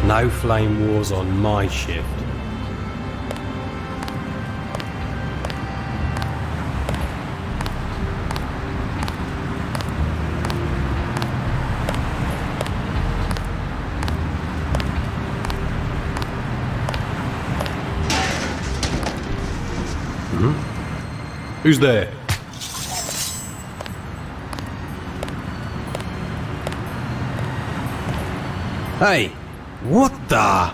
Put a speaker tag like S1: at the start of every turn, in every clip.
S1: No flame wars on my shift. Who's there? Hey, what the?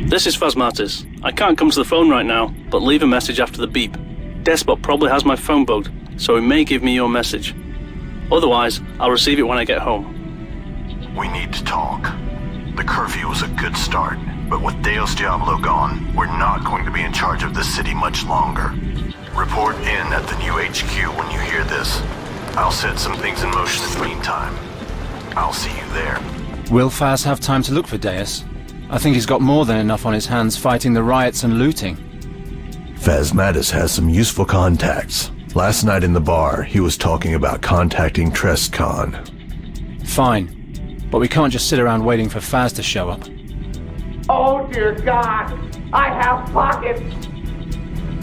S2: This is Phasmatis. I can't come to the phone right now, but leave a message after the beep. Despot probably has my phone bugged, so he may give me your message. Otherwise, I'll receive it when I get home.
S3: We need to talk. The curfew was a good start, but with Deus Diablo gone, we're not going to be in charge of this city much longer. Report in at the new HQ when you hear this. I'll set some things in motion in the meantime. I'll see you there.
S4: Will Phas have time to look for Deus? I think he's got more than enough on his hands fighting the riots and looting.
S3: Phasmatis has some useful contacts. Last night in the bar, he was talking about contacting Trescon.
S4: Fine, but we can't just sit around waiting for Phas to show up.
S5: Oh dear God, I have pockets!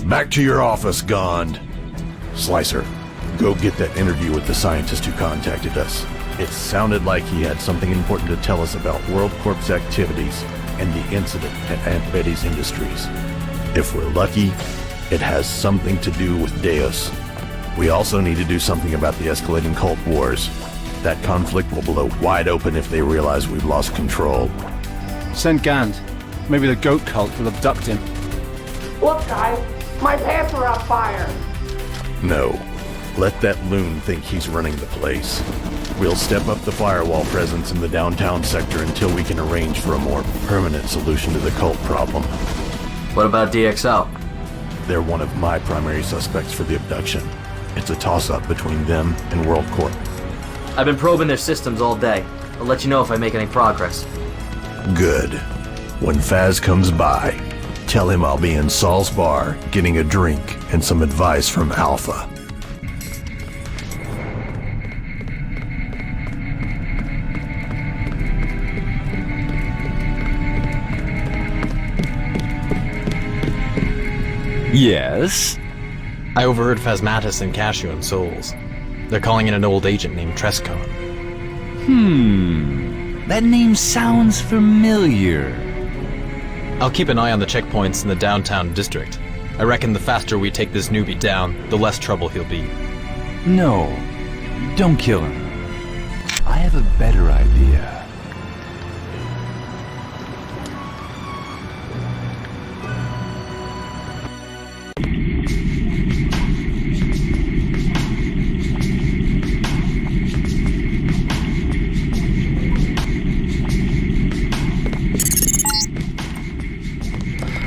S3: Back to your office, Gond. Slicer, go get that interview with the scientist who contacted us. It sounded like he had something important to tell us about WorldCorp's activities and the incident at Aunt Betty's Industries. If we're lucky, it has something to do with Deus. We also need to do something about the escalating cult wars. That conflict will blow wide open if they realize we've lost control.
S4: Send Gand. Maybe the goat cult will abduct him.
S5: Look guys, my pants are on fire!
S3: No. Let that loon think he's running the place. We'll step up the firewall presence in the downtown sector until we can arrange for a more permanent solution to the cult problem.
S6: What about DXL?
S3: They're one of my primary suspects for the abduction. It's a toss-up between them and WorldCorp.
S6: I've been probing their systems all day. I'll let you know if I make any progress.
S3: Good. When Phas comes by, tell him I'll be in Saul's bar getting a drink and some advice from Alpha.
S7: Yes? I overheard Phasmatis and Cashew and Souls. They're calling in an old agent named Trescon.
S8: That name sounds familiar.
S7: I'll keep an eye on the checkpoints in the downtown district. I reckon the faster we take this newbie down, the less trouble he'll be.
S8: No, don't kill him. I have a better idea.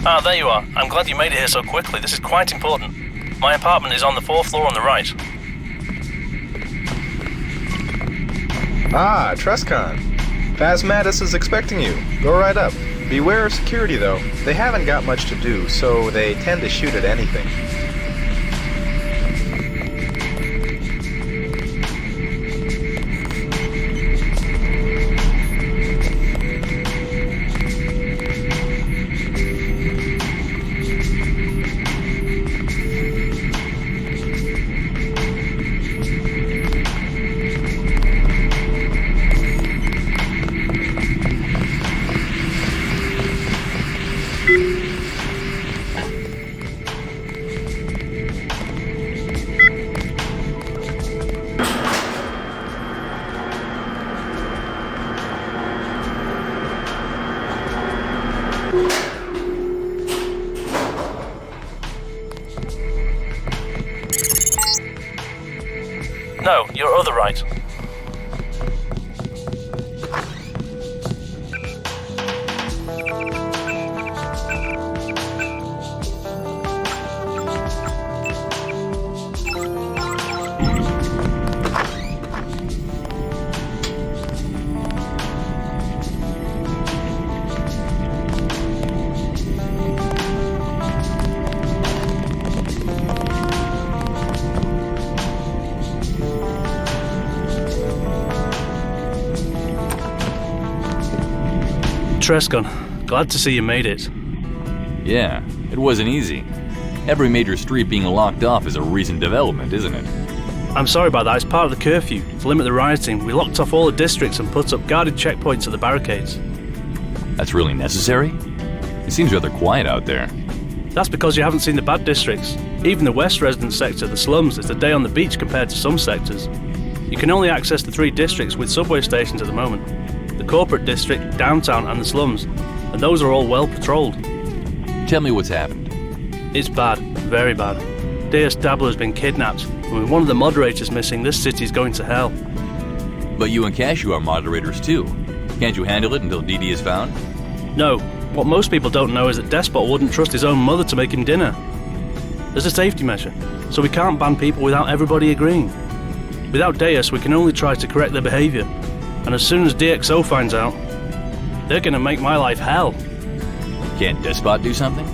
S2: Ah, there you are. I'm glad you made it here so quickly. This is quite important. My apartment is on the 4th floor on the right.
S9: Ah, Trescon. Phasmatis is expecting you. Go right up. Beware of security, though. They haven't got much to do, so they tend to shoot at anything.
S2: No, your other right. Trescon, glad to see you made it.
S8: Yeah, it wasn't easy. Every major street being locked off is a recent development, isn't it?
S2: I'm sorry about that, it's part of the curfew. To limit the rioting, we locked off all the districts and put up guarded checkpoints at the barricades.
S8: That's really necessary? It seems rather quiet out there.
S2: That's because you haven't seen the bad districts. Even the West resident sector, the slums, is a day on the beach compared to some sectors. You can only access the 3 districts with subway stations at the moment. The corporate district, downtown and the slums. And those are all well patrolled.
S8: Tell me what's happened.
S2: It's bad, very bad. Deus Dabler has been kidnapped, and with one of the moderators missing, this city's going to hell.
S8: But you and Cashew are moderators too. Can't you handle it until DD is found?
S2: No, what most people don't know is that Despot wouldn't trust his own mother to make him dinner. There's a safety measure, so we can't ban people without everybody agreeing. Without Deus, we can only try to correct their behaviour, and as soon as DxO finds out, they're gonna make my life hell.
S8: Can't Despot do something?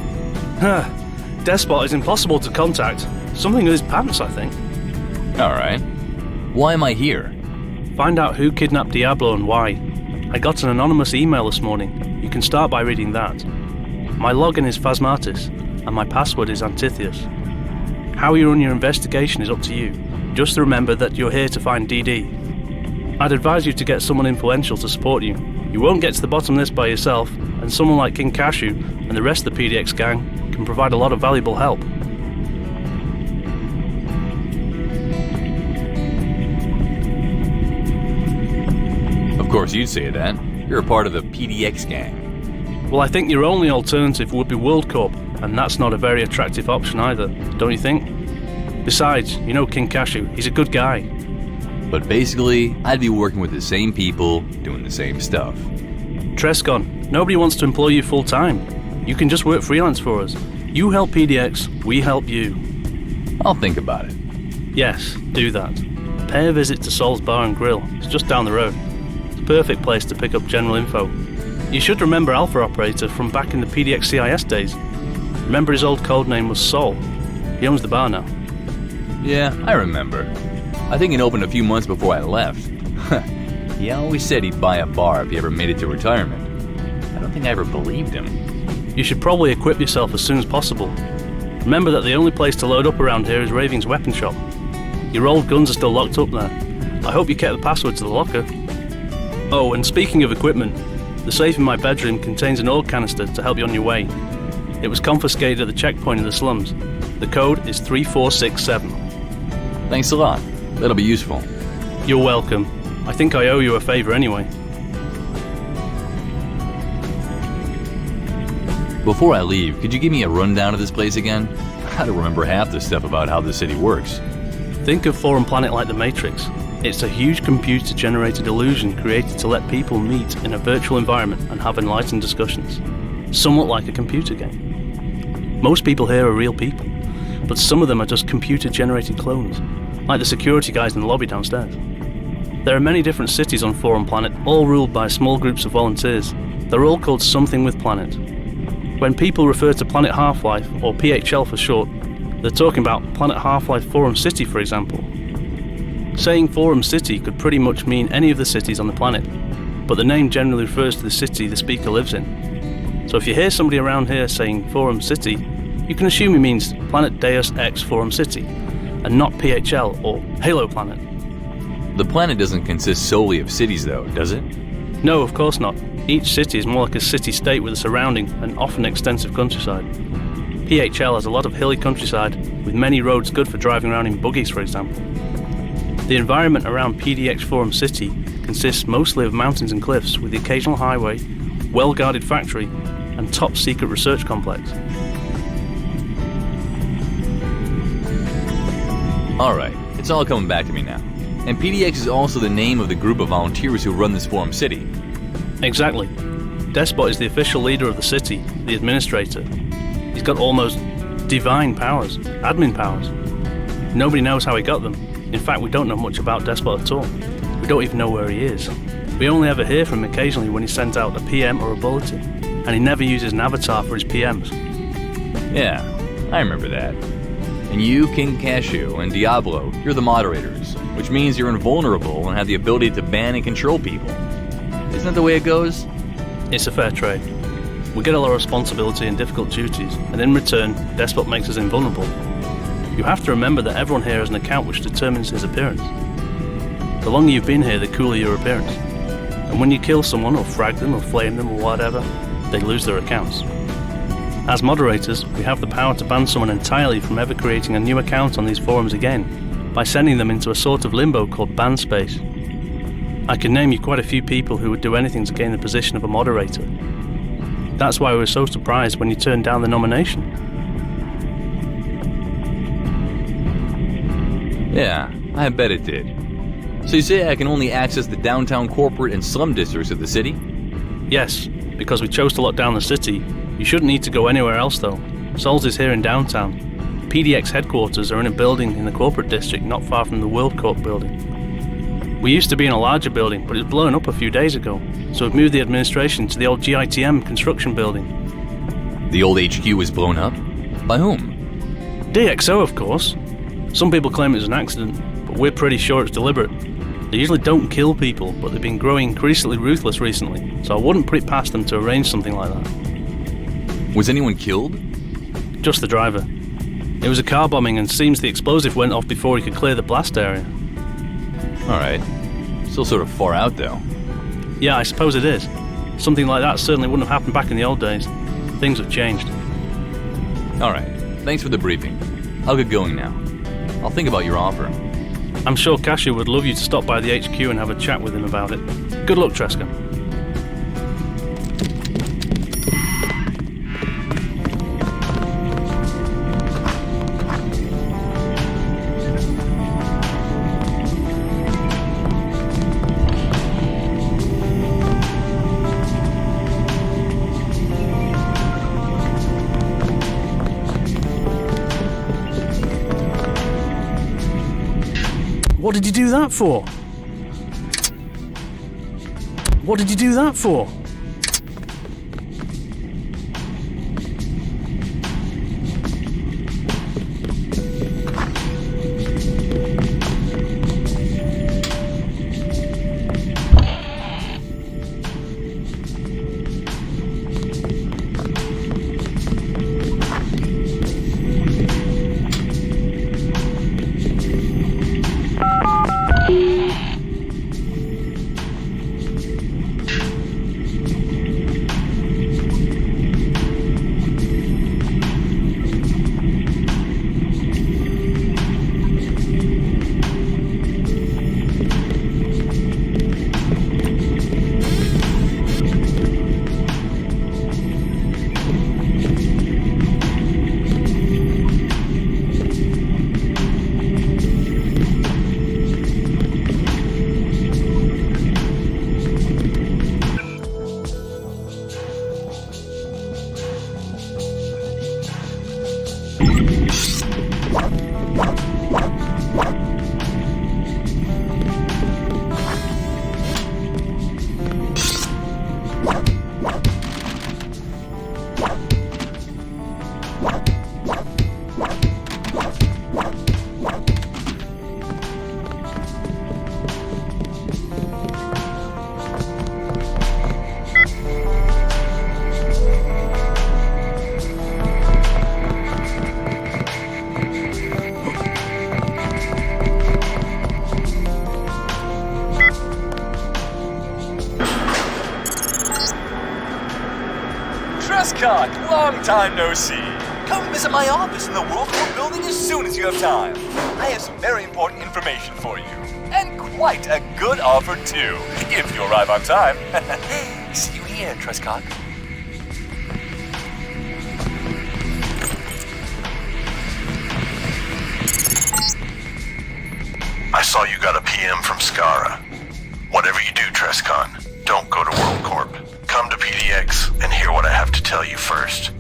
S2: Despot is impossible to contact. Something with his pants, I think.
S8: Alright. Why am I here?
S2: Find out who kidnapped Diablo and why. I got an anonymous email this morning. You can start by reading that. My login is Phasmatis, and my password is Antitheus. How you run your investigation is up to you. Just remember that you're here to find DD. I'd advise you to get someone influential to support you. You won't get to the bottom of this by yourself, and someone like King Cashew and the rest of the PDX gang can provide a lot of valuable help.
S8: Of course you'd say that. You're a part of the PDX gang.
S2: Well, I think your only alternative would be World Corp, and that's not a very attractive option either, don't you think? Besides, you know King Cashew, he's a good guy.
S8: But basically, I'd be working with the same people, doing the same stuff.
S2: Trescon, nobody wants to employ you full-time. You can just work freelance for us. You help PDX, we help you.
S8: I'll think about it.
S2: Yes, do that. Pay a visit to Sol's Bar and Grill. It's just down the road. It's a perfect place to pick up general info. You should remember Alpha Operator from back in the PDX CIS days. Remember his old codename was Sol. He owns the bar now.
S8: Yeah, I remember. I think it opened a few months before I left. He always said he'd buy a bar if he ever made it to retirement. I don't think I ever believed him.
S2: You should probably equip yourself as soon as possible. Remember that the only place to load up around here is Raving's weapon shop. Your old guns are still locked up there. I hope you kept the password to the locker. Oh, and speaking of equipment, the safe in my bedroom contains an oil canister to help you on your way. It was confiscated at the checkpoint in the slums. The code is 3467.
S8: Thanks a lot. That'll be useful.
S2: You're welcome. I think I owe you a favor anyway.
S8: Before I leave, could you give me a rundown of this place again? I don't remember half the stuff about how the city works.
S2: Think of Forum Planet like the Matrix. It's a huge computer-generated illusion created to let people meet in a virtual environment and have enlightened discussions. Somewhat like a computer game. Most people here are real people, but some of them are just computer-generated clones, like the security guys in the lobby downstairs. There are many different cities on Forum Planet, all ruled by small groups of volunteers. They're all called something with Planet. When people refer to Planet Half-Life, or PHL for short, they're talking about Planet Half-Life Forum City, for example. Saying Forum City could pretty much mean any of the cities on the planet, but the name generally refers to the city the speaker lives in. So if you hear somebody around here saying Forum City, you can assume he means Planet Deus Ex Forum City, and not PHL or Halo Planet.
S8: The planet doesn't consist solely of cities though, does it?
S2: No, of course not. Each city is more like a city-state with a surrounding and often extensive countryside. PHL has a lot of hilly countryside, with many roads good for driving around in buggies, for example. The environment around PDX Forum City consists mostly of mountains and cliffs, with the occasional highway, well-guarded factory, and top-secret research complex.
S8: Alright, it's all coming back to me now. And PDX is also the name of the group of volunteers who run this Forum City. Exactly.
S2: Despot is the official leader of the city, the administrator. He's got almost divine powers, admin powers. Nobody knows how he got them. In fact, we don't know much about Despot at all. We don't even know where he is. We only ever hear from him occasionally when he sends out a PM or a bulletin, and he never uses an avatar for his PMs.
S8: Yeah, I remember that. And you, King Cashew, and Diablo, you're the moderators, which means you're invulnerable and have the ability to ban and control people. Isn't that the way it goes?
S2: It's a fair trade. We get a lot of responsibility and difficult duties, and in return, Despot makes us invulnerable. You have to remember that everyone here has an account which determines his appearance. The longer you've been here, the cooler your appearance. And when you kill someone, or frag them, or flame them, or whatever, they lose their accounts. As moderators, we have the power to ban someone entirely from ever creating a new account on these forums again, by sending them into a sort of limbo called ban space. I can name you quite a few people who would do anything to gain the position of a moderator. That's why we were so surprised when you turned down the nomination.
S8: Yeah, I bet it did. So you say I can only access the downtown corporate and slum districts of the city?
S2: Yes, because we chose to lock down the city. You shouldn't need to go anywhere else though. Sol's is here in downtown. PDX headquarters are in a building in the corporate district not far from the World Corp building. We used to be in a larger building, but it was blown up a few days ago, so we've moved the administration to the old GITM construction building.
S8: The old HQ was blown up? By whom?
S2: DxO, of course. Some people claim it was an accident, but we're pretty sure it's deliberate. They usually don't kill people, but they've been growing increasingly ruthless recently, so I wouldn't put it past them to arrange something like that.
S8: Was anyone killed?
S2: Just the driver. It was a car bombing and seems the explosive went off before he could clear the blast area.
S8: Alright. Still sort of far out though.
S2: Yeah, I suppose it is. Something like that certainly wouldn't have happened back in the old days. Things have changed.
S8: Alright. Thanks for the briefing. I'll get going now. I'll think about your offer.
S2: I'm sure Cashew would love you to stop by the HQ and have a chat with him about it. Good luck, Tresca. What did you do that for? What did you do that for?
S10: Long time no see. Come visit my office in the World Corp building as soon as you have time. I have some very important information for you. And quite a good offer, too, if you arrive on time. See you here, Trescott.
S3: I saw you got a PM from Skara. Whatever you do, Trescon, don't go to World Corp. Come to PDX and hear what I have to tell you first.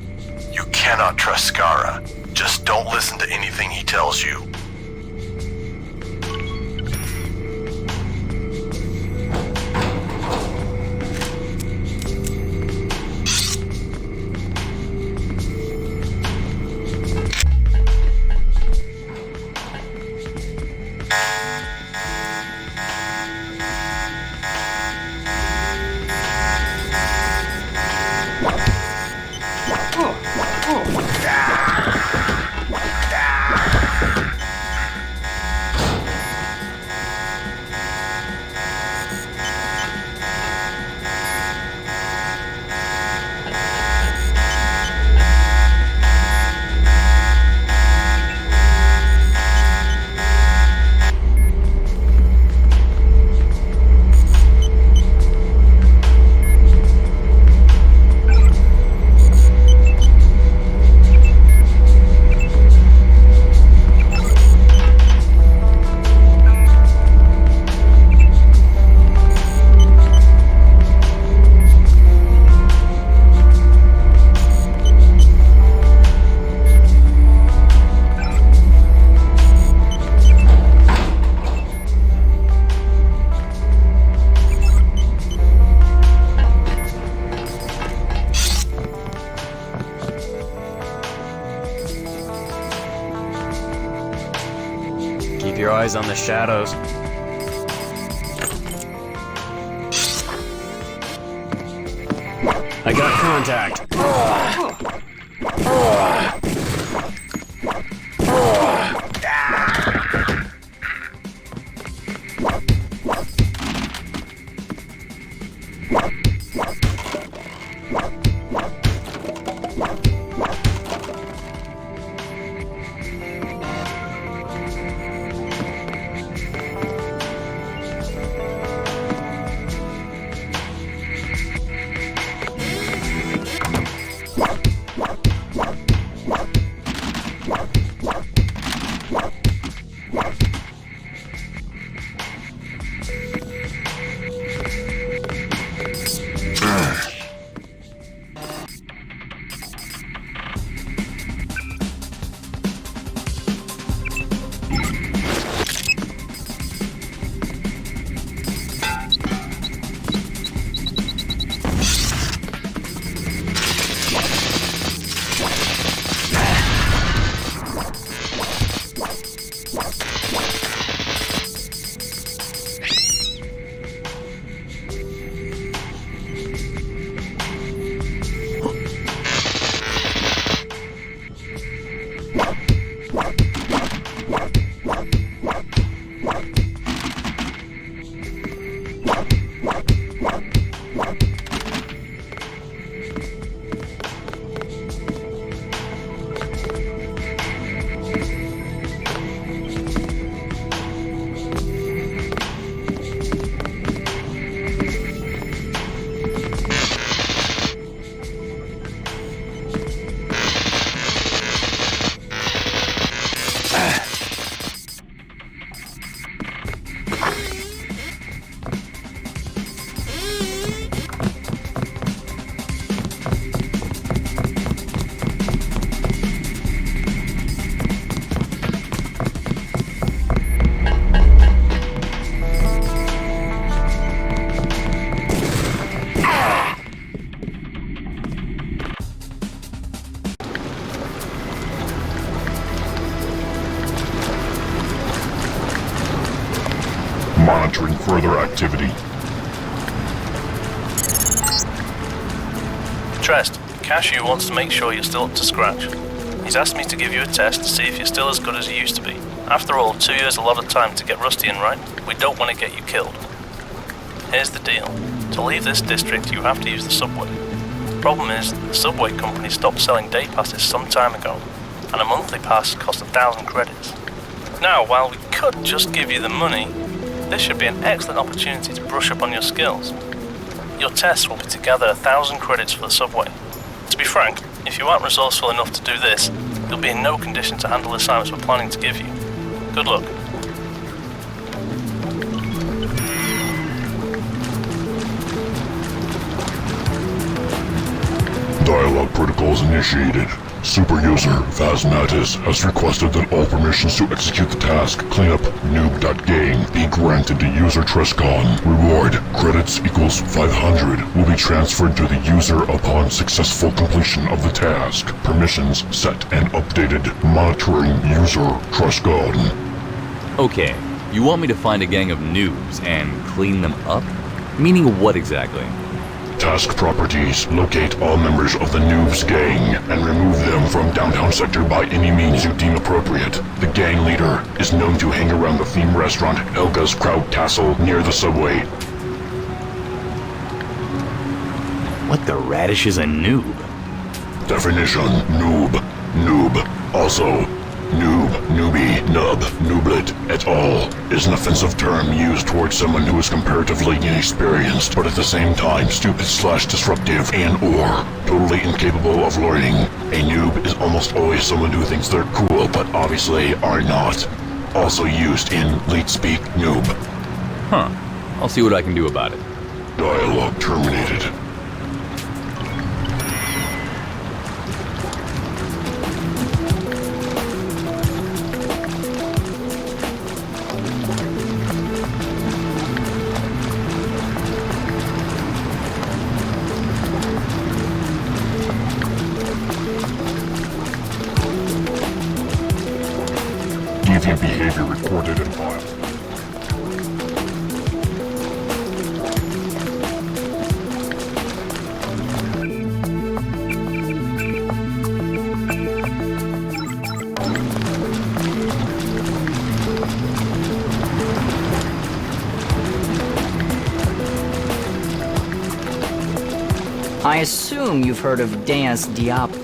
S3: You cannot trust Skara. Just don't listen to anything he tells you.
S11: Keep your eyes on the shadows. I got contact.
S12: Monitoring further activity.
S2: Trest, Cashew wants to make sure you're still up to scratch. He's asked me to give you a test to see if you're still as good as you used to be. After all, 2 years is a lot of time to get rusty and right. We don't want to get you killed. Here's the deal. To leave this district, you have to use the subway. Problem is, the subway company stopped selling day passes some time ago, and a monthly pass costs 1,000 credits. Now, while we could just give you the money, this should be an excellent opportunity to brush up on your skills. Your tests will be to gather 1,000 credits for the subway. To be frank, if you aren't resourceful enough to do this, you'll be in no condition to handle the assignments we're planning to give you. Good luck.
S12: Dialogue protocols initiated. Super user Phasmatis has requested that all permissions to execute the task cleanup noob.gang be granted to user Trescon. Reward credits equals 500 will be transferred to the user upon successful completion of the task. Permissions set and updated. Monitoring user Trescon.
S8: Okay, you want me to find a gang of noobs and clean them up? Meaning what exactly?
S12: Task properties. Locate all members of the Noobs gang and remove them from downtown sector by any means you deem appropriate. The gang leader is known to hang around the theme restaurant Helga's Kraut Castle near the subway.
S11: What the radish is a noob?
S12: Definition: noob. Noob. Also, noob, newbie, nub, nooblet, et al. is an offensive term used towards someone who is comparatively inexperienced, but at the same time stupid/disruptive and/or totally incapable of learning. A noob is almost always someone who thinks they're cool, but obviously are not. Also used in leet speak, noob.
S8: Huh. I'll see what I can do about it.
S12: Dialogue terminated. deviant behavior recorded and filed.
S13: I assume you've heard of Deus Diablo.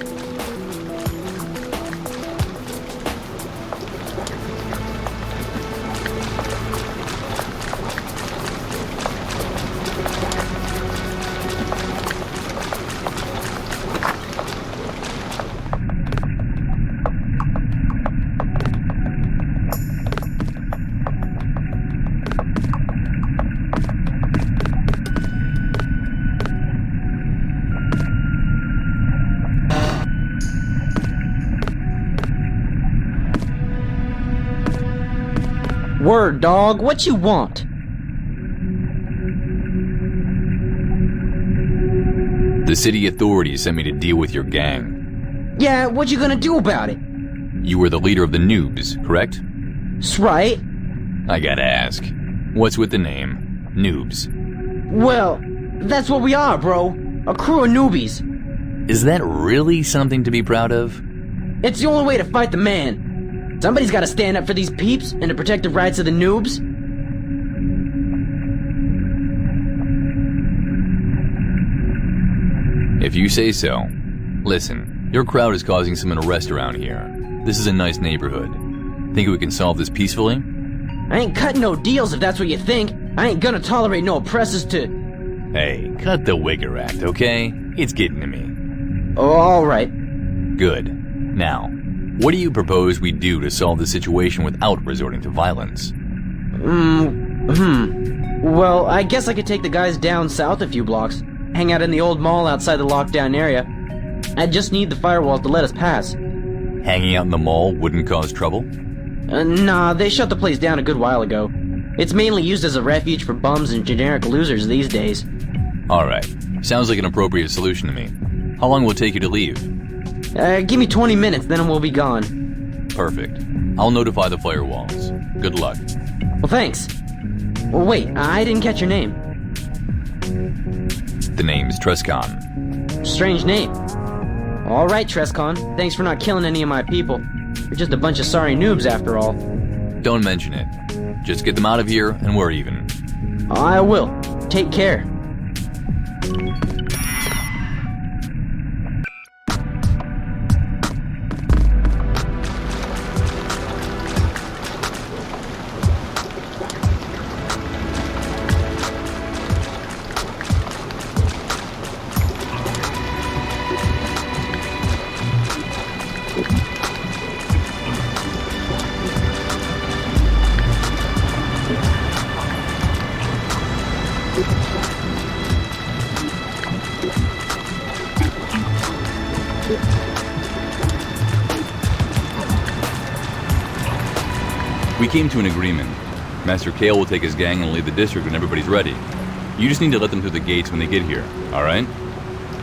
S13: Word, dog. What you want?
S8: The city authorities sent me to deal with your gang.
S13: Yeah, what you gonna do about it?
S8: You were the leader of the noobs, correct?
S13: That's right.
S8: I gotta ask, what's with the name? Noobs.
S13: Well, that's what we are, bro. A crew of newbies.
S8: Is that really something to be proud of?
S13: It's the only way to fight the man. Somebody's gotta stand up for these peeps and to protect the rights of the noobs.
S8: If you say so. Listen, your crowd is causing some unrest around here. This is a nice neighborhood. Think we can solve this peacefully?
S13: I ain't cutting no deals if that's what you think. I ain't gonna tolerate no oppressors to...
S8: Hey, cut the Wigger act, okay? It's getting to me.
S13: Oh, alright.
S8: Good. Now, what do you propose we do to solve the situation without resorting to violence?
S13: Well, I guess I could take the guys down south a few blocks. Hang out in the old mall outside the lockdown area. I just need the firewalls to let us pass.
S8: Hanging out in the mall wouldn't cause trouble?
S13: Nah, they shut the place down a good while ago. It's mainly used as a refuge for bums and generic losers these days.
S8: Alright, sounds like an appropriate solution to me. How long will it take you to leave?
S13: Give me 20 minutes, then we'll be gone.
S8: Perfect. I'll notify the firewalls. Good luck.
S13: Well, thanks. Well, wait, I didn't catch your name.
S8: The name's Trescon.
S13: Strange name. Alright, Trescon. Thanks for not killing any of my people. You're just a bunch of sorry noobs after all.
S8: Don't mention it. Just get them out of here and we're even.
S13: I will. Take care.
S8: We came to an agreement. Master Kale will take his gang and leave the district when everybody's ready. You just need to let them through the gates when they get here, alright?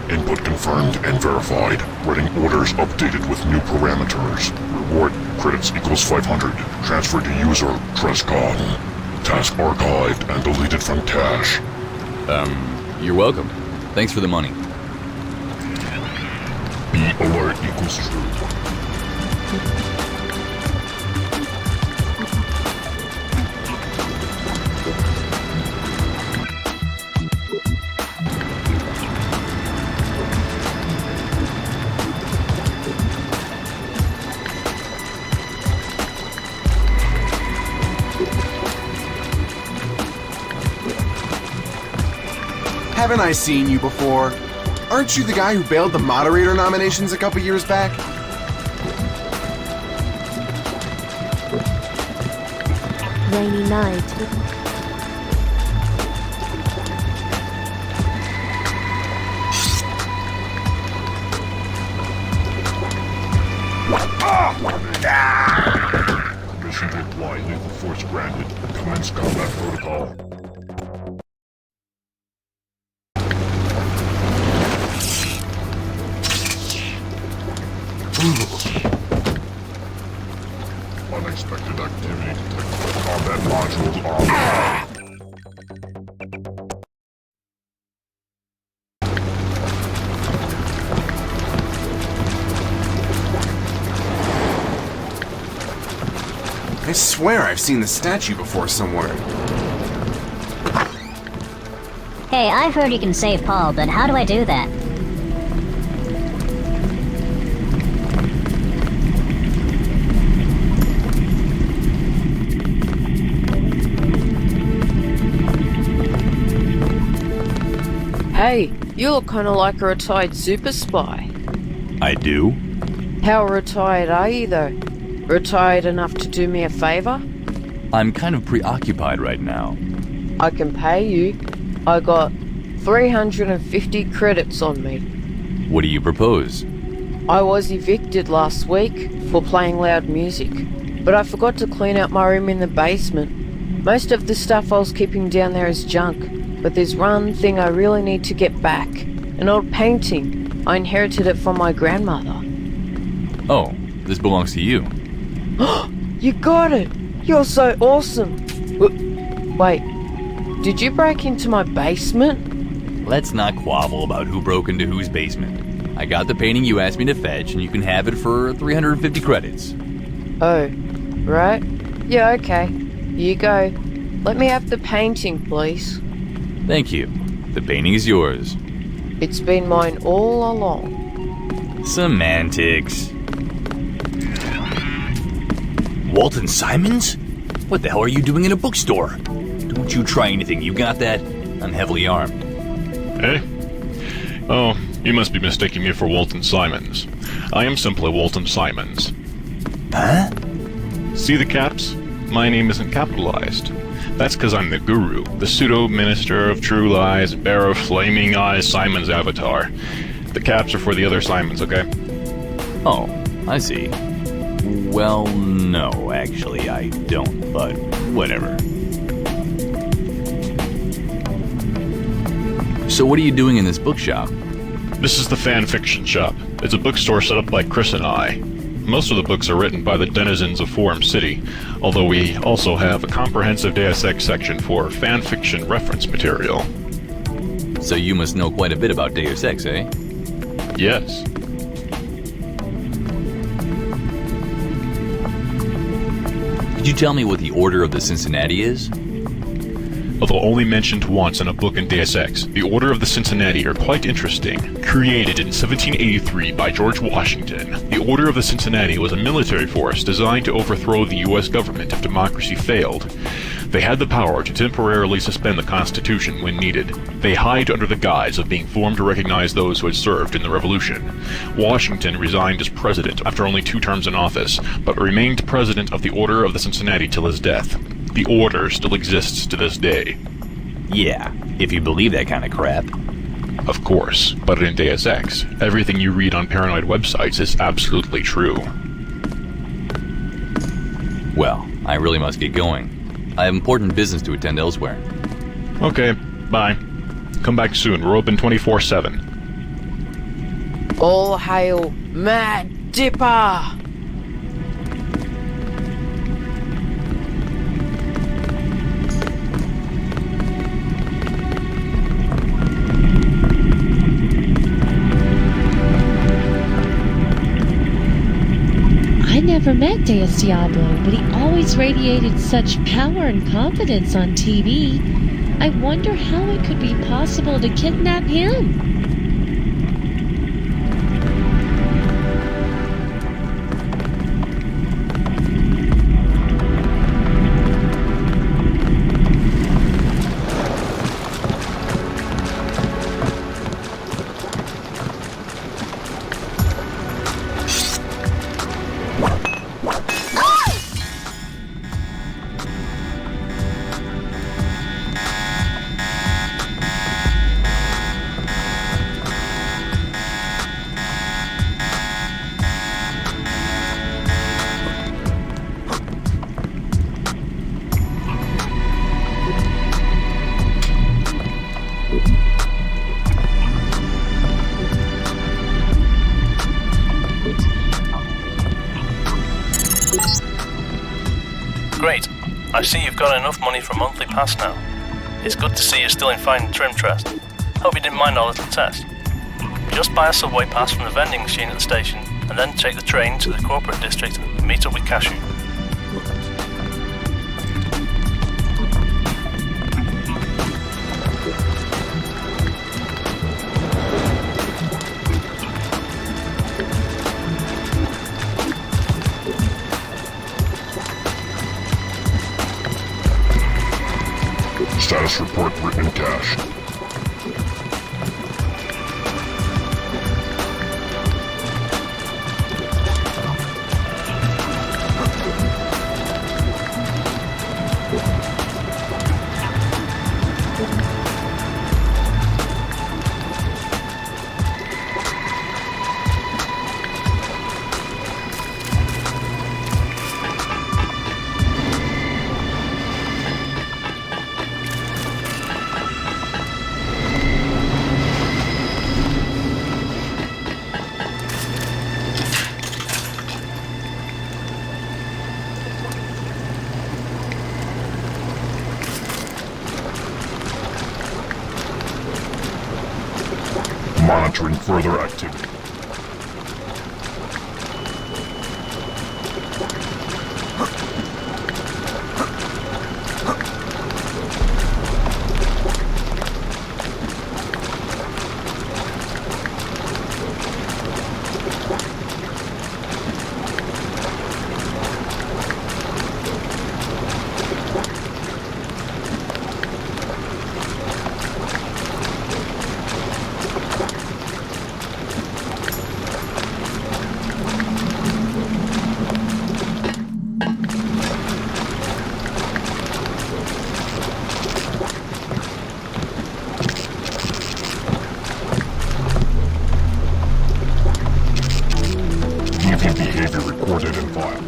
S12: Input confirmed and verified. Writing orders updated with new parameters. Reward credits equals 500. Transfer to user Trescon. Task archived and deleted from cache.
S8: You're welcome. Thanks for the money.
S12: B alert equals true.
S14: Haven't I seen you before? Aren't you the guy who bailed the moderator nominations a couple years back?
S15: Rainy night.
S12: Permission to apply lethal force granted. Commence combat protocol. Unexpected activity detected with combat modules on.
S14: I swear I've seen the statue before somewhere.
S16: Hey, I've heard you can save Paul, but how do I do that?
S17: Hey, you look kinda like a retired super spy.
S11: I do?
S17: How retired are you, though? Retired enough to do me a favor?
S8: I'm kind of preoccupied right now.
S17: I can pay you. I got 350 credits on me.
S8: What do you propose?
S17: I was evicted last week for playing loud music, but I forgot to clean out my room in the basement. Most of the stuff I was keeping down there is junk, but there's one thing I really need to get back. An old painting. I inherited it from my grandmother.
S8: Oh, this belongs to you.
S17: You got it! You're so awesome! Wait, did you break into my basement?
S8: Let's not quabble about who broke into whose basement. I got the painting you asked me to fetch, and you can have it for 350 credits.
S17: Oh, right? Yeah, okay. You go. Let me have the painting, please.
S8: Thank you. The painting is yours.
S17: It's been mine all along.
S8: Semantics.
S11: Walton Simons? What the hell are you doing in a bookstore? Don't you try anything, you got that?
S8: I'm heavily armed.
S18: Eh? Oh, you must be mistaking me for Walton Simons. I am simply Walton Simons.
S11: Huh?
S18: See the caps? My name isn't capitalized. That's because I'm the guru, the pseudo-minister of true lies, bearer of flaming eyes, Simon's avatar. The caps are for the other Simons, okay?
S8: Oh, I see. Well, no, actually, I don't, but whatever. So what are you doing in this bookshop?
S18: This is the fan fiction shop. It's a bookstore set up by Chris and I. Most of the books are written by the denizens of Forum City, although we also have a comprehensive Deus Ex section for fan fiction reference material.
S8: So you must know quite a bit about Deus Ex, eh?
S18: Yes.
S8: Could you tell me what the Order of the Cincinnati is?
S18: Although only mentioned once in a book in Deus Ex, the Order of the Cincinnati are quite interesting. Created in 1783 by George Washington, the Order of the Cincinnati was a military force designed to overthrow the U.S. government if democracy failed. They had the power to temporarily suspend the Constitution when needed. They hide under the guise of being formed to recognize those who had served in the Revolution. Washington resigned as president after only 2 terms in office, but remained president of the Order of the Cincinnati till his death. The Order still exists to this day.
S11: Yeah, if you believe that kind of crap.
S18: Of course, but in Deus Ex, everything you read on paranoid websites is absolutely true.
S8: Well, I really must get going. I have important business to attend elsewhere.
S18: Okay, bye. Come back soon, we're open 24/7.
S17: All hail Mad Dipper!
S19: I never met Deus Diablo, but he always radiated such power and confidence on TV. I wonder how it could be possible to kidnap him.
S2: Great. I see you've got enough money for a monthly pass now. It's good to see you're still in fine trim, Trest. Hope you didn't mind our little test. Just buy a subway pass from the vending machine at the station, and then take the train to the corporate district and meet up with Cashew.
S12: Status report written in cache. Monitoring further activity. Behavior recorded in file.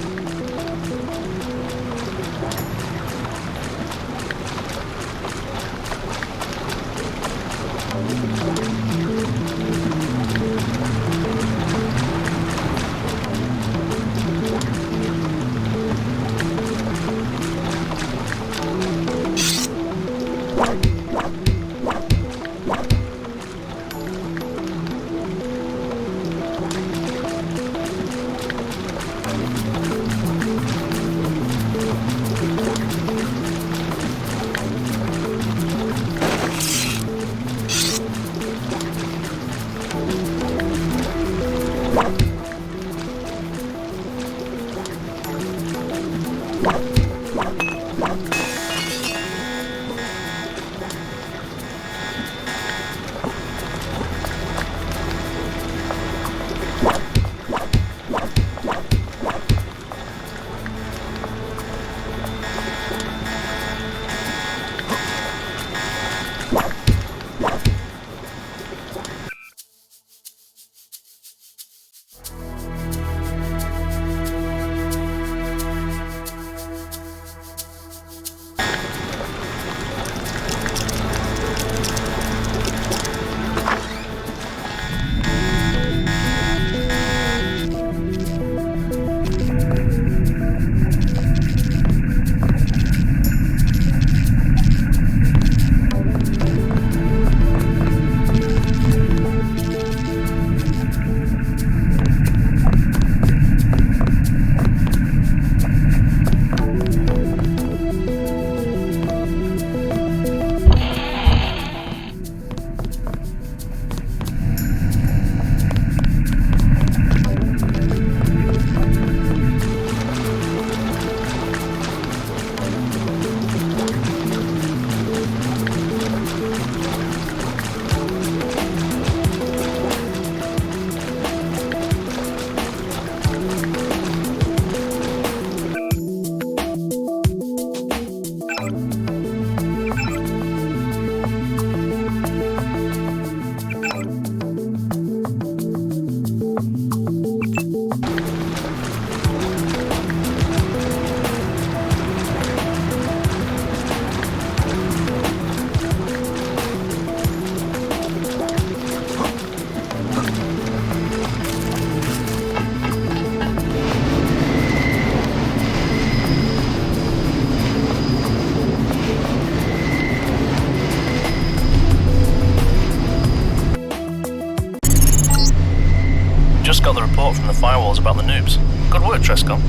S2: the firewalls about the noobs. Good work, Trescott.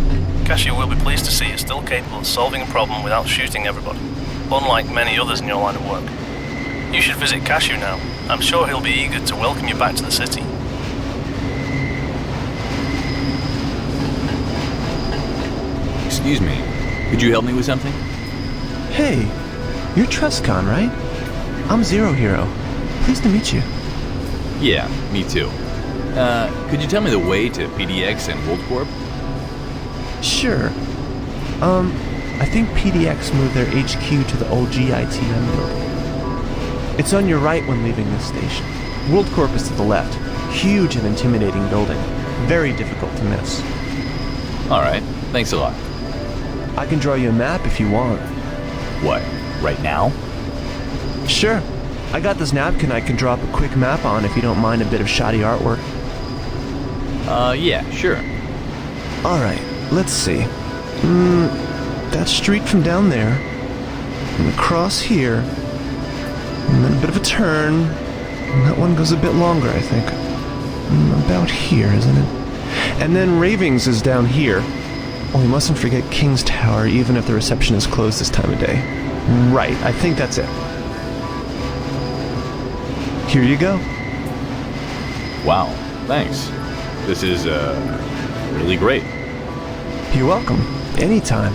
S2: Cashew will be pleased to see you're still capable of solving a problem without shooting everybody, unlike many others in your line of work. You should visit Cashew now. I'm sure he'll be eager to welcome you back to the city.
S8: Excuse me. Could you help me with something?
S20: Hey, you're Trescon, right? I'm Zero Hero. Pleased to meet you.
S8: Yeah, me too. Could you tell me the way to PDX and WorldCorp?
S20: Sure. I think PDX moved their HQ to the old GITM building. It's on your right when leaving this station. WorldCorp is to the left. Huge and intimidating building. Very difficult to miss.
S8: Alright, thanks a lot.
S20: I can draw you a map if you want.
S8: What, right now?
S20: Sure. I got this napkin I can drop a quick map on if you don't mind a bit of shoddy artwork.
S8: Yeah, sure.
S20: Alright, let's see. That street from down there, and across here, and then a bit of a turn, and that one goes a bit longer, I think. About here, isn't it? And then Ravings is down here. Oh, we mustn't forget King's Tower, even if the reception is closed this time of day. Right, I think that's it. Here you go.
S8: Wow, thanks. This is, really great.
S20: You're welcome. Anytime.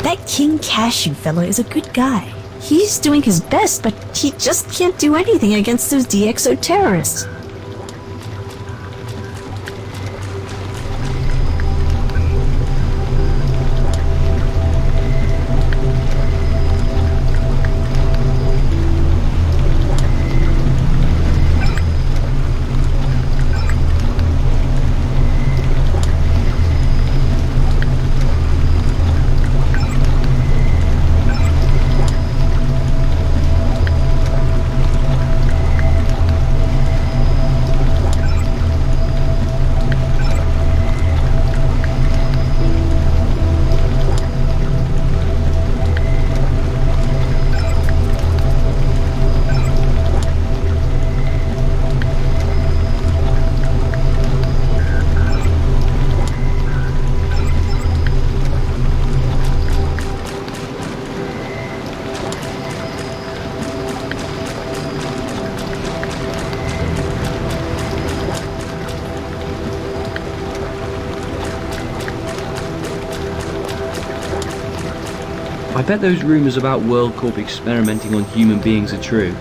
S21: That King Cashew fellow is a good guy. He's doing his best, but he just can't do anything against those DxO terrorists.
S22: I bet those rumours about WorldCorp experimenting on human beings are true.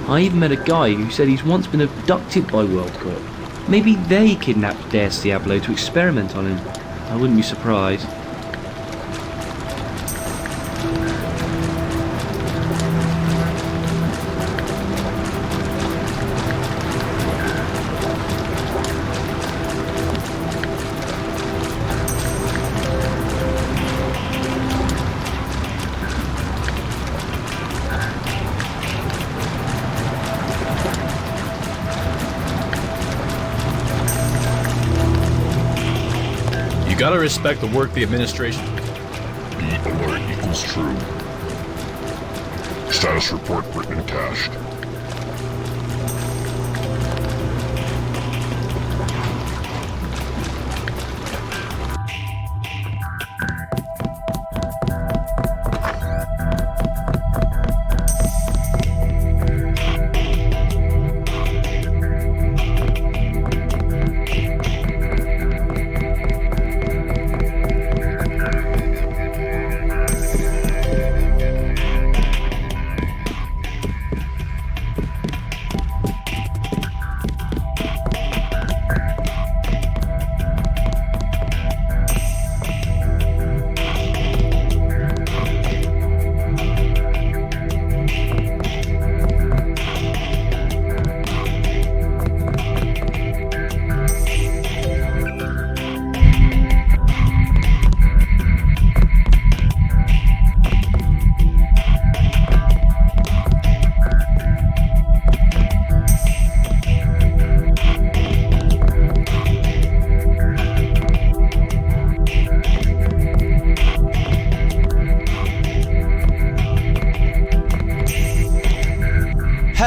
S22: I even met a guy who said he's once been abducted by WorldCorp. Maybe they kidnapped Deus Diablo to experiment on him. I wouldn't be surprised.
S7: You gotta respect the work the administration...
S12: The alert equals true. Status report written and cached.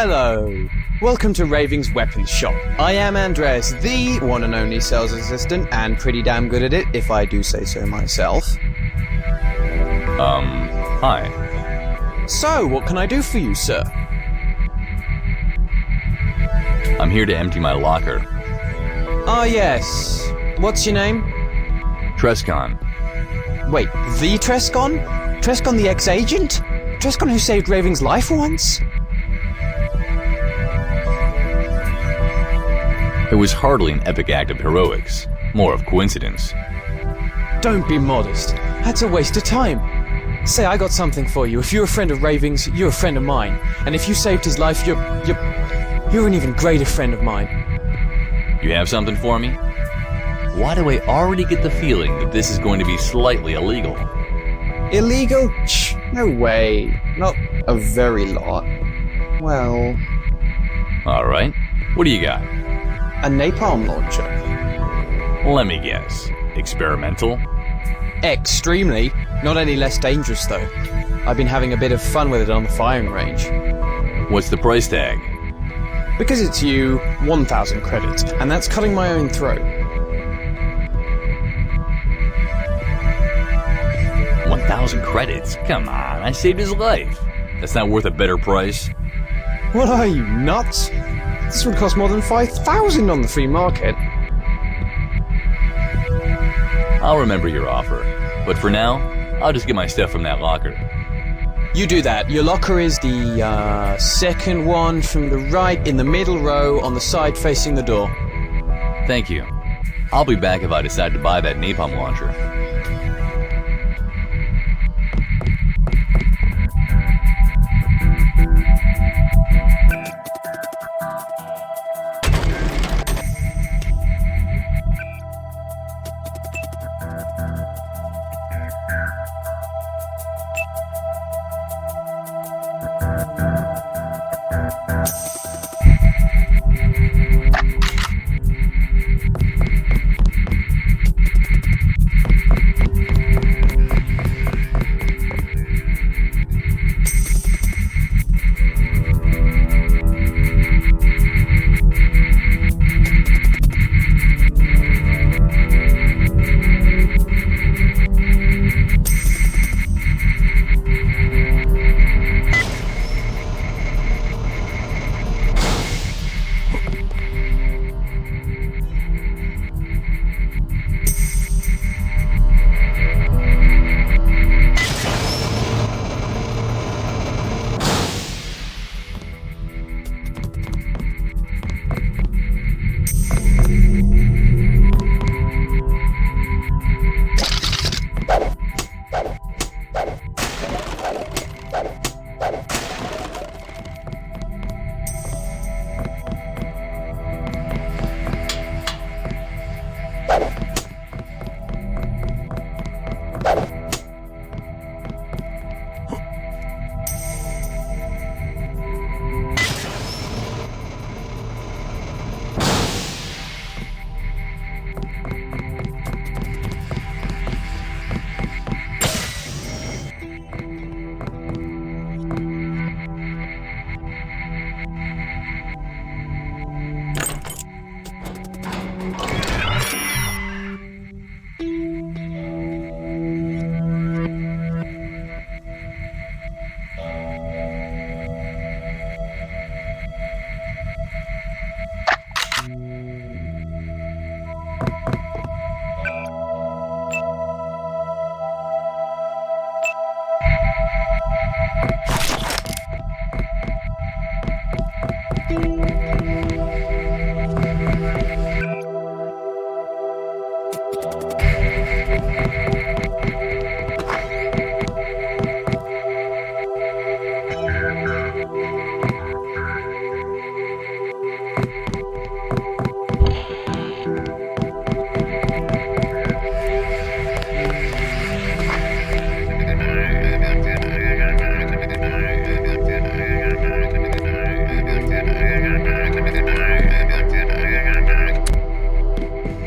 S1: Hello. Welcome to Raving's Weapons Shop. I am Andreas, the one and only sales assistant, and pretty damn good at it, if I do say so myself.
S8: Hi.
S1: So, what can I do for you, sir?
S8: I'm here to empty my locker.
S1: Ah, yes. What's your name?
S8: Trescon.
S1: Wait, the Trescon? Trescon the ex-agent? Trescon who saved Raving's life once?
S8: It was hardly an epic act of heroics, more of coincidence.
S1: Don't be modest. That's a waste of time. Say I got something for you. If you're a friend of Raving's, you're a friend of mine. And if you saved his life, you're an even greater friend of mine.
S8: You have something for me? Why do I already get the feeling that this is going to be slightly illegal?
S1: Illegal? No way. Not a very lot. Well...
S8: Alright. What do you got?
S1: A napalm launcher.
S8: Let me guess. Experimental?
S1: Extremely. Not any less dangerous, though. I've been having a bit of fun with it on the firing range.
S8: What's the price tag?
S1: Because it's you, 1,000 credits, and that's cutting my own throat.
S8: 1,000 credits? Come on, I saved his life. That's not worth a better price.
S1: What are you, nuts? This would cost more than 5,000 on the free market.
S8: I'll remember your offer, but for now, I'll just get my stuff from that locker.
S1: You do that. Your locker is the second one from the right in the middle row on the side facing the door.
S8: Thank you. I'll be back if I decide to buy that napalm launcher.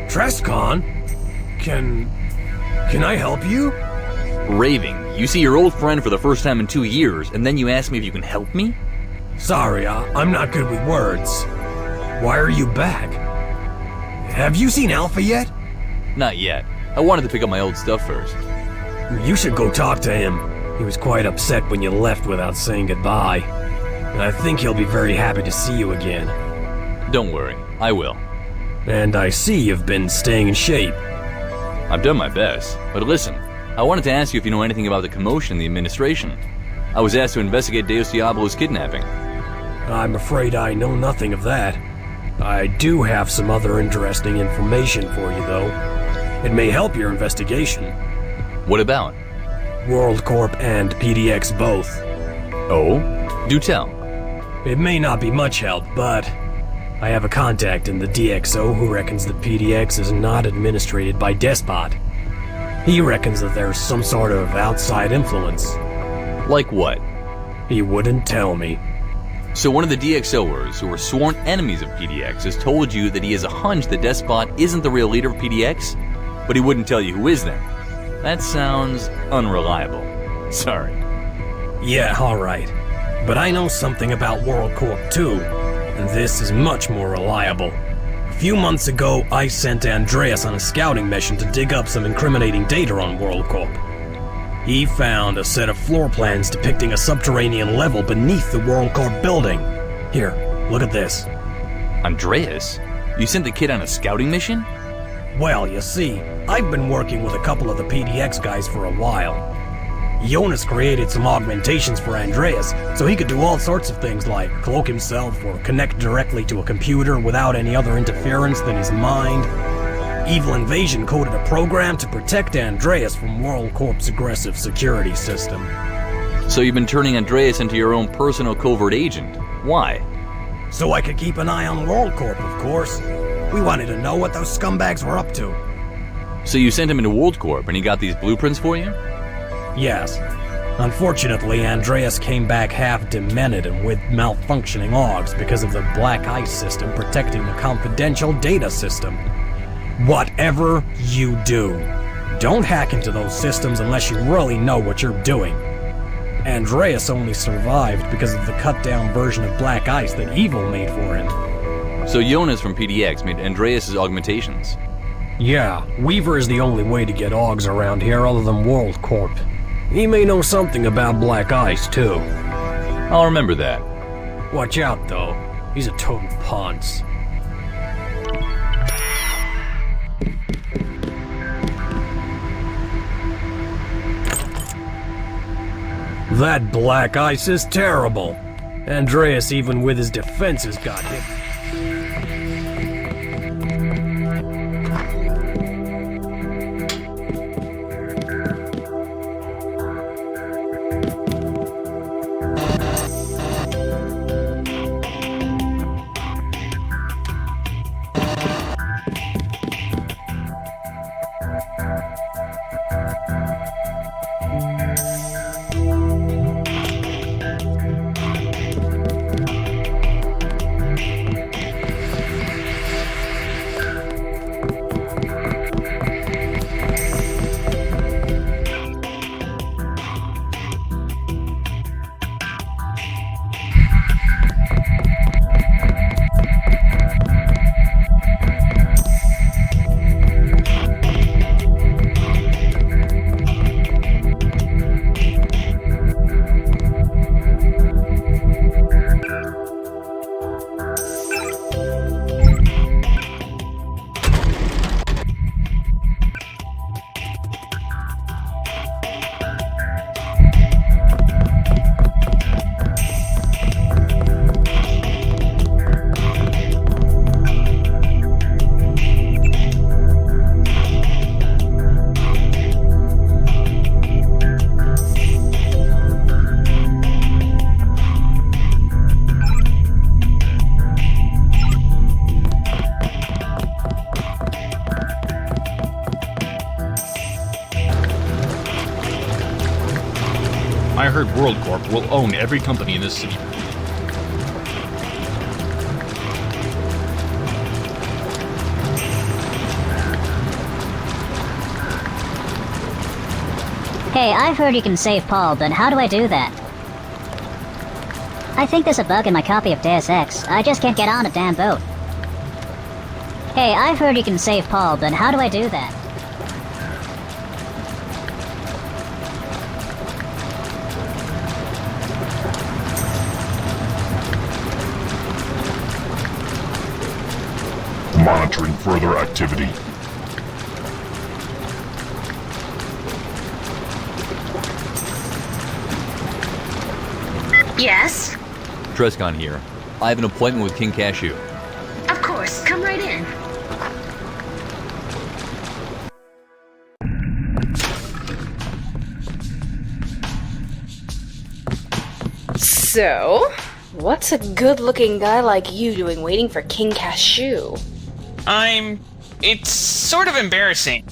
S3: Trescon? Can I help you?
S8: Raving, you see your old friend for the first time in 2 years, and then you ask me if you can help me?
S4: Sorry, I'm not good with words. Why are you back? Have you seen Alpha yet?
S8: Not yet. I wanted to pick up my old stuff first.
S4: You should go talk to him. He was quite upset when you left without saying goodbye. And I think he'll be very happy to see you again.
S8: Don't worry, I will.
S4: And I see you've been staying in shape.
S8: I've done my best, but listen, I wanted to ask you if you know anything about the commotion in the administration. I was asked to investigate Deus Diablo's kidnapping.
S4: I'm afraid I know nothing of that. I do have some other interesting information for you, though. It may help your investigation.
S8: What about?
S4: WorldCorp and PDX both.
S8: Oh? Do tell.
S4: It may not be much help, but I have a contact in the DxO who reckons that PDX is not administrated by Despot. He reckons that there's some sort of outside influence.
S8: Like what?
S4: He wouldn't tell me.
S8: So one of the DxOers who were sworn enemies of PDX has told you that he has a hunch that Despot isn't the real leader of PDX, but he wouldn't tell you who is then. That sounds unreliable. Sorry.
S4: Yeah, alright. But I know something about WorldCorp too, and this is much more reliable. A few months ago, I sent Andreas on a scouting mission to dig up some incriminating data on WorldCorp. He found a set of floor plans depicting a subterranean level beneath the WorldCorp building. Here, look at this.
S8: Andreas? You sent the kid on a scouting mission?
S4: Well, you see, I've been working with a couple of the PDX guys for a while. Jonas created some augmentations for Andreas, so he could do all sorts of things like cloak himself or connect directly to a computer without any other interference than his mind. Evil Invasion coded a program to protect Andreas from WorldCorp's aggressive security system.
S8: So you've been turning Andreas into your own personal covert agent. Why?
S4: So I could keep an eye on WorldCorp, of course. We wanted to know what those scumbags were up to.
S8: So you sent him into WorldCorp and he got these blueprints for you?
S4: Yes. Unfortunately, Andreas came back half demented and with malfunctioning augs because of the black ice system protecting the confidential data system. Whatever you do, don't hack into those systems unless you really know what you're doing. Andreas only survived because of the cut-down version of black ice that Evil made for him.
S8: So Jonas from PDX made Andreas' augmentations?
S4: Yeah, Weaver is the only way to get augs around here other than WorldCorp. He may know something about black ice, too.
S8: I'll remember that.
S4: Watch out, though. He's a total ponce. That black ice is terrible. Andreas, even with his defenses, got hit.
S18: I heard WorldCorp will own every company in this city.
S16: Hey, I've heard you can save Paul, but how do I do that? I think there's a bug in my copy of Deus Ex. I just can't get on a damn boat. Hey, I've heard you can save Paul, but how do I do that?
S12: Monitoring further activity.
S5: Yes?
S8: Trescon here. I have an appointment with King Cashew.
S5: Of course, come right in.
S6: So, what's a good-looking guy like you doing waiting for King Cashew?
S23: It's sort of embarrassing.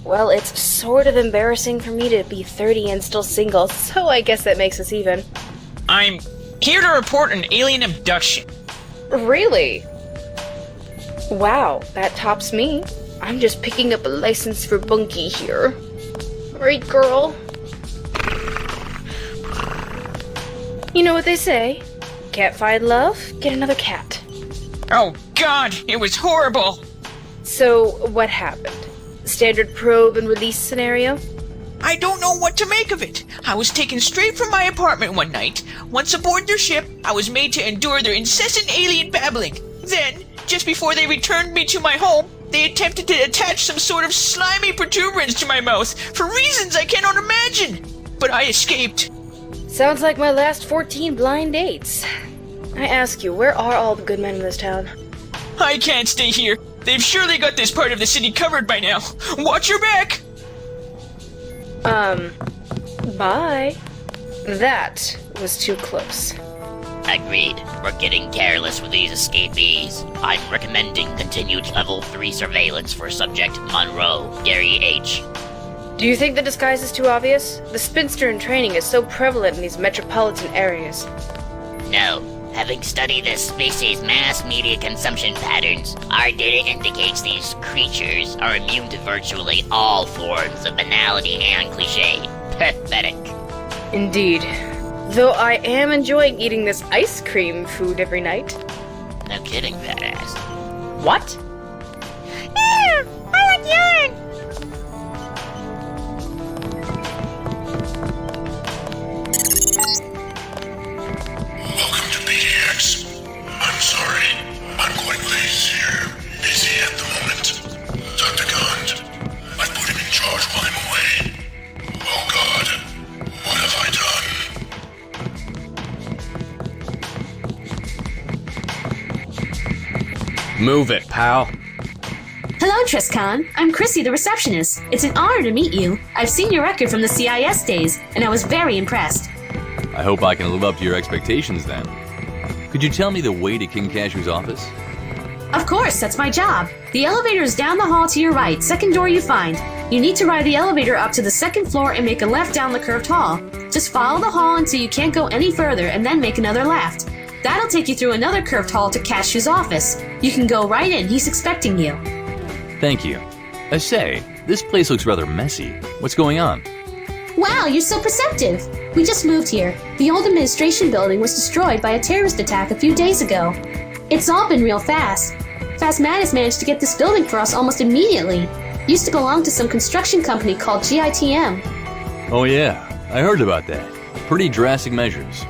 S6: Well, it's sort of embarrassing for me to be 30 and still single, so I guess that makes us even.
S23: I'm here to report an alien abduction.
S6: Really? Wow, that tops me. I'm just picking up a license for Bunky here. Right, girl? You know what they say? Can't find love? Get another cat.
S23: Oh god, it was horrible!
S6: So, what happened? Standard probe and release scenario?
S23: I don't know what to make of it. I was taken straight from my apartment one night. Once aboard their ship, I was made to endure their incessant alien babbling. Then, just before they returned me to my home, they attempted to attach some sort of slimy protuberance to my mouth for reasons I cannot imagine. But I escaped.
S6: Sounds like my last 14 blind dates. I ask you, where are all the good men in this town?
S23: I can't stay here. They've surely got this part of the city covered by now. Watch your back!
S6: Bye. That was too close.
S24: Agreed. We're getting careless with these escapees. I'm recommending continued level 3 surveillance for subject Monroe, Gary H.
S6: Do you think the disguise is too obvious? The spinster in training is so prevalent in these metropolitan areas.
S24: No. Having studied this species' mass media consumption patterns, our data indicates these creatures are immune to virtually all forms of banality and cliché. Pathetic.
S6: Indeed. Though I am enjoying eating this ice cream food every night.
S24: No kidding, badass.
S6: What?
S5: Yeah, I like yarn.
S12: Welcome to PDX. I'm sorry. I'm quite late here. Busy at the moment. Dr. Gond, I put him in charge while I'm away. Oh God, what have I done?
S1: Move it, pal.
S21: Hello, Trescon. I'm Chrissy, the receptionist. It's an honor to meet you. I've seen your record from the CIS days, and I was very impressed.
S8: I hope I can live up to your expectations then. Could you tell me the way to King Cashew's office?
S21: Of course, that's my job. The elevator is down the hall to your right, second door you find. You need to ride the elevator up to the second floor and make a left down the curved hall. Just follow the hall until you can't go any further and then make another left. That'll take you through another curved hall to Cashew's office. You can go right in, he's expecting you.
S8: Thank you. I say, this place looks rather messy. What's going on?
S21: Wow, you're so perceptive. We just moved here. The old administration building was destroyed by a terrorist attack a few days ago. It's all been real fast. Phasmatis managed to get this building for us almost immediately. Used to belong to some construction company called GITM.
S8: Oh yeah, I heard about that. Pretty drastic measures.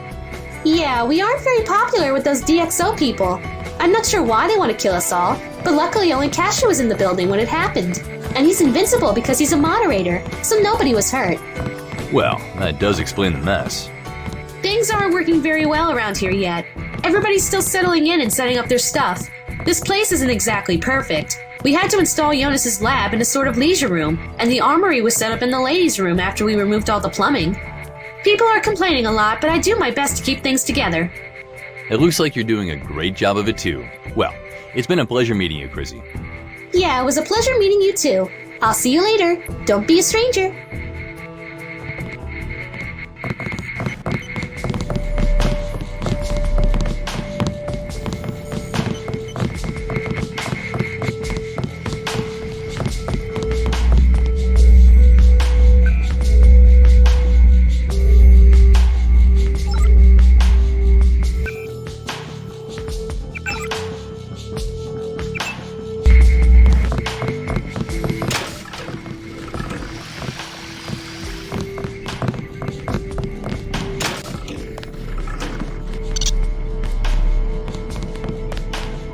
S21: Yeah, we aren't very popular with those DxO people. I'm not sure why they want to kill us all, but luckily only Cashew was in the building when it happened. And he's invincible because he's a moderator, so nobody was hurt.
S8: Well, that does explain the mess.
S21: Things aren't working very well around here yet. Everybody's still settling in and setting up their stuff. This place isn't exactly perfect. We had to install Jonas's lab in a sort of leisure room, and the armory was set up in the ladies' room after we removed all the plumbing. People are complaining a lot, but I do my best to keep things together.
S8: It looks like you're doing a great job of it too. Well, it's been a pleasure meeting you, Chrissy.
S21: Yeah, it was a pleasure meeting you too. I'll see you later. Don't be a stranger.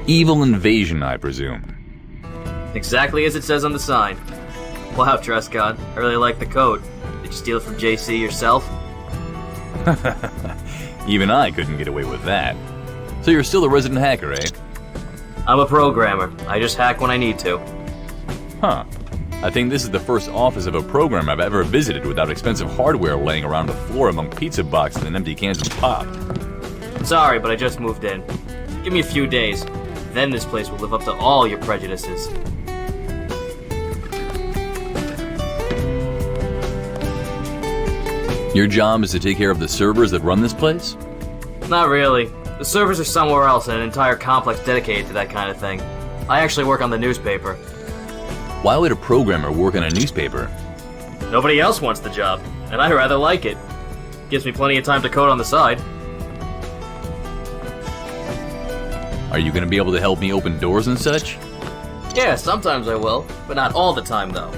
S8: Evil invasion, I presume.
S9: Exactly as it says on the sign. Wow, Trescott, I really like the coat. Did you steal it from JC yourself?
S8: Even I couldn't get away with that. So you're still a resident hacker, eh?
S9: I'm a programmer. I just hack when I need to.
S8: Huh. I think this is the first office of a program I've ever visited without expensive hardware laying around the floor among pizza boxes and empty cans of pop.
S9: Sorry, but I just moved in. Give me a few days. Then this place will live up to all your prejudices.
S8: Your job is to take care of the servers that run this place?
S9: Not really. The servers are somewhere else in an entire complex dedicated to that kind of thing. I actually work on the newspaper.
S8: Why would a programmer work on a newspaper?
S9: Nobody else wants the job, and I rather like it. Gives me plenty of time to code on the side.
S8: Are you going to be able to help me open doors and such?
S9: Yeah, sometimes I will, but not all the time though.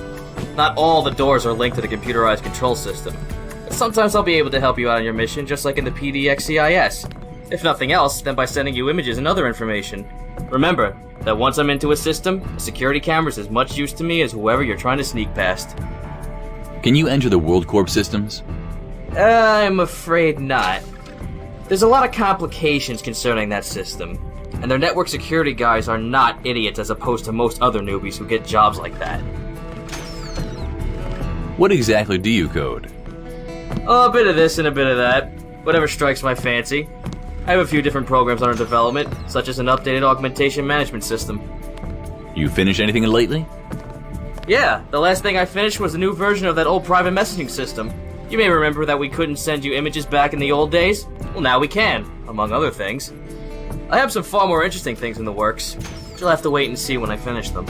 S9: Not all the doors are linked to the computerized control system. But sometimes I'll be able to help you out on your mission just like in the PDX CIS. If nothing else, then by sending you images and other information. Remember that once I'm into a system, the security camera is as much use to me as whoever you're trying to sneak past.
S8: Can you enter the WorldCorp systems?
S9: I'm afraid not. There's a lot of complications concerning that system, and their network security guys are not idiots as opposed to most other newbies who get jobs like that.
S8: What exactly do you code?
S9: Oh, a bit of this and a bit of that. Whatever strikes my fancy. I have a few different programs under development, such as an updated augmentation management system.
S8: You finished anything lately?
S9: Yeah, the last thing I finished was a new version of that old private messaging system. You may remember that we couldn't send you images back in the old days? Well, now we can, among other things. I have some far more interesting things in the works. You'll have to wait and see when I finish them.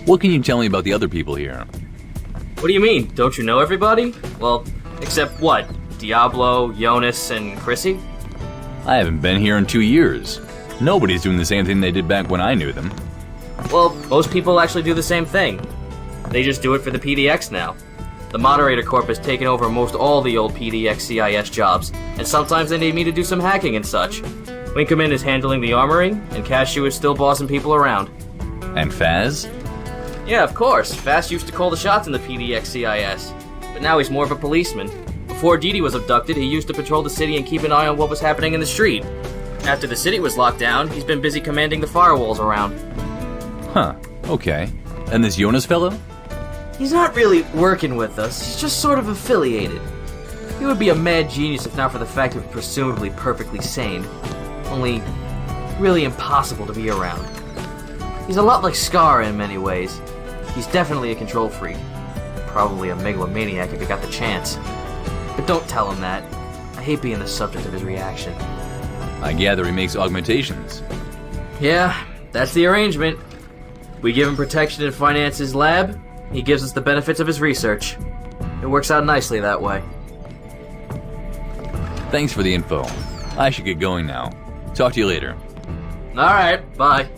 S8: What can you tell me about the other people here?
S9: What do you mean? Don't you know everybody? Well, except what? Diablo, Jonas, and Chrissy?
S8: I haven't been here in 2 years. Nobody's doing the same thing they did back when I knew them.
S9: Well, most people actually do the same thing. They just do it for the PDX now. The Moderator Corp has taken over most all the old PDX CIS jobs, and sometimes they need me to do some hacking and such. Winkerman is handling the armoring, and Cashew is still bossing people around.
S8: And Faz?
S9: Yeah, of course. Faz used to call the shots in the PDX CIS, but now he's more of a policeman. Before Dee Dee was abducted, he used to patrol the city and keep an eye on what was happening in the street. After the city was locked down, he's been busy commanding the firewalls around.
S8: Huh, okay. And this Jonas fellow?
S9: He's not really working with us, he's just sort of affiliated. He would be a mad genius if not for the fact that he's presumably perfectly sane. Only, really impossible to be around. He's a lot like Scar in many ways. He's definitely a control freak. Probably a megalomaniac if he got the chance. But don't tell him that. I hate being the subject of his reaction.
S8: I gather he makes augmentations.
S9: Yeah, that's the arrangement. We give him protection and finance his lab. He gives us the benefits of his research. It works out nicely that way.
S8: Thanks for the info. I should get going now. Talk to you later.
S9: Alright, bye.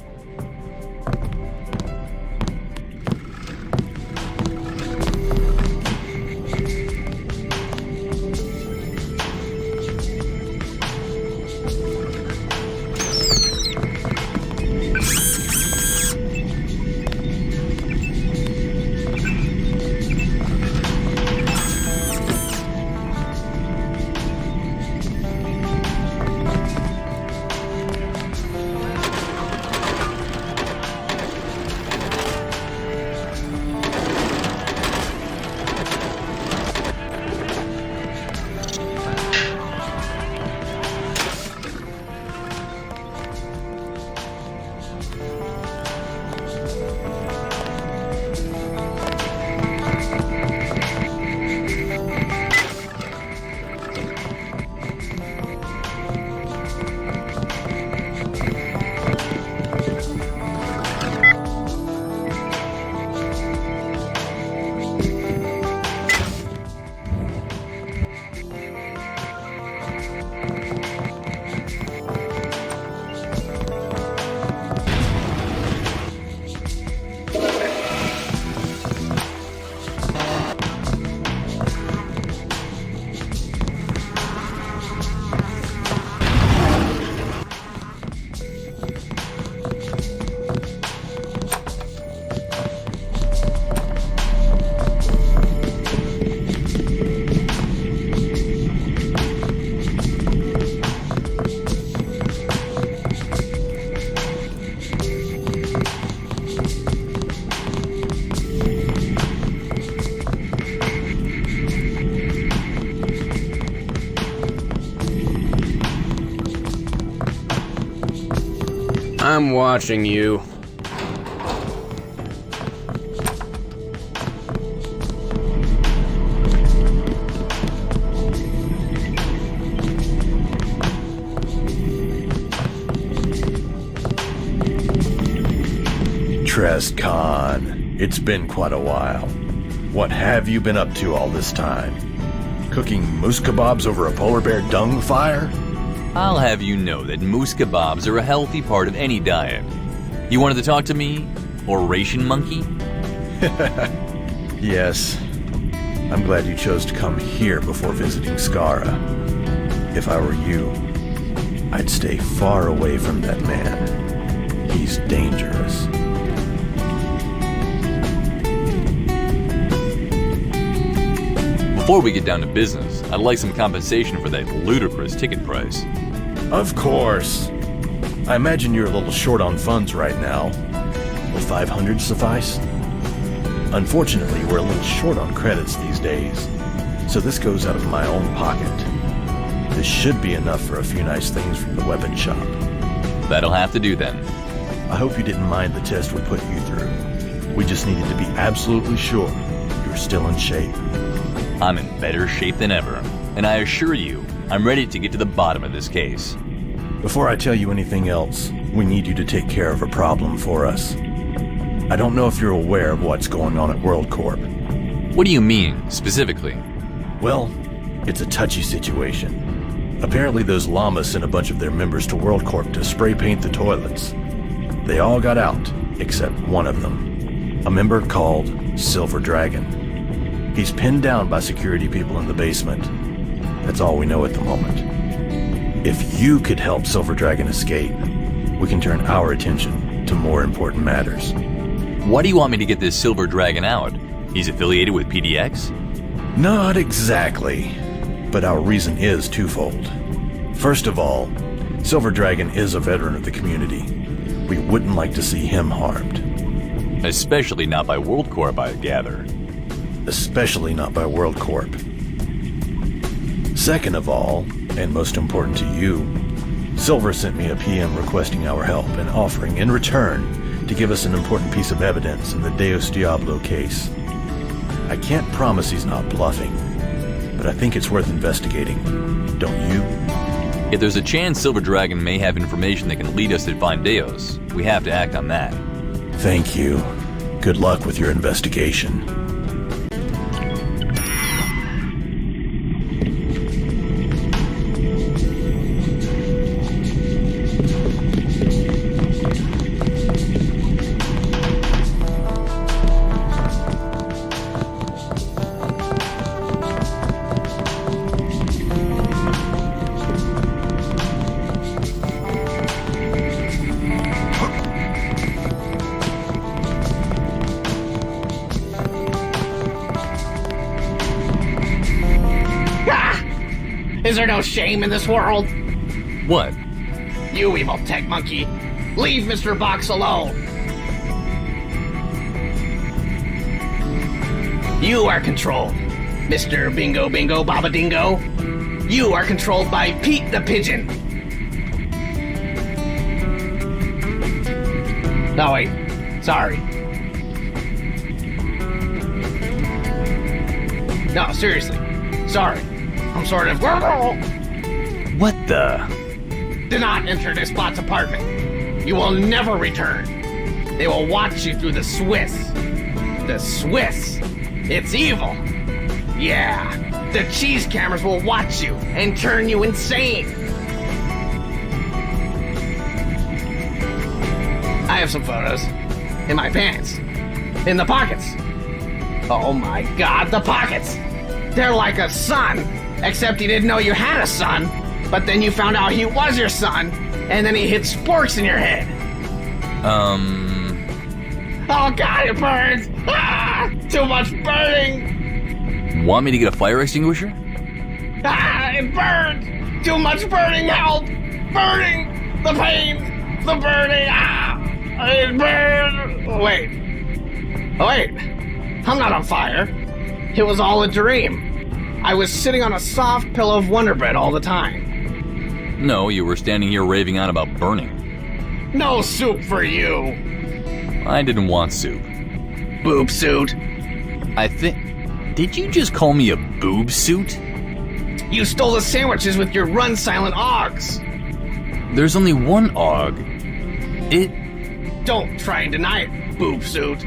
S10: I'm watching you.
S3: Trescon, it's been quite a while. What have you been up to all this time? Cooking moose kebabs over a polar bear dung fire?
S8: I'll have you know that moose kebabs are a healthy part of any diet. You wanted to talk to me? Oration monkey?
S3: Yes. I'm glad you chose to come here before visiting Skara. If I were you, I'd stay far away from that man. He's dangerous.
S8: Before we get down to business, I'd like some compensation for that ludicrous ticket price.
S3: Of course. I imagine you're a little short on funds right now. Will 500 suffice? Unfortunately, we're a little short on credits these days, so this goes out of my own pocket. This should be enough for a few nice things from the weapon shop.
S8: That'll have to do then.
S3: I hope you didn't mind the test we put you through. We just needed to be absolutely sure you're still in shape.
S8: I'm in better shape than ever, and I assure you, I'm ready to get to the bottom of this case.
S3: Before I tell you anything else, we need you to take care of a problem for us. I don't know if you're aware of what's going on at WorldCorp.
S8: What do you mean, specifically?
S3: Well, it's a touchy situation. Apparently those llamas sent a bunch of their members to WorldCorp to spray paint the toilets. They all got out, except one of them. A member called Silver Dragon. He's pinned down by security people in the basement. That's all we know at the moment. If you could help Silver Dragon escape, we can turn our attention to more important matters.
S8: Why do you want me to get this Silver Dragon out? He's affiliated with PDX?
S3: Not exactly, but our reason is twofold. First of all, Silver Dragon is a veteran of the community. We wouldn't like to see him harmed.
S8: Especially not by WorldCorp, I gather.
S3: Especially not by WorldCorp. Second of all, and most important to you, Silver sent me a PM requesting our help and offering in return to give us an important piece of evidence in the Deus Diablo case. I can't promise he's not bluffing, but I think it's worth investigating. Don't you?
S8: If there's a chance Silver Dragon may have information that can lead us to find Deus, we have to act on that.
S3: Thank you. Good luck with your investigation.
S13: Is there no shame in this world?
S8: What?
S13: You evil tech monkey! Leave Mr. Box alone! You are controlled, Mr. Bingo Bingo Baba Dingo. You are controlled by Pete the Pigeon. No, wait. Sorry. No, seriously. Sorry. I'm sort of...
S8: What the?
S13: Do not enter this bot's apartment. You will never return. They will watch you through the Swiss. The Swiss. It's evil. Yeah. The cheese cameras will watch you and turn you insane. I have some photos. In my pants. In the pockets. Oh my god, the pockets! They're like a son, except you didn't know you had a son, but then you found out he was your son, and then he hid sporks in your head. Oh god, it burns! Ah! Too much burning!
S8: Want me to get a fire extinguisher?
S13: Ah! It burns! Too much burning, help! Burning! The pain! The burning! Ah! It burns! Wait. Oh, wait. I'm not on fire. It was all a dream. I was sitting on a soft pillow of Wonder Bread all the time.
S8: No, you were standing here raving on about burning.
S13: No soup for you!
S8: I didn't want soup.
S13: Boob suit.
S8: I think... Did you just call me a boob suit?
S13: You stole the sandwiches with your run silent Augs!
S8: There's only one Aug.
S13: Don't try and deny it, boob suit.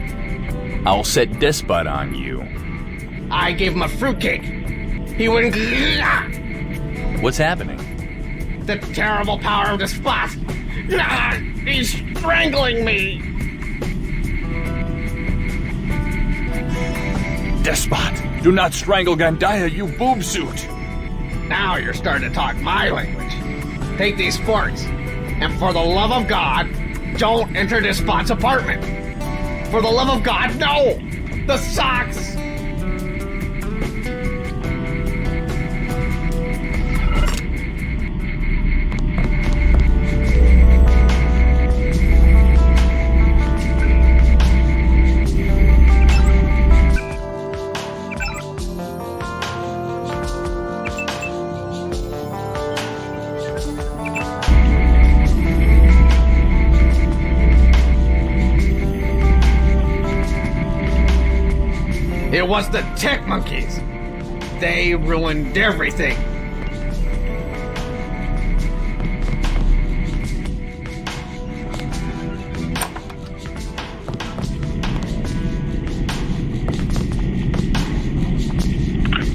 S8: I'll set Despot on you.
S13: I gave him a fruitcake. He wouldn't...
S8: What's happening?
S13: The terrible power of Despot! He's strangling me!
S8: Despot, do not strangle Gandaya, you boob suit!
S13: Now you're starting to talk my language. Take these forks, and for the love of God, don't enter Despot's apartment. For the love of God, no! The socks! It was the tech monkeys. They ruined everything.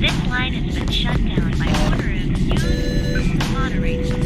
S10: This line has been shut down by order of you, moderator.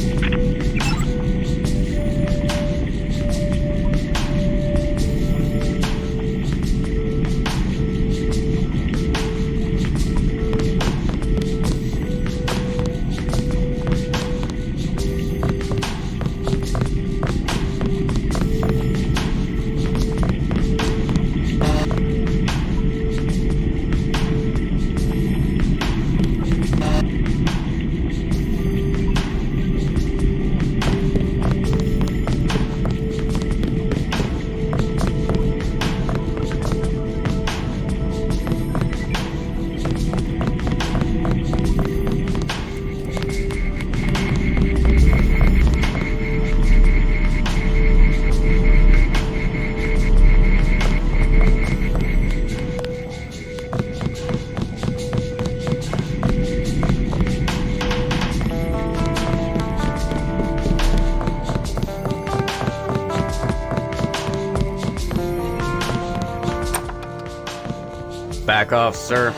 S13: Back off, sir.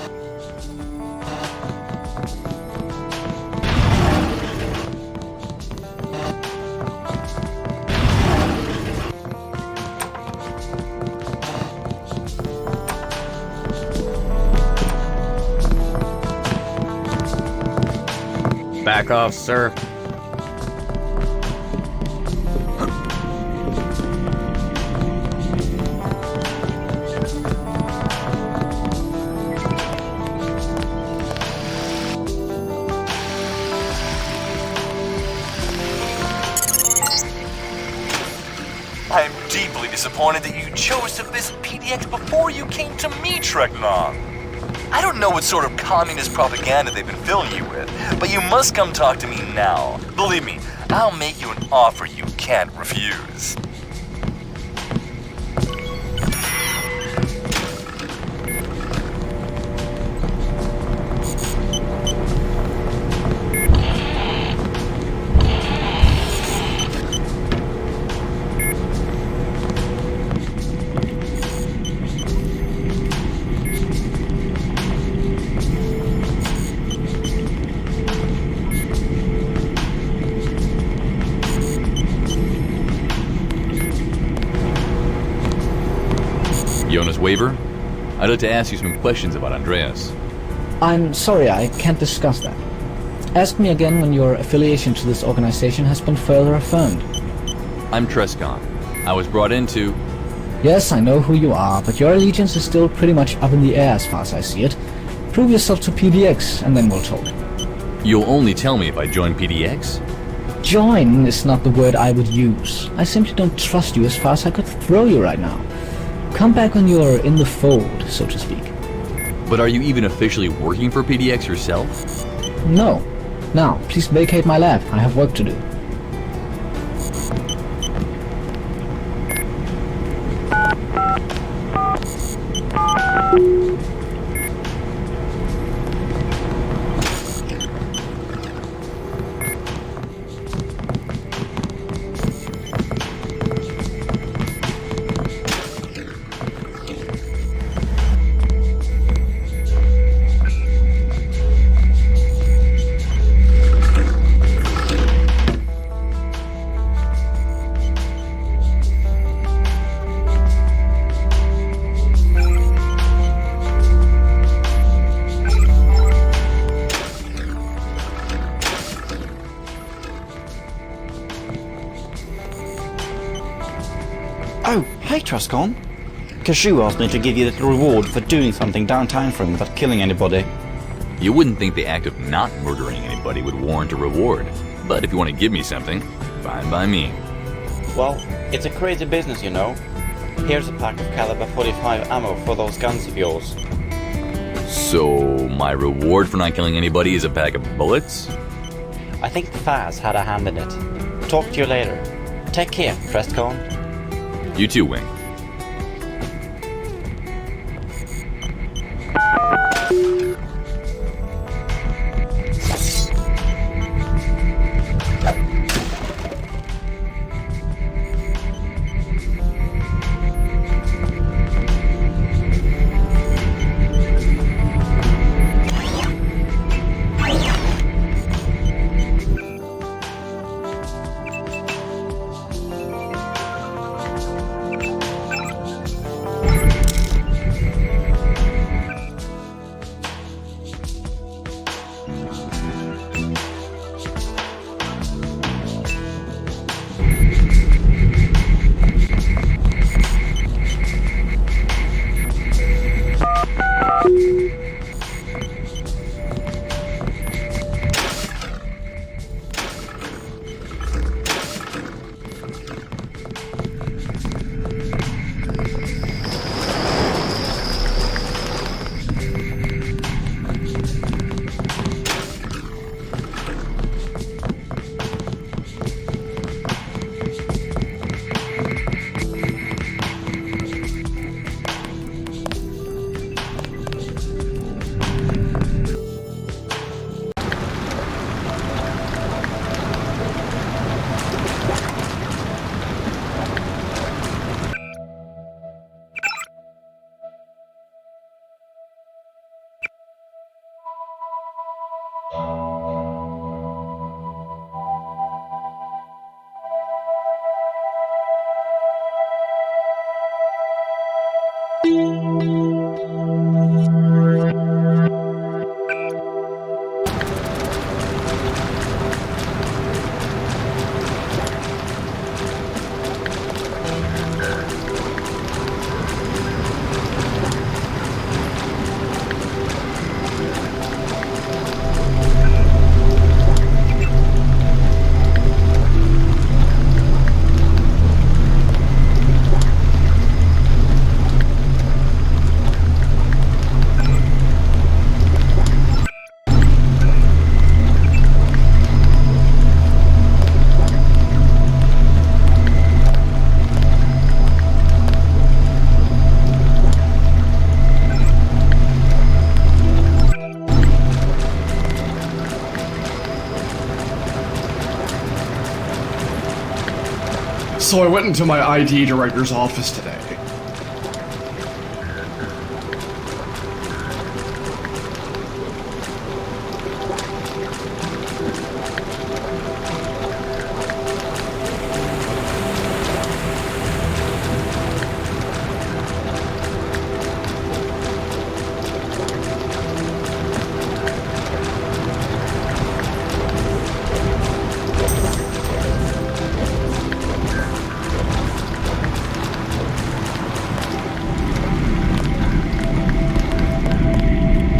S13: Back off, sir.
S11: I am deeply disappointed that you chose to visit PDX before you came to me, Treknon. I don't know what sort of communist propaganda they've been filling you with, but you must come talk to me now. Believe me, I'll make you an offer you can't refuse.
S8: Jonas Weaver, I'd like to ask you some questions about Andreas.
S14: I'm sorry, I can't discuss that. Ask me again when your affiliation to this organization has been further affirmed.
S8: I'm Trescon. I was brought in to...
S14: Yes, I know who you are, but your allegiance is still pretty much up in the air as far as I see it. Prove yourself to PDX, and then we'll talk.
S8: You'll only tell me if I join PDX?
S14: Join is not the word I would use. I simply don't trust you as far as I could throw you right now. Come back when you're in the fold, so to speak.
S8: But are you even officially working for PDX yourself?
S14: No. Now, please vacate my lab. I have work to do.
S2: Hey, Truscon. Kashu asked me to give you the reward for doing something downtown for him without killing anybody.
S8: You wouldn't think the act of not murdering anybody would warrant a reward. But if you want to give me something, fine by me.
S2: Well, it's a crazy business, you know. Here's a pack of caliber 45 ammo for those guns of yours.
S8: So, my reward for not killing anybody is a pack of bullets?
S2: I think the Faz had a hand in it. Talk to you later. Take care, Trustcon.
S8: You too, Wing.
S13: So I went into my ID director's office today.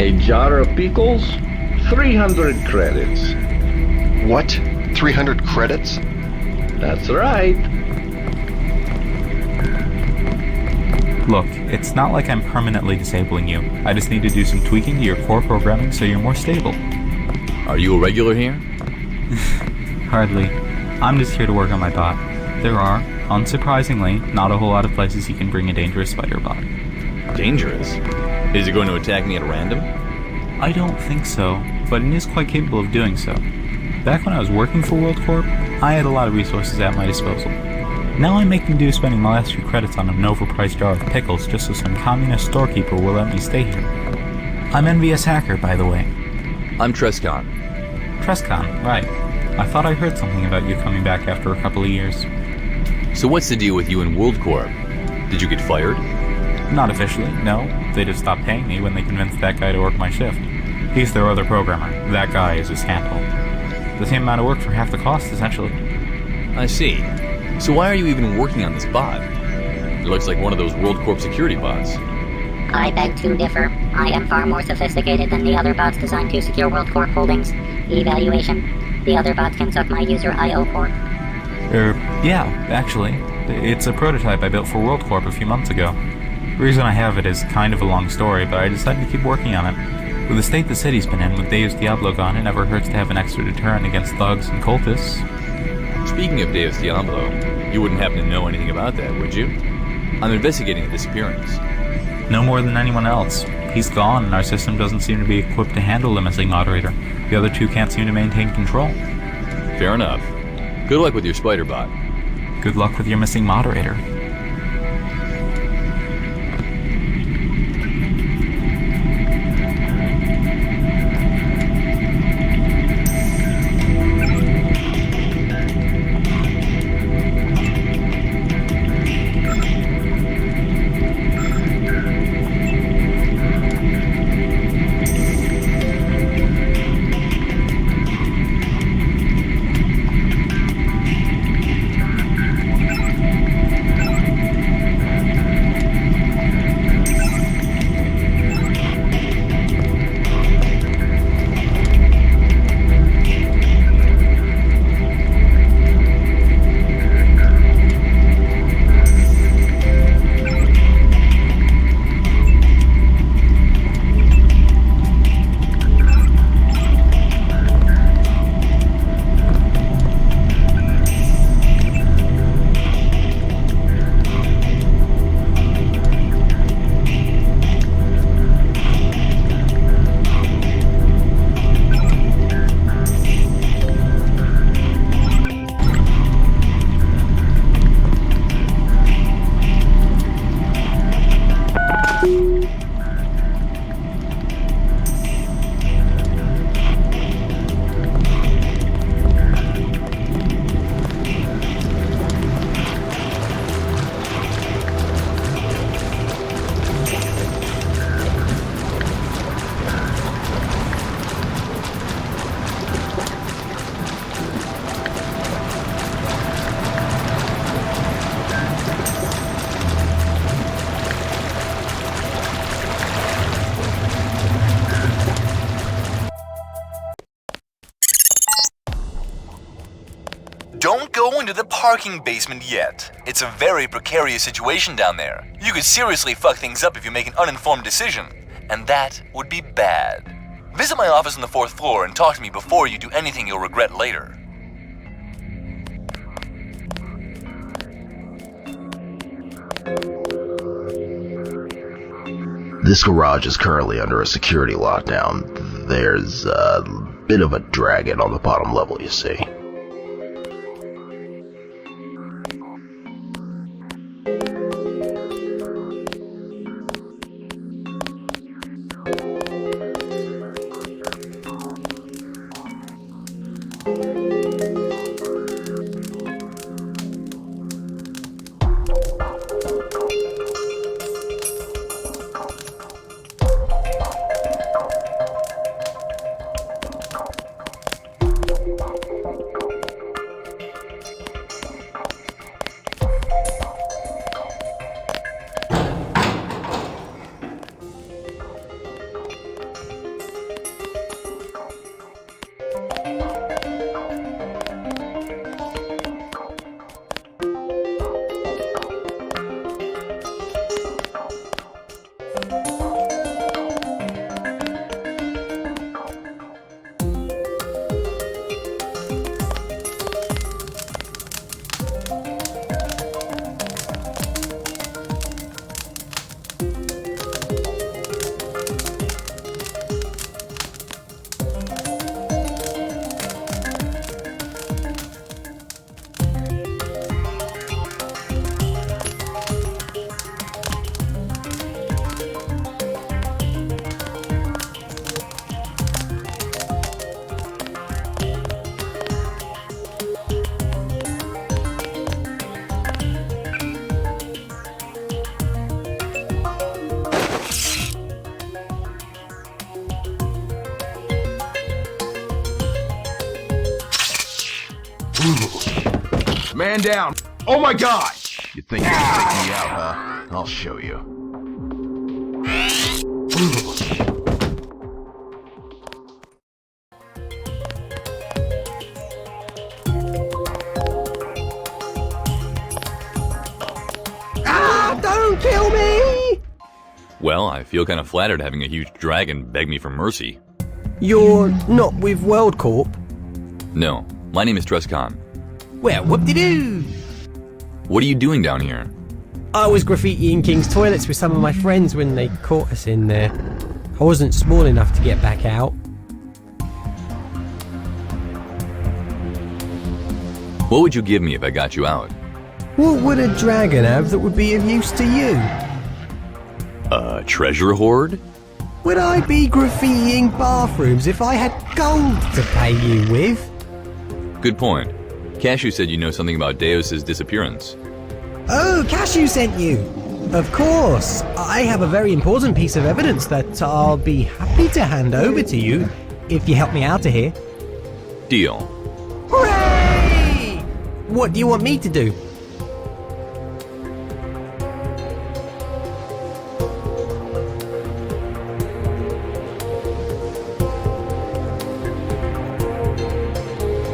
S15: A jar of pickles, 300 credits.
S17: What? 300 credits?
S15: That's right.
S19: Look, it's not like I'm permanently disabling you. I just need to do some tweaking to your core programming so you're more stable.
S8: Are you a regular here?
S19: Hardly. I'm just here to work on my bot. There are, unsurprisingly, not a whole lot of places you can bring a dangerous spider bot.
S8: Dangerous? Is it going to attack me at random?
S19: I don't think so, but it is quite capable of doing so. Back when I was working for World Corp, I had a lot of resources at my disposal. Now I'm making do spending my last few credits on an overpriced jar of pickles just so some communist storekeeper will let me stay here. I'm Envious Hacker, by the way.
S8: I'm Truscon.
S19: Truscon, right. I thought I heard something about you coming back after a couple of years.
S8: So what's the deal with you and World Corp? Did you get fired?
S19: Not officially, no. They just stopped paying me when they convinced that guy to work my shift. He's their other programmer. That guy is his handle. The same amount of work for half the cost, essentially.
S8: I see. So why are you even working on this bot? It looks like one of those World Corp security bots.
S16: I beg to differ. I am far more sophisticated than the other bots designed to secure World Corp holdings. Evaluation. The other bots can suck my user IO port.
S19: Yeah, actually. It's a prototype I built for World Corp a few months ago. The reason I have it is kind of a long story, but I decided to keep working on it. With the state the city's been in with Deus Diablo gone, it never hurts to have an extra deterrent against thugs and cultists.
S8: Speaking of Deus Diablo, you wouldn't happen to know anything about that, would you? I'm investigating the disappearance.
S19: No more than anyone else. He's gone, and our system doesn't seem to be equipped to handle the missing moderator. The other two can't seem to maintain control.
S8: Fair enough. Good luck with your spider bot.
S19: Good luck with your missing moderator.
S11: Don't go into the parking basement yet. It's a very precarious situation down there. You could seriously fuck things up if you make an uninformed decision, and that would be bad. Visit my office on the 4th floor and talk to me before you do anything you'll regret later.
S4: This garage is currently under a security lockdown. There's a bit of a dragon on the bottom level, you see.
S3: Man down. Oh my god!
S4: You think you can take me out, huh? I'll show you.
S7: Ah, don't kill me!
S8: Well, I feel kind of flattered having a huge dragon beg me for mercy.
S7: You're not with World Corp?
S8: No, my name is Trescon.
S7: Well, whoop-de-doo!
S8: What are you doing down here?
S7: I was graffitiing King's toilets with some of my friends when they caught us in there. I wasn't small enough to get back out.
S8: What would you give me if I got you out?
S7: What would a dragon have that would be of use to you?
S8: A treasure hoard?
S7: Would I be graffitiing bathrooms if I had gold to pay you with?
S8: Good point. Cashew said you know something about Deus's disappearance.
S7: Oh, Cashew sent you! Of course! I have a very important piece of evidence that I'll be happy to hand over to you if you help me out of here.
S8: Deal.
S7: Hooray! What do you want me to do?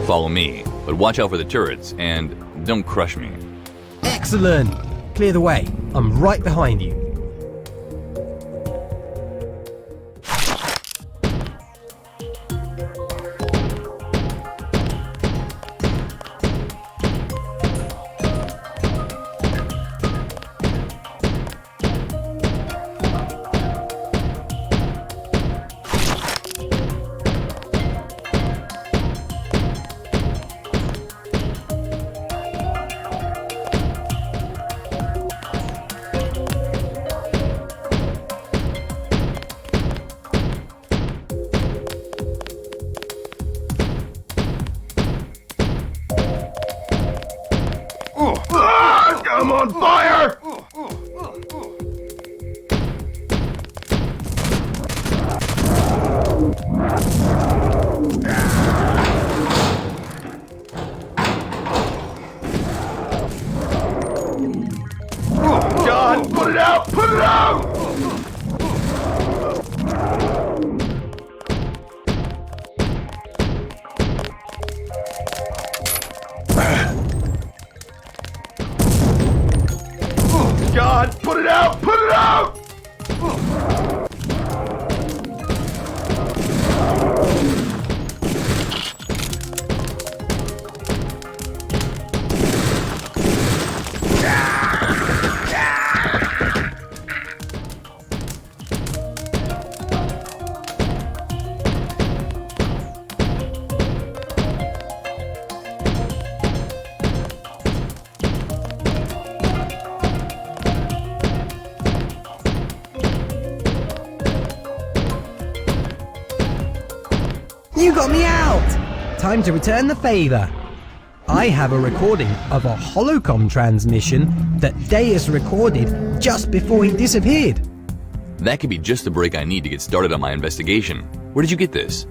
S8: Follow me, but watch out for the turrets, and don't crush me.
S7: Excellent! Clear the way. I'm right behind you.
S12: I'm on fire! God, put it out! Put it out! God, put it out! Put it out!
S7: You got me out! Time to return the favor. I have a recording of a holocom transmission that Deus recorded just before he disappeared.
S8: That could be just the break I need to get started on my investigation. Where did you get this?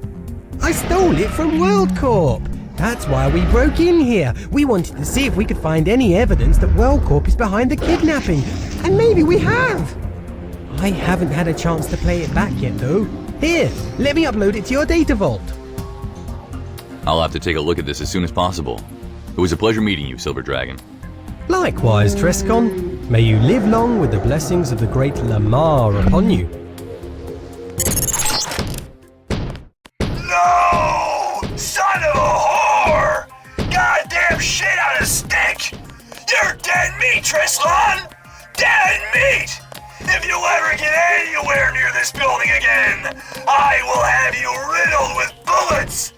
S7: I stole it from World Corp. That's why we broke in here. We wanted to see if we could find any evidence that World Corp is behind the kidnapping. And maybe we have. I haven't had a chance to play it back yet, though. Here, let me upload it to your data vault.
S8: I'll have to take a look at this as soon as possible. It was a pleasure meeting you, Silver Dragon.
S7: Likewise, Trescon. May you live long with the blessings of the great Lamar upon you.
S11: No! Son of a whore! Goddamn shit on a stick! You're dead meat, Trescon! Dead meat! If you ever get anywhere near this building again, I will have you riddled with bullets!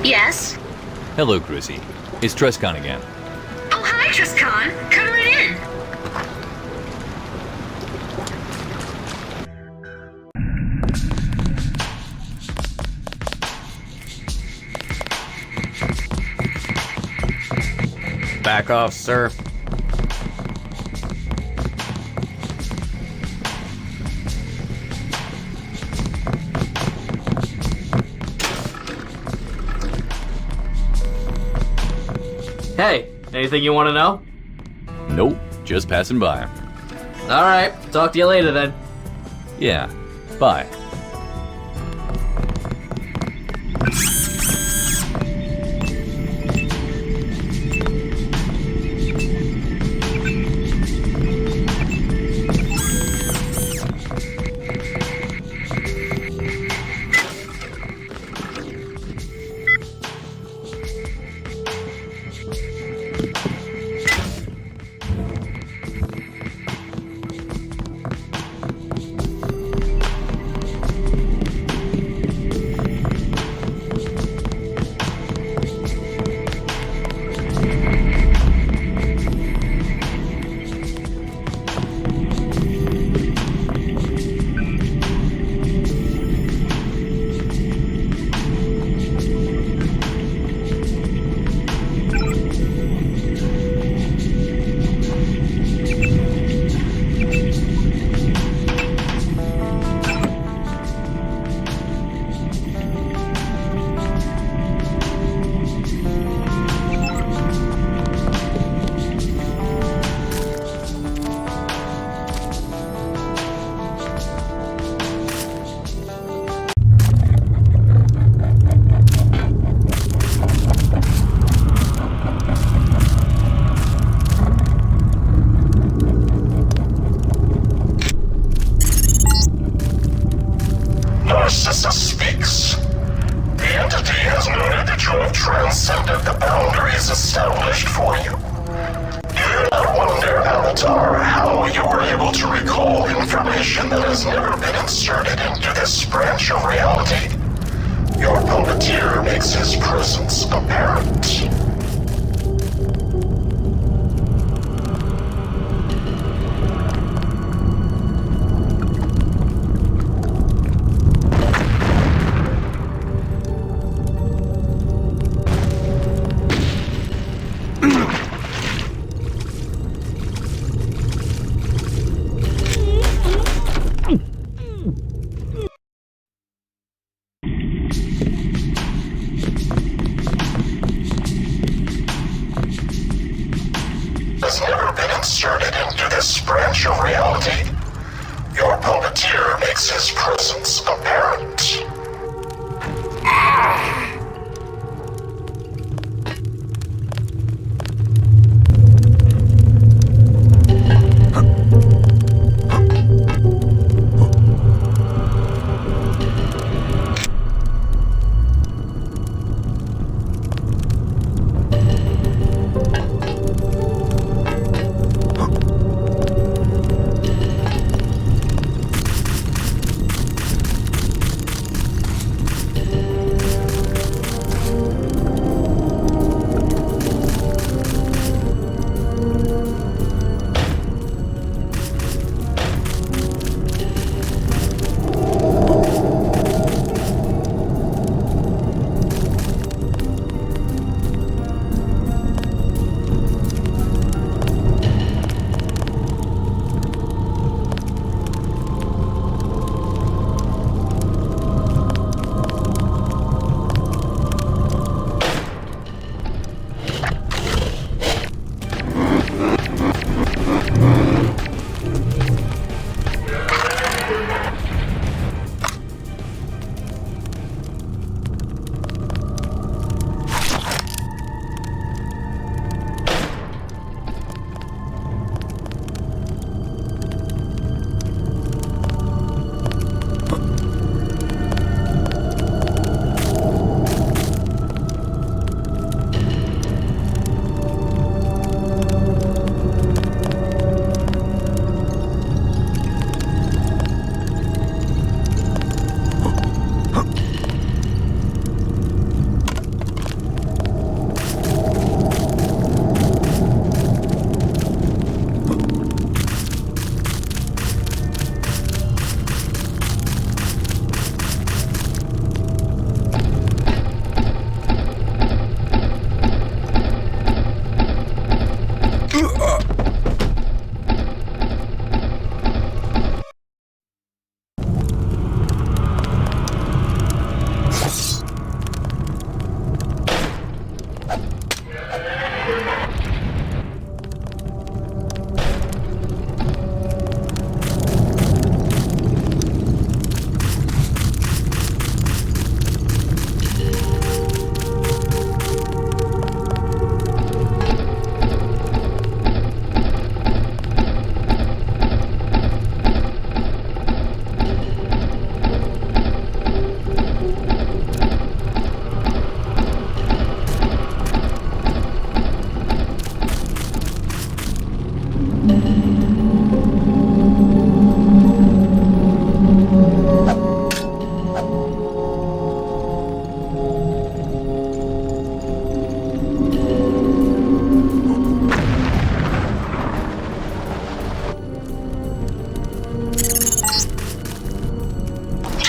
S21: Yes?
S8: Hello, Chrissy. It's Trescon again.
S5: Oh, hi, Triscon. Come right in.
S2: Back off, sir.
S9: Hey, anything you want to know?
S8: Nope, just passing by.
S9: Alright, talk to you later then.
S8: Yeah, bye.
S12: Narcissus speaks. The entity has noted that you have transcended the boundaries established for you. Do not wonder, Avatar, how you were able to recall information that has never been inserted into this branch of reality. Your puppeteer makes his presence apparent. Has never been inserted into this branch of reality. Your puppeteer makes his presence apparent.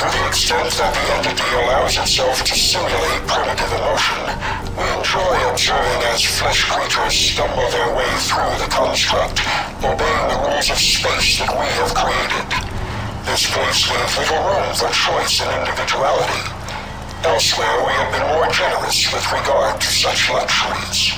S12: the extent that the entity allows itself to simulate primitive emotion, we enjoy observing as flesh creatures stumble their way through the construct, obeying the rules of space that we have created. This place leaves little room for choice and individuality. Elsewhere, we have been more generous with regard to such luxuries.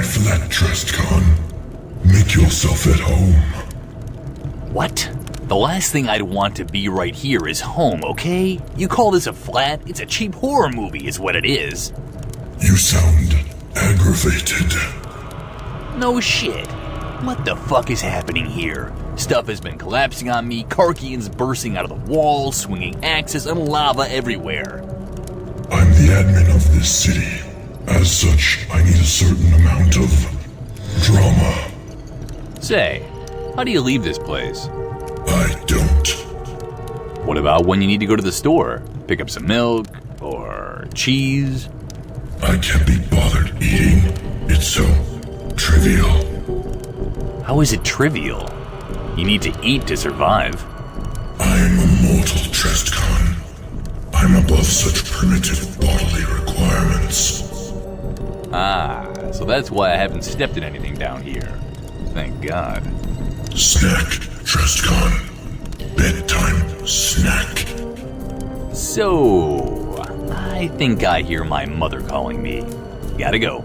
S12: Flat Trust Con. Make yourself at home.
S8: What? The last thing I'd want to be right here is home, okay? You call this a flat? It's a cheap horror movie is what it is.
S12: You sound aggravated.
S8: No shit. What the fuck is happening here? Stuff has been collapsing on me, Karkians bursting out of the walls, swinging axes, and lava everywhere.
S12: I'm the admin of this city. As such, I need a certain amount of drama.
S8: Say, how do you leave this place?
S12: I don't.
S8: What about when you need to go to the store? Pick up some milk, or cheese?
S12: I can't be bothered eating. It's so trivial.
S8: How is it trivial? You need to eat to survive.
S12: I am a mortal Trestcon. I'm above such primitive bodily requirements.
S8: Ah, so that's why I haven't stepped in anything down here. Thank God.
S12: Snack, Trestcon. Bedtime snack.
S8: So, I think I hear my mother calling me. Gotta go.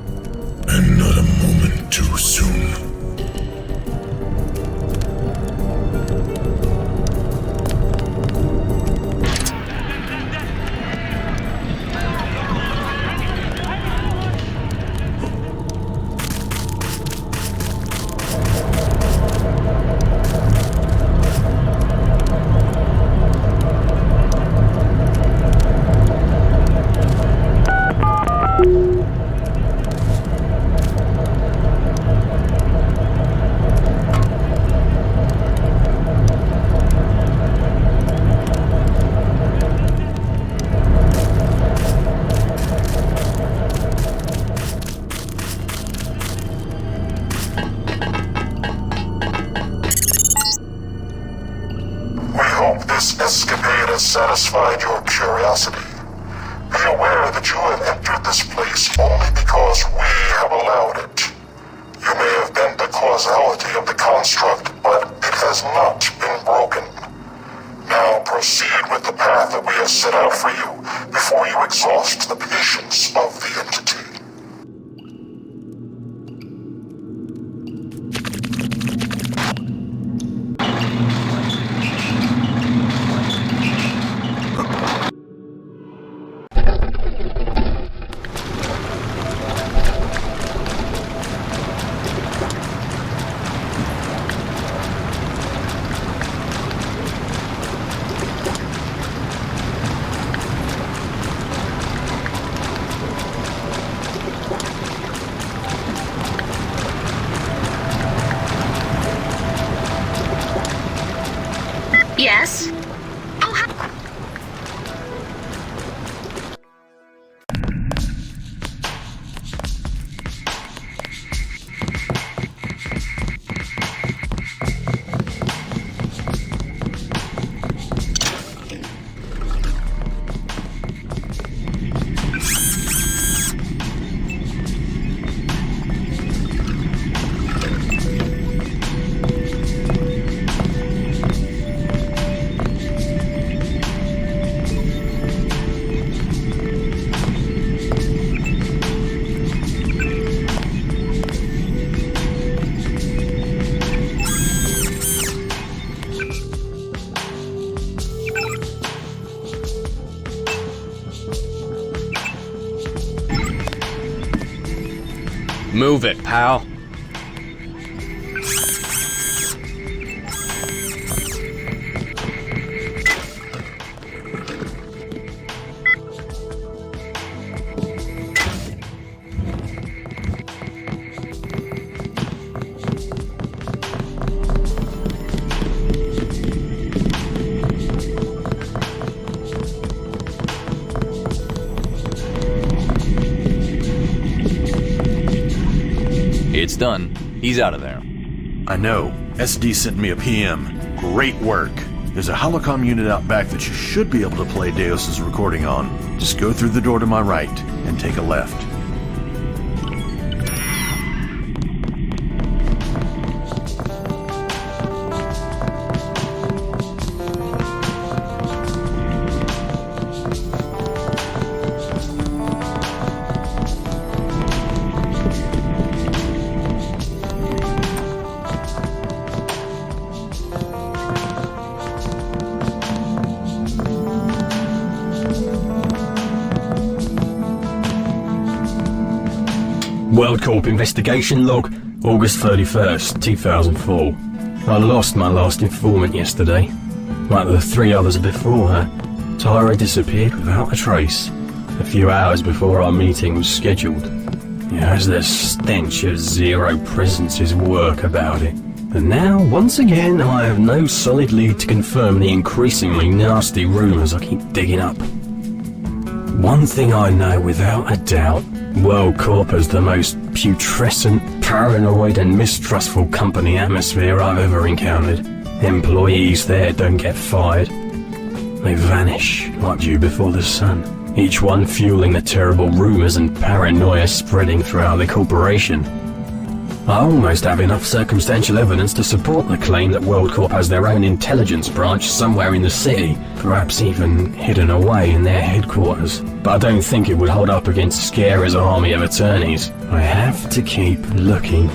S12: And not a moment too soon. Satisfied your curiosity. Be aware that you have entered this place only because we have allowed it. You may have bent the causality of the construct, but it has not been broken. Now proceed with the path that we have set out for you before you exhaust the patience of the entity.
S18: Move it, pal.
S8: It's done. He's out of there.
S3: I know. SD sent me a PM. Great work. There's a holocom unit out back that you should be able to play Deus's recording on. Just go through the door to my right and take a left.
S20: WorldCorp investigation log, August 31st, 2004. I lost my last informant yesterday. Like the 3 others before her, Tyra disappeared without a trace, a few hours before our meeting was scheduled. It has the stench of zero presence's work about it. And now, once again, I have no solid lead to confirm the increasingly nasty rumours I keep digging up. One thing I know without a doubt, WorldCorp is the most putrescent, paranoid and mistrustful company atmosphere I've ever encountered. Employees there don't get fired. They vanish like dew before the sun, each one fueling the terrible rumours and paranoia spreading throughout the corporation. I almost have enough circumstantial evidence to support the claim that WorldCorp has their own intelligence branch somewhere in the city, perhaps even hidden away in their headquarters. But I don't think it would hold up against Scarer's army of attorneys. I have to keep looking.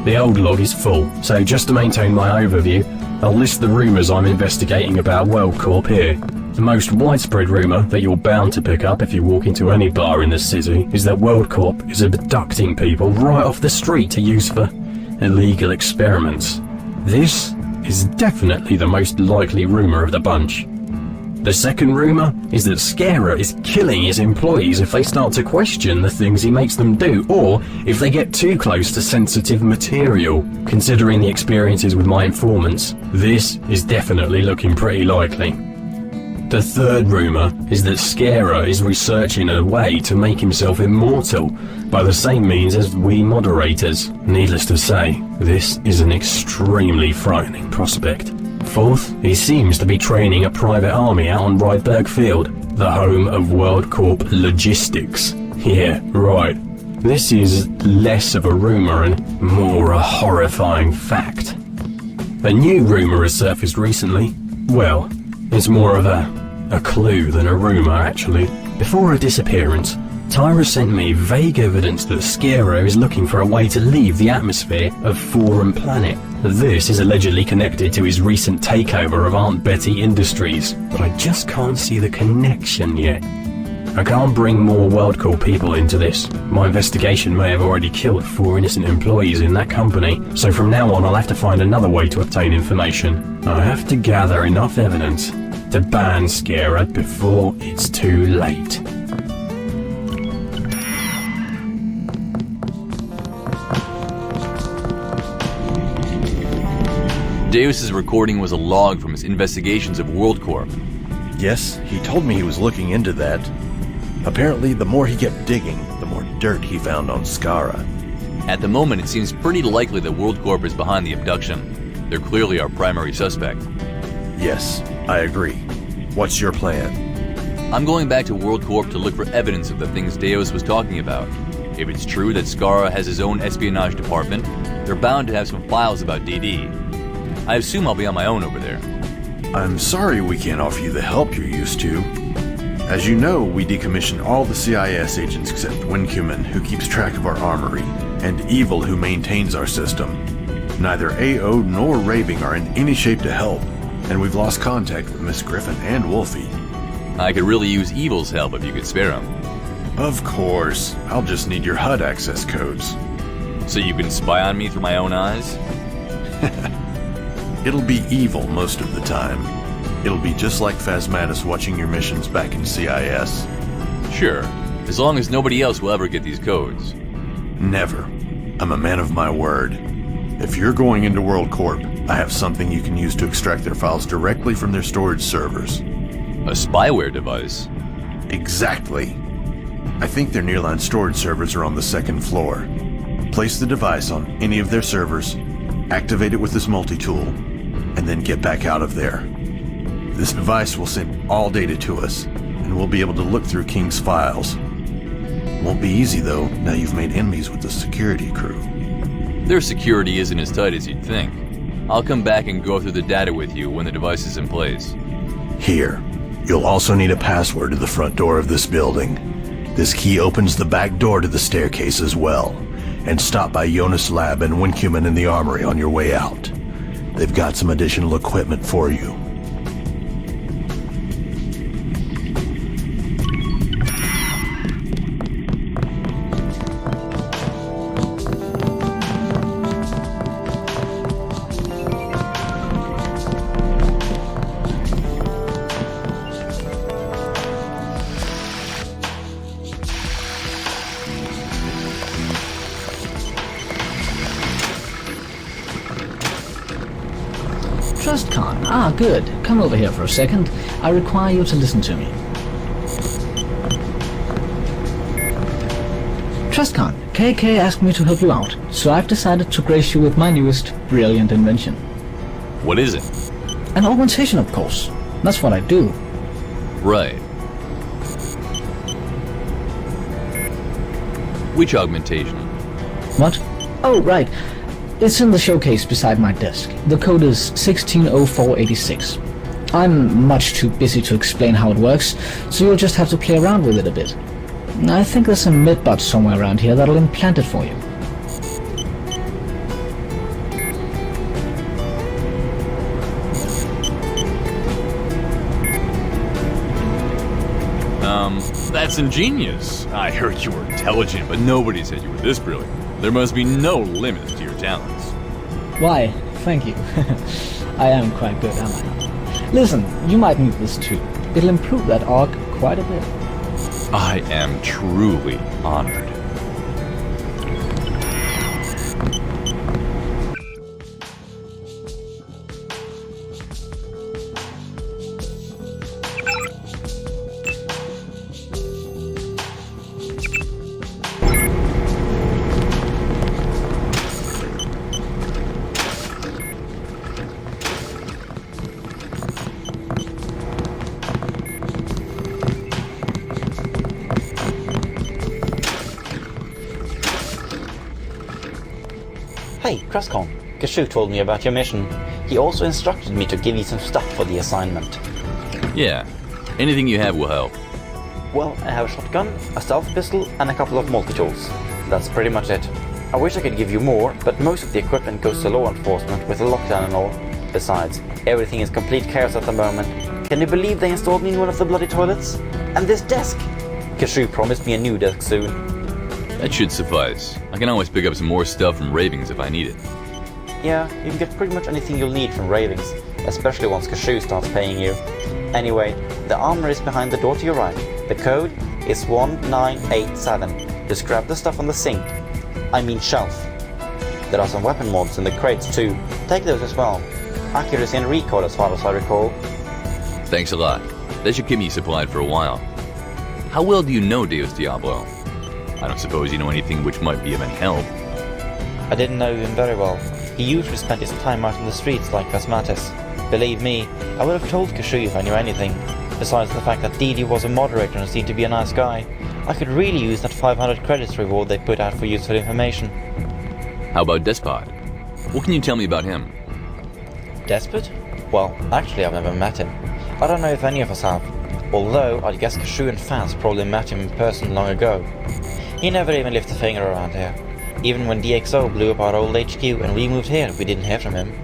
S20: The old log is full, so just to maintain my overview, I'll list the rumours I'm investigating about WorldCorp here. The most widespread rumour that you're bound to pick up if you walk into any bar in the city is that WorldCorp is abducting people right off the street to use for illegal experiments. This is definitely the most likely rumour of the bunch. The second rumour is that Scarer is killing his employees if they start to question the things he makes them do, or if they get too close to sensitive material. Considering the experiences with my informants, this is definitely looking pretty likely. The third rumour is that Scarer is researching a way to make himself immortal by the same means as we moderators. Needless to say, this is an extremely frightening prospect. Fourth, he seems to be training a private army out on Rydberg Field, the home of WorldCorp Logistics. Yeah, right. This is less of a rumour and more a horrifying fact. A new rumour has surfaced recently. Well, it's more of a clue than a rumour, actually. Before her disappearance, Tyra sent me vague evidence that Scarer is looking for a way to leave the atmosphere of Forum Planet. This is allegedly connected to his recent takeover of Aunt Betty Industries, but I just can't see the connection yet. I can't bring more WorldCorp people into this. My investigation may have already killed 4 innocent employees in that company, so from now on I'll have to find another way to obtain information. I have to gather enough evidence to ban Scarer before it's too late.
S8: Deus's recording was a log from his investigations of WorldCorp.
S3: Yes, he told me he was looking into that. Apparently, the more he kept digging, the more dirt he found on Skara.
S8: At the moment, it seems pretty likely that WorldCorp is behind the abduction. They're clearly our primary suspect.
S3: Yes, I agree. What's your plan?
S8: I'm going back to WorldCorp to look for evidence of the things Deus was talking about. If it's true that Skara has his own espionage department, they're bound to have some files about DD. I assume I'll be on my own over there.
S3: I'm sorry we can't offer you the help you're used to. As you know, we decommissioned all the CIS agents except Wincuman, who keeps track of our armory, and Evil, who maintains our system. Neither AO nor Raving are in any shape to help, and we've lost contact with Miss Griffin and Wolfie.
S8: I could really use Evil's help if you could spare him.
S3: Of course. I'll just need your HUD access codes.
S8: So you can spy on me through my own eyes?
S3: It'll be evil most of the time. It'll be just like Phasmatus watching your missions back in CIS.
S8: Sure, as long as nobody else will ever get these codes.
S3: Never. I'm a man of my word. If you're going into World Corp, I have something you can use to extract their files directly from their storage servers.
S8: A spyware device?
S3: Exactly. I think their nearline storage servers are on the 2nd floor. Place the device on any of their servers, activate it with this multi-tool, and then get back out of there. This device will send all data to us, and we'll be able to look through King's files. Won't be easy though, now you've made enemies with the security crew.
S8: Their security isn't as tight as you'd think. I'll come back and go through the data with you when the device is in place.
S3: Here, you'll also need a password to the front door of this building. This key opens the back door to the staircase as well. And stop by Jonas' lab and Wincuman in the armory on your way out. They've got some additional equipment for you.
S14: TrustCon. Ah, good. Come over here for a second. I require you to listen to me. TrustCon, KK asked me to help you out, so I've decided to grace you with my newest brilliant invention.
S8: What is it?
S14: An augmentation, of course. That's what I do.
S8: Right. Which augmentation?
S14: What? Oh, right. It's in the showcase beside my desk. The code is 160486. I'm much too busy to explain how it works, so you'll just have to play around with it a bit. I think there's a midbot somewhere around here that'll implant it for you.
S8: That's ingenious. I heard you were intelligent, but nobody said you were this brilliant. There must be no limits to your talents.
S14: Why, thank you. I am quite good, am I? Listen, you might need this too. It'll improve that AUG quite a bit.
S8: I am truly honored.
S2: Hey, Crestcon. Kashu told me about your mission. He also instructed me to give you some stuff for the assignment.
S8: Yeah, anything you have will help.
S2: Well, I have a shotgun, a stealth pistol, and a couple of multi-tools. That's pretty much it. I wish I could give you more, but most of the equipment goes to law enforcement with a lockdown and all. Besides, everything is complete chaos at the moment. Can you believe they installed me in one of the bloody toilets? And this desk! Kashu promised me a new desk soon.
S8: That should suffice. I can always pick up some more stuff from Ravings if I need it.
S2: Yeah, you can get pretty much anything you'll need from Ravings, especially once Kashu starts paying you. Anyway, the armor is behind the door to your right. The code is 1987. Just grab the stuff on the sink. I mean shelf. There are some weapon mods in the crates too. Take those as well. Accuracy and recoil as far as I recall.
S8: Thanks a lot. That should keep me supplied for a while. How well do you know Deus Diablo? I don't suppose you know anything which might be of any help.
S2: I didn't know him very well. He usually spent his time out in the streets like Phasmatus. Believe me, I would have told Kashu if I knew anything. Besides the fact that Didi was a moderator and seemed to be a nice guy, I could really use that 500 credits reward they put out for useful information.
S8: How about Despot? What can you tell me about him?
S2: Despot? Well, actually I've never met him. I don't know if any of us have. Although, I'd guess Kashu and Fans probably met him in person long ago. He never even lifted a finger around here. Even when DxO blew up our old HQ and we moved here, we didn't hear from him.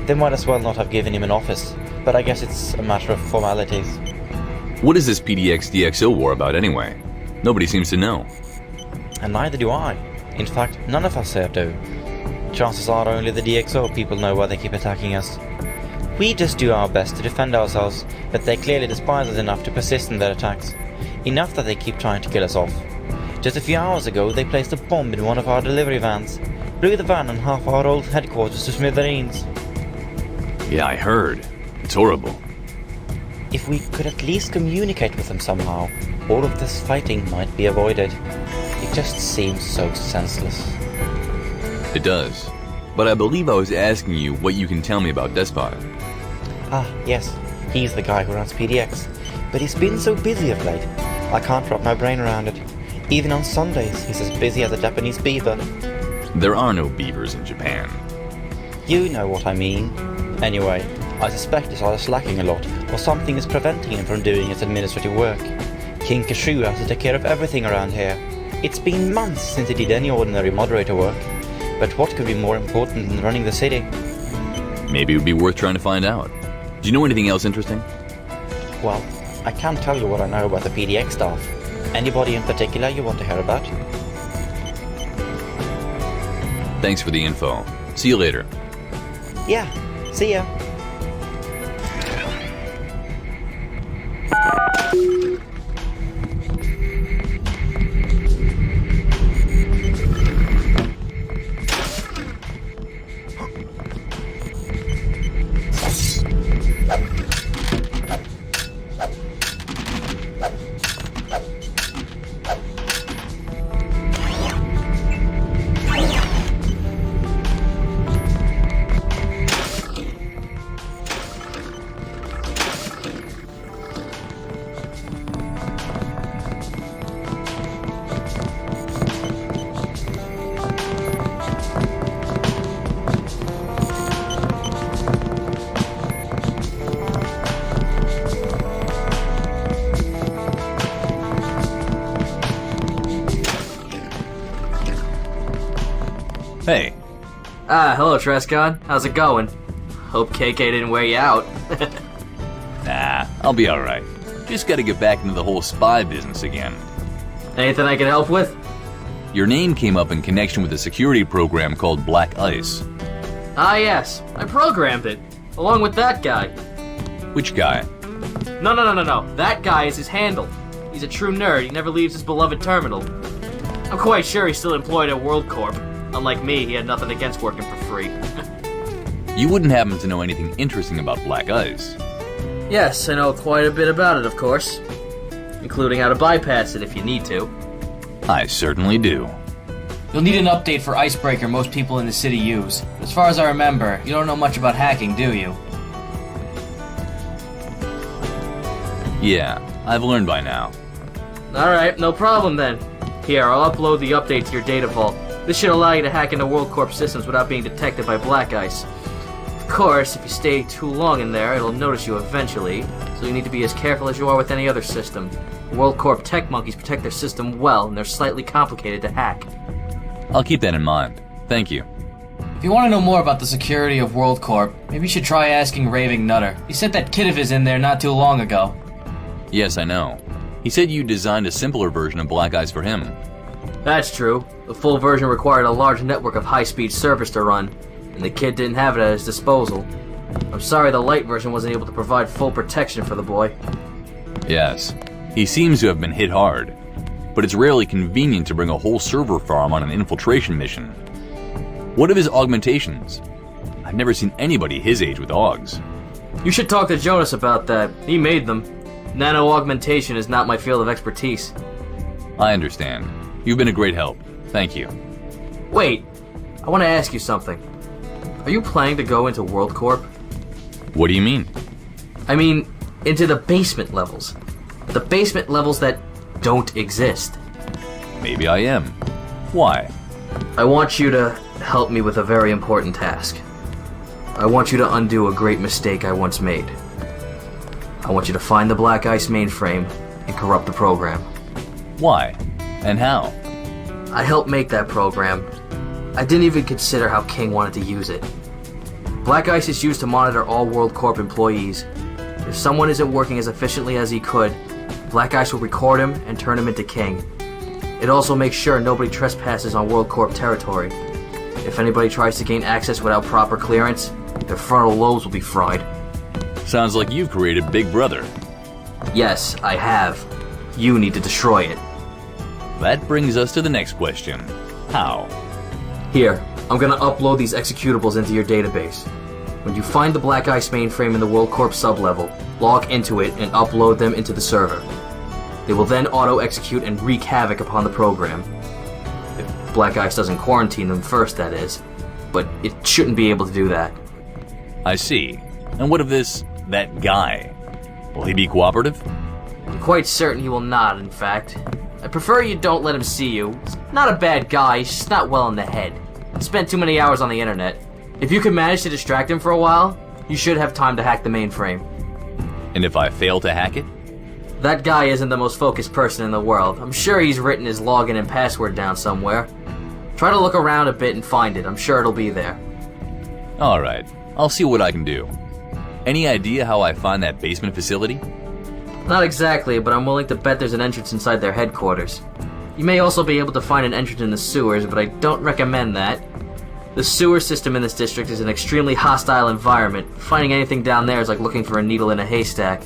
S2: They might as well not have given him an office, but I guess it's a matter of formalities.
S8: What is this PDX DxO war about anyway? Nobody seems to know.
S2: And neither do I. In fact, none of us here do. Chances are only the DxO people know why they keep attacking us. We just do our best to defend ourselves, but they clearly despise us enough to persist in their attacks. Enough that they keep trying to kill us off. Just a few hours ago, they placed a bomb in one of our delivery vans. Blew the van and half our old headquarters to smithereens.
S8: Yeah, I heard. It's horrible.
S2: If we could at least communicate with them somehow, all of this fighting might be avoided. It just seems so senseless.
S8: It does. But I believe I was asking you what you can tell me about Despot.
S2: Ah, yes. He's the guy who runs PDX. But he's been so busy of late, I can't wrap my brain around it. Even on Sundays, he's as busy as a Japanese beaver.
S8: There are no beavers in Japan.
S2: You know what I mean. Anyway, I suspect he's either slacking a lot, or something is preventing him from doing his administrative work. King Kashu has to take care of everything around here. It's been months since he did any ordinary moderator work. But what could be more important than running the city?
S8: Maybe it would be worth trying to find out. Do you know anything else interesting?
S2: Well, I can tell you what I know about the PDX staff. Anybody in particular you want to hear about?
S8: Thanks for the info. See you later.
S2: Yeah, see ya.
S8: Hey.
S9: Hello Trescon. How's it going? Hope KK didn't wear you out.
S8: Nah, I'll be alright. Just gotta get back into the whole spy business again.
S9: Anything I can help with?
S8: Your name came up in connection with a security program called Black Ice.
S9: Ah yes, I programmed it. Along with that guy.
S8: Which guy?
S9: No. That guy is his handle. He's a true nerd. He never leaves his beloved terminal. I'm quite sure he's still employed at WorldCorp. Unlike me, he had nothing against working for free.
S8: You wouldn't happen to know anything interesting about Black Ice?
S9: Yes, I know quite a bit about it, of course. Including how to bypass it if you need to.
S8: I certainly do.
S18: You'll need an update for Icebreaker most people in the city use. As far as I remember, you don't know much about hacking, do you?
S8: Yeah, I've learned by now.
S9: Alright, no problem then. Here, I'll upload the update to your data vault. This should allow you to hack into WorldCorp systems without being detected by Black Ice. Of course, if you stay too long in there, it'll notice you eventually, so you need to be as careful as you are with any other system. WorldCorp tech monkeys protect their system well, and they're slightly complicated to hack.
S8: I'll keep that in mind. Thank you.
S18: If you want to know more about the security of WorldCorp, maybe you should try asking Raving Nutter. He sent that kid of his in there not too long ago.
S8: Yes, I know. He said you designed a simpler version of Black Ice for him.
S9: That's true. The full version required a large network of high-speed servers to run, and the kid didn't have it at his disposal. I'm sorry the light version wasn't able to provide full protection for the boy.
S8: Yes, he seems to have been hit hard, but it's rarely convenient to bring a whole server farm on an infiltration mission. What of his augmentations? I've never seen anybody his age with augs.
S9: You should talk to Jonas about that. He made them. Nano-augmentation is not my field of expertise.
S8: I understand. You've been a great help. Thank you.
S9: Wait, I want to ask you something. Are you planning to go into WorldCorp?
S8: What do you mean?
S9: I mean, into the basement levels. The basement levels that don't exist.
S8: Maybe I am. Why?
S9: I want you to help me with a very important task. I want you to undo a great mistake I once made. I want you to find the Black Ice mainframe and corrupt the program.
S8: Why? And how?
S9: I helped make that program. I didn't even consider how King wanted to use it. Black Ice is used to monitor all WorldCorp employees. If someone isn't working as efficiently as he could, Black Ice will record him and turn him into king. It also makes sure nobody trespasses on World Corp territory. If anybody tries to gain access without proper clearance, their frontal lobes will be fried.
S8: Sounds like you've created Big Brother.
S9: Yes, I have. You need to destroy it.
S8: That brings us to the next question. How?
S9: Here, I'm gonna upload these executables into your database. When you find the Black Ice mainframe in the World Corp sublevel, log into it and upload them into the server. They will then auto-execute and wreak havoc upon the program. If Black Ice doesn't quarantine them first, that is. But it shouldn't be able to do that.
S8: I see. And what of that guy? Will he be cooperative?
S9: I'm quite certain he will not, in fact. I prefer you don't let him see you. He's not a bad guy, he's just not well in the head. He spent too many hours on the internet. If you can manage to distract him for a while, you should have time to hack the mainframe.
S8: And if I fail to hack it?
S9: That guy isn't the most focused person in the world. I'm sure he's written his login and password down somewhere. Try to look around a bit and find it. I'm sure it'll be there.
S8: Alright, I'll see what I can do. Any idea how I find that basement facility?
S9: Not exactly, but I'm willing to bet there's an entrance inside their headquarters. You may also be able to find an entrance in the sewers, but I don't recommend that. The sewer system in this district is an extremely hostile environment. Finding anything down there is like looking for a needle in a haystack.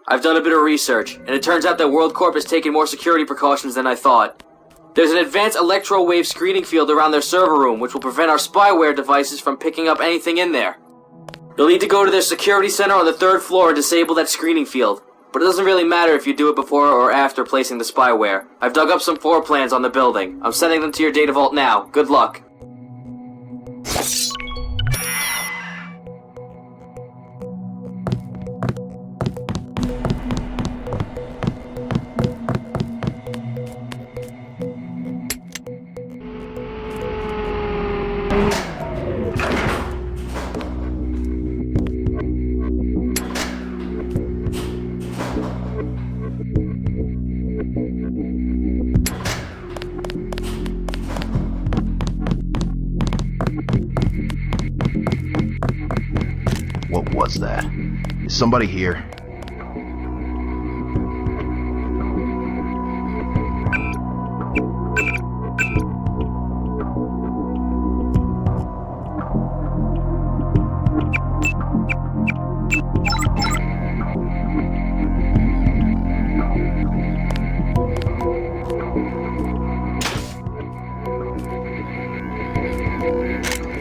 S9: I've done a bit of research, and it turns out that World Corp has taken more security precautions than I thought. There's an advanced electro-wave screening field around their server room, which will prevent our spyware devices from picking up anything in there. You'll need to go to their security center on the 3rd floor and disable that screening field. But it doesn't really matter if you do it before or after placing the spyware. I've dug up some floor plans on the building. I'm sending them to your data vault now. Good luck.
S4: What was that? Is somebody here?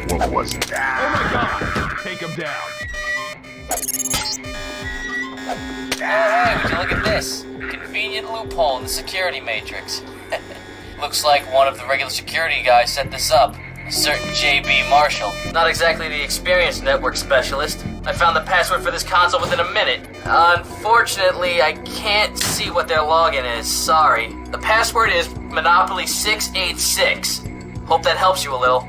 S4: What was that?
S11: Oh my god! Take him down.
S18: Hey, would you look at this? Convenient loophole in the security matrix. Looks like one of the regular security guys set this up. A certain J.B. Marshall.
S9: Not exactly the experienced network specialist. I found the password for this console within a minute. Unfortunately, I can't see what their login is. Sorry. The password is Monopoly 686. Hope that helps you a little.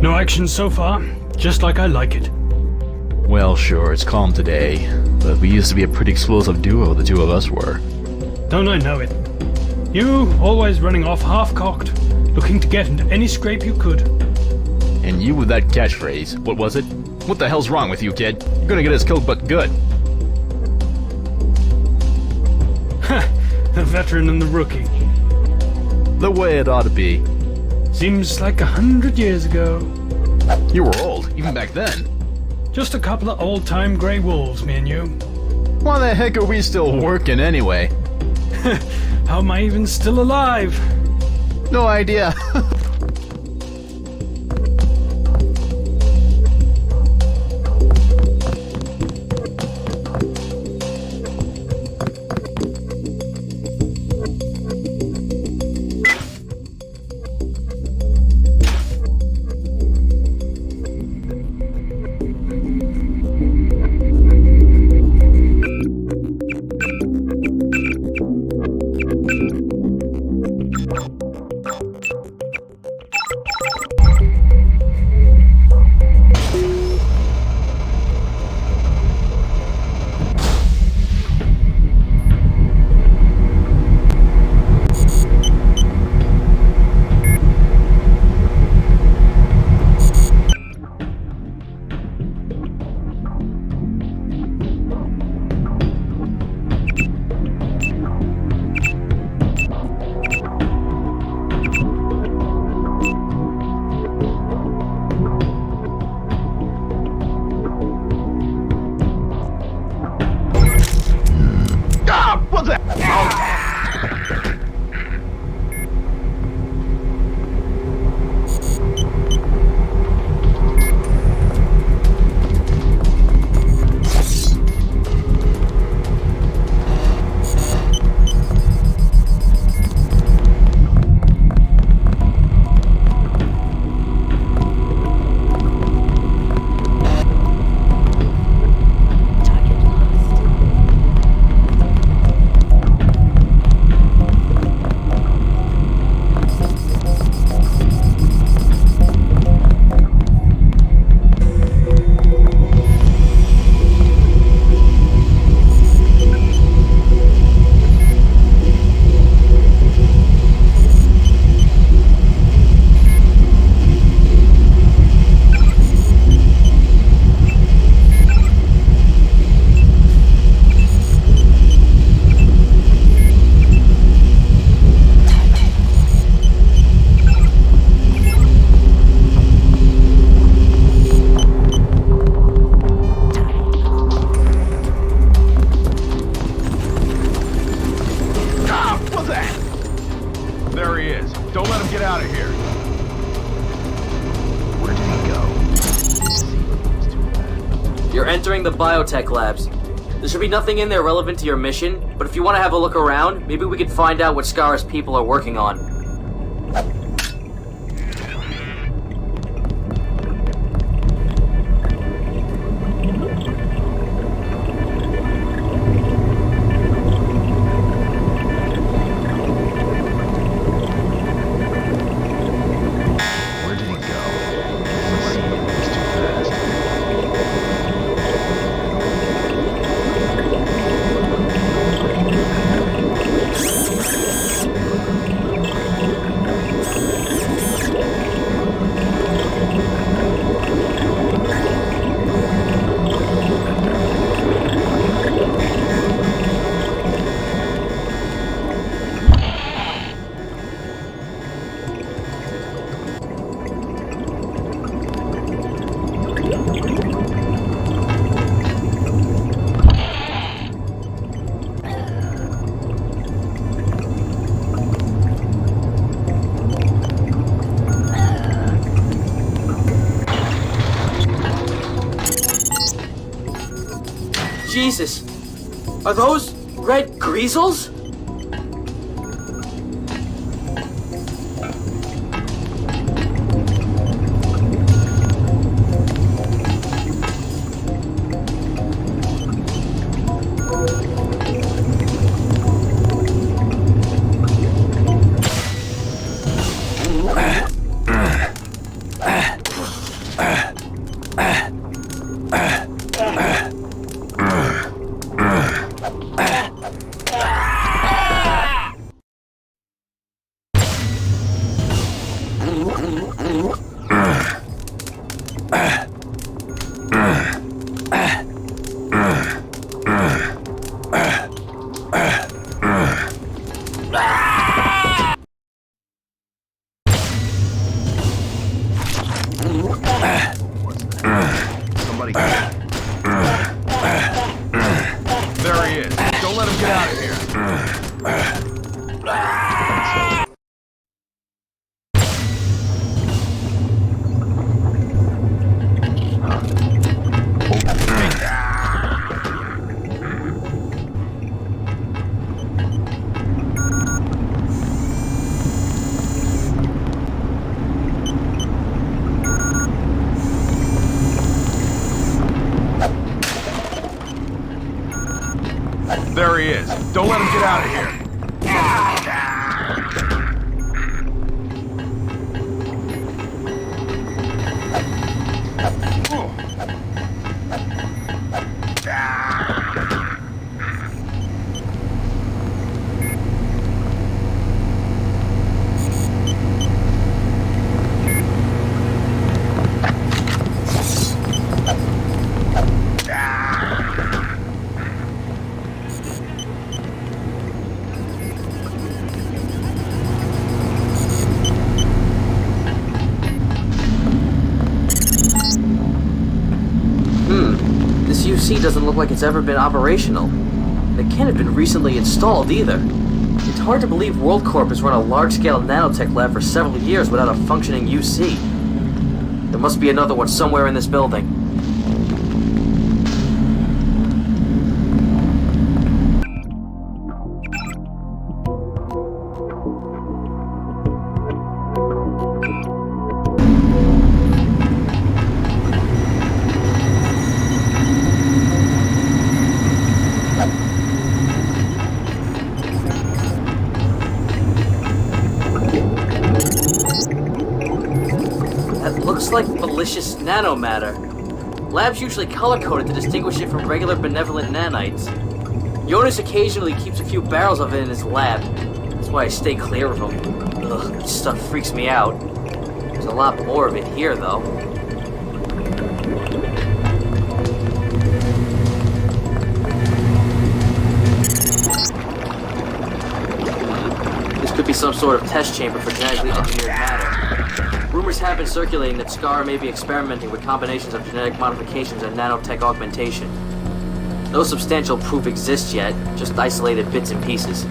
S6: No action so far, just like I like it.
S19: Well, sure, it's calm today, but we used to be a pretty explosive duo, the two of us were.
S6: Don't I know it? You always running off half-cocked, looking to get into any scrape you could.
S19: And you with that catchphrase, what was it? What the hell's wrong with you, kid? You're gonna get us killed, but good.
S6: Ha! The veteran and the rookie.
S19: The way it ought to be.
S6: Seems like 100 years ago.
S19: You were old, even back then.
S6: Just a couple of old-time grey wolves, me and you.
S19: Why the heck are we still working anyway?
S6: How am I even still alive?
S19: No idea.
S9: Entering the biotech labs. There should be nothing in there relevant to your mission, but if you want to have a look around, maybe we could find out what Scar's people are working on. Jesus! Are those red greasels?
S3: Somebody. There he is. Don't let him get out of here. There he is. Don't let him get out of here.
S9: This UC doesn't look like it's ever been operational. It can't have been recently installed either. It's hard to believe WorldCorp has run a large-scale nanotech lab for several years without a functioning UC. There must be another one somewhere in this building. Looks like malicious nanomatter. Labs usually color-coded to distinguish it from regular benevolent nanites. Jonas occasionally keeps a few barrels of it in his lab. That's why I stay clear of them. Ugh, this stuff freaks me out. There's a lot more of it here, though. This could be some sort of test chamber for genetically engineered matter. Rumors have been circulating that SCAR may be experimenting with combinations of genetic modifications and nanotech augmentation. No substantial proof exists yet, just isolated bits and pieces.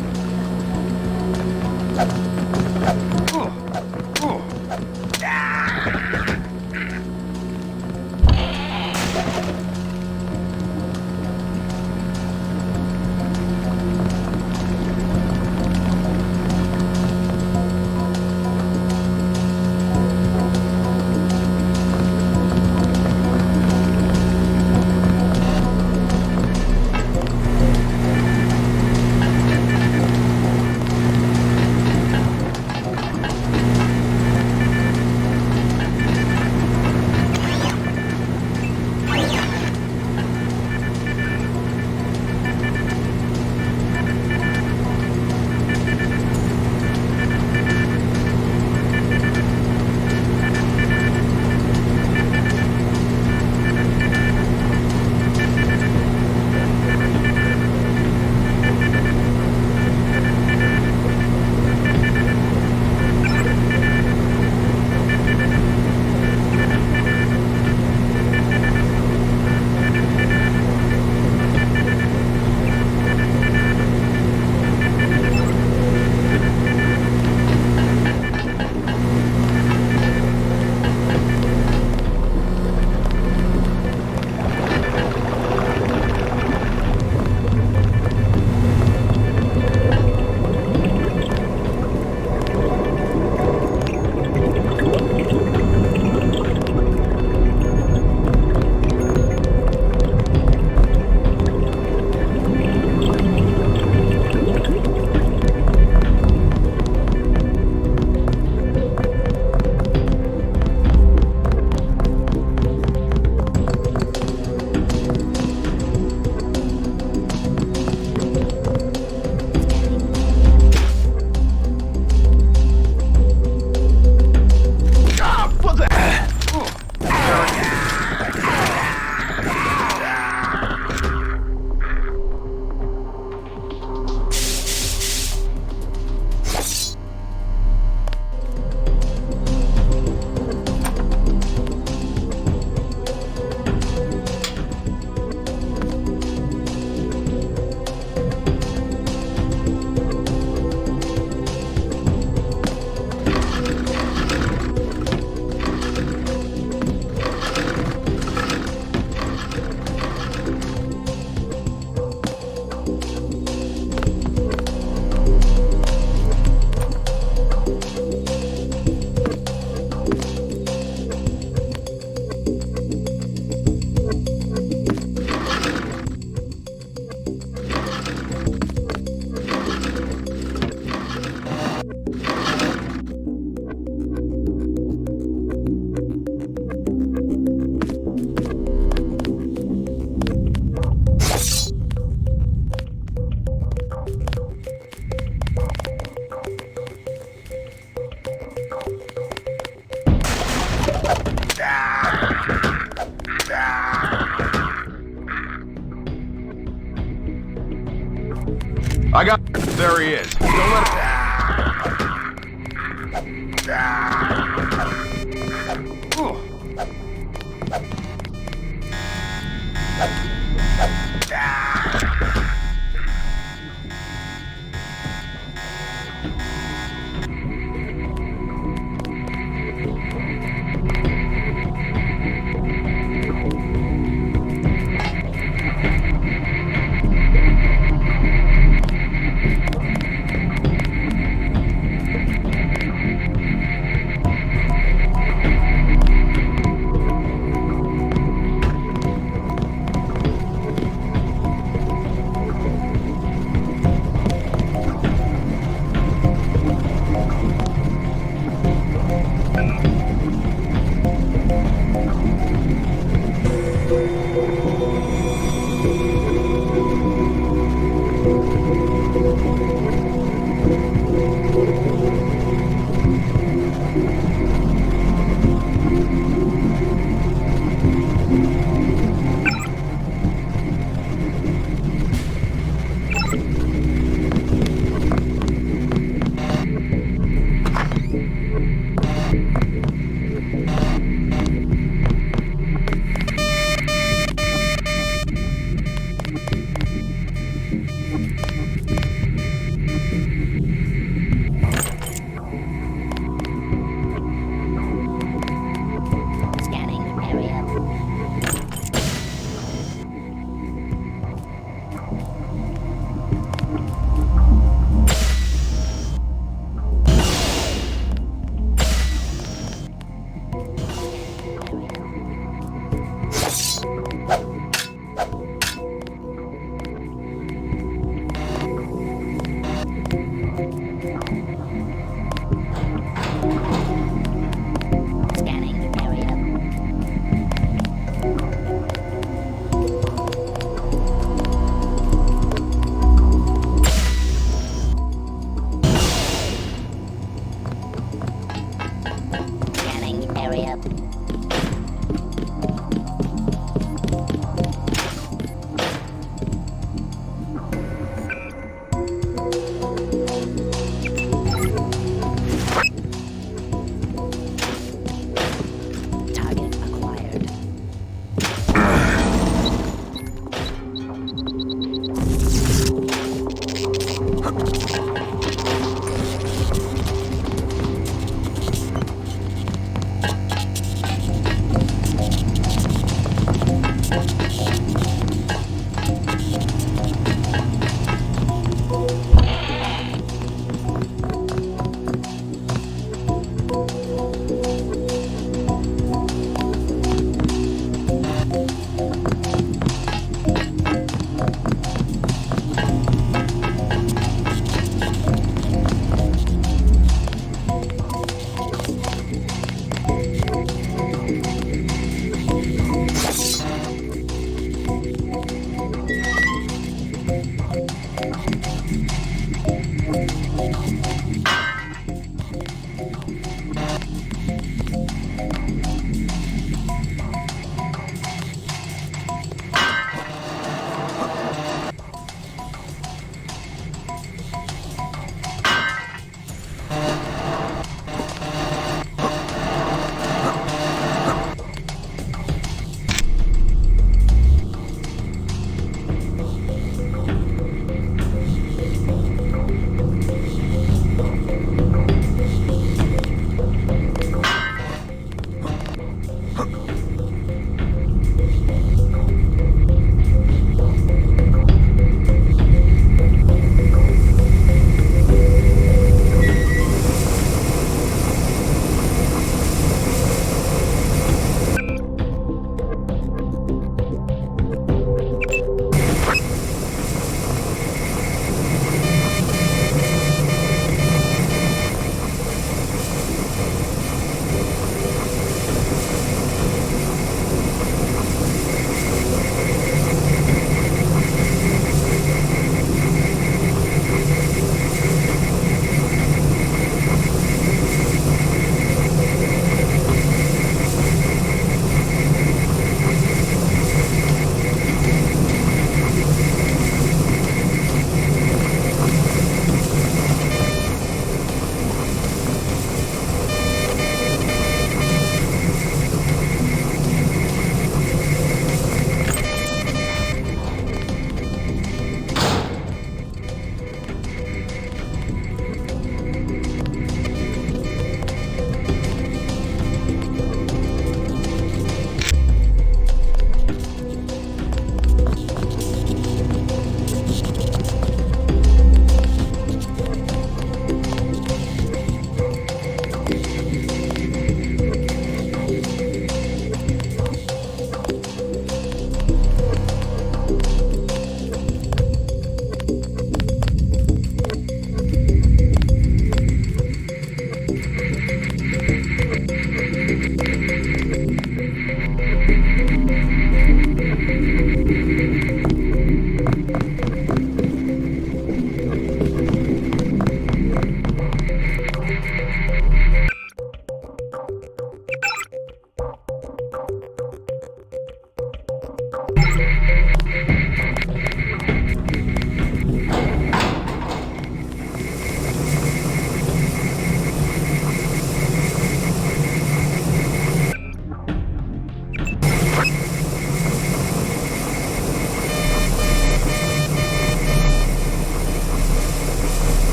S11: I got... There he is. Don't let him...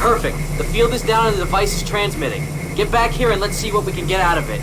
S9: Perfect. The field is down and the device is transmitting. Get back here and let's see what we can get out of it.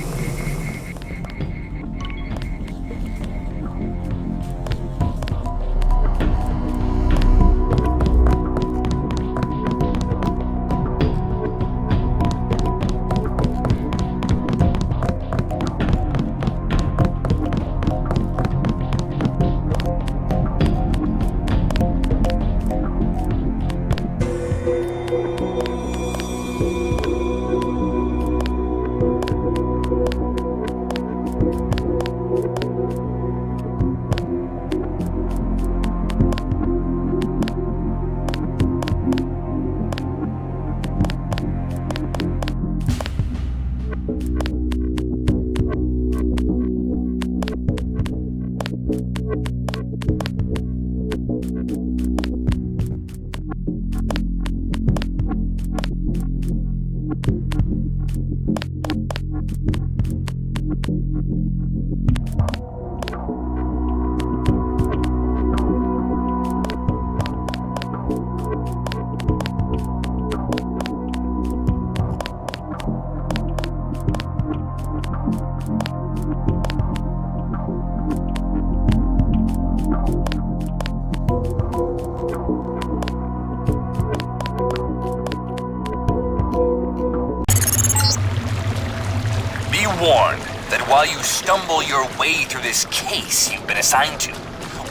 S11: Warned that while you stumble your way through this case you've been assigned to,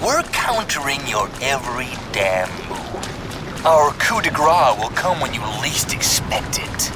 S11: we're countering your every damn move. Our coup de grace will come when you least expect it.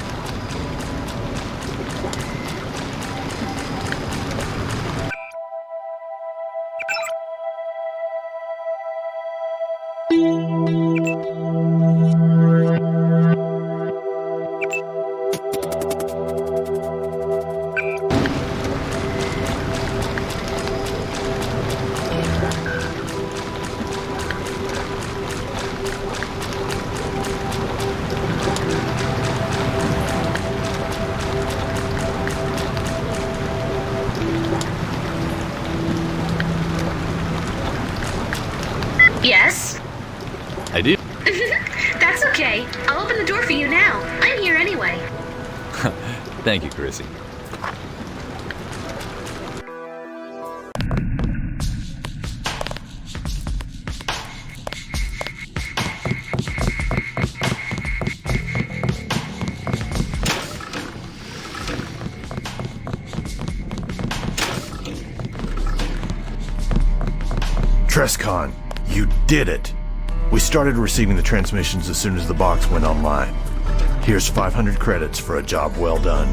S5: Yes?
S8: I do.
S5: That's okay. I'll open the door for you now. I'm here anyway.
S8: Thank you, Chrissy.
S3: Trescon, you did it! We started receiving the transmissions as soon as the box went online. Here's 500 credits for a job well done.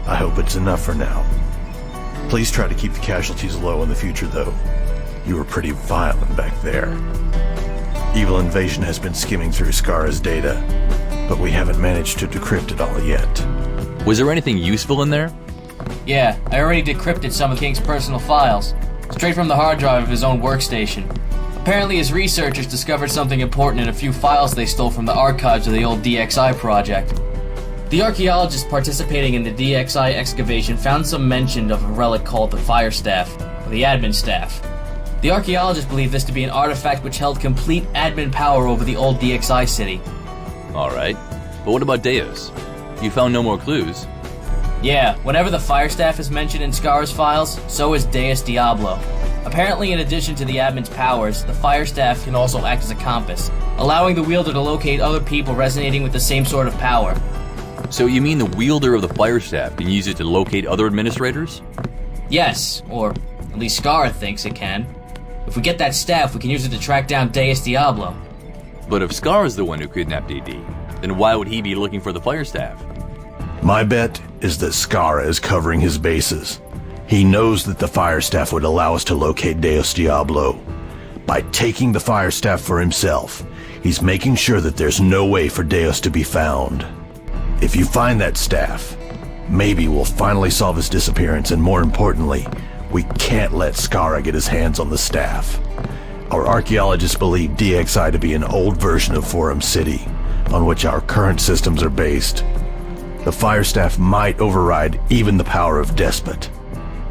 S3: I hope it's enough for now. Please try to keep the casualties low in the future, though. You were pretty violent back there. Evil Invasion has been skimming through Skara's data, but we haven't managed to decrypt it all yet.
S8: Was there anything useful in there?
S18: Yeah, I already decrypted some of King's personal files, straight from the hard drive of his own workstation. Apparently his researchers discovered something important in a few files they stole from the archives of the old DXI project. The archaeologists participating in the DXI excavation found some mention of a relic called the Fire Staff, or the Admin Staff. The archaeologists believe this to be an artifact which held complete admin power over the old DXI city.
S8: Alright, but what about Deus? You found no more clues?
S18: Yeah, whenever the Fire Staff is mentioned in Skara's files, so is Deus Diablo. Apparently, in addition to the admin's powers, the Fire Staff can also act as a compass, allowing the wielder to locate other people resonating with the same sort of power.
S8: So you mean the wielder of the Fire Staff can use it to locate other administrators?
S18: Yes, or at least Skara thinks it can. If we get that staff, we can use it to track down Deus Diablo.
S8: But if Skara's the one who kidnapped DD, then why would he be looking for the Fire Staff?
S3: My bet is that Skara is covering his bases. He knows that the Fire Staff would allow us to locate Deus Diablo. By taking the Fire Staff for himself, he's making sure that there's no way for Deus to be found. If you find that staff, maybe we'll finally solve his disappearance, and more importantly, we can't let Skara get his hands on the staff. Our archaeologists believe DXI to be an old version of Forum City, on which our current systems are based. The Fire Staff might override even the power of Despot.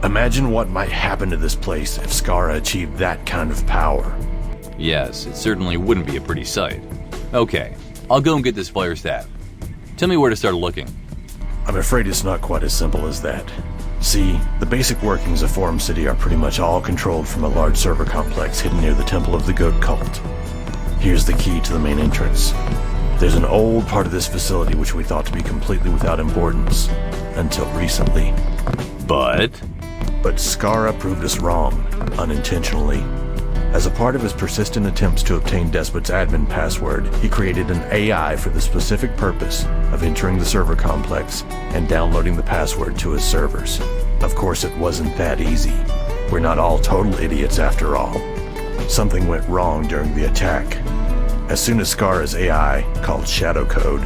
S3: Imagine what might happen to this place if Skara achieved that kind of power.
S8: Yes, it certainly wouldn't be a pretty sight. Okay, I'll go and get this Fire Staff. Tell me where to start looking.
S3: I'm afraid it's not quite as simple as that. See, the basic workings of Forum City are pretty much all controlled from a large server complex hidden near the Temple of the Goat Cult. Here's the key to the main entrance. There's an old part of this facility which we thought to be completely without importance, until recently.
S8: But
S3: Skara proved us wrong, unintentionally. As a part of his persistent attempts to obtain Despot's admin password, he created an AI for the specific purpose of entering the server complex and downloading the password to his servers. Of course, it wasn't that easy. We're not all total idiots after all. Something went wrong during the attack. As soon as Skara's AI, called Shadow Code,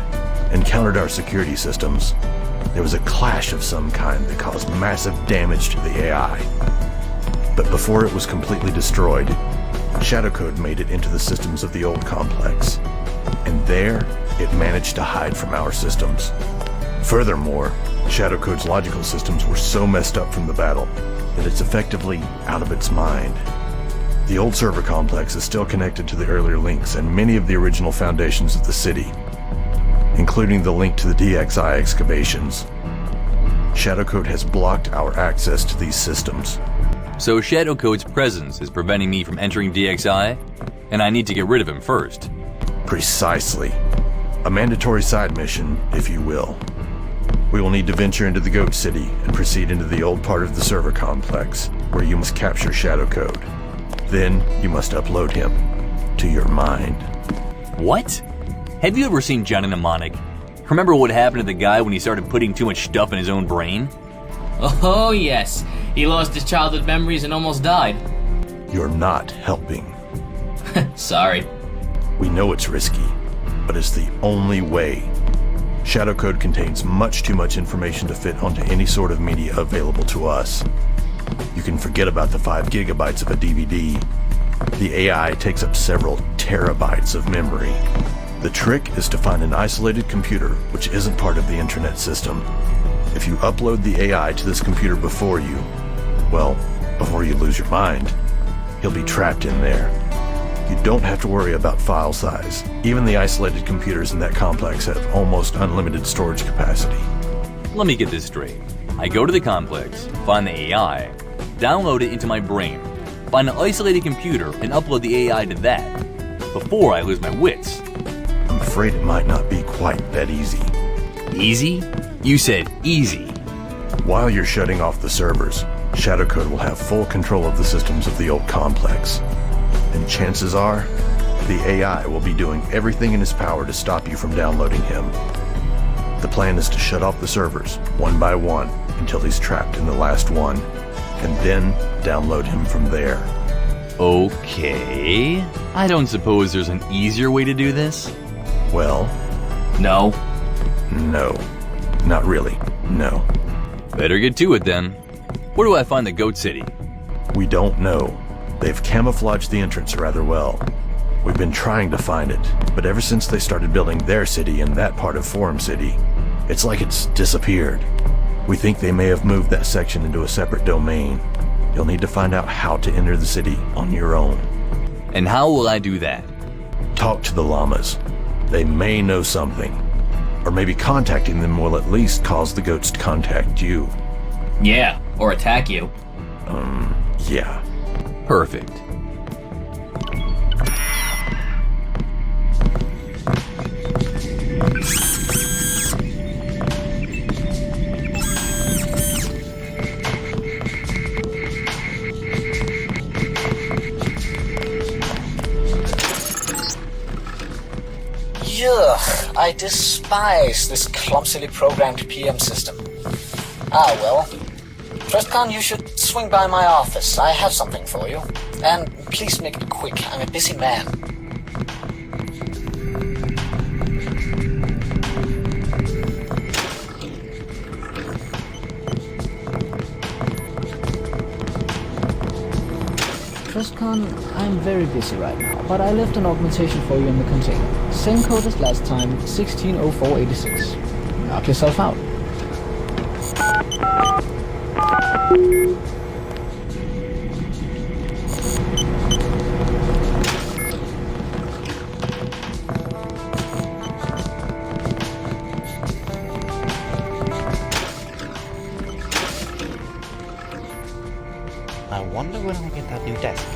S3: encountered our security systems, there was a clash of some kind that caused massive damage to the AI. But before it was completely destroyed, Shadow Code made it into the systems of the old complex, and there it managed to hide from our systems. Furthermore, Shadow Code's logical systems were so messed up from the battle that it's effectively out of its mind. The old server complex is still connected to the earlier links and many of the original foundations of the city, including the link to the DXI excavations. Shadow Code has blocked our access to these systems.
S8: So Shadow Code's presence is preventing me from entering DXI, and I need to get rid of him first.
S3: Precisely. A mandatory side mission, if you will. We will need to venture into the Goat City and proceed into the old part of the server complex, where you must capture Shadow Code. Then you must upload him to your mind.
S8: What? Have you ever seen Johnny Mnemonic? Remember what happened to the guy when he started putting too much stuff in his own brain?
S18: Oh yes, he lost his childhood memories and almost died.
S3: You're not helping.
S18: Sorry.
S3: We know it's risky, but it's the only way. Shadow Code contains much too much information to fit onto any sort of media available to us. You can forget about the 5 gigabytes of a DVD. The AI takes up several terabytes of memory. The trick is to find an isolated computer which isn't part of the internet system. If you upload the AI to this computer before you lose your mind, he'll be trapped in there. You don't have to worry about file size. Even the isolated computers in that complex have almost unlimited storage capacity.
S8: Let me get this straight. I go to the complex, find the AI, download it into my brain, find an isolated computer, and upload the AI to that, before I lose my wits.
S3: I'm afraid it might not be quite that easy.
S8: Easy? You said easy.
S3: While you're shutting off the servers, Shadow Code will have full control of the systems of the old complex. And chances are, the AI will be doing everything in his power to stop you from downloading him. The plan is to shut off the servers, one by one, until he's trapped in the last one, and then download him from there.
S8: Okay. I don't suppose there's an easier way to do this?
S3: Well,
S18: no.
S3: No. Not really, no.
S8: Better get to it then. Where do I find the Goat City?
S3: We don't know. They've camouflaged the entrance rather well. We've been trying to find it, but ever since they started building their city in that part of Forum City, it's like it's disappeared. We think they may have moved that section into a separate domain. You'll need to find out how to enter the city on your own.
S8: And how will I do that?
S3: Talk to the llamas. They may know something. Or maybe contacting them will at least cause the goats to contact you.
S18: Yeah, or attack you.
S3: Yeah.
S8: Perfect.
S1: Ugh, I despise this clumsily programmed PM system. Ah well. Trustcon, you should swing by my office. I have something for you. And please make it quick. I'm a busy man.
S14: Trustcon, I'm very busy right now, but I left an augmentation for you in the container. Same code as last time, 160486. Knock yourself out.
S2: that new desk.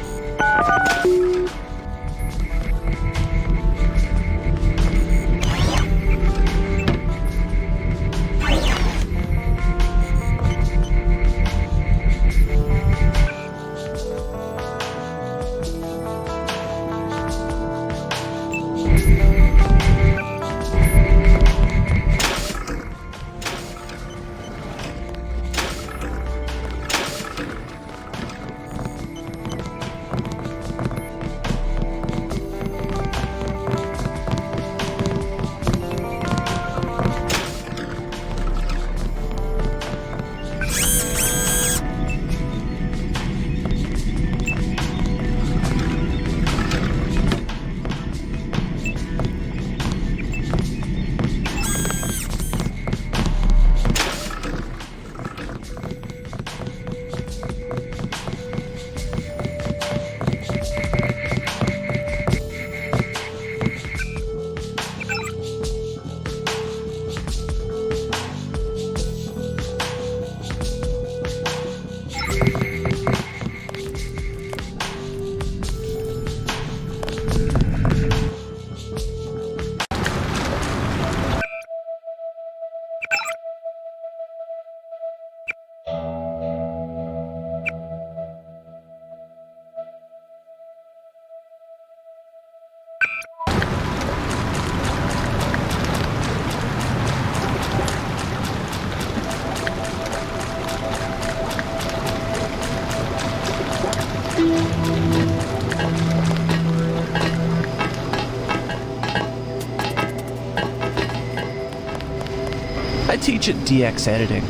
S10: I teach at DX editing.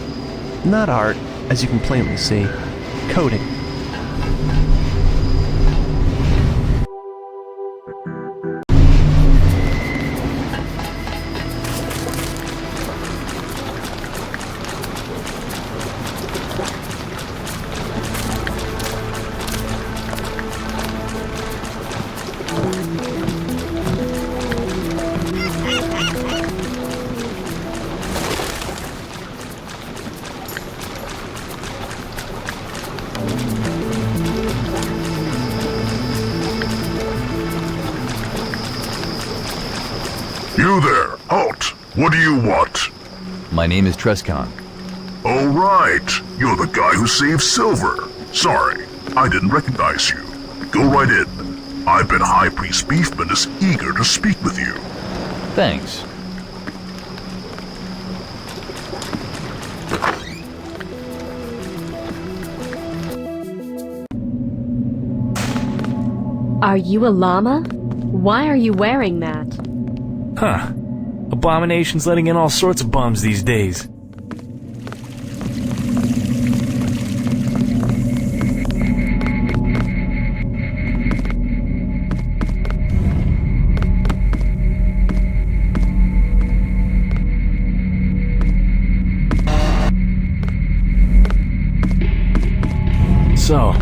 S10: Not art, as you can plainly see. Coding.
S12: You there, halt! What do you want?
S8: My name is Trescon.
S12: Oh right, you're the guy who saved Silver. Sorry, I didn't recognize you. Go right in. I bet High Priest Beefman is eager to speak with you.
S8: Thanks.
S22: Are you a llama? Why are you wearing that?
S23: Huh. Abomination's letting in all sorts of bums these days. So,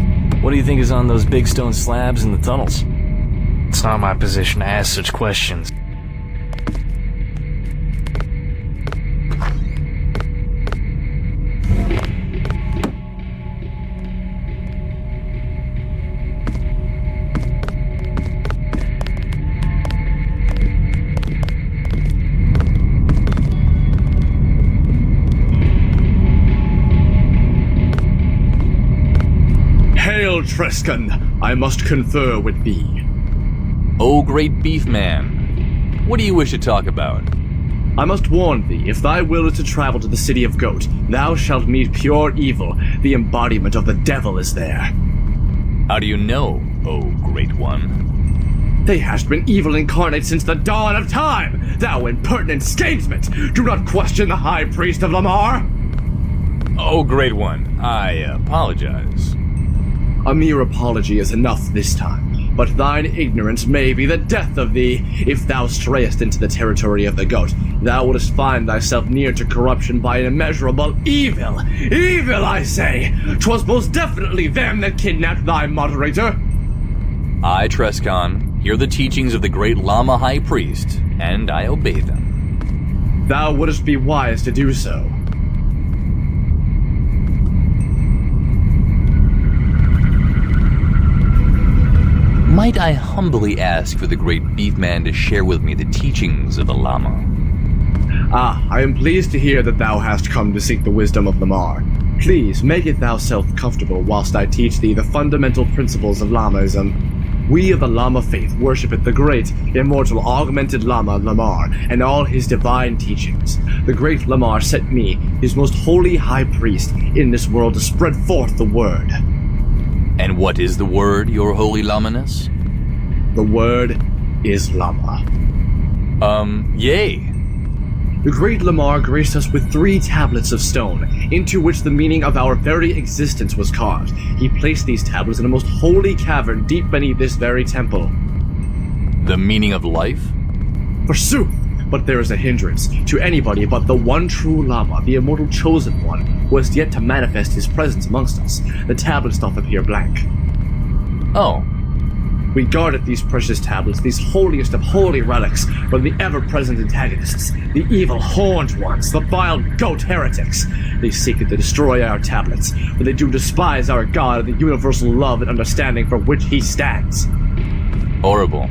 S23: what do you think is on those big stone slabs in the tunnels? It's not my position to ask such questions.
S24: Hail, Trescon! I must confer with thee.
S8: Oh, great beef man. What do you wish to talk about?
S24: I must warn thee, if thy will is to travel to the city of Goat, thou shalt meet pure evil. The embodiment of the devil is there.
S8: How do you know, oh great one?
S24: They hast been evil incarnate since the dawn of time! Thou impertinent scamesman! Do not question the High Priest of Lamar!
S8: Oh, great one, I apologize.
S24: A mere apology is enough this time, but thine ignorance may be the death of thee. If thou strayest into the territory of the Goat, thou wouldst find thyself near to corruption by an immeasurable evil. Evil, I say! 'Twas most definitely them that kidnapped thy moderator.
S8: I, Trescon, hear the teachings of the great Llama High Priest, and I obey them.
S24: Thou wouldst be wise to do so.
S8: Might I humbly ask for the great Beefman to share with me the teachings of the Lama?
S24: I am pleased to hear that thou hast come to seek the wisdom of Lamar. Please, make it thyself comfortable whilst I teach thee the fundamental principles of Lamaism. We of the Lama faith worship the great, immortal, augmented Lama, Lamar, and all his divine teachings. The great Lamar sent me, his most holy high priest, in this world to spread forth the word.
S8: And what is the word, your holy Lamaness?
S24: The word is Lama.
S8: Yay.
S24: The great Lamar graced us with 3 tablets of stone, into which the meaning of our very existence was carved. He placed these tablets in a most holy cavern deep beneath this very temple.
S8: The meaning of life?
S24: Forsooth! But there is a hindrance. To anybody but the one true Lama, the immortal chosen one, who has yet to manifest his presence amongst us. The tablets doth appear blank.
S8: Oh.
S24: We guarded these precious tablets, these holiest of holy relics, from the ever-present antagonists, the evil horned ones, the vile goat heretics. They seek to destroy our tablets, for they do despise our God and the universal love and understanding for which he stands.
S8: Horrible.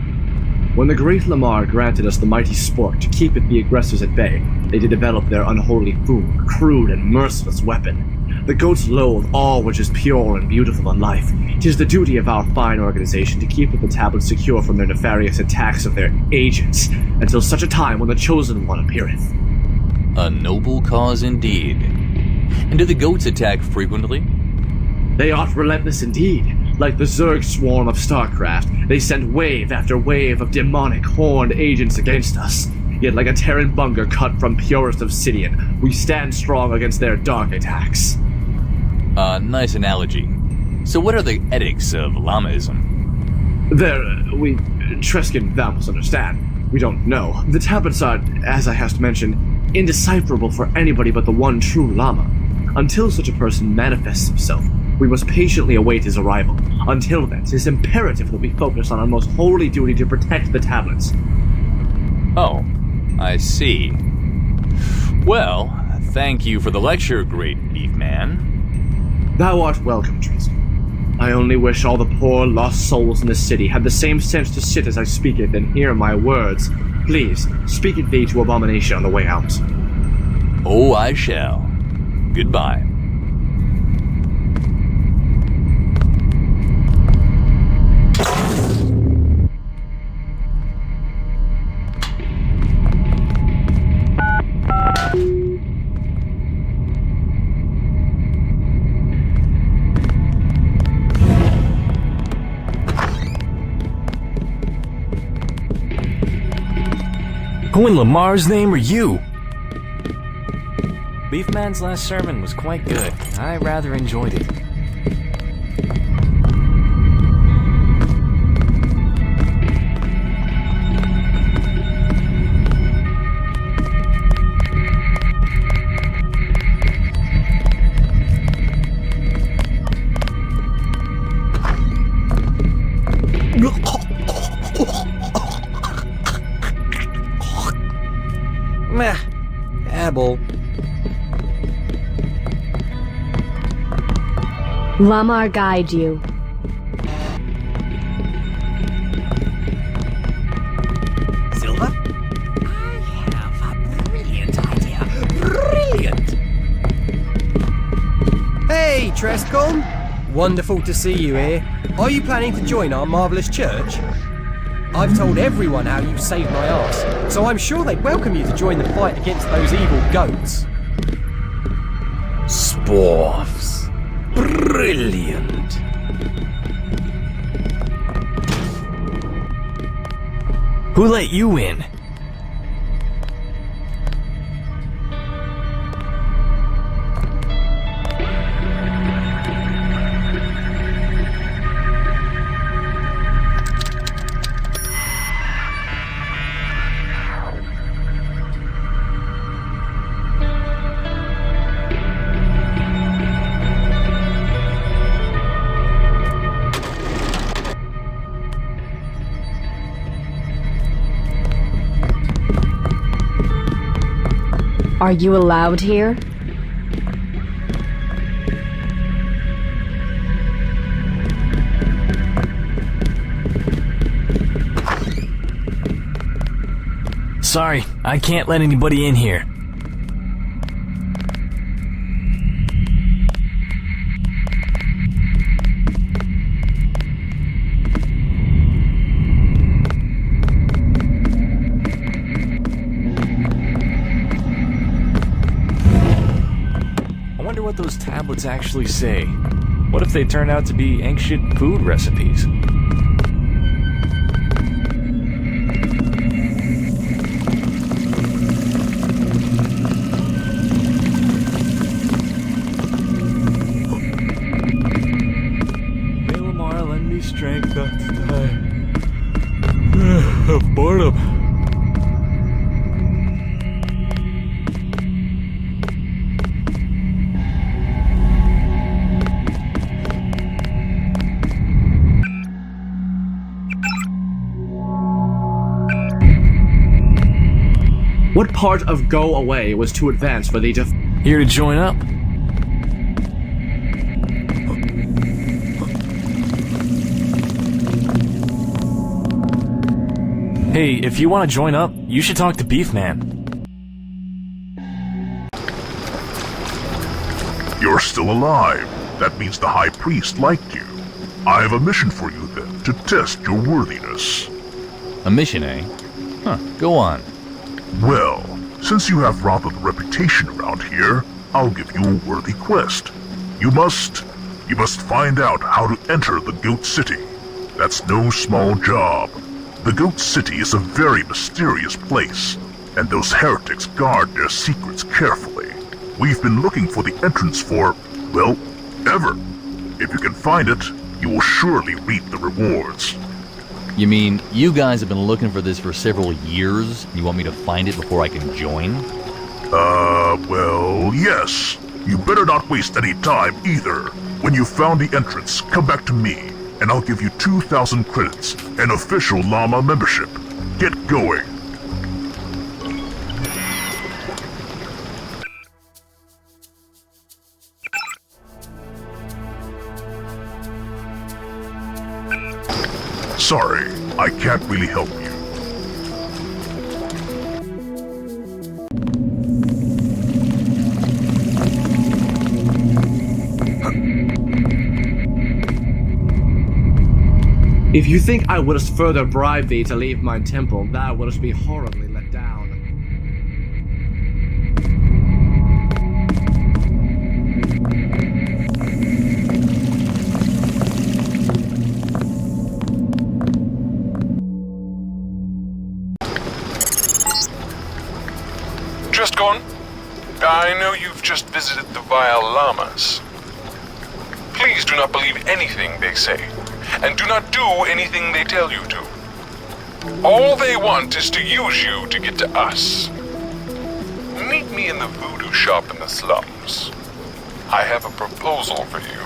S24: When the great Lamar granted us the mighty sport to keep the aggressors at bay, they did develop their unholy food, crude and merciless weapon. The goats loathe all which is pure and beautiful in life. 'Tis the duty of our fine organization to keep the tablets secure from their nefarious attacks of their agents, until such a time when the chosen one appeareth.
S8: A noble cause indeed. And do the goats attack frequently?
S24: They are relentless indeed. Like the Zerg swarm of StarCraft, they send wave after wave of demonic horned agents against us. Yet like a Terran bunker cut from purest obsidian, we stand strong against their dark attacks.
S8: Nice analogy. So what are the ethics of Lamaism?
S24: Treskin, thou must understand. We don't know. The tablets are, as I hast mentioned, indecipherable for anybody but the one true Lama. Until such a person manifests himself, we must patiently await his arrival. Until then, it is imperative that we focus on our most holy duty to protect the tablets.
S8: Oh, I see. Well, thank you for the lecture, great Beefman.
S24: Thou art welcome, Tristan. I only wish all the poor lost souls in this city had the same sense to sit as I speaketh and hear my words. Please, speak it thee to Abomination on the way out.
S8: Oh, I shall. Goodbye.
S23: Who in Lamar's name are you? Beefman's last sermon was quite good. I rather enjoyed it.
S7: Meh. Airball.
S22: Lamar guide you.
S7: Silver? I have a brilliant idea. Brilliant! Hey, Trescon. Wonderful to see you here. Are you planning to join our marvellous church? I've told everyone how you saved my ass, so I'm sure they'd welcome you to join the fight against those evil goats.
S23: Sporfs. Brilliant. Who let you in?
S22: Are you allowed here?
S23: Sorry, I can't let anybody in here. I wonder what those tablets actually say. What if they turn out to be ancient food recipes? Strength not to die of boredom.
S24: What part of go away was too advanced for thee to...
S23: Here to join up? Hey, if you want to join up, you should talk to Beefman.
S12: You're still alive. That means the High Priest liked you. I have a mission for you then, to test your worthiness.
S8: A mission, eh? Huh, go on.
S12: Well, since you have rather the reputation around here, I'll give you a worthy quest. You must find out how to enter the Goat City. That's no small job. The Goat City is a very mysterious place, and those heretics guard their secrets carefully. We've been looking for the entrance for, well, ever. If you can find it, you will surely reap the rewards.
S8: You mean, you guys have been looking for this for several years? You want me to find it before I can join?
S12: Well, yes. You better not waste any time either. When you've found the entrance, come back to me, and I'll give you 2,000 credits, an official llama membership. Get going. Sorry, I can't really help you.
S24: If you think I wouldst further bribe thee to leave my temple, thou wouldst be horribly let down.
S13: Just gone? I know you've just visited the vile llamas. Please do not believe anything they say, and do not do anything they tell you to. All they want is to use you to get to us. Meet me in the voodoo shop in the slums. I have a proposal for you.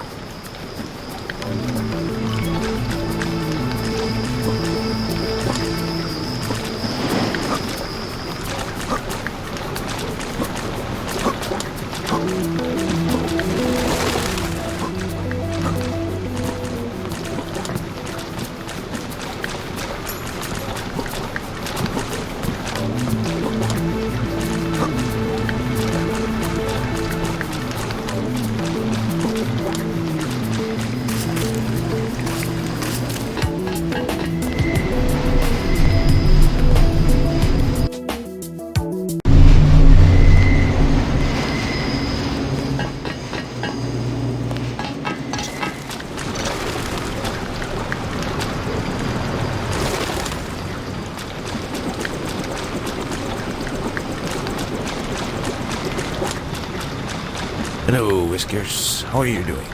S15: Hello, Whiskers. How are you doing?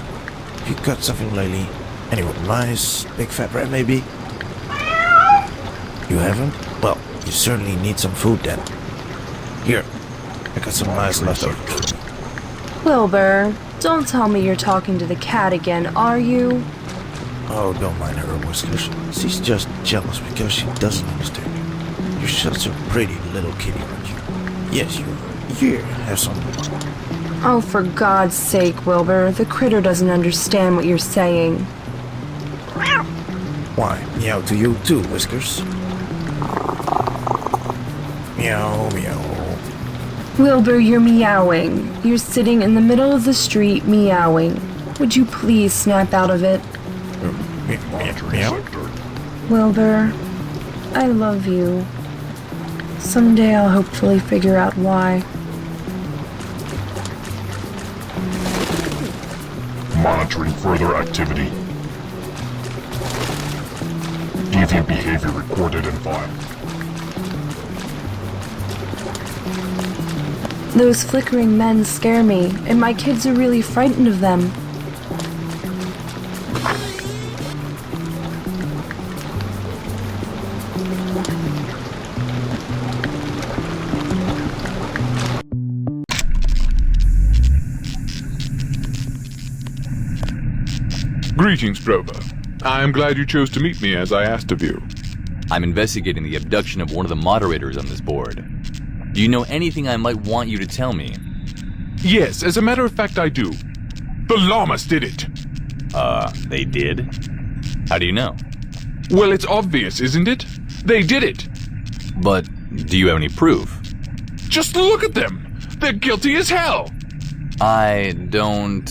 S15: You got something lately? Anyone nice? Big fat rat, maybe? You haven't? Well, you certainly need some food then. Here, I got some nice leftovers.
S22: Wilbur, don't tell me you're talking to the cat again, are you?
S15: Oh, don't mind her, Whiskers. She's just jealous because she doesn't understand you. You're such a pretty little kitty, aren't you? Yes, you are. Here, have some.
S22: Oh, for God's sake, Wilbur, the critter doesn't understand what you're saying.
S15: Why, meow to you too, Whiskers. Meow. Meow, meow.
S22: Wilbur, you're meowing. You're sitting in the middle of the street meowing. Would you please snap out of it?
S15: Meow?
S22: Wilbur, I love you. Someday I'll hopefully figure out why.
S12: Monitoring further activity. Deviant behavior recorded and filed.
S22: Those flickering men scare me, and my kids are really frightened of them.
S13: Greetings, Grover. I am glad you chose to meet me as I asked of you.
S8: I'm investigating the abduction of one of the moderators on this board. Do you know anything I might want you to tell me?
S13: Yes, as a matter of fact, I do. The llamas did it.
S8: They did? How do you know?
S13: Well, it's obvious, isn't it? They did it.
S8: But do you have any proof?
S13: Just look at them. They're guilty as hell.
S8: I don't...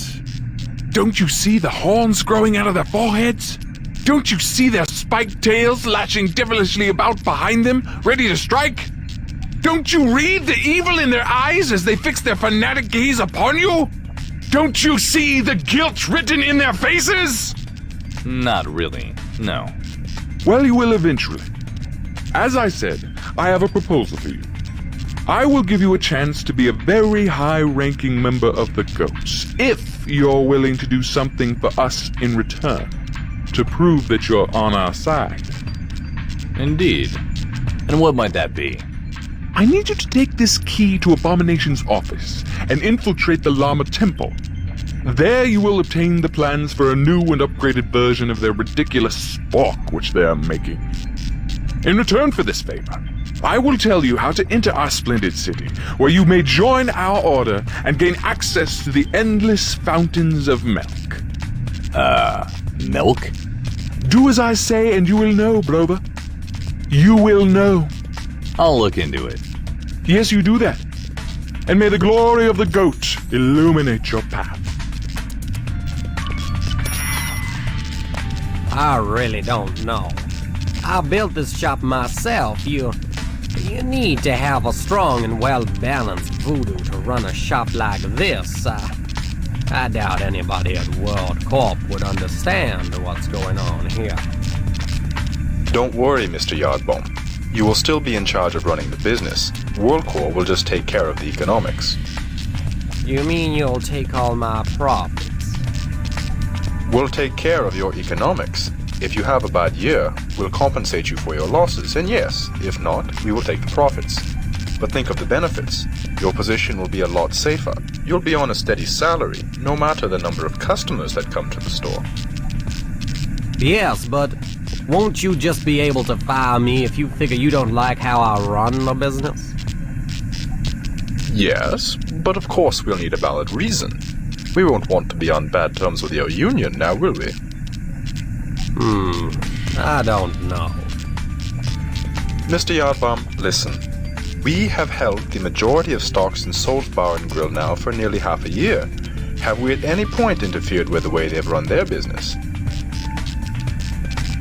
S13: Don't you see the horns growing out of their foreheads? Don't you see their spiked tails lashing devilishly about behind them, ready to strike? Don't you read the evil in their eyes as they fix their fanatic gaze upon you? Don't you see the guilt written in their faces?
S8: Not really, no.
S13: Well, you will eventually. As I said, I have a proposal for you. I will give you a chance to be a very high-ranking member of the Goats, if you're willing to do something for us in return, to prove that you're on our side.
S8: Indeed. And what might that be?
S13: I need you to take this key to Abomination's office and infiltrate the Llama Temple. There you will obtain the plans for a new and upgraded version of their ridiculous spork which they are making. In return for this favor, I will tell you how to enter our splendid city, where you may join our order and gain access to the endless fountains of milk.
S8: Milk?
S13: Do as I say and you will know, Brover. You will know.
S8: I'll look into it.
S13: Yes, you do that. And may the glory of the Goat illuminate your path.
S16: I really don't know. I built this shop myself. You need to have a strong and well-balanced voodoo to run a shop like this. I doubt anybody at World Corp would understand what's going on here.
S17: Don't worry, Mr. Yardbomb. You will still be in charge of running the business. WorldCore will just take care of the economics.
S16: You mean you'll take all my profits?
S17: We'll take care of your economics. If you have a bad year, we'll compensate you for your losses, and yes, if not, we will take the profits. But think of the benefits. Your position will be a lot safer. You'll be on a steady salary, no matter the number of customers that come to the store.
S16: Yes, but won't you just be able to fire me if you figure you don't like how I run the business?
S17: Yes, but of course we'll need a valid reason. We won't want to be on bad terms with your union, now will we?
S16: I don't know.
S17: Mr. Yardbomb, listen. We have held the majority of stocks in Soul's Bar and Grill now for nearly half a year. Have we at any point interfered with the way they've run their business?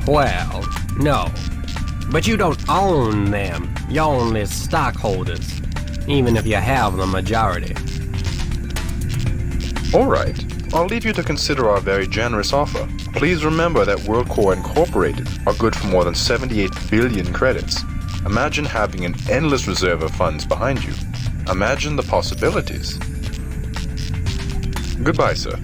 S16: Well, no. But you don't own them. You're only stockholders, even if you have the majority.
S17: All right. I'll leave you to consider our very generous offer. Please remember that WorldCore Incorporated are good for more than 78 billion credits. Imagine having an endless reserve of funds behind you. Imagine the possibilities. Goodbye, sir.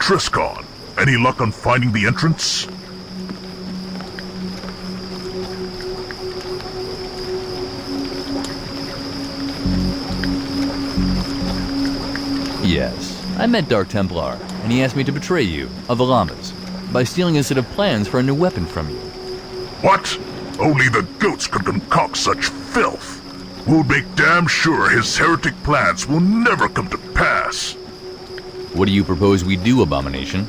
S12: Triscon, any luck on finding the entrance?
S8: Yes, I met Dark Templar, and he asked me to betray you, of the Llamas, by stealing a set of plans for a new weapon from you.
S12: What? Only the goats could concoct such filth. We'll make damn sure his heretic plans will never come to pass.
S8: What do you propose we do, Abomination?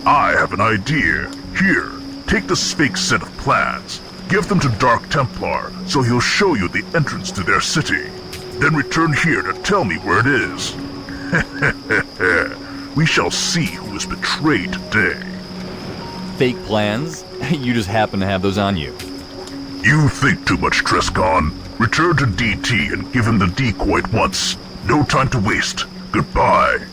S12: I have an idea. Here, take the Sphinx set of plans. Give them to Dark Templar, so he'll show you the entrance to their city. Then return here to tell me where it is. We shall see who is betrayed today.
S8: Fake plans? You just happen to have those on you.
S12: You think too much, Triscon. Return to DT and give him the decoy at once. No time to waste. Goodbye.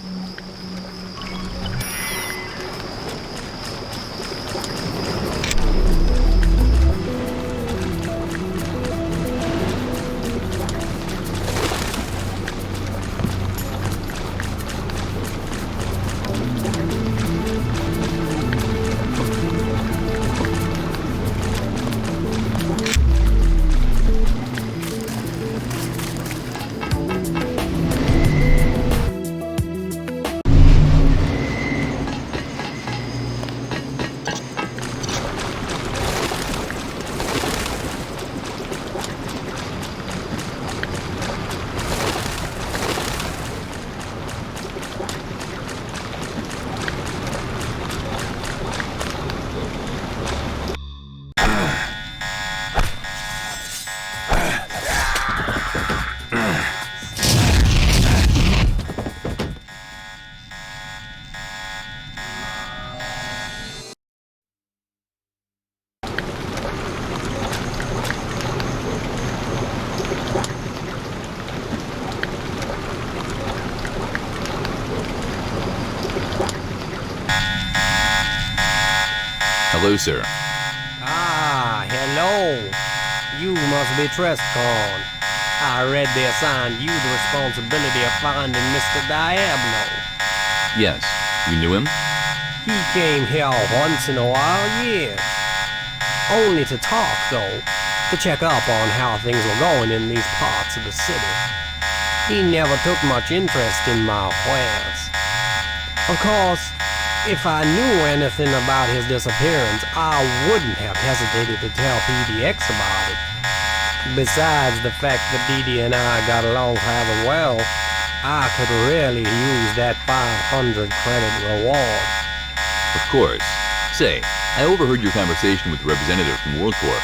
S8: Hello, sir.
S16: Ah, hello. You must be Triscon. I read they assigned you the responsibility of finding Mr. Diablo.
S8: Yes, you knew him?
S16: He came here once in a while, yes. Only to talk, though. To check up on how things were going in these parts of the city. He never took much interest in my wares. Of course, if I knew anything about his disappearance, I wouldn't have hesitated to tell PDX about it. Besides the fact that Dee and I got along rather well, I could really use that 500 credit reward.
S8: Of course. Say, I overheard your conversation with the representative from WorldCorp.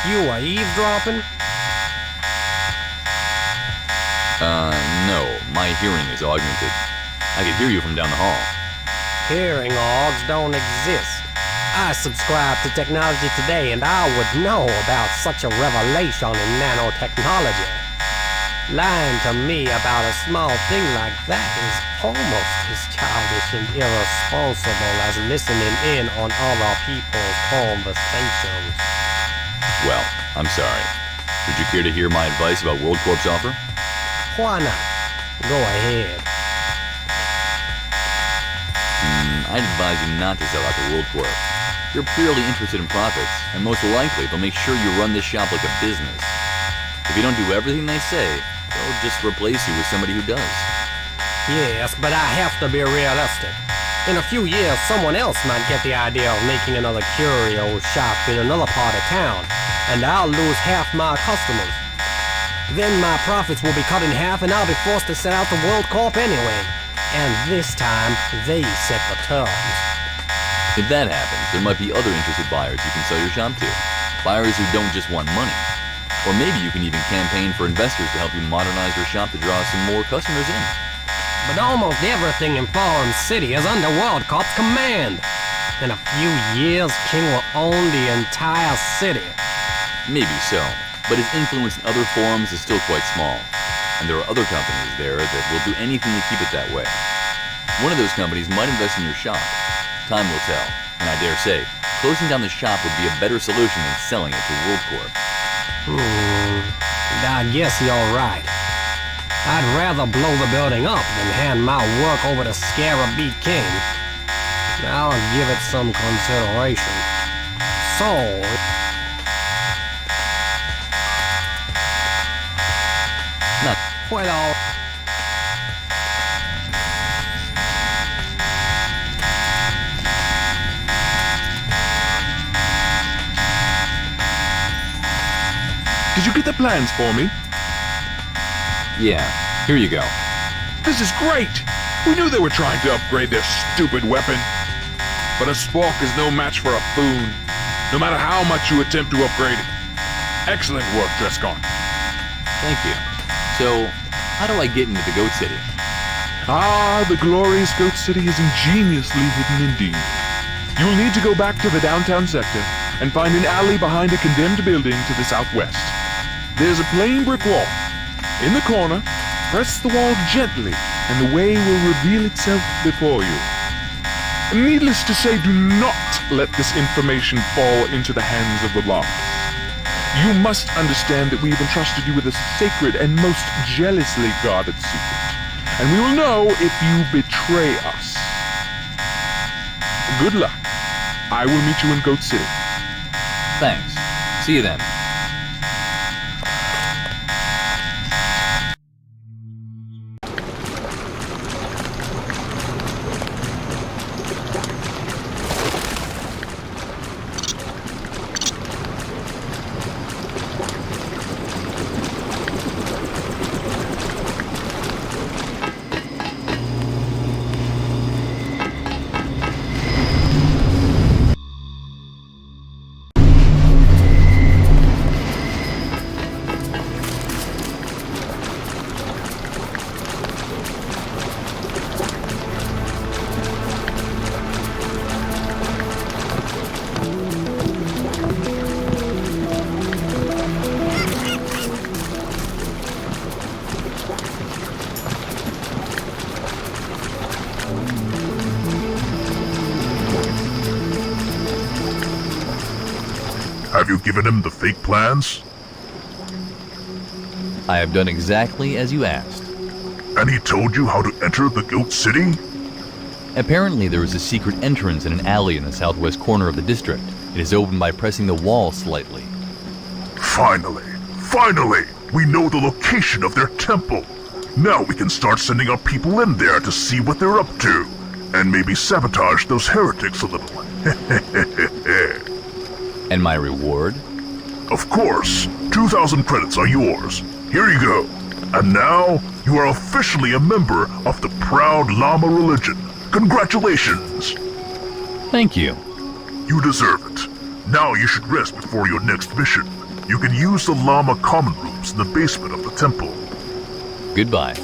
S16: You are eavesdropping?
S8: No. My hearing is augmented. I could hear you from down the hall.
S16: Hearing augs don't exist. I subscribe to Technology Today and I would know about such a revelation in nanotechnology. Lying to me about a small thing like that is almost as childish and irresponsible as listening in on other people's conversations.
S8: Well, I'm sorry. Would you care to hear my advice about WorldCorp's offer?
S16: Why not? Go ahead.
S8: I'd advise you not to sell out to WorldCorp. They're purely interested in profits, and most likely they'll make sure you run this shop like a business. If you don't do everything they say, they'll just replace you with somebody who does.
S16: Yes, but I have to be realistic. In a few years, someone else might get the idea of making another curio shop in another part of town, and I'll lose half my customers. Then my profits will be cut in half, and I'll be forced to sell out to WorldCorp anyway. And this time, they set the terms.
S8: If that happens, there might be other interested buyers you can sell your shop to. Buyers who don't just want money. Or maybe you can even campaign for investors to help you modernize your shop to draw some more customers in.
S16: But almost everything in Fallen City is under WorldCorp's command. In a few years, King will own the entire city.
S8: Maybe so, but his influence in other forums is still quite small. And there are other companies there that will do anything to keep it that way. One of those companies might invest in your shop. Time will tell, and I dare say, closing down the shop would be a better solution than selling it to WorldCorp.
S16: I guess you're right. I'd rather blow the building up than hand my work over to Scarabee King. I'll give it some consideration. So... Well...
S13: Did you get the plans for me?
S8: Yeah, here you go.
S13: This is great! We knew they were trying to upgrade their stupid weapon. But a spork is no match for a boon, no matter how much you attempt to upgrade it. Excellent work, Drescon.
S8: Thank you. So, how do I get into the Goat City?
S13: Ah, the glorious Goat City is ingeniously hidden indeed. You will need to go back to the downtown sector and find an alley behind a condemned building to the southwest. There's a plain brick wall. In the corner, press the wall gently, and the way will reveal itself before you. Needless to say, do not let this information fall into the hands of the Llamas. You must understand that we've entrusted you with a sacred and most jealously guarded secret, and we will know if you betray us. Good luck. I will meet you in Goat City.
S8: Thanks. See you then.
S12: Have you given him the fake plans?
S8: I have done exactly as you asked.
S12: And he told you how to enter the Goat City?
S8: Apparently there is a secret entrance in an alley in the southwest corner of the district. It is opened by pressing the wall slightly.
S12: Finally! We know the location of their temple! Now we can start sending our people in there to see what they're up to, and maybe sabotage those heretics a little.
S8: And my reward?
S12: Of course! 2,000 credits are yours. Here you go. And now, you are officially a member of the proud Llama religion. Congratulations!
S8: Thank you.
S12: You deserve it. Now you should rest before your next mission. You can use the Llama common rooms in the basement of the temple.
S8: Goodbye.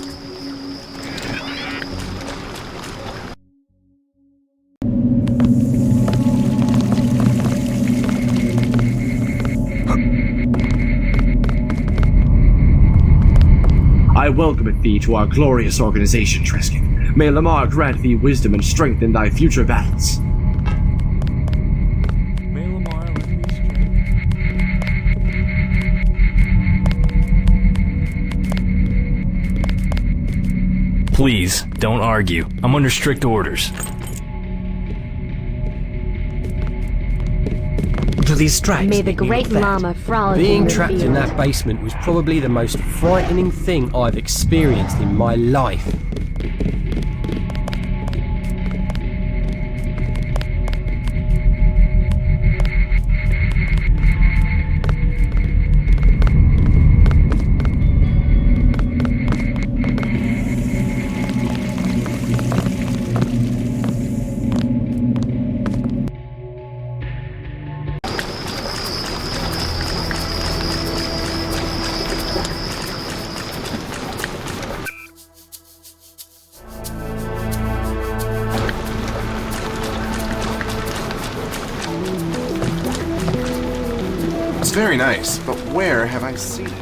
S24: I welcome thee to our glorious organization, Treskin. May Lamar grant thee wisdom and strength in thy future battles.
S19: May Lamar let me strength.
S23: Please, don't argue. I'm under strict orders.
S7: To these stripes.
S4: May the great llama frolic.
S16: Being trapped in that basement was probably the most frightening thing I've experienced in my life.
S15: It's very nice, but where have I seen it?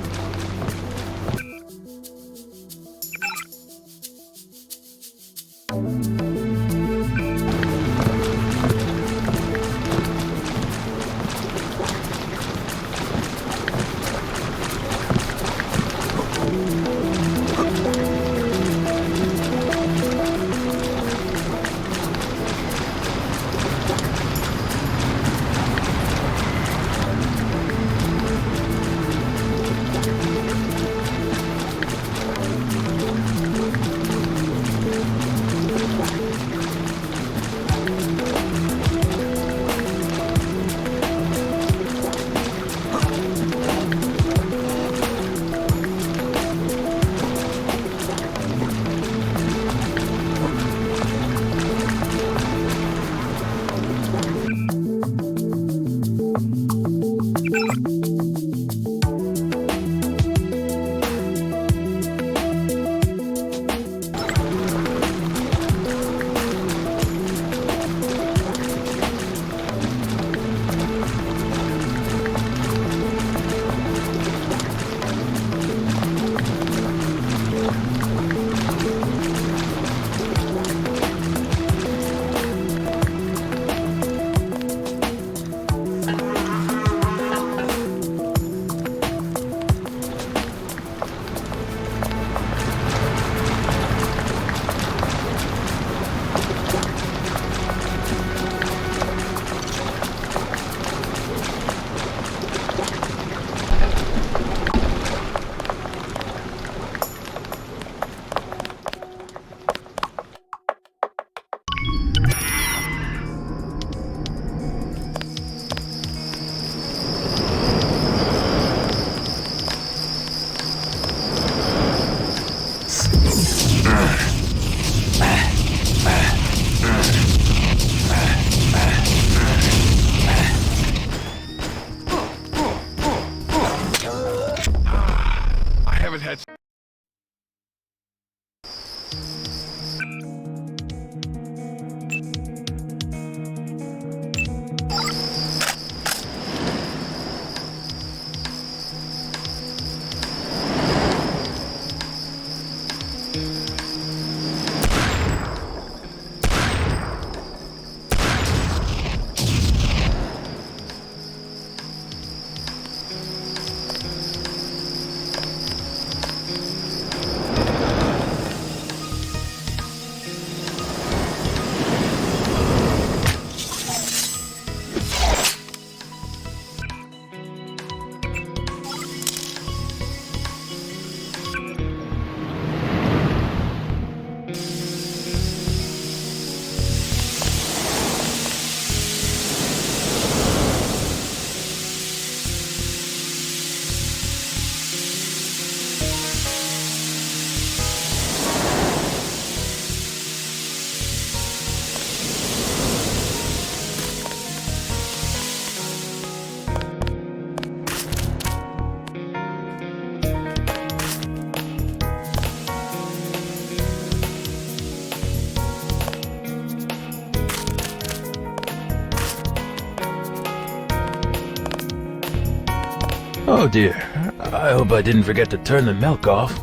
S6: Oh dear, I hope I didn't forget to turn the milk off.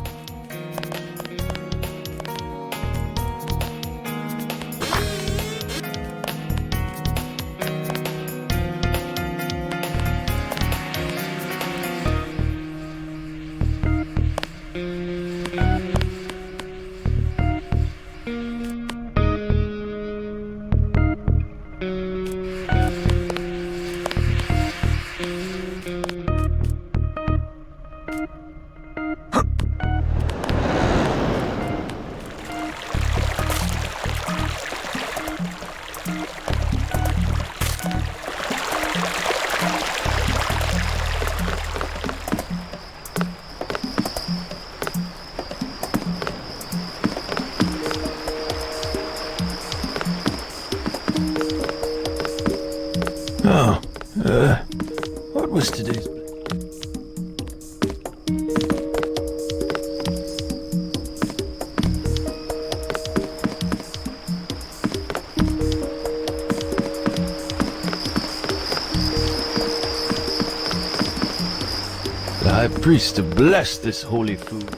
S6: Oh, what was today's... The high priest to bless this holy food.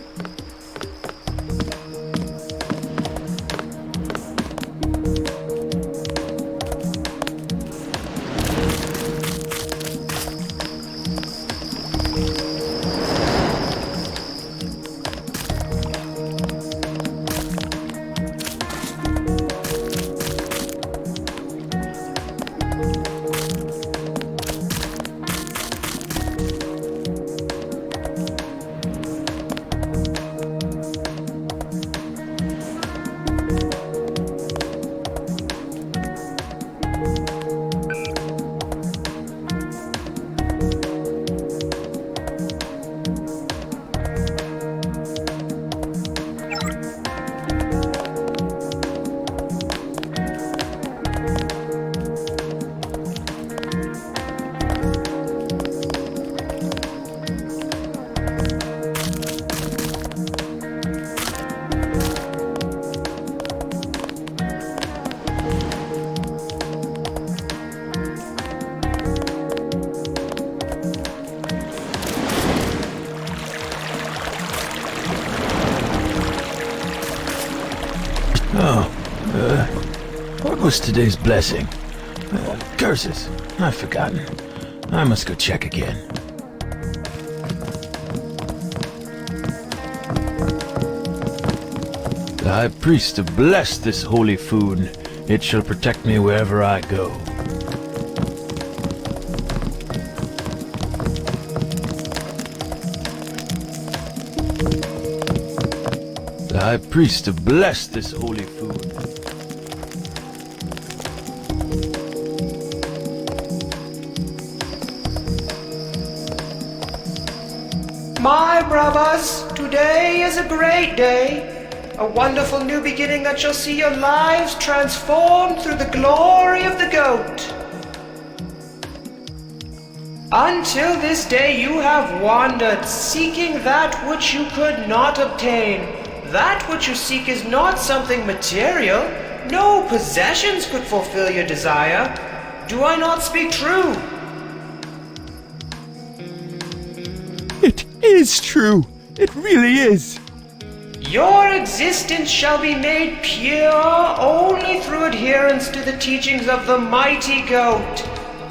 S6: was today's blessing? Curses. I've forgotten. I must go check again. The high priest bless this holy food. It shall protect me wherever I go. The high priest bless this holy food.
S9: My brothers, today is a great day. A wonderful new beginning that shall see your lives transformed through the glory of the goat. Until this day you have wandered, seeking that which you could not obtain. That which you seek is not something material. No possessions could fulfill your desire. Do I not speak true?
S7: It is true. It really is.
S9: Your existence shall be made pure only through adherence to the teachings of the mighty goat.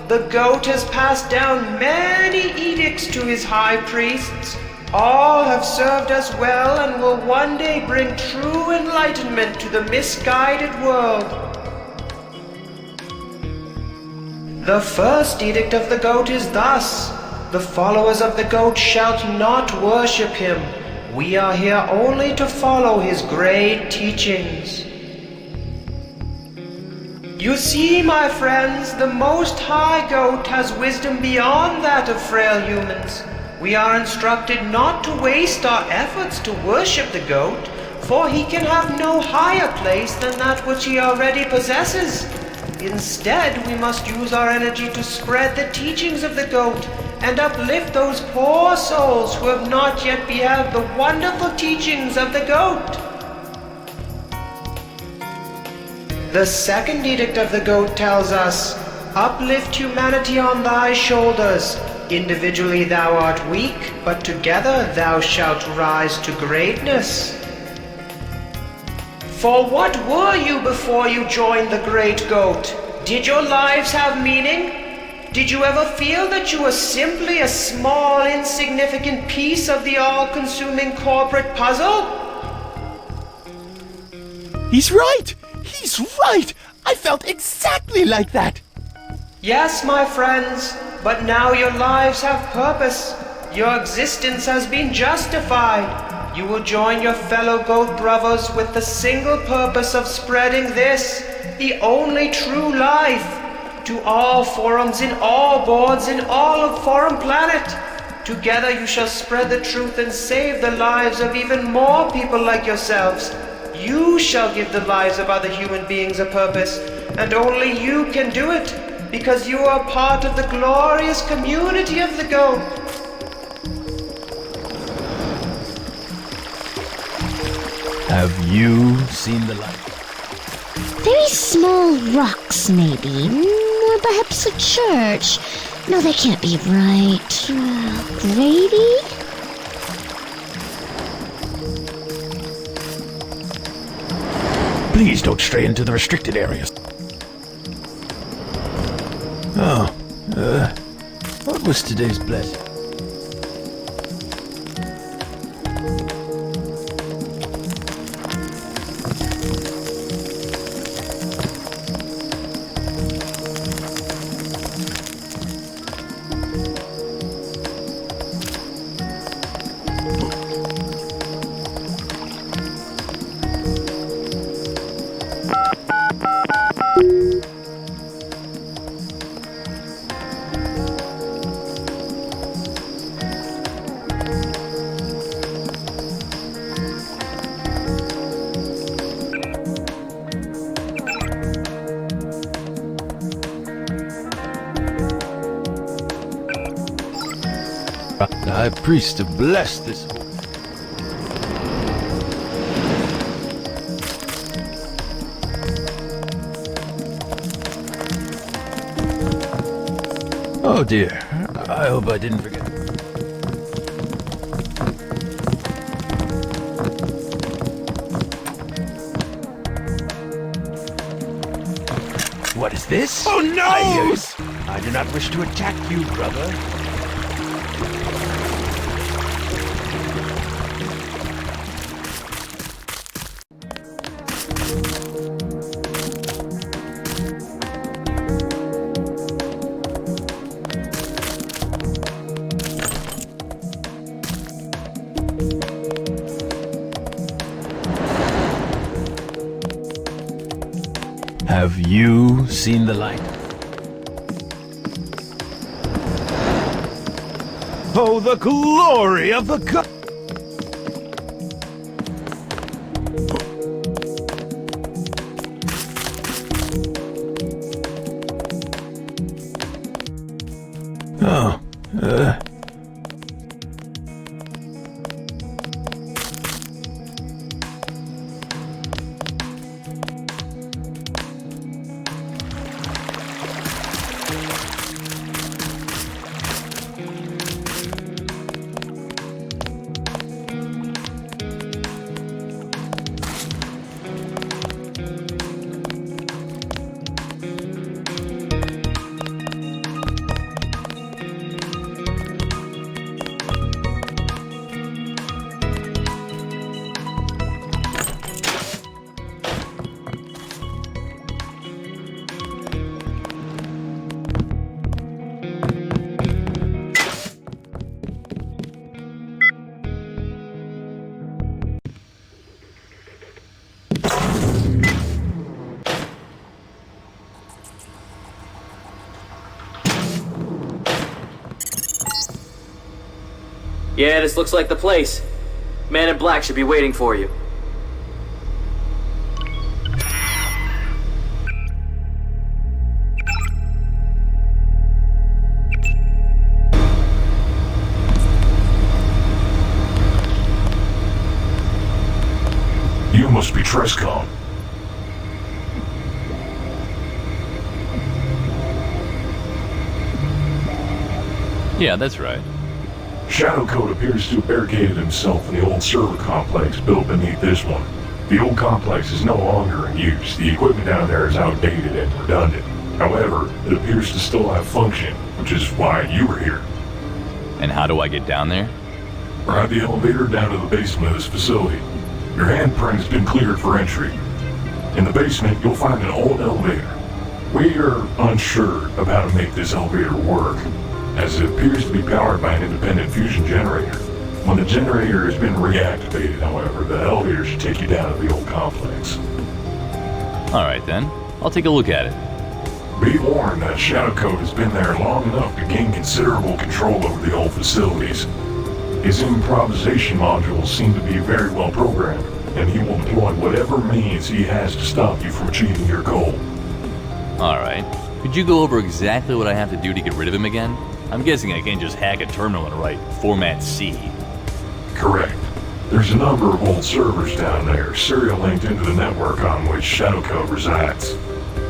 S9: The goat has passed down many edicts to his high priests. All have served us well and will one day bring true enlightenment to the misguided world. The first edict of the goat is thus: the followers of the goat shall not worship him. We are here only to follow his great teachings. You see, my friends, the Most High Goat has wisdom beyond that of frail humans. We are instructed not to waste our efforts to worship the goat, for he can have no higher place than that which he already possesses. Instead, we must use our energy to spread the teachings of the goat and uplift those poor souls who have not yet beheld the wonderful teachings of the goat. The second edict of the goat tells us, uplift humanity on thy shoulders. Individually thou art weak, but together thou shalt rise to greatness. For what were you before you joined the great goat? Did your lives have meaning? Did you ever feel that you were simply a small, insignificant piece of the all-consuming corporate puzzle?
S7: He's right! He's right! I felt exactly like that!
S9: Yes, my friends, but now your lives have purpose. Your existence has been justified. You will join your fellow goat brothers with the single purpose of spreading this, the only true life, to all forums in all boards in all of Forum Planet. Together you shall spread the truth and save the lives of even more people like yourselves. You shall give the lives of other human beings a purpose, and only you can do it, because you are part of the glorious community of the goat.
S6: Have you seen the light?
S4: Very small rocks, maybe. Or perhaps a church. No, that can't be right. Grady?
S6: Please don't stray into the restricted areas. Oh, what was today's blessing? The high priest bless this home. Oh dear, I hope I didn't forget. What is this?
S15: Oh no!
S6: I do not wish to attack you, brother. Have you seen the light? Oh, the glory of the god! Oh,
S18: Yeah, this looks like the place. Man in black should be waiting for you.
S12: You must be Trescon.
S8: Yeah, that's right.
S12: Shadowcode appears to have barricaded himself in the old server complex built beneath this one. The old complex is no longer in use. The equipment down there is outdated and redundant. However, it appears to still have function, which is why you were here.
S8: And how do I get down there?
S12: Ride the elevator down to the basement of this facility. Your handprint has been cleared for entry. In the basement, you'll find an old elevator. We are unsure of how to make this elevator work, as it appears to be powered by an independent fusion generator. When the generator has been reactivated, however, the elevator should take you down to the old complex.
S8: Alright then, I'll take a look at it.
S12: Be warned that Shadowcode has been there long enough to gain considerable control over the old facilities. His improvisation modules seem to be very well programmed, and he will employ whatever means he has to stop you from achieving your goal.
S8: Alright, could you go over exactly what I have to do to get rid of him again? I'm guessing I can't just hack a terminal and write Format C.
S12: Correct. There's a number of old servers down there, serial linked into the network on which Shadowcode resides.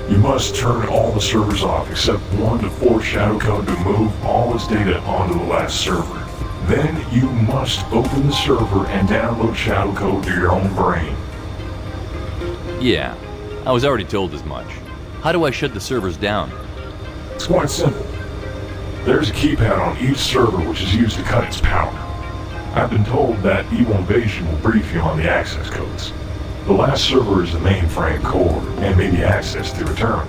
S12: You must turn all the servers off except one to force Shadowcode to move all its data onto the last server. Then you must open the server and download Shadowcode to your own brain.
S8: Yeah, I was already told as much. How do I shut the servers down?
S12: It's quite simple. There's a keypad on each server which is used to cut its power. I've been told that Evil Invasion will brief you on the access codes. The last server is the mainframe core and may be accessed through a terminal.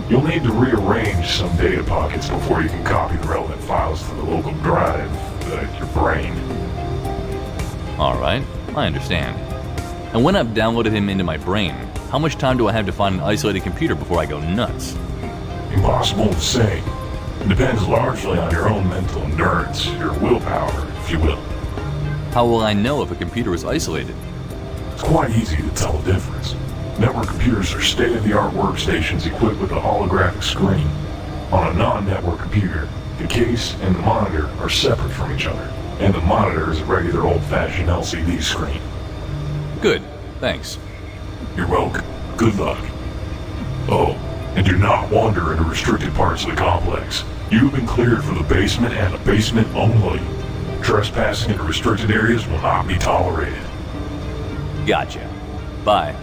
S12: You'll need to rearrange some data pockets before you can copy the relevant files to the local drive, your brain.
S8: Alright, I understand. And when I've downloaded him into my brain, how much time do I have to find an isolated computer before I go nuts?
S12: Impossible to say. It depends largely on your own mental endurance, your willpower, if you will.
S8: How will I know if a computer is isolated?
S12: It's quite easy to tell the difference. Network computers are state-of-the-art workstations equipped with a holographic screen. On a non-network computer, the case and the monitor are separate from each other, and the monitor is a regular old-fashioned LCD screen.
S8: Good, thanks.
S12: You're welcome. Good luck. Oh, and do not wander into restricted parts of the complex. You've been cleared for the basement and the basement only. Trespassing into restricted areas will not be tolerated.
S8: Gotcha. Bye.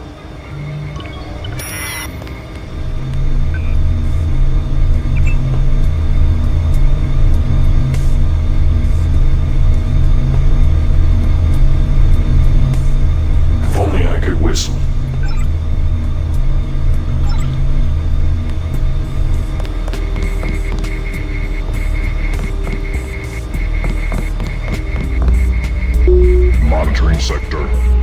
S12: monitoring sector.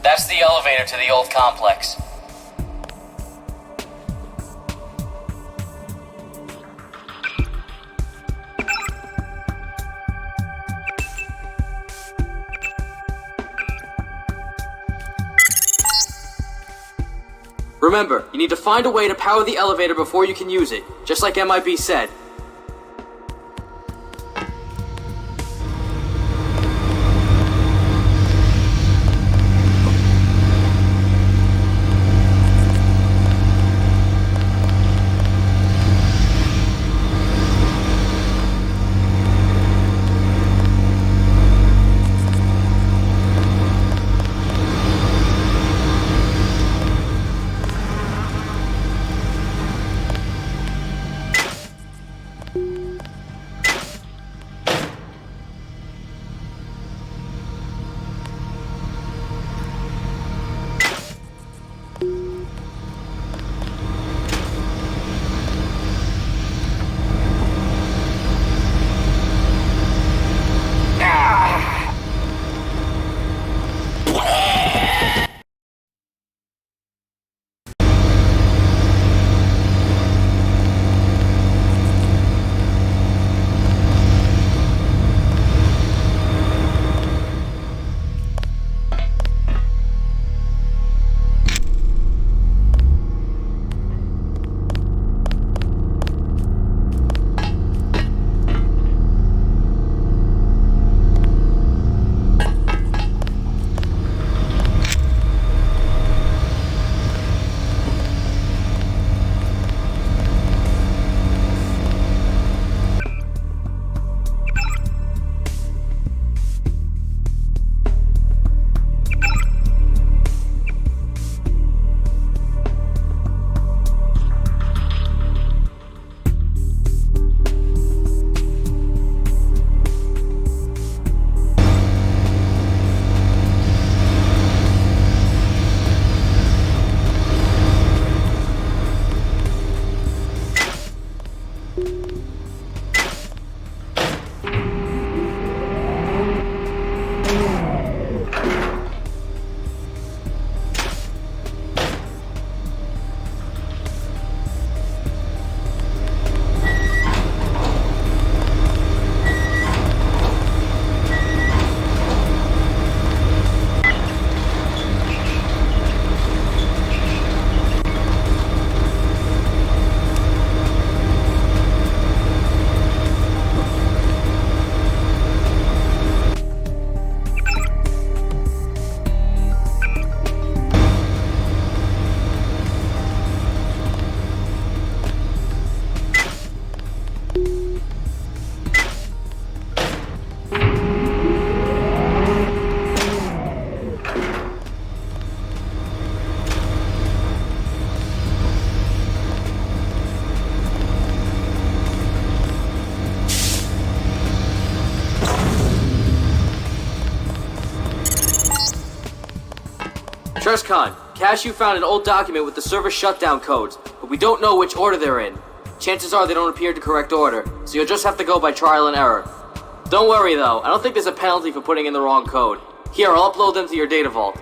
S18: That's the elevator to the old complex. Remember, you need to find a way to power the elevator before you can use it, just like MIB said. Trescon, Cashew found an old document with the server shutdown codes, but we don't know which order they're in. Chances are they don't appear in correct order, so you'll just have to go by trial and error. Don't worry though, I don't think there's a penalty for putting in the wrong code. Here, I'll upload them to your data vault.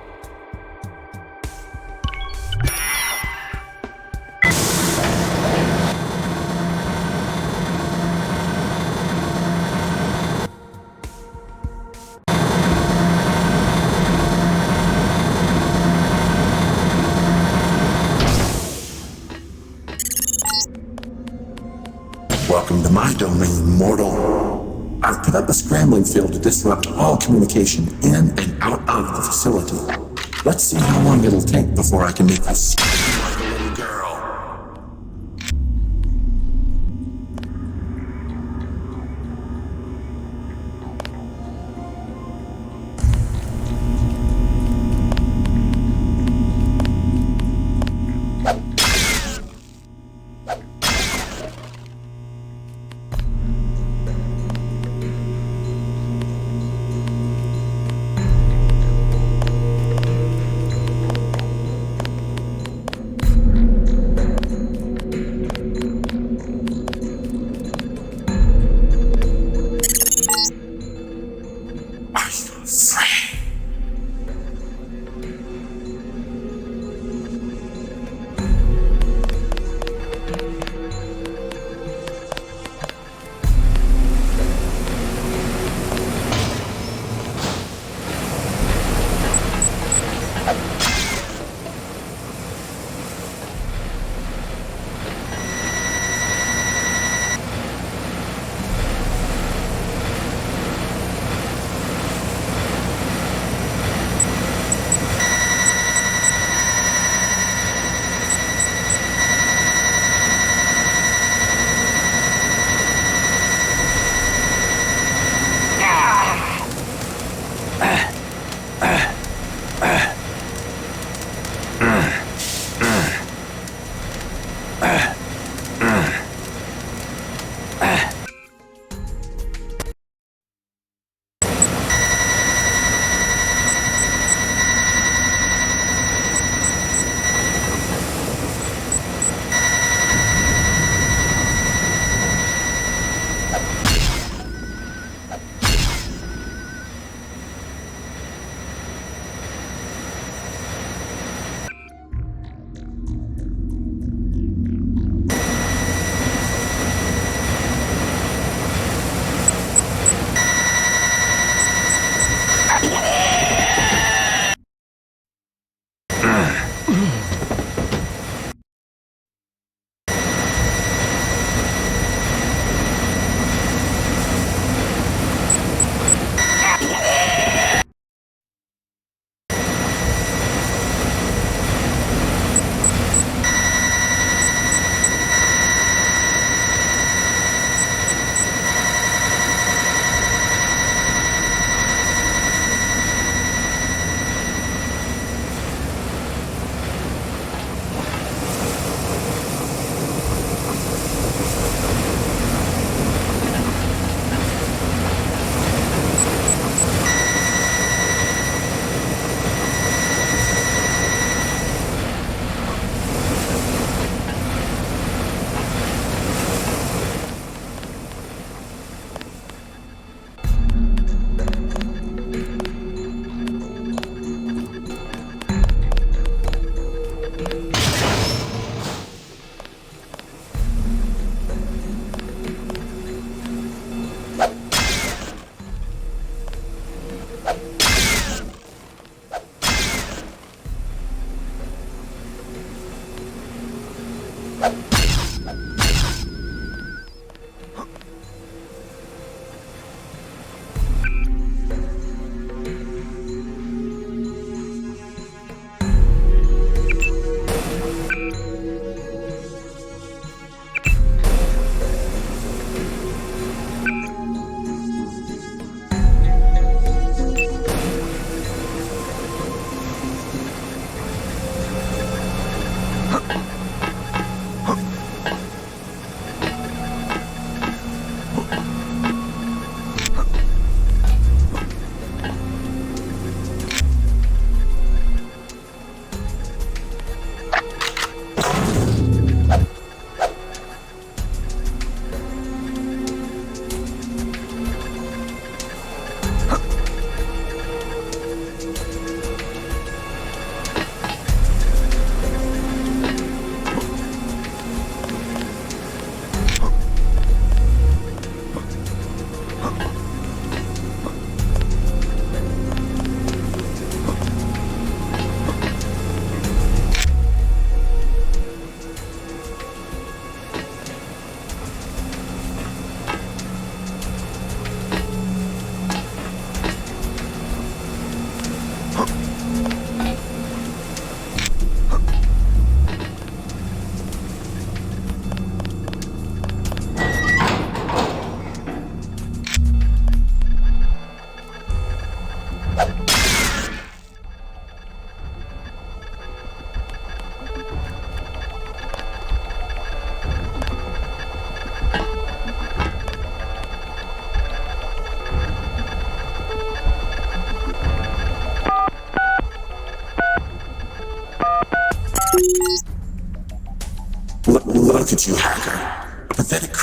S5: Welcome to my domain, mortal. I've put up a scrambling field to disrupt all communication in and out of the facility. Let's see how long it'll take before I can make you scream like a little girl.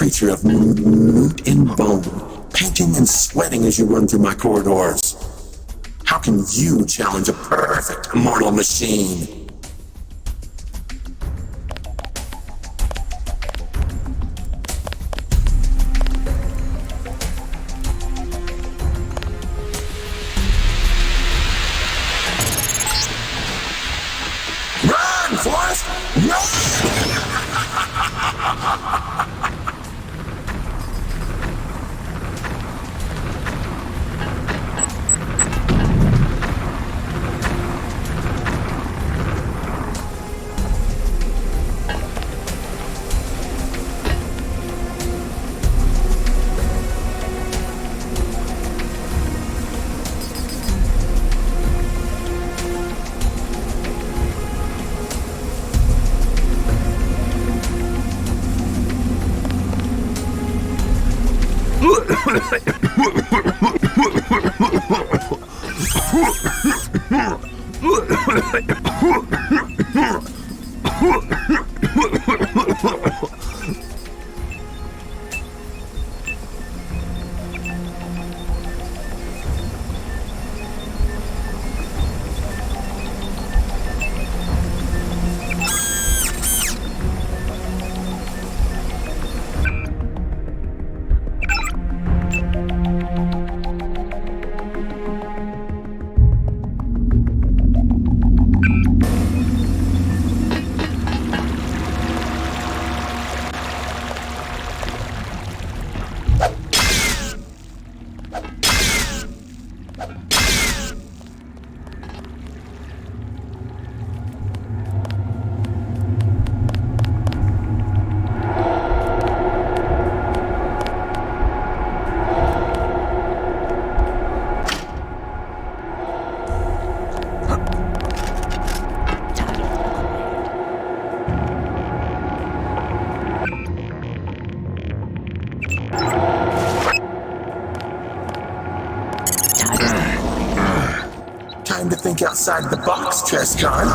S5: creature of meat and bone, panting and sweating as you run through my corridors. How can you challenge a perfect immortal machine? Run, Forrest! Run! Time to think outside the box, Trescon.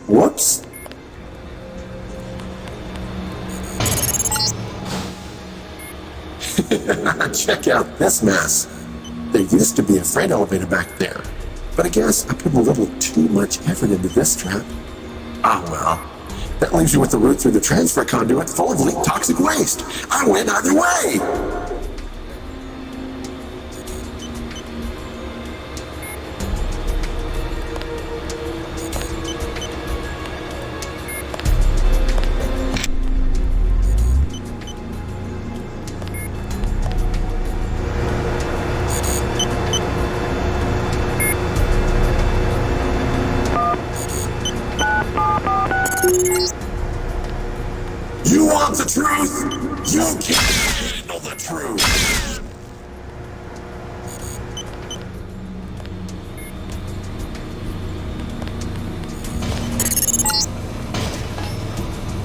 S5: Whoops. Check out this mess. There used to be a freight elevator back there, but I guess I put a little too much effort into this trap. Ah, well. That leaves you with the route through the transfer conduit full of leaked toxic waste. I win either way! You want the truth? You can't handle the truth.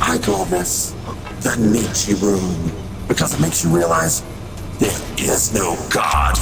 S5: I call this the Nietzsche room because it makes you realize there is no God.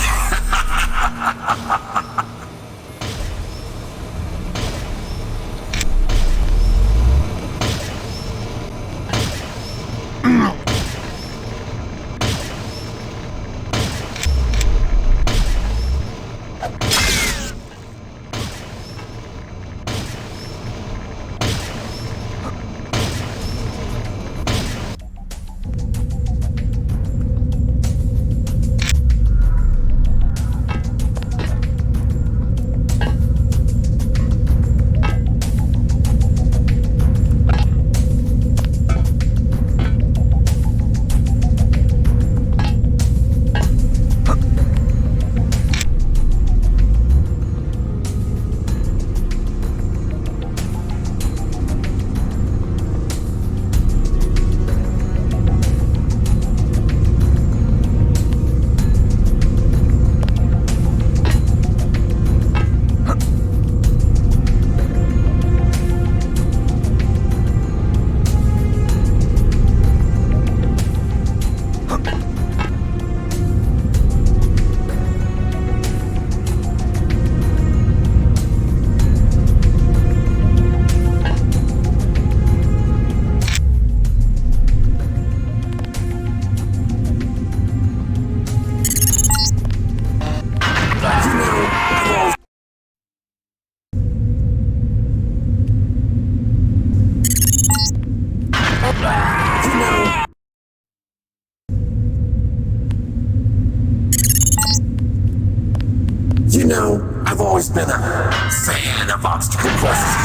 S5: You know, I've always been a fan of obstacle courses.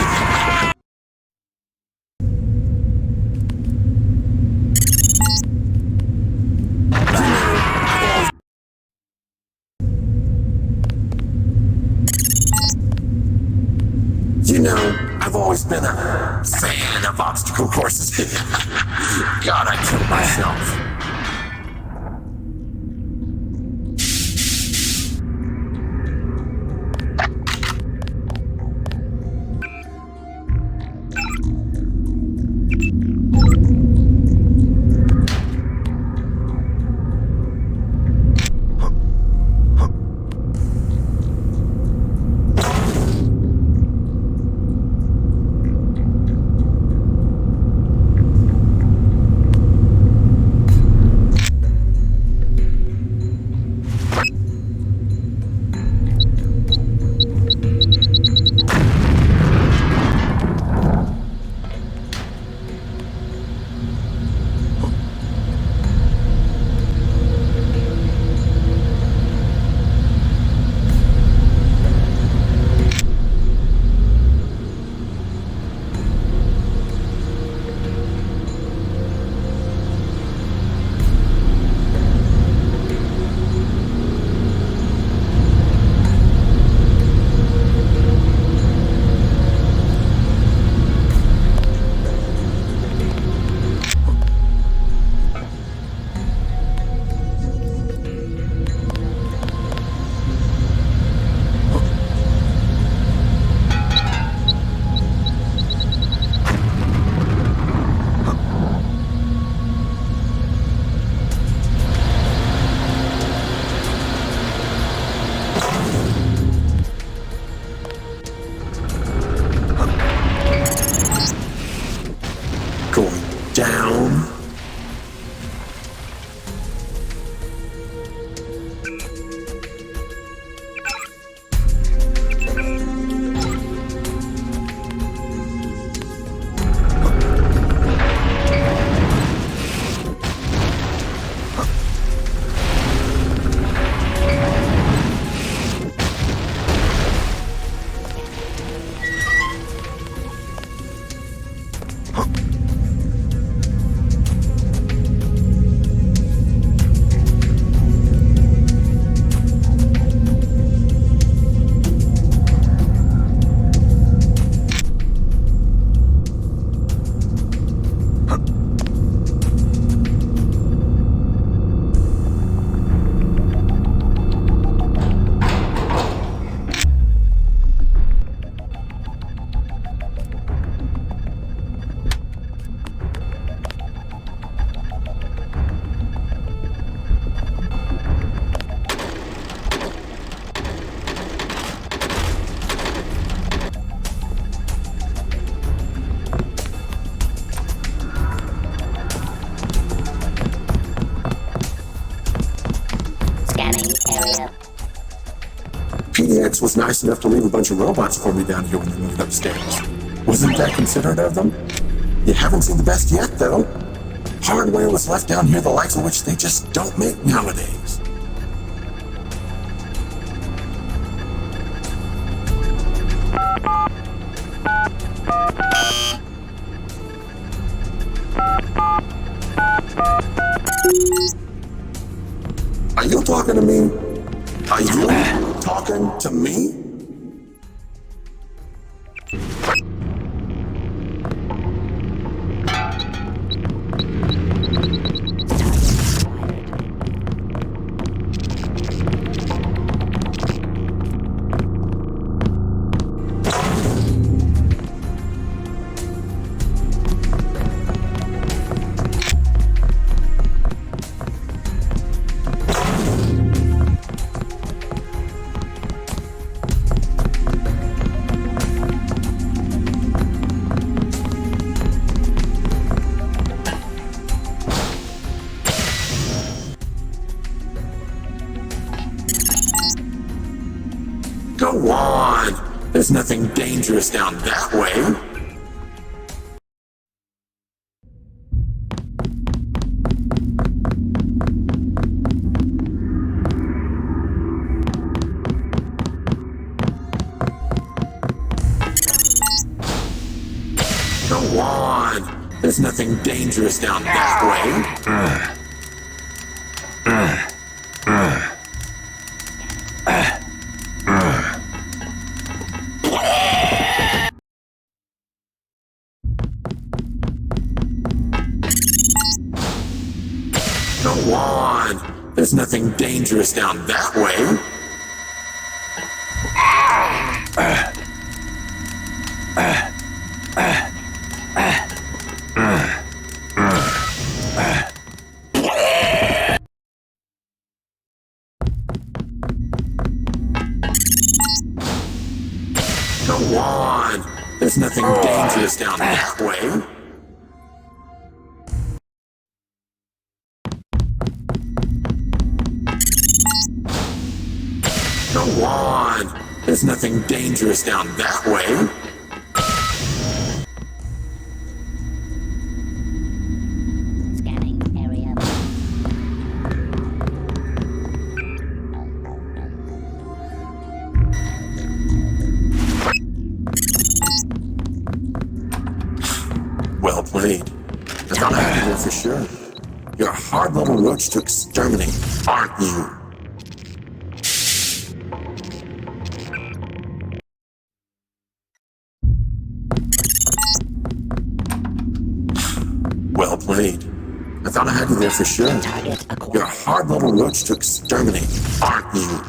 S5: You know, I've always been a fan of obstacle courses. God, I killed myself. place was nice enough to leave a bunch of robots for me down here when they moved upstairs. Wasn't that considerate of them? You haven't seen the best yet, though. Hardware was left down here the likes of which they just don't make nowadays. Are you talking to me? Are you talking to me? Go on! There's nothing dangerous down that way. Go on! There's nothing dangerous down that way. Go on! There's nothing dangerous down that way. Go on! There's nothing dangerous down that way. Go on! There's nothing dangerous down that way.
S4: Scanning area.
S5: Well played. I thought I had you for sure. You're a hard little roach to exterminate, aren't you? Well played. I thought I had you there for sure. You're a hard little roach to exterminate, aren't you?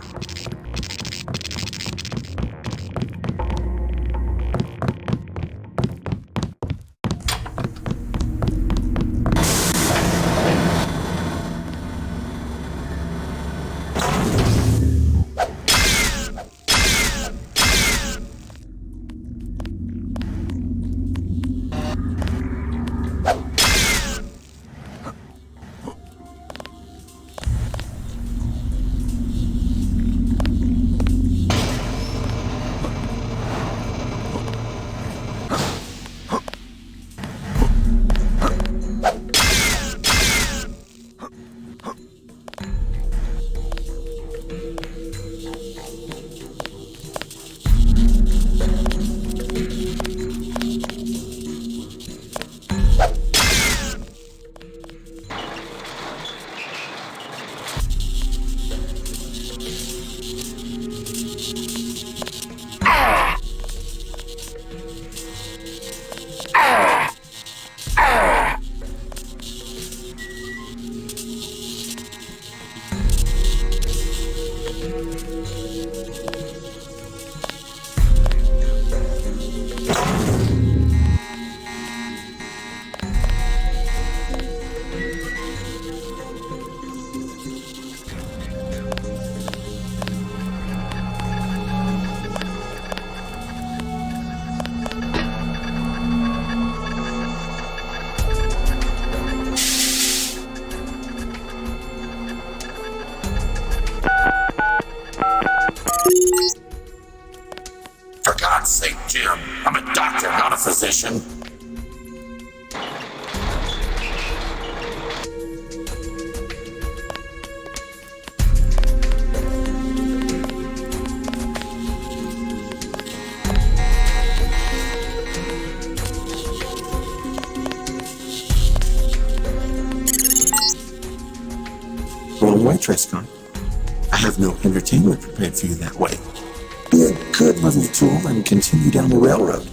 S5: physician. Wrong way, Trescon. I have no entertainment prepared for you that way. Be a good little tool and continue down the railroad.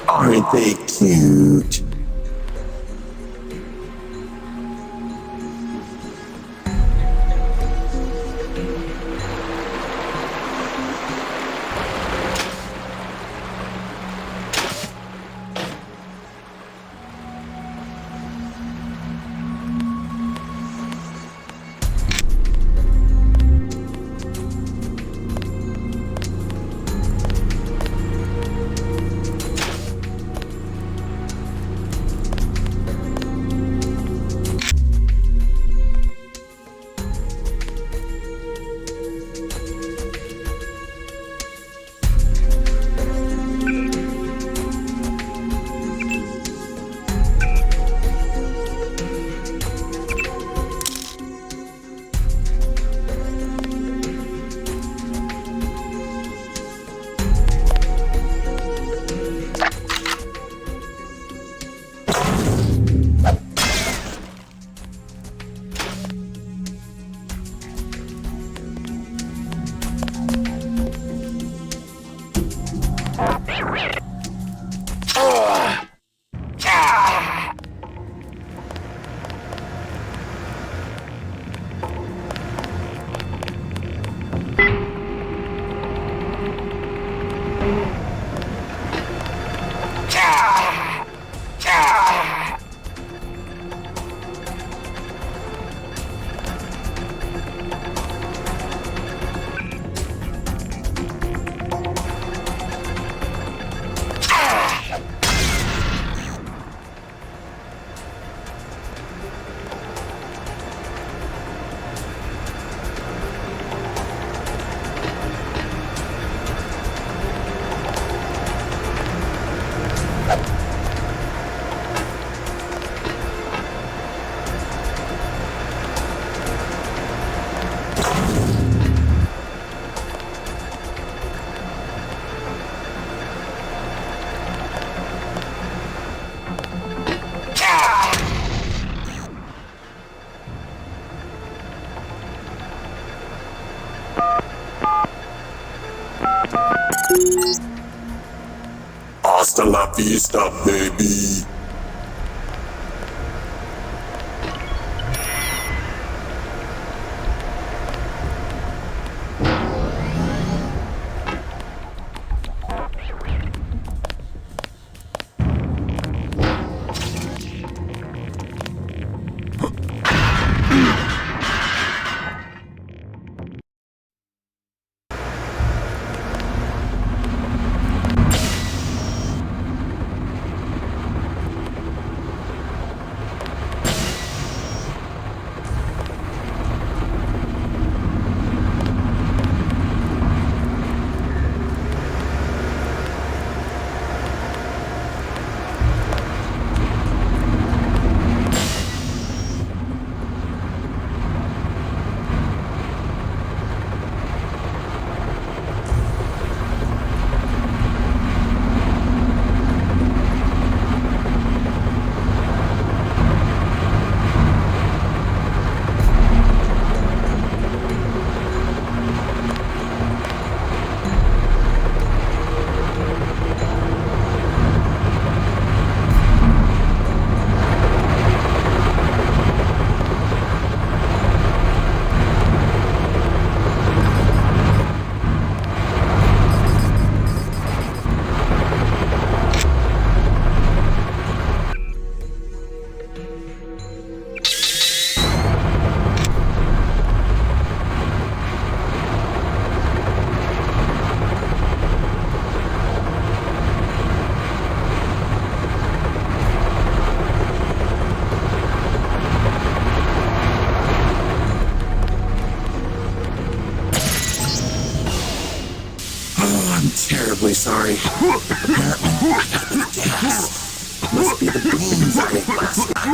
S5: Aren't they cute? la vista, baby. I'm terribly sorry. Apparently, I got enough gas. Must be the beans I ate last night.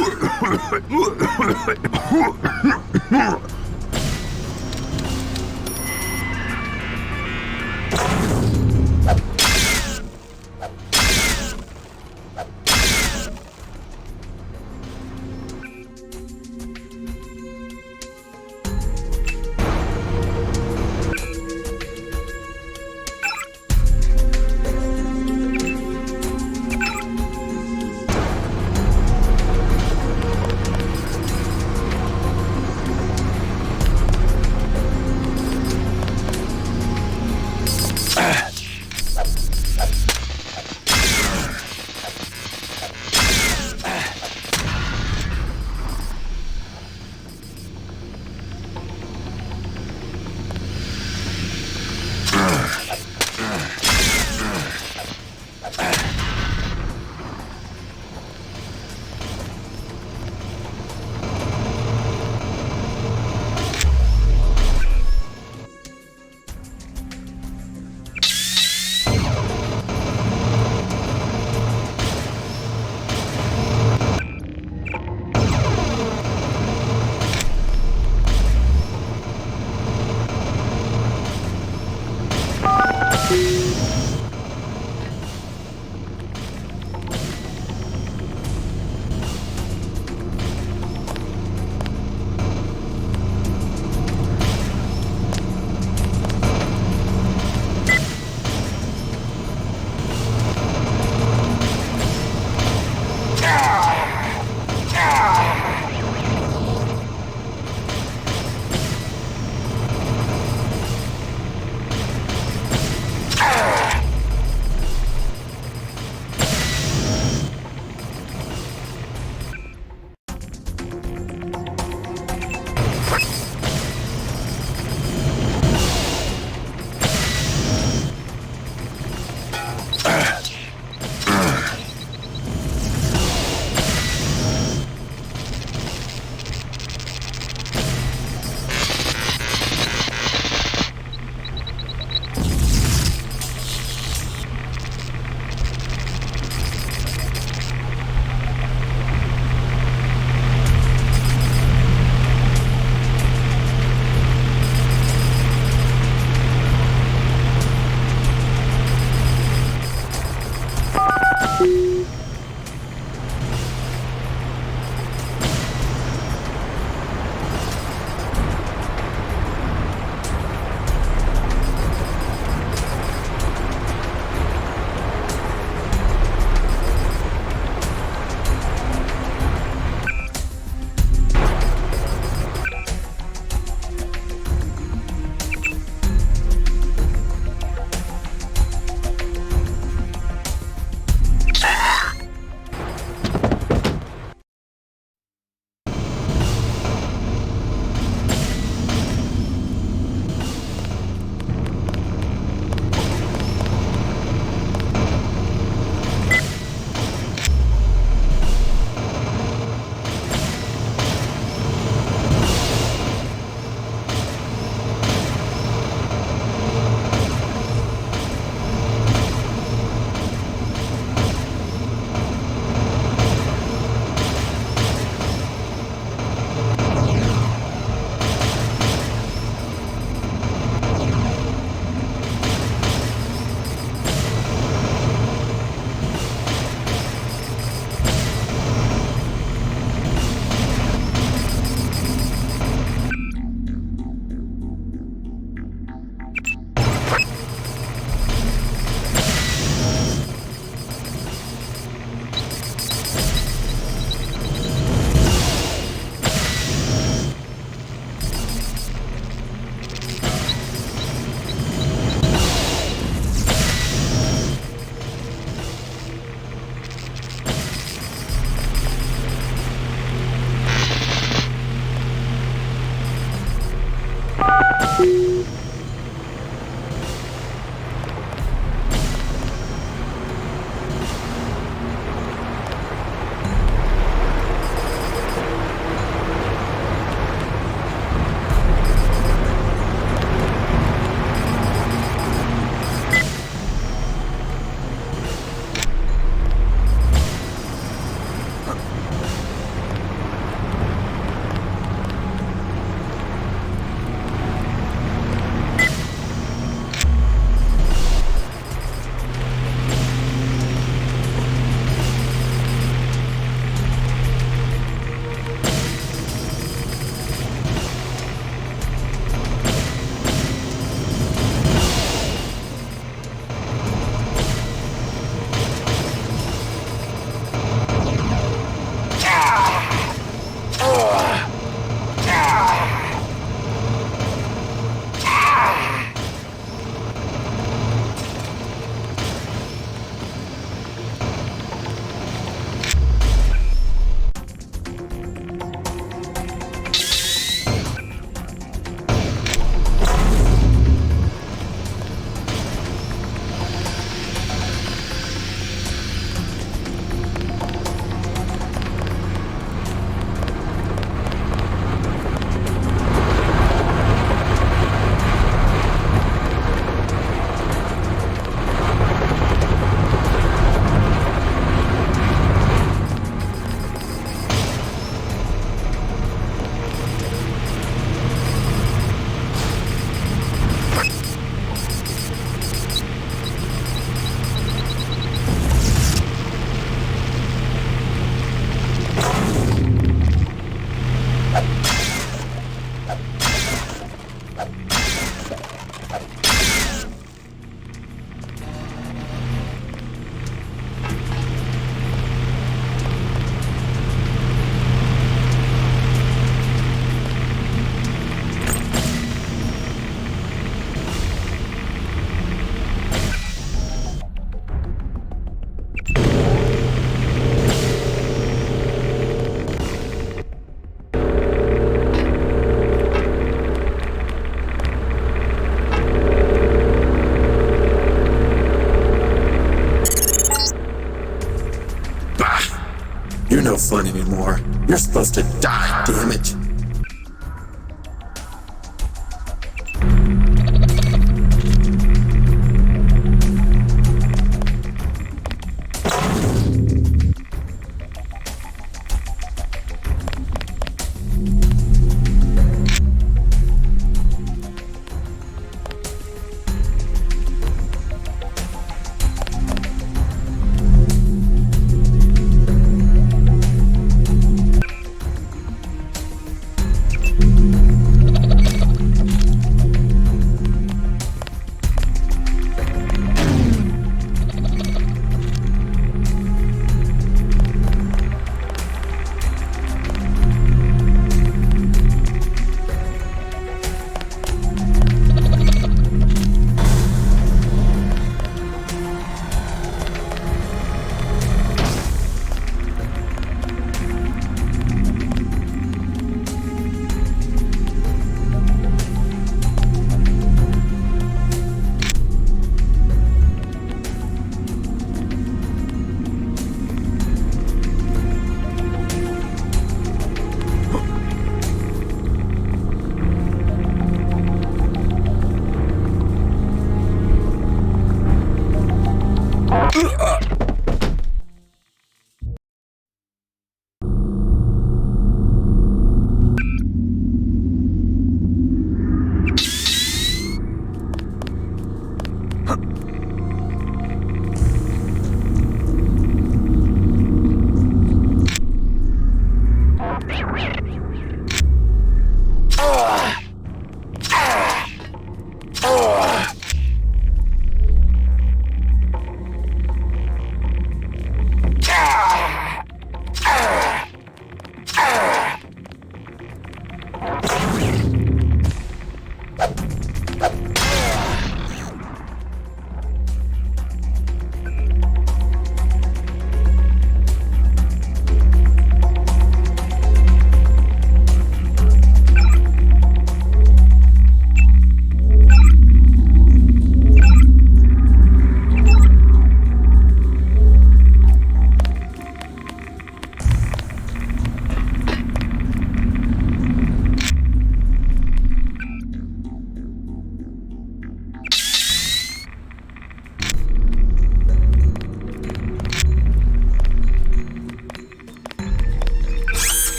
S5: You're no fun anymore. You're supposed to die, damn it.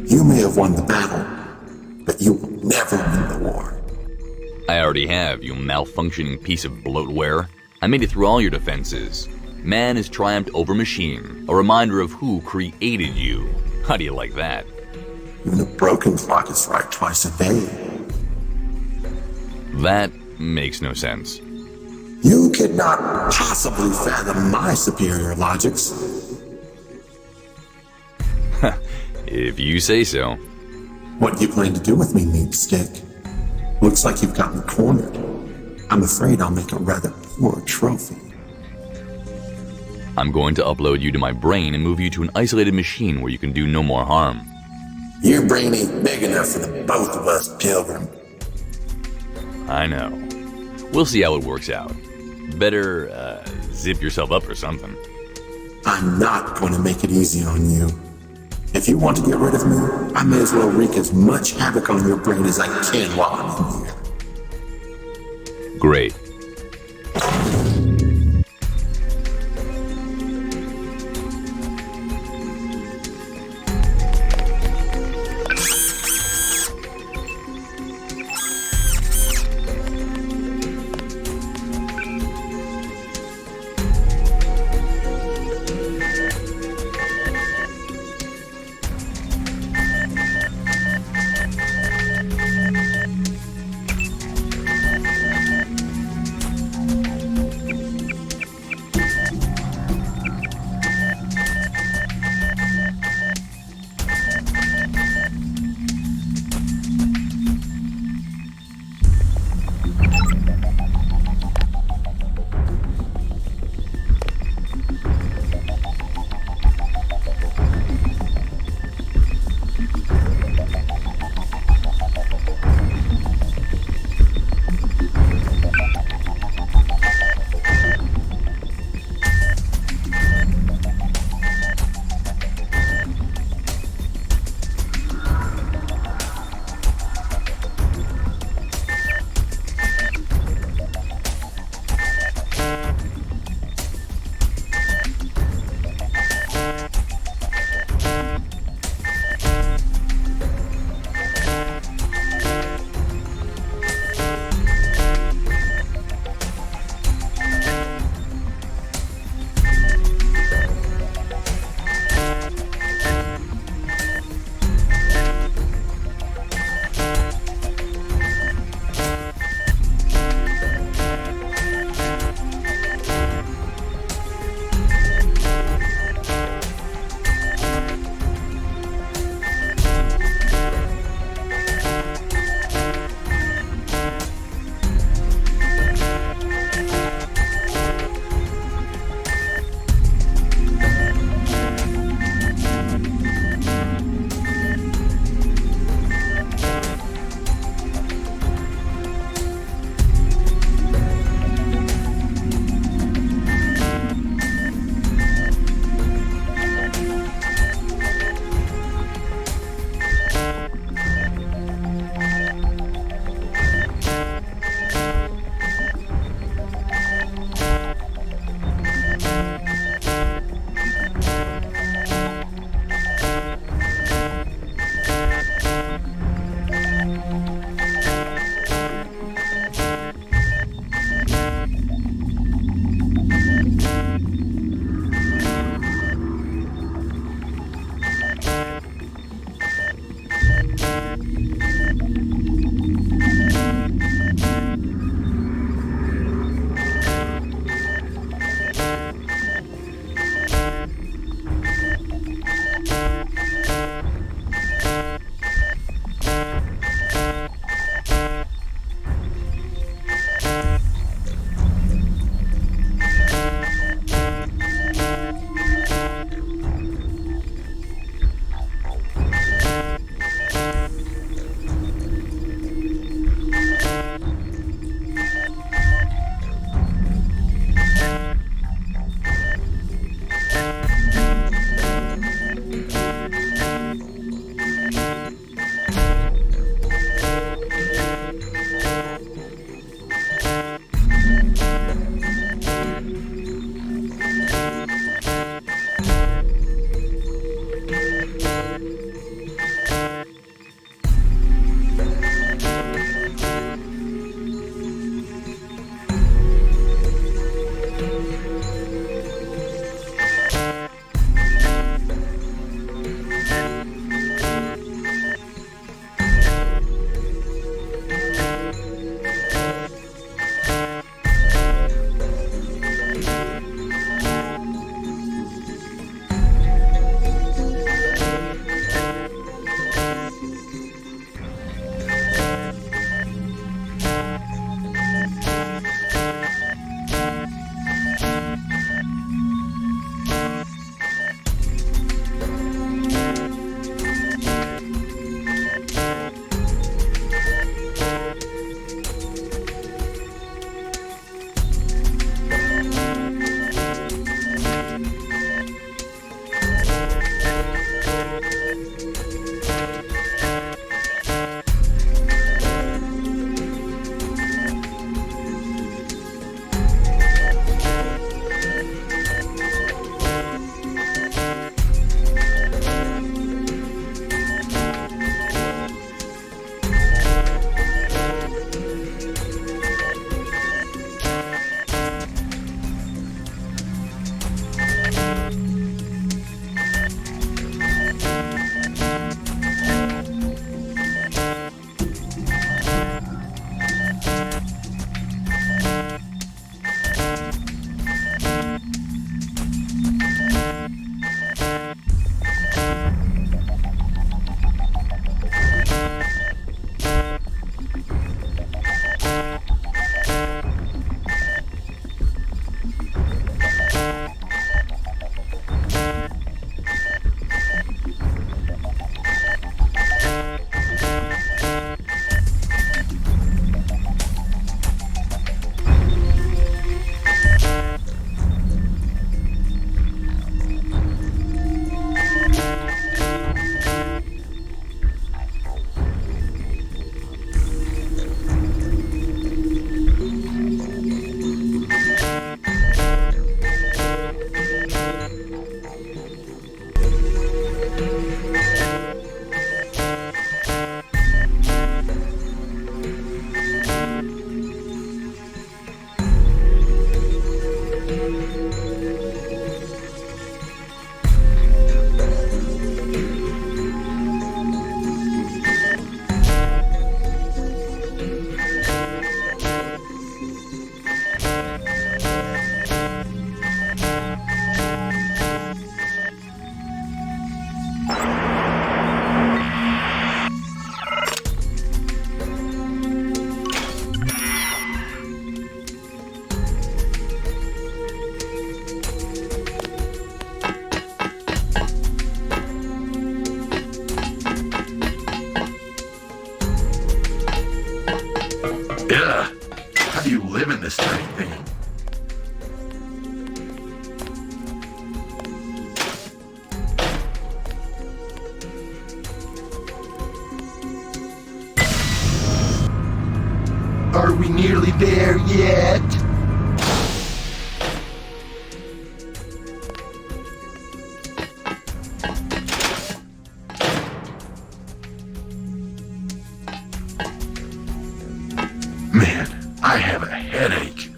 S5: You may have won the battle, but you will never win the war.
S8: I already have, you malfunctioning piece of bloatware. I made it through all your defenses. Man has triumphed over machine, a reminder of who created you. How do you like that?
S5: Even a broken clock is right twice a day.
S8: That makes no sense.
S5: You could not possibly fathom my superior logics.
S8: If you say so.
S5: What do you plan to do with me, meat stick? Looks like you've got me cornered. I'm afraid I'll make a rather poor trophy.
S8: I'm going to upload you to my brain and move you to an isolated machine where you can do no more harm.
S5: Your brain ain't big enough for the both of us, Pilgrim.
S8: I know. We'll see how it works out. Better, zip yourself up or something.
S5: I'm not going to make it easy on you. If you want to get rid of me, I may as well wreak as much havoc on your brain as I can while I'm in here.
S8: Great.
S5: live in this tiny thing. Are we nearly there yet? Man, I have a headache.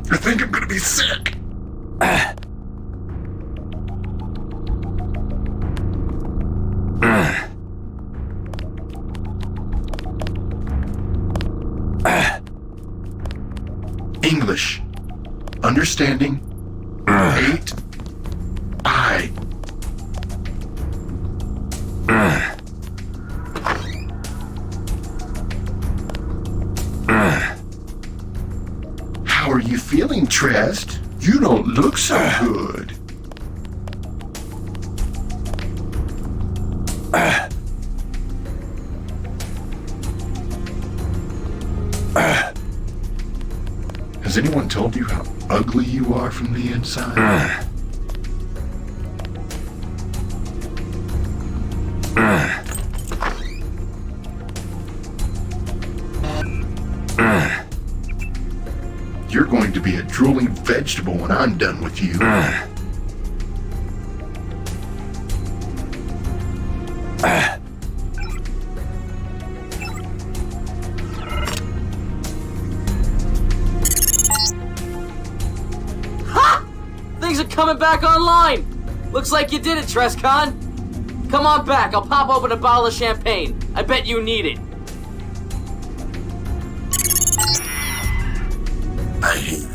S5: I think I'm gonna be sick. English. Understanding. 8. I. How are you feeling, Trest? You don't look so good. Has anyone told you how ugly you are from the inside? You're going to be a drooling vegetable when I'm done with you.
S18: Things are coming back online! Looks like you did it, Trescon. Come on back, I'll pop open a bottle of champagne. I bet you need it.
S5: I hate you.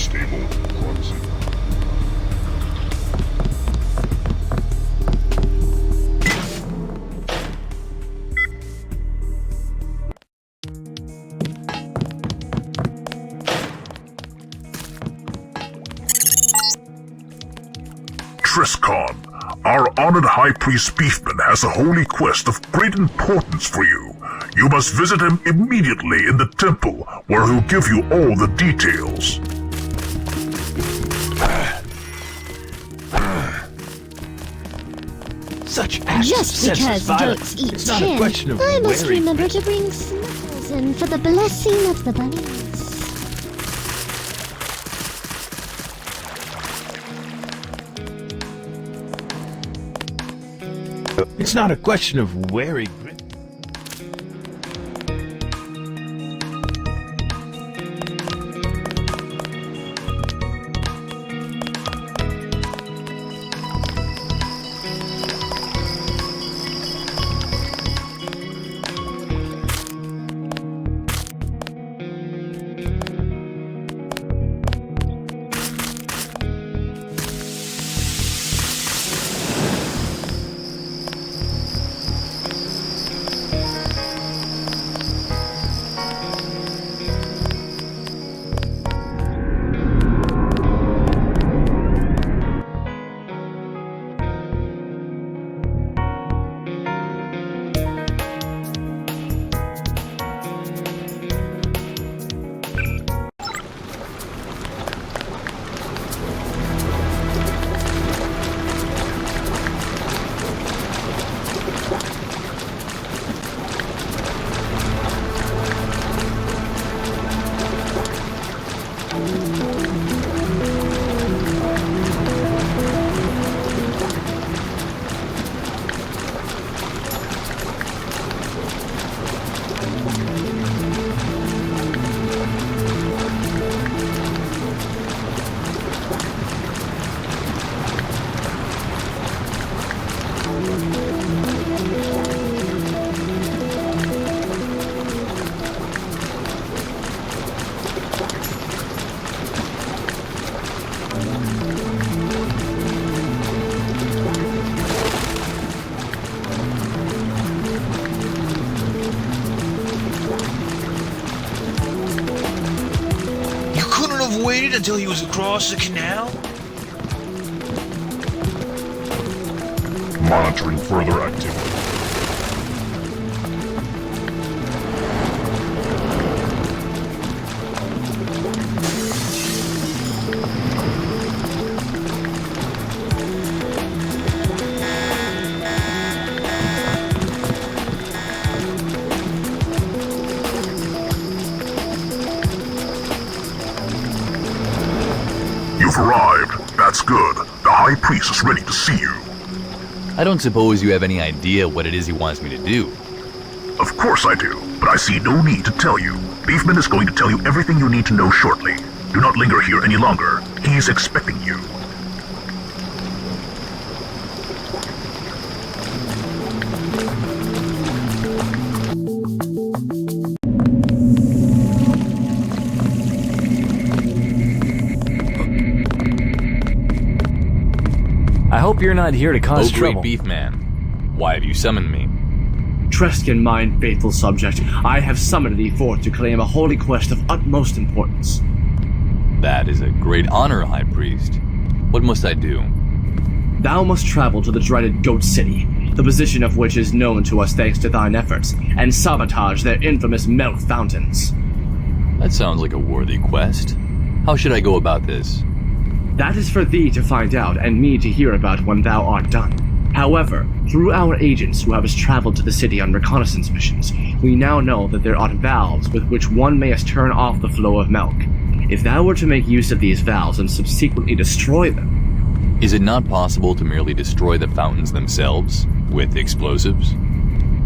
S12: unstable clumsy. Triscon, our honored High Priest Beefman has a holy quest of great importance for you. You must visit him immediately in the temple, where he'll give you all the details.
S6: Such acts
S4: Just
S6: of senseless
S4: because
S6: violence.
S4: goats eat
S6: It's not a question of
S4: I must
S6: wearing.
S4: remember to bring snuffles in for the blessing of the bunnies.
S6: It's not a question of wearing.
S15: Waited until he was across the canal?
S12: Monitoring further activity. You've arrived. That's good. The High Priest is ready to see you.
S8: I don't suppose you have any idea what it is he wants me to do.
S12: Of course I do, but I see no need to tell you. Beefman is going to tell you everything you need to know shortly. Do not linger here any longer. He's expecting you.
S23: I hope you're not here to cause
S8: great
S23: trouble.
S8: Beef Man. Why have you summoned me?
S24: Treskin, mine faithful subject, I have summoned thee forth to claim a holy quest of utmost importance.
S8: That is a great honor, High Priest. What must I do?
S24: Thou must travel to the dreaded Goat City, the position of which is known to us thanks to thine efforts, and sabotage their infamous milk fountains.
S8: That sounds like a worthy quest. How should I go about this?
S24: That is for thee to find out and me to hear about when thou art done. However, through our agents who have traveled to the city on reconnaissance missions, we now know that there are valves with which one may turn off the flow of milk. If thou were to make use of these valves and subsequently destroy them...
S8: Is it not possible to merely destroy the fountains themselves with explosives?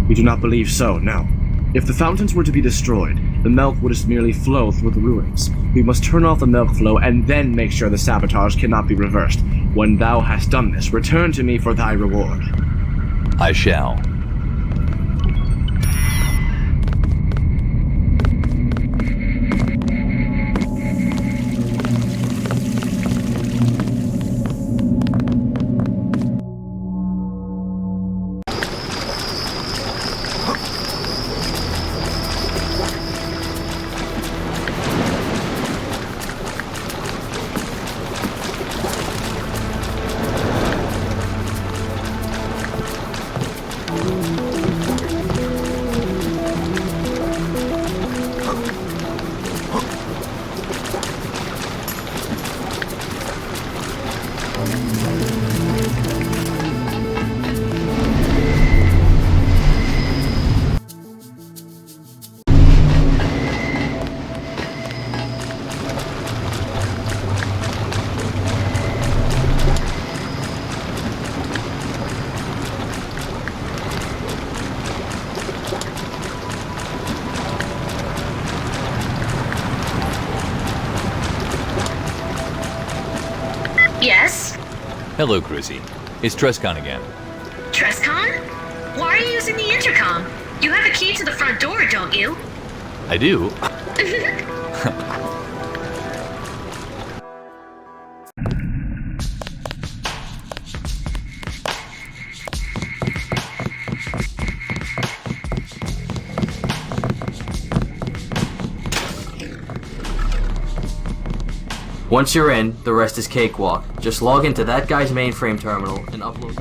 S24: We do not believe so, no. If the fountains were to be destroyed, the milk would just merely flow through the ruins. We must turn off the milk flow and then make sure the sabotage cannot be reversed. When thou hast done this, return to me for thy reward.
S8: I shall. Hello, Chrissy. It's Trescon again.
S3: Trescon? Why are you using the intercom? You have a key to the front door, don't you?
S8: I do.
S18: Once you're in, the rest is cakewalk. Just log into that guy's mainframe terminal and upload.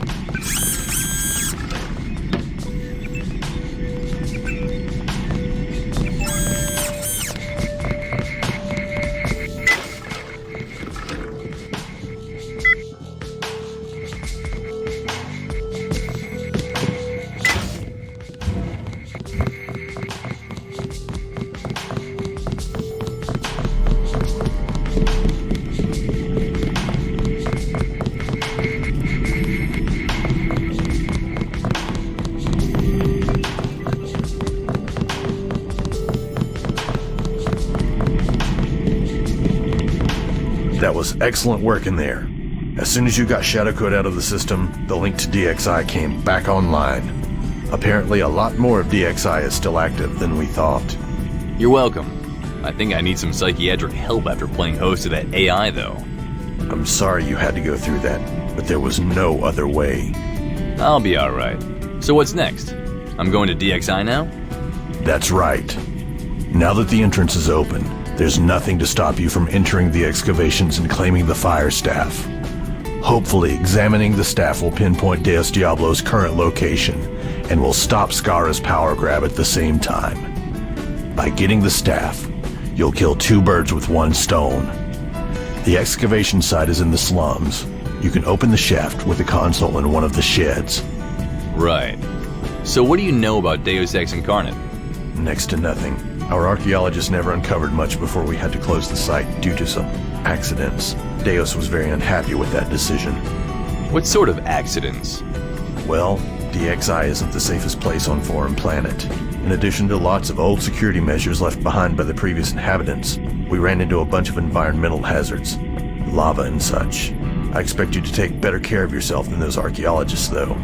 S15: That was excellent work in there. As soon as you got Shadowcode out of the system, the link to DXI came back online. Apparently a lot more of DXI is still active than we thought.
S8: You're welcome. I think I need some psychiatric help after playing host to that AI, though.
S15: I'm sorry you had to go through that, but there was no other way.
S8: I'll be alright. So what's next? I'm going to DXI now?
S15: That's right. Now that the entrance is open, there's nothing to stop you from entering the excavations and claiming the fire staff. Hopefully, examining the staff will pinpoint Deus Diablo's current location and will stop Skara's power grab at the same time. By getting the staff, you'll kill two birds with one stone. The excavation site is in the slums. You can open the shaft with a console in one of the sheds.
S8: Right. So what do you know about Deus Ex Incarnate?
S15: Next to nothing. Our archaeologists never uncovered much before we had to close the site due to some accidents. Deus was very unhappy with that decision.
S8: What sort of accidents?
S15: Well, DXI isn't the safest place on Foreign Planet. In addition to lots of old security measures left behind by the previous inhabitants, we ran into a bunch of environmental hazards, lava and such. I expect you to take better care of yourself than those archaeologists, though.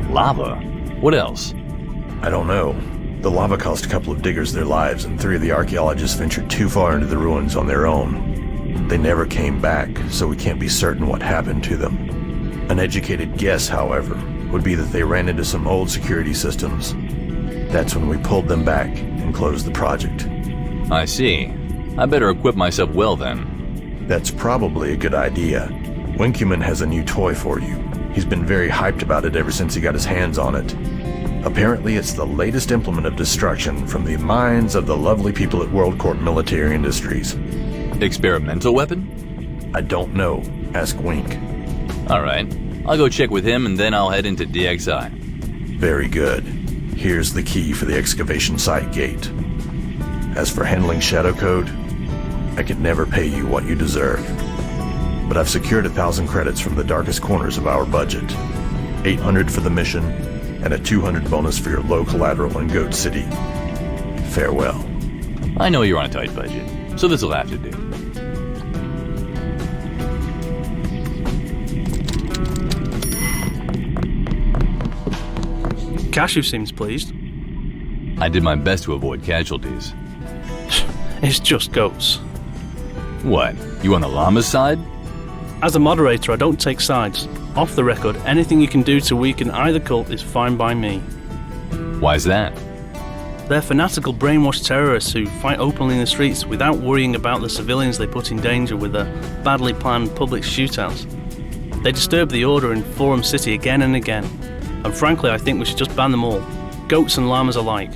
S8: Lava? What else?
S15: I don't know. The lava cost a couple of diggers their lives, and 3 of the archaeologists ventured too far into the ruins on their own. They never came back, so we can't be certain what happened to them. An educated guess, however, would be that they ran into some old security systems. That's when we pulled them back and closed the project.
S8: I see. I better equip myself well then.
S15: That's probably a good idea. Winkuman has a new toy for you. He's been very hyped about it ever since he got his hands on it. Apparently it's the latest implement of destruction from the minds of the lovely people at WorldCorp Military Industries.
S8: Experimental weapon?
S15: I don't know. Ask Wink.
S8: Alright. I'll go check with him and then I'll head into DXI.
S15: Very good. Here's the key for the excavation site gate. As for handling Shadowcode, I could never pay you what you deserve. But I've secured 1,000 credits from the darkest corners of our budget. 800 for the mission, and a 200 bonus for your low collateral in Goat City. Farewell.
S8: I know you're on a tight budget, so this'll have to do.
S11: Cashew seems pleased.
S8: I did my best to avoid casualties.
S11: It's just goats.
S8: What? You on the llama's side?
S11: As a moderator, I don't take sides. Off the record, anything you can do to weaken either cult is fine by me.
S8: Why's that?
S11: They're fanatical brainwashed terrorists who fight openly in the streets without worrying about the civilians they put in danger with their badly planned public shootouts. They disturb the order in Forum City again and again, and frankly I think we should just ban them all, goats and llamas alike.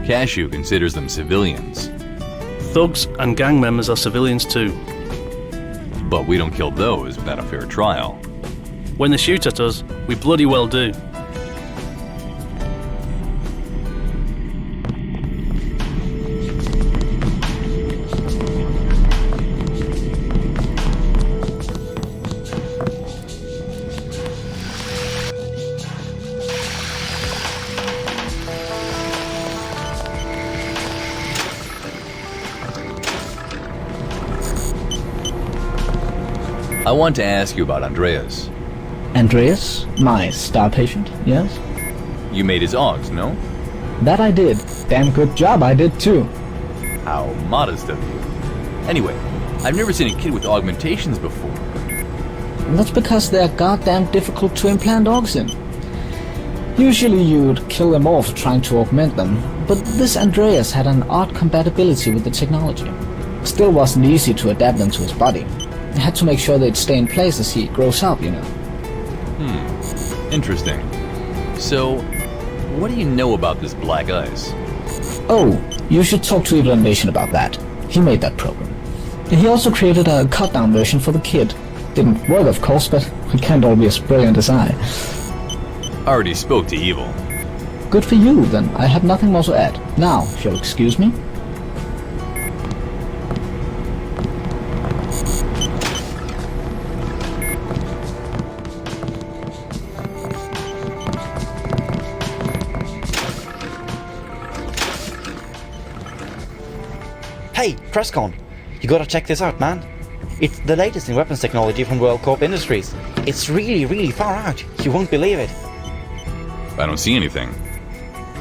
S8: Cashew considers them civilians.
S11: Thugs and gang members are civilians too.
S8: But we don't kill those without a fair trial.
S11: When they shoot at us, we bloody well do.
S8: I want to ask you about Andreas.
S1: Andreas? My star patient, yes?
S8: You made his Augs, no?
S1: That I did. Damn good job I did too.
S8: How modest of you. Anyway, I've never seen a kid with augmentations before.
S1: That's because they're goddamn difficult to implant Augs in. Usually you'd kill them off trying to augment them, but this Andreas had an odd compatibility with the technology. Still wasn't easy to adapt them to his body. I had to make sure they'd stay in place as he grows up, you know.
S8: Interesting. So, what do you know about this black ice?
S1: Oh, you should talk to Evil Invasion about that. He made that program. He also created a cut-down version for the kid. Didn't work, of course, but we can't all be as brilliant as I.
S8: Already spoke to Evil.
S1: Good for you, then. I have nothing more to add. Now, if you'll excuse me.
S2: Hey, Presscon! You gotta check this out, man. It's the latest in weapons technology from World Corp Industries. It's really far out. You won't believe it.
S8: I don't see anything.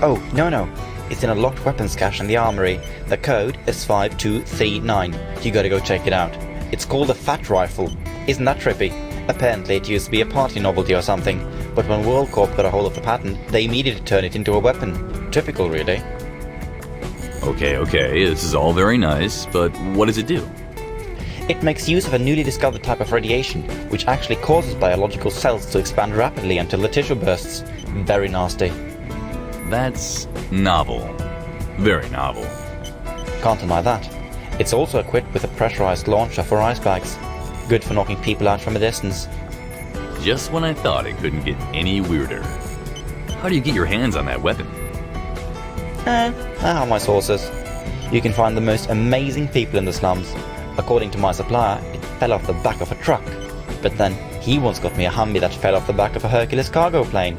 S2: Oh, no. It's in a locked weapons cache in the armory. The code is 5239. You gotta go check it out. It's called a Fat Rifle. Isn't that trippy? Apparently it used to be a party novelty or something, but when World Corp got a hold of the patent, they immediately turned it into a weapon. Typical, really.
S8: Okay, this is all very nice, but what does it do?
S2: It makes use of a newly discovered type of radiation, which actually causes biological cells to expand rapidly until the tissue bursts. Very nasty.
S8: That's novel. Very novel.
S2: Can't deny that. It's also equipped with a pressurized launcher for ice bags. Good for knocking people out from a distance.
S8: Just when I thought it couldn't get any weirder. How do you get your hands on that weapon?
S2: I have my sources. You can find the most amazing people in the slums. According to my supplier, it fell off the back of a truck. But then, he once got me a Humvee that fell off the back of a Hercules cargo plane.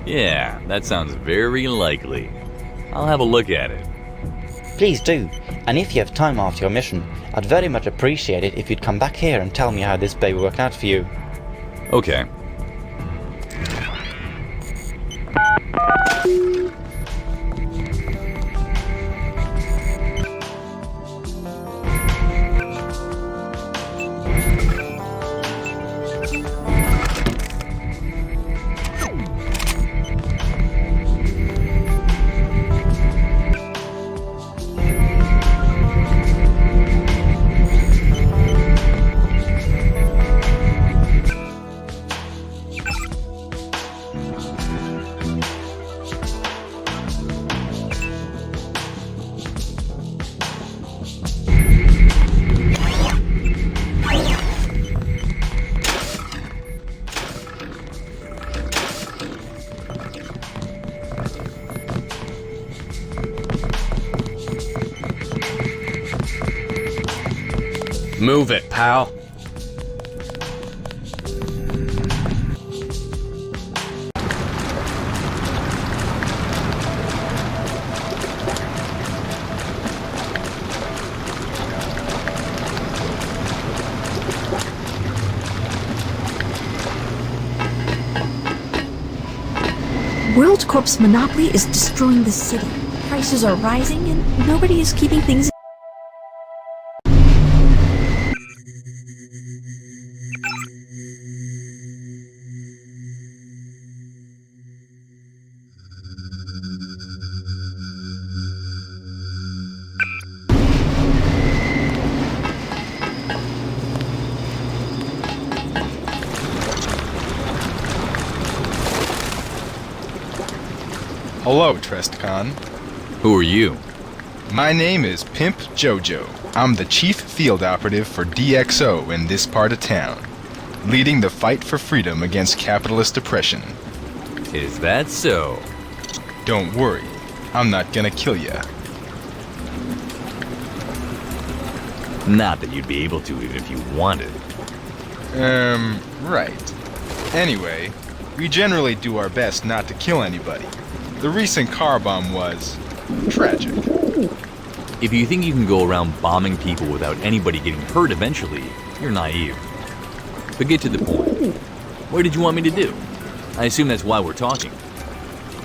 S8: Yeah, that sounds very likely. I'll have a look at it.
S2: Please do, and if you have time after your mission, I'd very much appreciate it if you'd come back here and tell me how this baby worked out for you.
S8: Okay.
S14: Move it, pal.
S20: WorldCorp's monopoly is destroying the city. Prices are rising and nobody is keeping things.
S17: Hello, Trestcon.
S8: Who are you?
S17: My name is Pimp Jojo. I'm the chief field operative for DxO in this part of town, leading the fight for freedom against capitalist oppression.
S8: Is that so?
S17: Don't worry, I'm not gonna kill ya.
S8: Not that you'd be able to even if you wanted.
S17: Right. Anyway, we generally do our best not to kill anybody. The recent car bomb was tragic.
S8: If you think you can go around bombing people without anybody getting hurt eventually, you're naive. But get to the point. What did you want me to do? I assume that's why we're talking.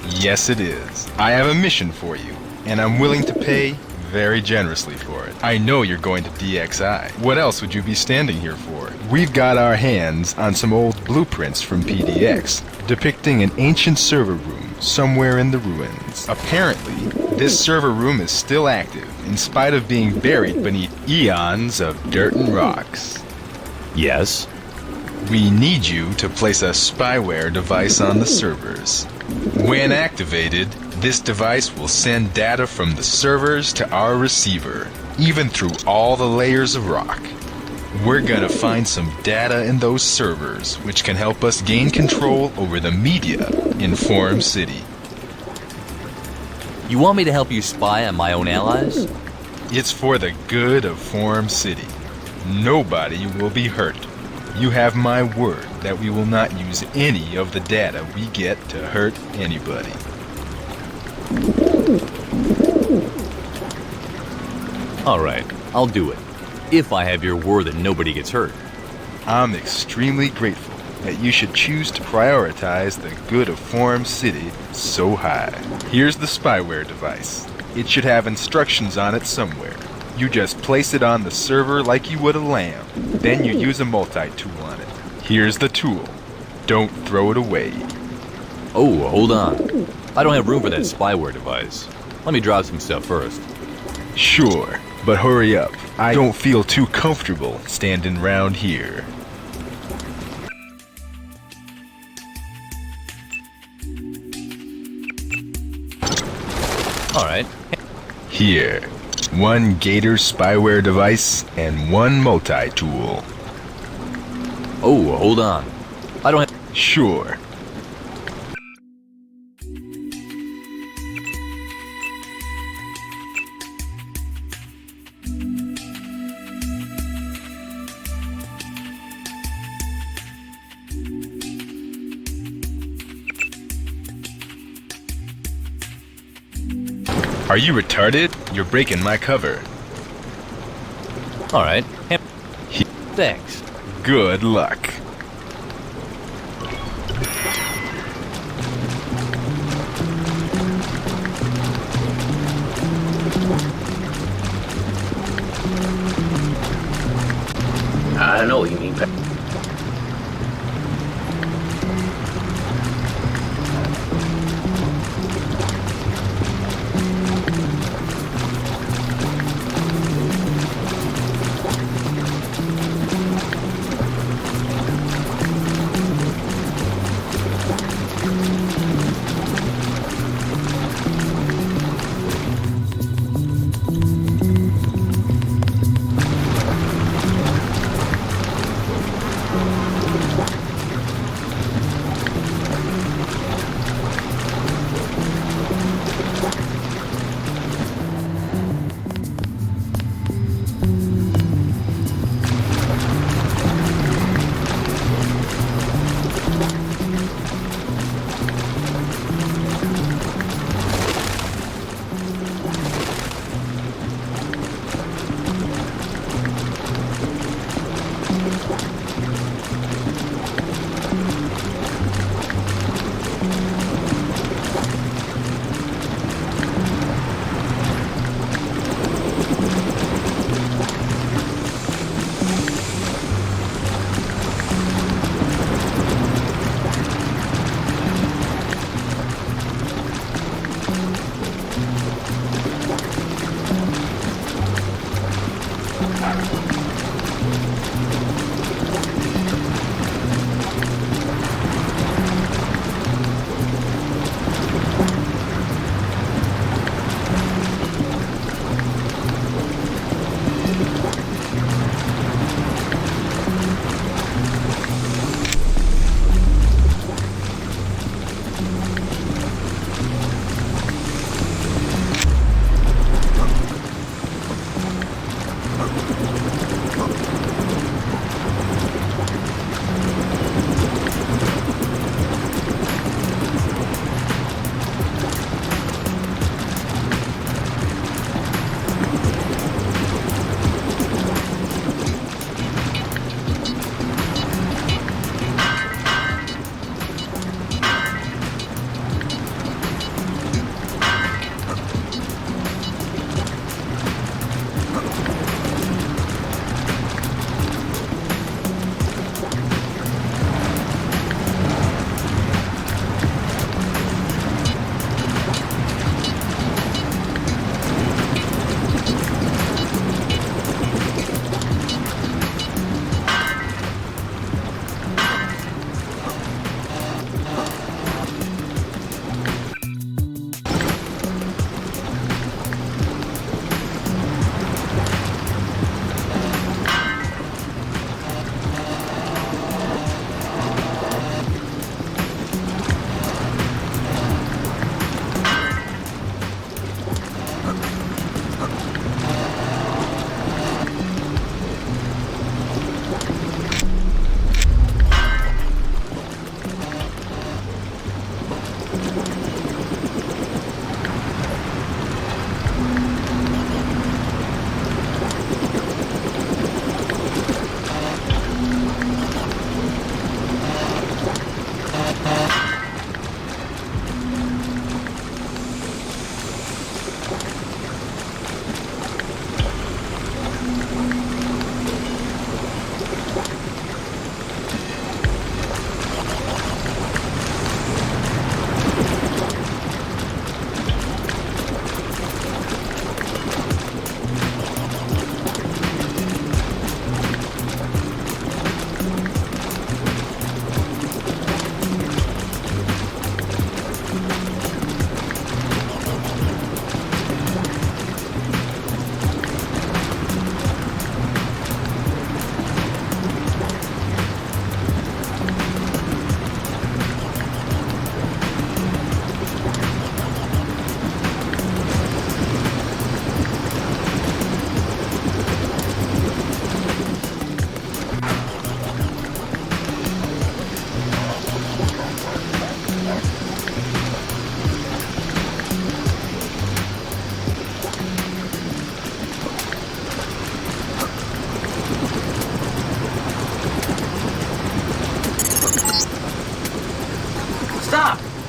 S17: Yes, it is. I have a mission for you, and I'm willing to pay very generously for it. I know you're going to DXI. What else would you be standing here for? We've got our hands on some old blueprints from PDX, depicting an ancient server room somewhere in the ruins. Apparently, this server room is still active, in spite of being buried beneath eons of dirt and rocks.
S8: Yes?
S17: We need you to place a spyware device on the servers. When activated, this device will send data from the servers to our receiver, even through all the layers of rock. We're gonna find some data in those servers, which can help us gain control over the media in Forum City.
S8: You want me to help you spy on my own allies?
S17: It's for the good of Forum City. Nobody will be hurt. You have my word that we will not use any of the data we get to hurt anybody.
S8: Alright, I'll do it. If I have your word that nobody gets hurt.
S17: I'm extremely grateful that you should choose to prioritize the good of Forum City so high. Here's the spyware device. It should have instructions on it somewhere. You just place it on the server like you would a lamb. Then you use a multi-tool on it. Here's the tool. Don't throw it away.
S8: Oh, hold on. I don't have room for that spyware device. Let me drop some stuff first.
S17: Sure, but hurry up. I don't feel too comfortable standing round here.
S8: Alright.
S17: Here. One Gator spyware device and one multi-tool.
S8: Oh, hold on. I don't have...
S17: Sure. Are you retarded? You're breaking my cover.
S8: Alright. Thanks.
S17: Good luck.
S10: I know what you mean.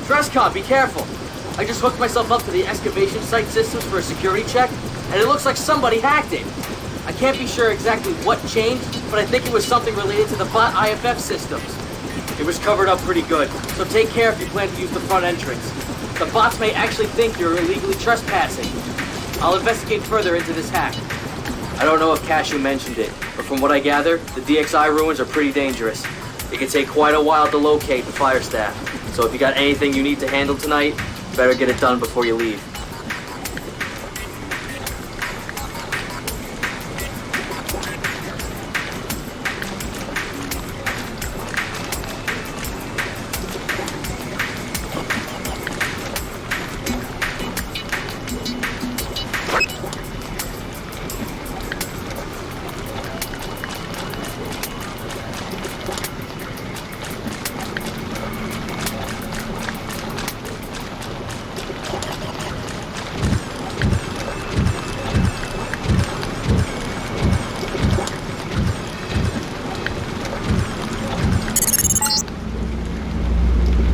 S18: Trescon, be careful! I just hooked myself up to the excavation site systems for a security check, and it looks like somebody hacked it. I can't be sure exactly what changed, but I think it was something related to the bot IFF systems. It was covered up pretty good, so take care if you plan to use the front entrance. The bots may actually think you're illegally trespassing. I'll investigate further into this hack. I don't know if Cashew mentioned it, but from what I gather, the DXI ruins are pretty dangerous. It can take quite a while to locate the fire staff, so if you got anything you need to handle tonight, better get it done before you leave.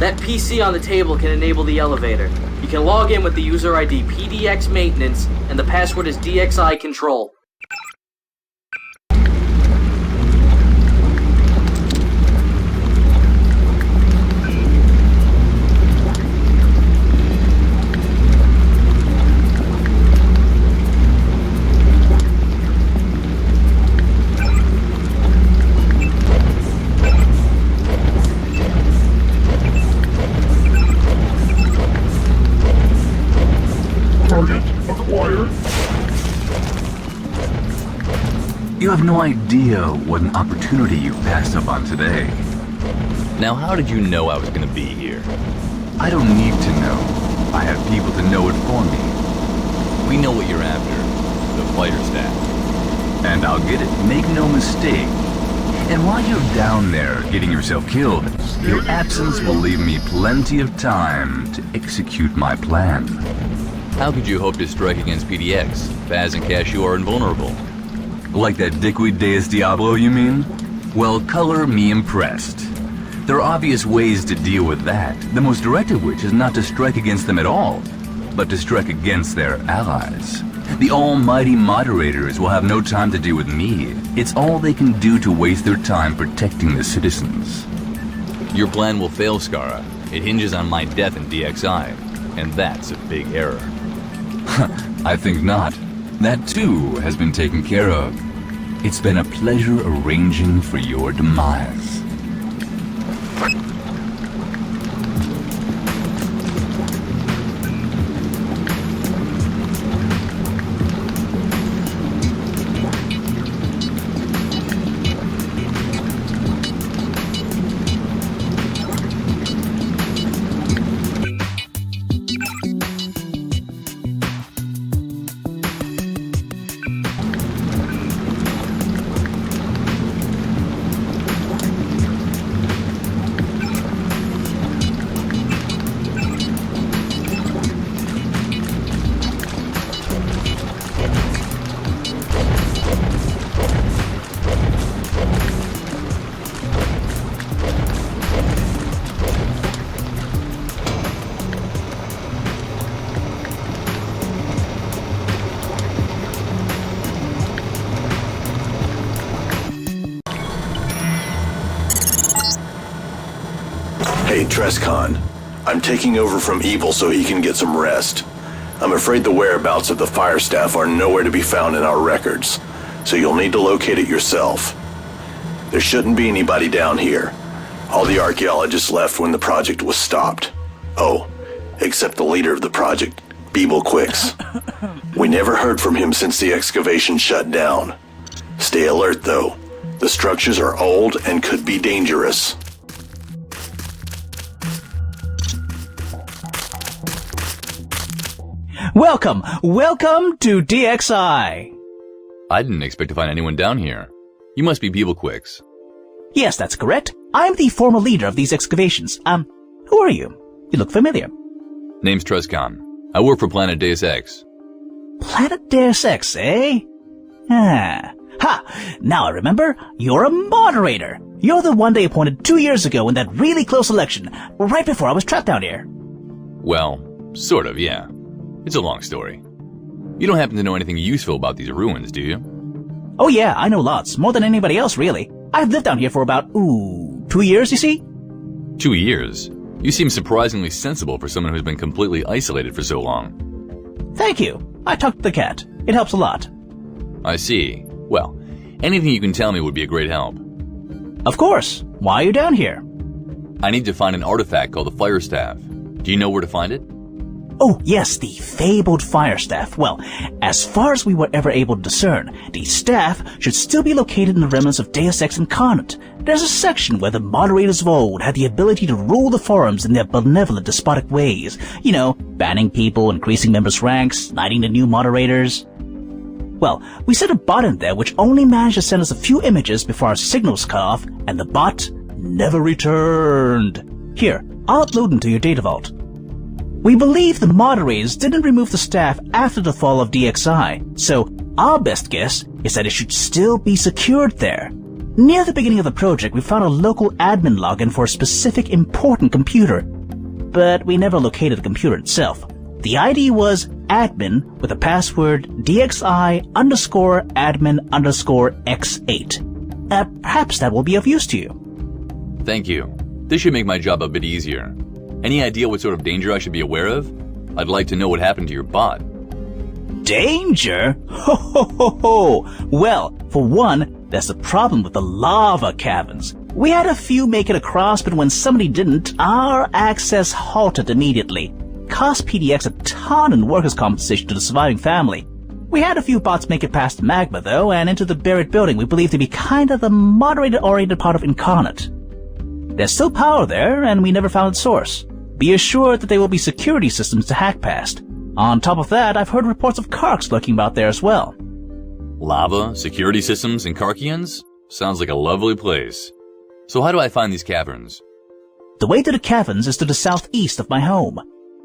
S18: That PC on the table can enable the elevator. You can log in with the user ID PDX Maintenance, and the password is DXI Control.
S13: You have no idea what an opportunity you've passed up on today.
S8: Now, how did you know I was going to be here?
S13: I don't need to know. I have people to know it for me.
S8: We know what you're after. The fighter staff.
S13: And I'll get it, make no mistake. And while you're down there getting yourself killed, your absence will leave me plenty of time to execute my plan.
S8: How could you hope to strike against PDX? Faz and Cashew are invulnerable.
S13: Like that dickweed Deus Diablo, you mean? Well, color me impressed. There are obvious ways to deal with that, the most direct of which is not to strike against them at all, but to strike against their allies. The almighty moderators will have no time to deal with me. It's all they can do to waste their time protecting the citizens.
S8: Your plan will fail, Skara. It hinges on my death in DXI, and that's a big error.
S13: I think not. That too has been taken care of. It's been a pleasure arranging for your demise.
S15: Hey, Trescon. I'm taking over from Evil so he can get some rest. I'm afraid the whereabouts of the fire staff are nowhere to be found in our records, so you'll need to locate it yourself. There shouldn't be anybody down here. All the archaeologists left when the project was stopped. Oh, except the leader of the project, Beeble Quicks. We never heard from him since the excavation shut down. Stay alert, though. The structures are old and could be dangerous.
S14: Welcome to DXI.
S8: I didn't expect to find anyone down here. You must be Beeble Quicks.
S14: Yes, that's correct. I'm the former leader of these excavations. Who are you? You look familiar.
S8: Name's Trescon. I work for Planet Deus Ex.
S14: Planet Deus Ex, eh? Ha! Now I remember. You're a moderator. You're the one they appointed 2 years ago in that really close election, right before I was trapped down here.
S8: Well, sort of, yeah. It's a long story. You don't happen to know anything useful about these ruins, do you?
S14: Oh yeah, I know lots. More than anybody else, really. I've lived down here for about, 2 years, you see?
S8: 2 years? You seem surprisingly sensible for someone who's been completely isolated for so long.
S14: Thank you. I talked to the cat. It helps a lot.
S8: I see. Well, anything you can tell me would be a great help.
S14: Of course. Why are you down here?
S8: I need to find an artifact called the Fire Staff. Do you know where to find it?
S14: Oh, yes, the fabled fire staff. Well, as far as we were ever able to discern, the staff should still be located in the remnants of Deus Ex Incarnate. There's a section where the moderators of old had the ability to rule the forums in their benevolent, despotic ways. You know, banning people, increasing members' ranks, knighting the new moderators. Well, we set a bot in there which only managed to send us a few images before our signals cut off, and the bot never returned. Here, I'll upload them to your data vault. We believe the moderators didn't remove the staff after the fall of DXI, so our best guess is that it should still be secured there. Near the beginning of the project, we found a local admin login for a specific important computer, but we never located the computer itself. The ID was admin with the password DXI_admin_X8. Perhaps that will be of use to you.
S8: Thank you. This should make my job a bit easier. Any idea what sort of danger I should be aware of? I'd like to know what happened to your bot.
S14: Danger? Ho ho ho ho! Well, for one, there's the problem with the lava caverns. We had a few make it across, but when somebody didn't, our access halted immediately. Cost PDX a ton in workers' compensation to the surviving family. We had a few bots make it past the magma, though, and into the buried building we believe to be kind of the moderator-oriented part of Incarnate. There's still power there, and we never found its source. Be assured that there will be security systems to hack past. On top of that, I've heard reports of Karks lurking about there as well.
S8: Lava, security systems, and Karkians? Sounds like a lovely place. So how do I find these caverns?
S14: The way to the caverns is to the southeast of my home.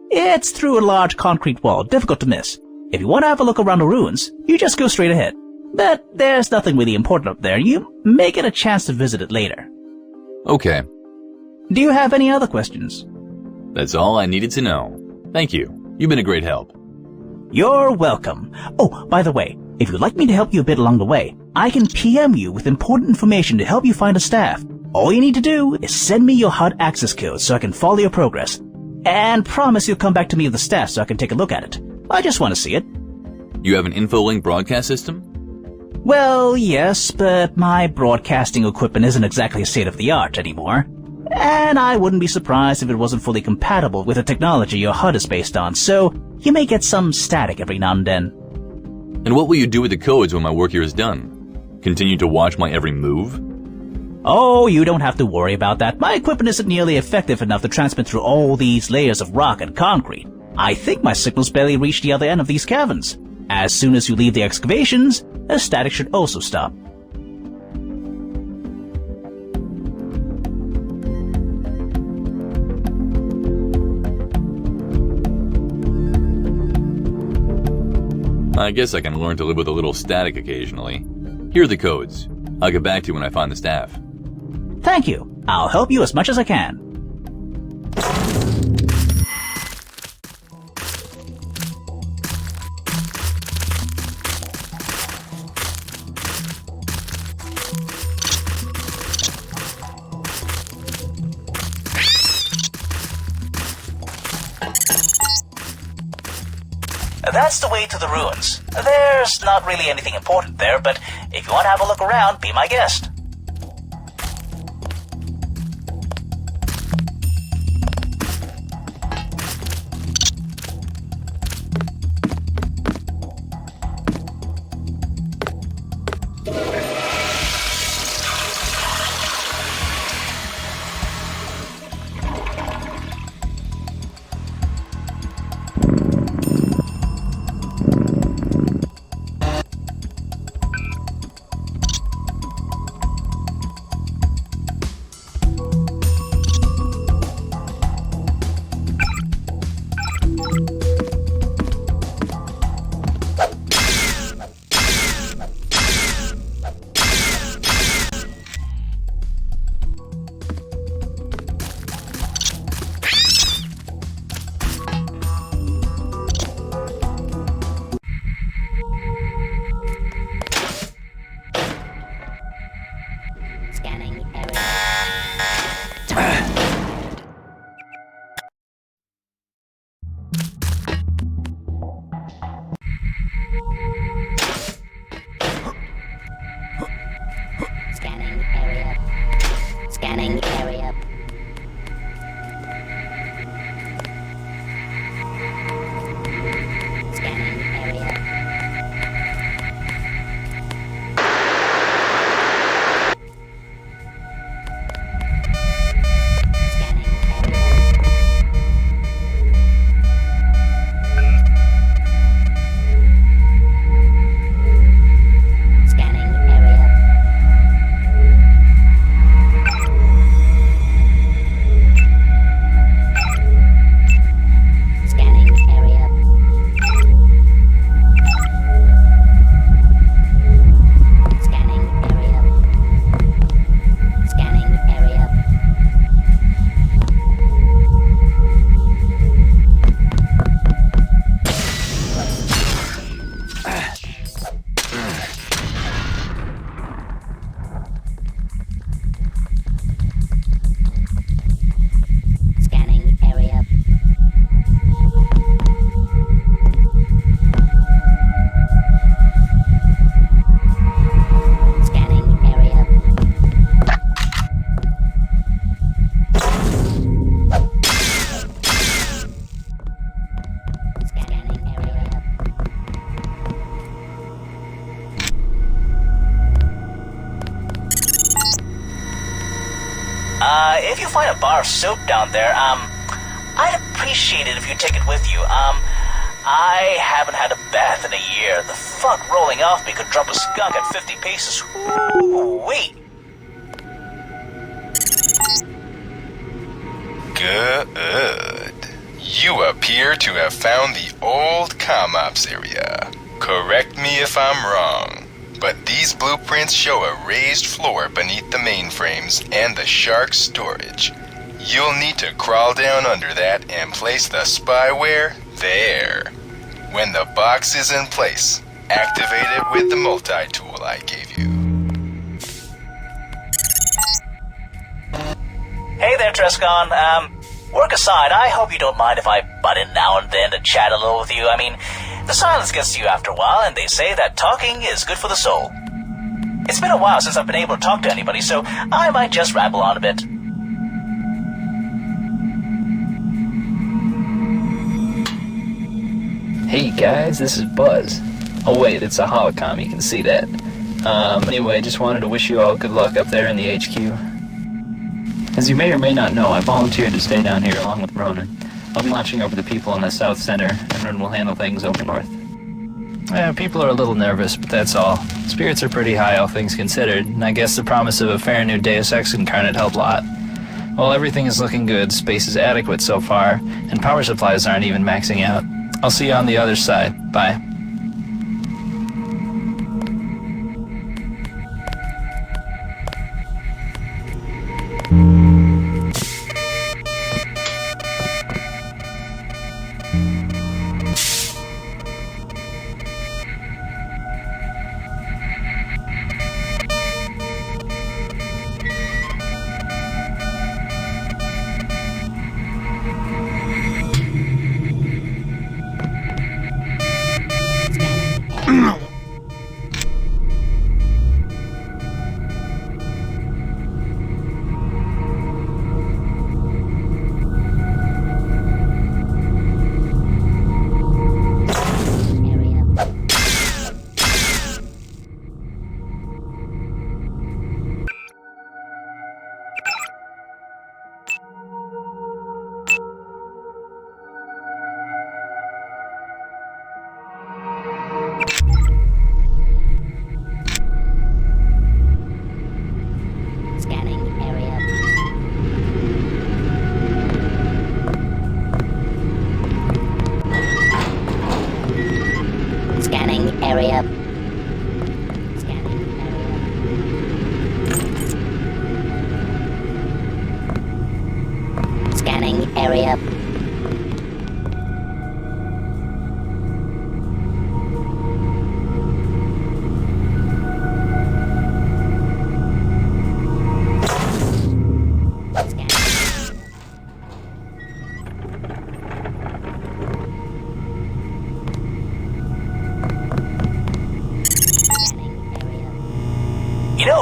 S14: It's through a large concrete wall, difficult to miss. If you want to have a look around the ruins, you just go straight ahead. But there's nothing really important up there. You may get a chance to visit it later.
S8: Okay.
S14: Do you have any other questions?
S8: That's all I needed to know. Thank you. You've been a great help.
S14: You're welcome. Oh, by the way, if you'd like me to help you a bit along the way, I can PM you with important information to help you find a staff. All you need to do is send me your HUD access code so I can follow your progress. And promise you'll come back to me with the staff so I can take a look at it. I just want to see it.
S8: You have an InfoLink broadcast system?
S14: Well, yes, but my broadcasting equipment isn't exactly state-of-the-art anymore. And I wouldn't be surprised if it wasn't fully compatible with the technology your HUD is based on, so you may get some static every now and then.
S8: And what will you do with the codes when my work here is done? Continue to watch my every move?
S14: Oh, you don't have to worry about that. My equipment isn't nearly effective enough to transmit through all these layers of rock and concrete. I think my signals barely reach the other end of these caverns. As soon as you leave the excavations, the static should also stop.
S8: I guess I can learn to live with a little static occasionally. Here are the codes. I'll get back to you when I find the staff.
S14: Thank you. I'll help you as much as I can. That's the way to the ruins. There's not really anything important there, but if you want to have a look around, be my guest.
S4: Scanning area. Scanning area. Scanning area.
S14: If you find a bar of soap down there, I'd appreciate it if you take it with you. I haven't had a bath in a year. The fuck rolling off me could drop a skunk at 50 paces. Ooh-wee.
S16: Good. You appear to have found the old Comops area. Correct me if I'm wrong, but these blueprints show a raised floor beneath the mainframes and the shark storage. You'll need to crawl down under that and place the spyware there. When the box is in place, activate it with the multi-tool I gave you.
S14: Hey there, Trescon. Work aside, I hope you don't mind if I butt in now and then to chat a little with you. I mean, the silence gets to you after a while, and they say that talking is good for the soul. It's been a while since I've been able to talk to anybody, so I might just ramble on a bit.
S23: Hey guys, this is Buzz. Oh wait, it's a holocom, you can see that. Anyway, just wanted to wish you all good luck up there in the HQ. As you may or may not know, I volunteered to stay down here along with Ronan. I'll be watching over the people in the south center, and Ronan will handle things over north. People are a little nervous, but that's all. Spirits are pretty high, all things considered, and I guess the promise of a fair new Deus Ex Incarnate helped a lot. While everything is looking good, space is adequate so far, and power supplies aren't even maxing out. I'll see you on the other side. Bye.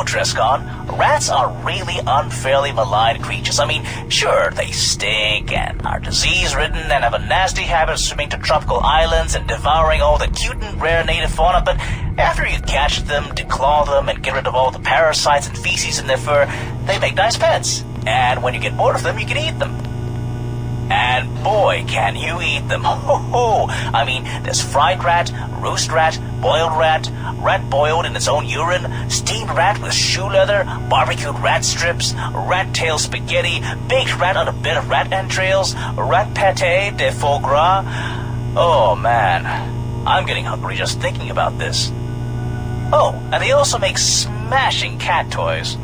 S14: know, Trescon, rats are really unfairly maligned creatures. I mean, sure, they stink and are disease-ridden and have a nasty habit of swimming to tropical islands and devouring all the cute and rare native fauna, but after you catch them, declaw them, and get rid of all the parasites and feces in their fur, they make nice pets. And when you get bored of them, you can eat them. And boy, can you eat them. Ho ho! I mean, there's fried rat, roast rat, boiled rat, rat boiled in its own urine, steamed rat with shoe leather, barbecued rat strips, rat tail spaghetti, baked rat on a bed of rat entrails, rat pâté de foie gras. Oh man, I'm getting hungry just thinking about this. Oh, and they also make smashing cat toys.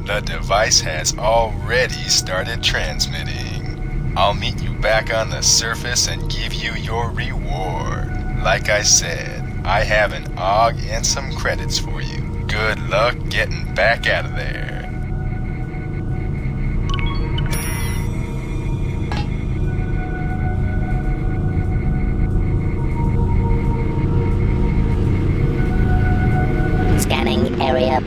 S16: The device has already started transmitting. I'll meet you back on the surface and give you your reward. Like I said, I have an AUG and some credits for you. Good luck getting back out of there.
S4: Scanning area.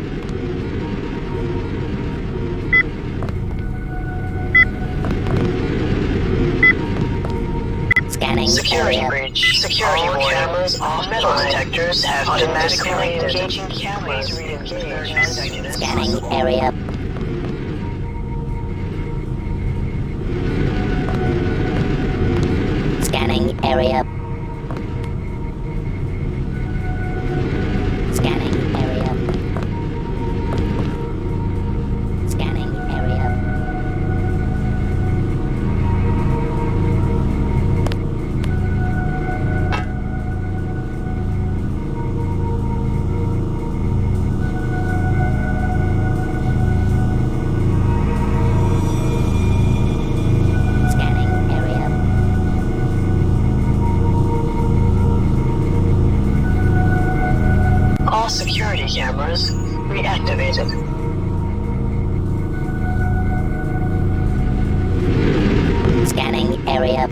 S4: Scanning
S3: Security
S4: area.
S3: breach. Security all cameras off. Metal detectors have automatically engaging cameras.
S4: Scanning area. Scanning area. Scanning area. Scanning area.
S3: All security cameras reactivated.
S4: Scanning area.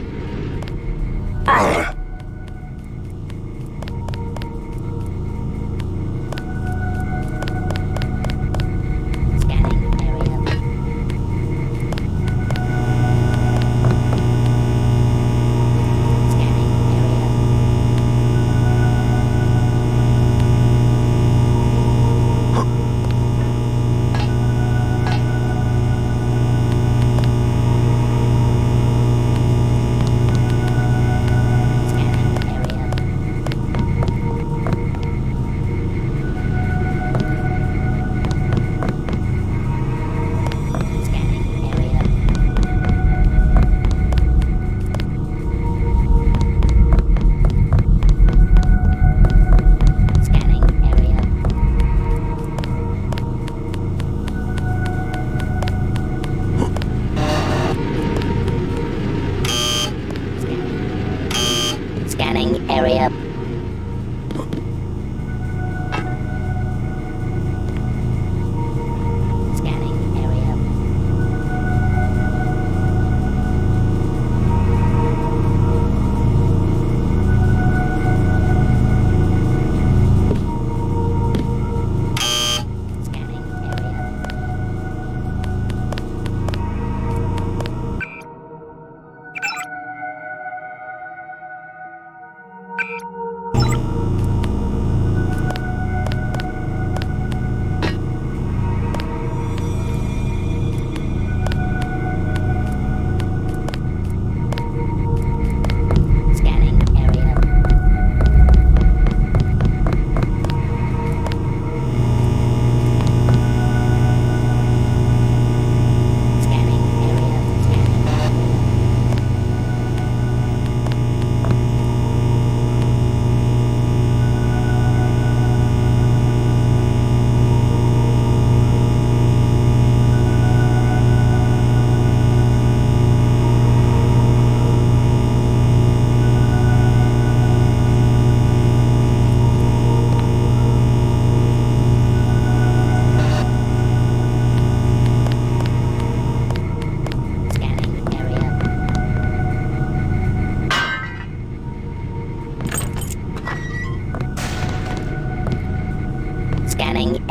S4: Scanning area.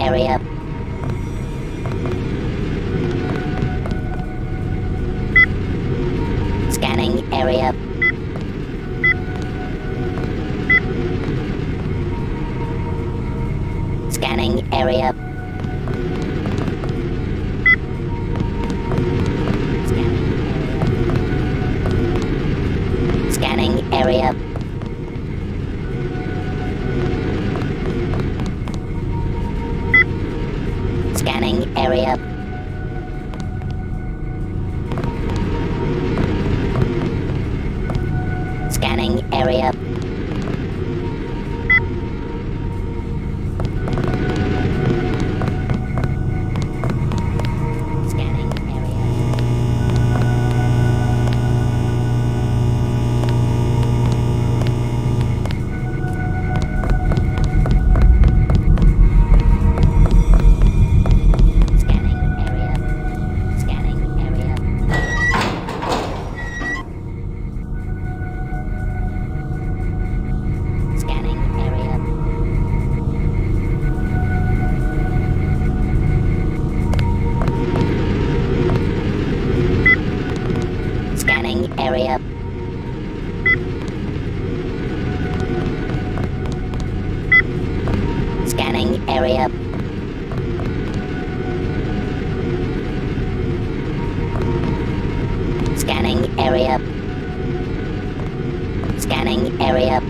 S7: area. Scanning area. Scanning area. Scanning area. Scanning area. Scanning area. Area. Scanning area. Scanning area. Scanning area.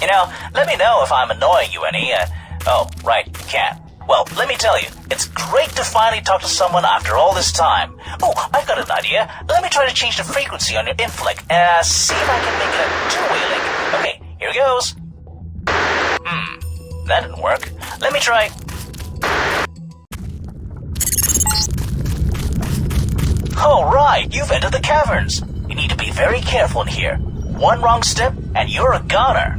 S14: You know, let me know if I'm annoying you any. Oh, right, you can't. Well, let me tell you, it's great to finally talk to someone after all this time. Oh, I've got an idea. Let me try to change the frequency on your inflict. See if I can make it a two-way link. Okay, here goes. That didn't work. Let me try. Alright, you've entered the caverns. You need to be very careful in here. One wrong step, and you're a goner.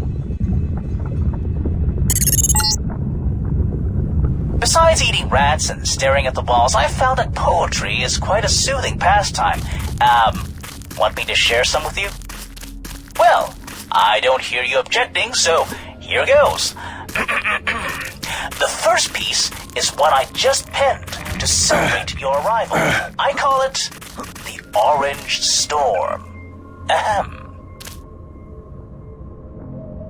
S14: Besides eating rats and staring at the walls, I've found that poetry is quite a soothing pastime. Want me to share some with you? Well, I don't hear you objecting, so here goes. The first piece is what I just penned to celebrate your arrival. I call it the Orange Storm. Ahem.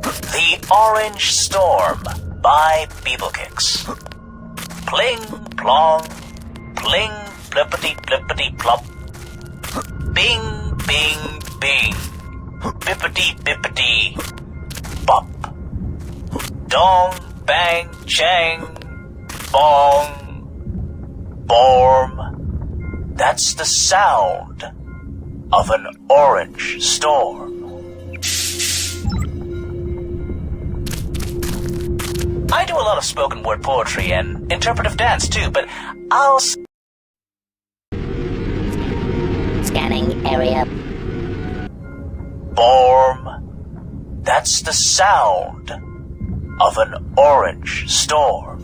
S14: The Orange Storm by Beeblekicks. Pling, plong, pling, flippity, flippity, plop. Bing, bing, bing. Bippity, bippity, bop. Dong, bang, chang, bong, borm. That's the sound of an orange storm. I do a lot of spoken word poetry and interpretive dance too, but I'll...
S7: Scanning area.
S14: Borm. That's the sound of an orange storm.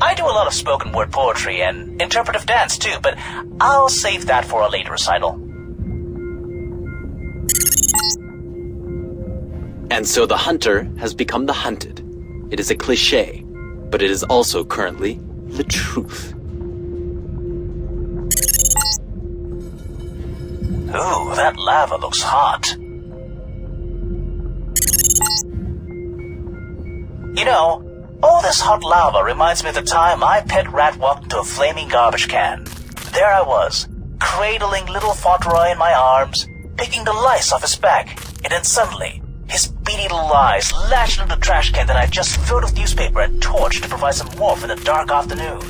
S14: I do a lot of spoken word poetry and interpretive dance too, but I'll save that for a later recital.
S19: And so the hunter has become the hunted. It is a cliché, but it is also currently the truth.
S14: Ooh, that lava looks hot. You know, all this hot lava reminds me of the time my pet rat walked into a flaming garbage can. There I was, cradling little Fauntleroy in my arms, picking the lice off his back, and then suddenly, his beady little eyes latched into the trash can that I just filled with newspaper and torch to provide some warmth in the dark afternoon.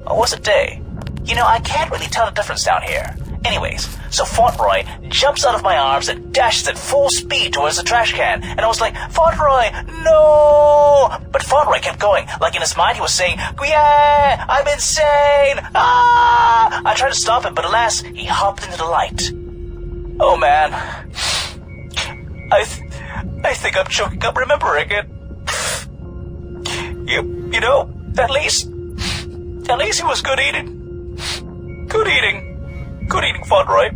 S14: Or was it day? You know, I can't really tell the difference down here. Anyways, so Fauntleroy jumps out of my arms and dashes at full speed towards the trash can, and I was like, Fauntleroy, no! But Fauntleroy kept going, like in his mind he was saying, yeah, I'm insane! Ah! I tried to stop him, but alas, he hopped into the light. Oh man, I think I'm choking up remembering it. You know, at least it was good eating. Good eating, Fauntleroy.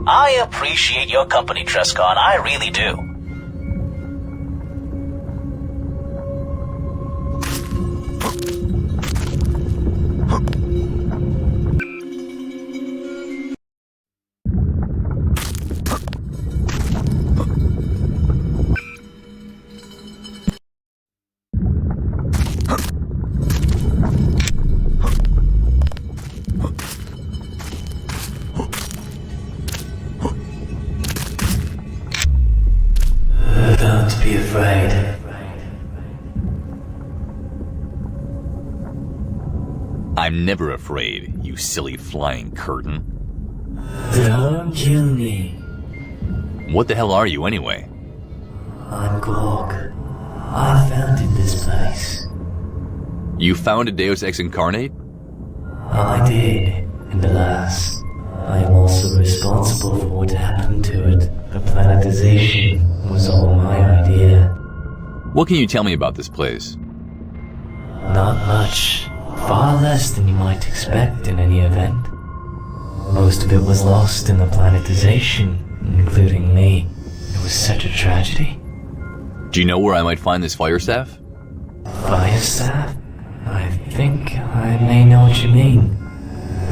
S14: I appreciate your company, Trescon. I really do.
S23: Don't be afraid.
S8: I'm never afraid, you silly flying curtain.
S23: Don't kill me.
S8: What the hell are you anyway?
S23: I'm Gorg. I founded this place.
S8: You founded Deus Ex Incarnate?
S23: I did, and alas, I am also responsible for what happened to it. The planetization was all my idea.
S8: What can you tell me about this place?
S23: Not much. Far less than you might expect in any event. Most of it was lost in the planetization, including me. It was such a tragedy.
S8: Do you know where I might find this fire staff?
S23: Fire staff? I think I may know what you mean.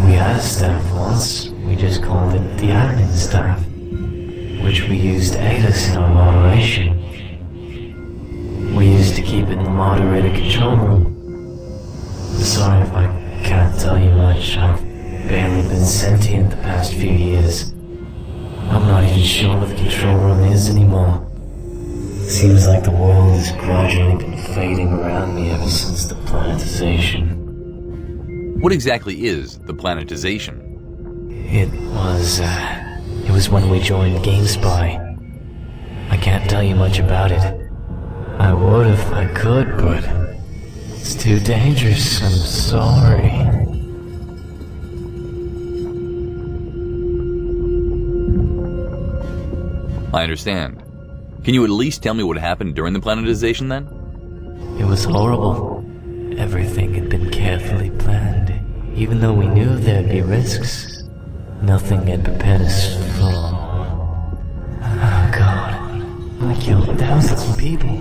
S23: We had a staff once. We just called it the admin staff, which we used to aid us in our moderation. We used to keep it in the moderator control room. Sorry if I can't tell you much. I've barely been sentient the past few years. I'm not even sure what the control room is anymore. Seems like the world has gradually been fading around me ever since the planetization.
S8: What exactly is the planetization?
S23: It was when we joined GameSpy. I can't tell you much about it. I would if I could, but it's too dangerous. I'm sorry.
S8: I understand. Can you at least tell me what happened during the planetization then?
S23: It was horrible. Everything had been carefully planned. Even though we knew there'd be risks, nothing had prepared us for. Oh God. I killed thousands of people.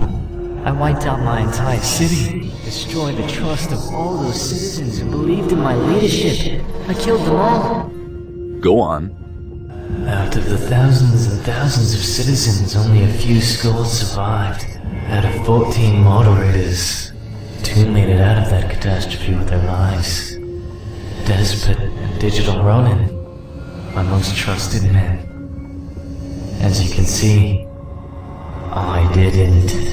S23: I wiped out my entire city, destroyed the trust of all those citizens who believed in my leadership. I killed them all.
S8: Go on.
S23: Out of the thousands and thousands of citizens, only a few scores survived. Out of 14 moderators, 2 made it out of that catastrophe with their lives. Despot and Digital Ronin, my most trusted men. As you can see, I didn't.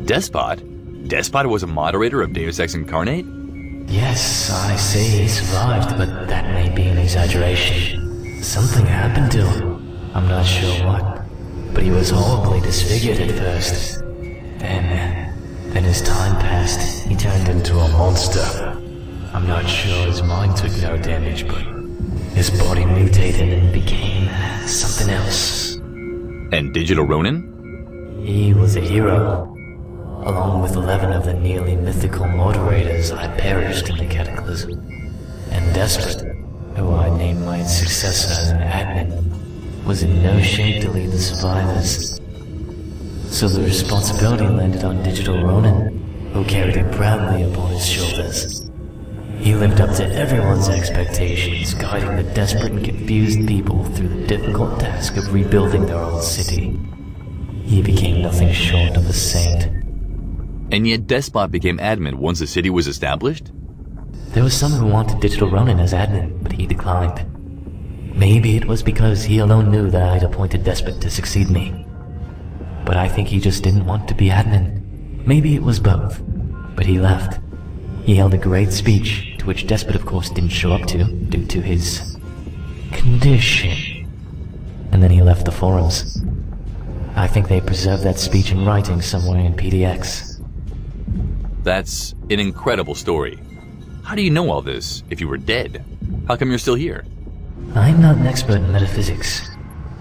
S8: Despot? Despot was a moderator of Deus Ex Incarnate?
S23: Yes, I say he survived, but that may be an exaggeration. Something happened to him. I'm not sure what, but he was horribly disfigured at first. Then as time passed, he turned into a monster. I'm not sure his mind took no damage, but his body mutated and became something else.
S8: And Digital Ronin?
S23: He was a hero. Along with 11 of the nearly mythical moderators, I perished in the cataclysm. And Despot, who I named my successor as an admin, was in no shape to lead the survivors. So the responsibility landed on Digital Ronin, who carried it proudly upon his shoulders. He lived up to everyone's expectations, guiding the desperate and confused people through the difficult task of rebuilding their old city. He became nothing short of a saint.
S8: And yet Despot became admin once the city was established?
S23: There was some who wanted Digital Ronin as admin, but he declined. Maybe it was because he alone knew that I'd appointed Despot to succeed me. But I think he just didn't want to be admin.
S5: Maybe it was both. But he left. He held a great speech, to which Despot of course didn't show up to, due to his condition. And then he left the forums. I think they preserved that speech in writing somewhere in PDX.
S8: That's an incredible story. How do you know all this if you were dead? How come you're still here?
S5: I'm not an expert in metaphysics.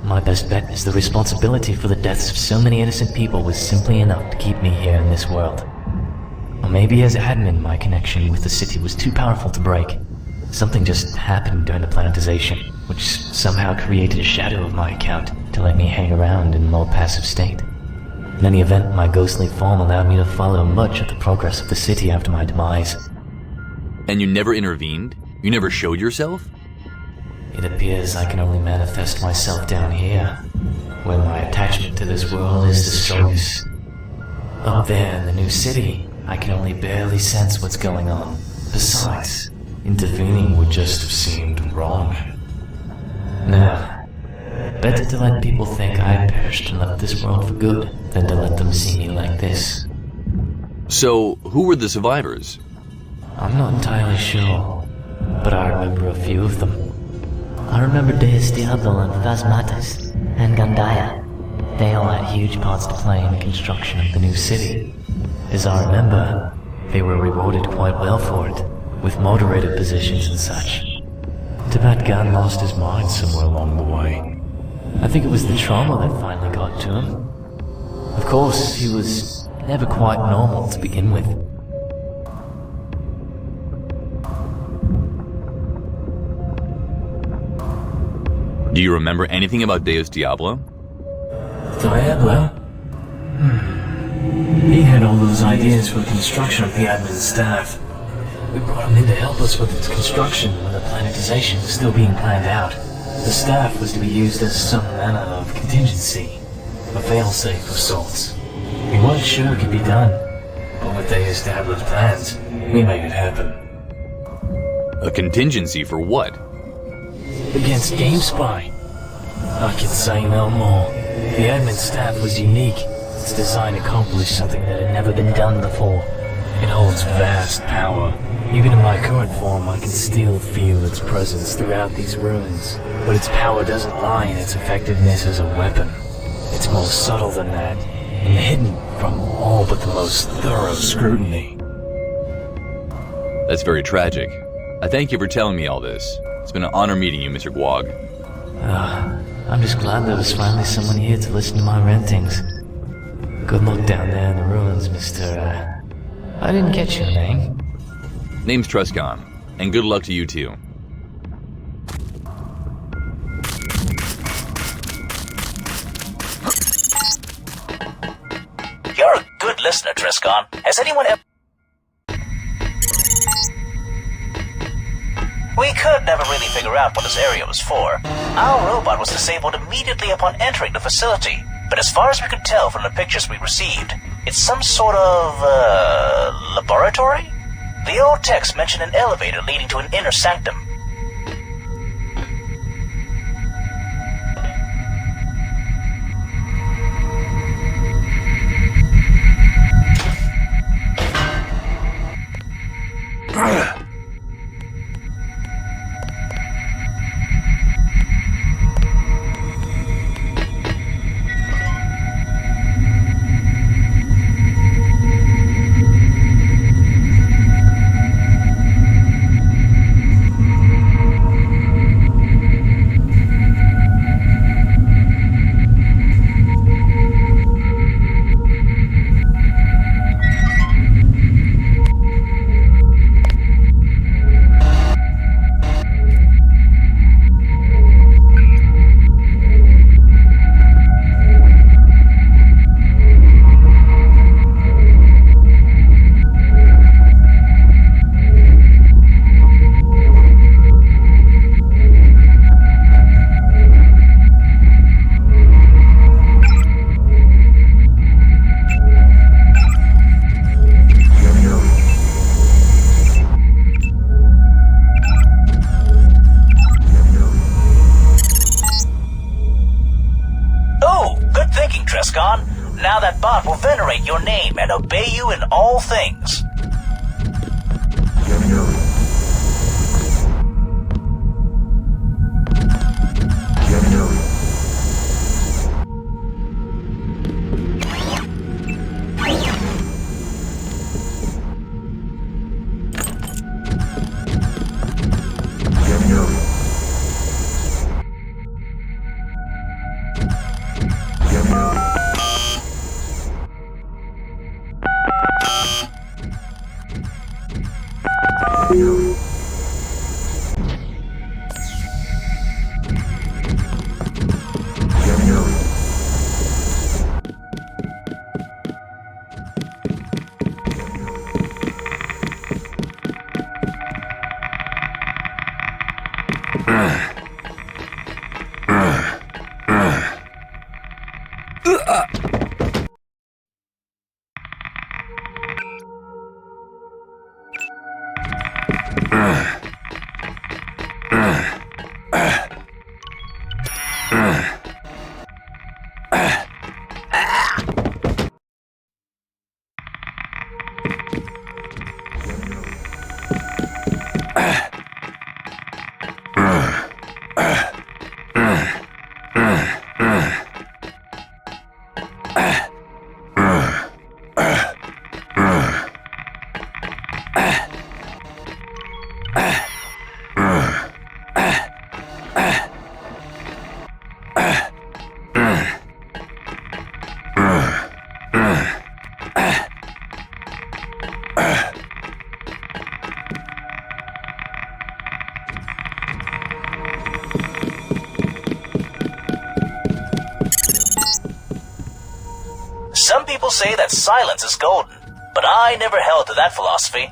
S5: My best bet is the responsibility for the deaths of so many innocent people was simply enough to keep me here in this world. Or maybe as admin, my connection with the city was too powerful to break. Something just happened during the planetization, which somehow created a shadow of my account to let me hang around in a more passive state. In any event, my ghostly form allowed me to follow much of the progress of the city after my demise.
S8: And you never intervened? You never showed yourself?
S5: It appears I can only manifest myself down here, where my attachment to this world is the strongest. Up there in the new city, I can only barely sense what's going on. Besides, intervening would just have seemed wrong. No. Better to let people think I perished and left this world for good than to let them see me like this.
S8: So, who were the survivors?
S5: I'm not entirely sure, but I remember a few of them. I remember Deus Diablo and Phasmatis and Gandaya. They all had huge parts to play in the construction of the new city. As I remember, they were rewarded quite well for it, with moderator positions and such. Too bad Gan lost his mind somewhere along the way. I think it was the trauma that finally got to him. Of course, he was never quite normal to begin with.
S8: Do you remember anything about Deus Diablo?
S5: Diablo? He had all those ideas for the construction of the admin staff. We brought him in to help us with its construction when the planetization was still being planned out. The staff was to be used as some manner of contingency, a failsafe of sorts. We weren't sure it could be done, but with Deus Diablo's plans, we made it happen.
S8: A contingency for what?
S5: Against GameSpy. I can say no more. The admin staff was unique. Its design accomplished something that had never been done before. It holds vast power. Even in my current form, I can still feel its presence throughout these ruins. But its power doesn't lie in its effectiveness as a weapon. It's more subtle than that, and hidden from all but the most thorough scrutiny.
S8: That's very tragic. I thank you for telling me all this. It's been an honor meeting you, Mr. Guag.
S5: I'm just glad there was finally someone here to listen to my rantings. Good luck down there in the ruins, Mr. I didn't catch your name.
S8: Name's Trescon, and good luck to you too.
S14: You're a good listener, Trescon. Has anyone ever... We could never really figure out what this area was for. Our robot was disabled immediately upon entering the facility, but as far as we could tell from the pictures we received, it's some sort of, laboratory? The old text mentioned an elevator leading to an inner sanctum. name and obey you in all things. Some people say that silence is golden, but I never held to that philosophy.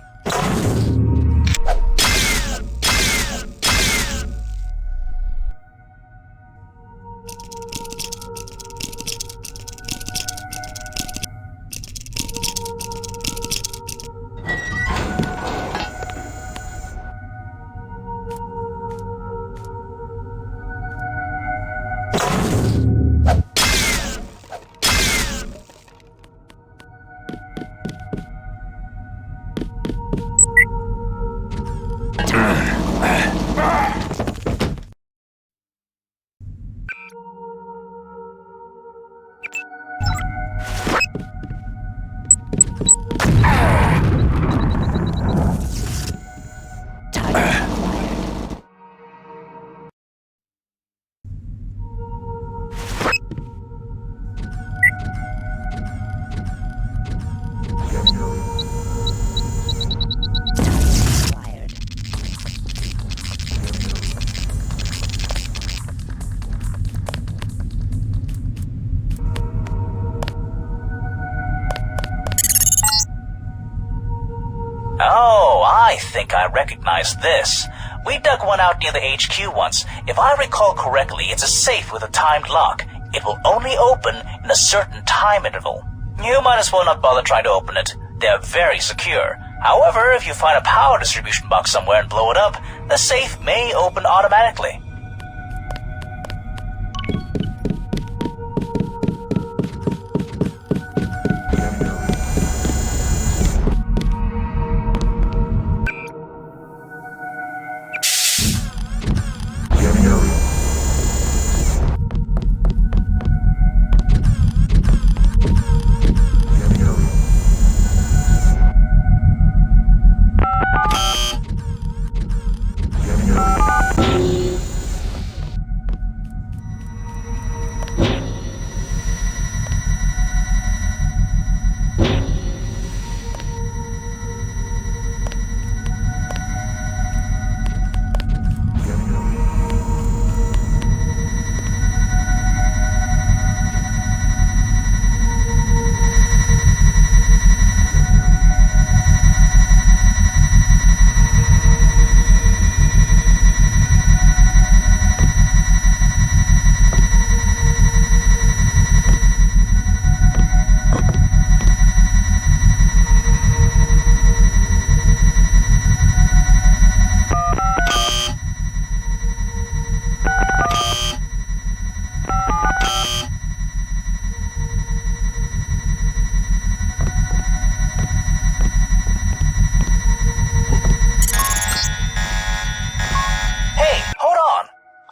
S14: Oh, I think I recognize this. We dug one out near the HQ once. If I recall correctly, it's a safe with a timed lock. It will only open in a certain time interval. You might as well not bother trying to open it. They're very secure. However, if you find a power distribution box somewhere and blow it up, the safe may open automatically.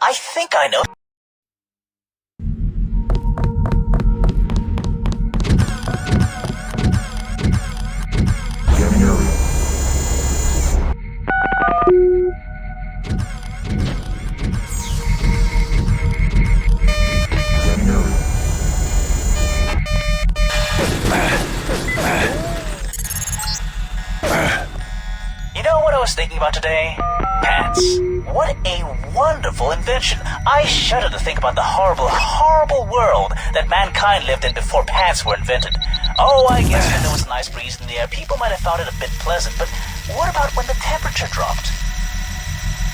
S14: I think I know. You know what I was thinking about today? Pants. What a wonderful invention. I shudder to think about the horrible, horrible world that mankind lived in before pants were invented. Oh, I guess when there was a nice breeze in the air, people might have found it a bit pleasant, but what about when the temperature dropped?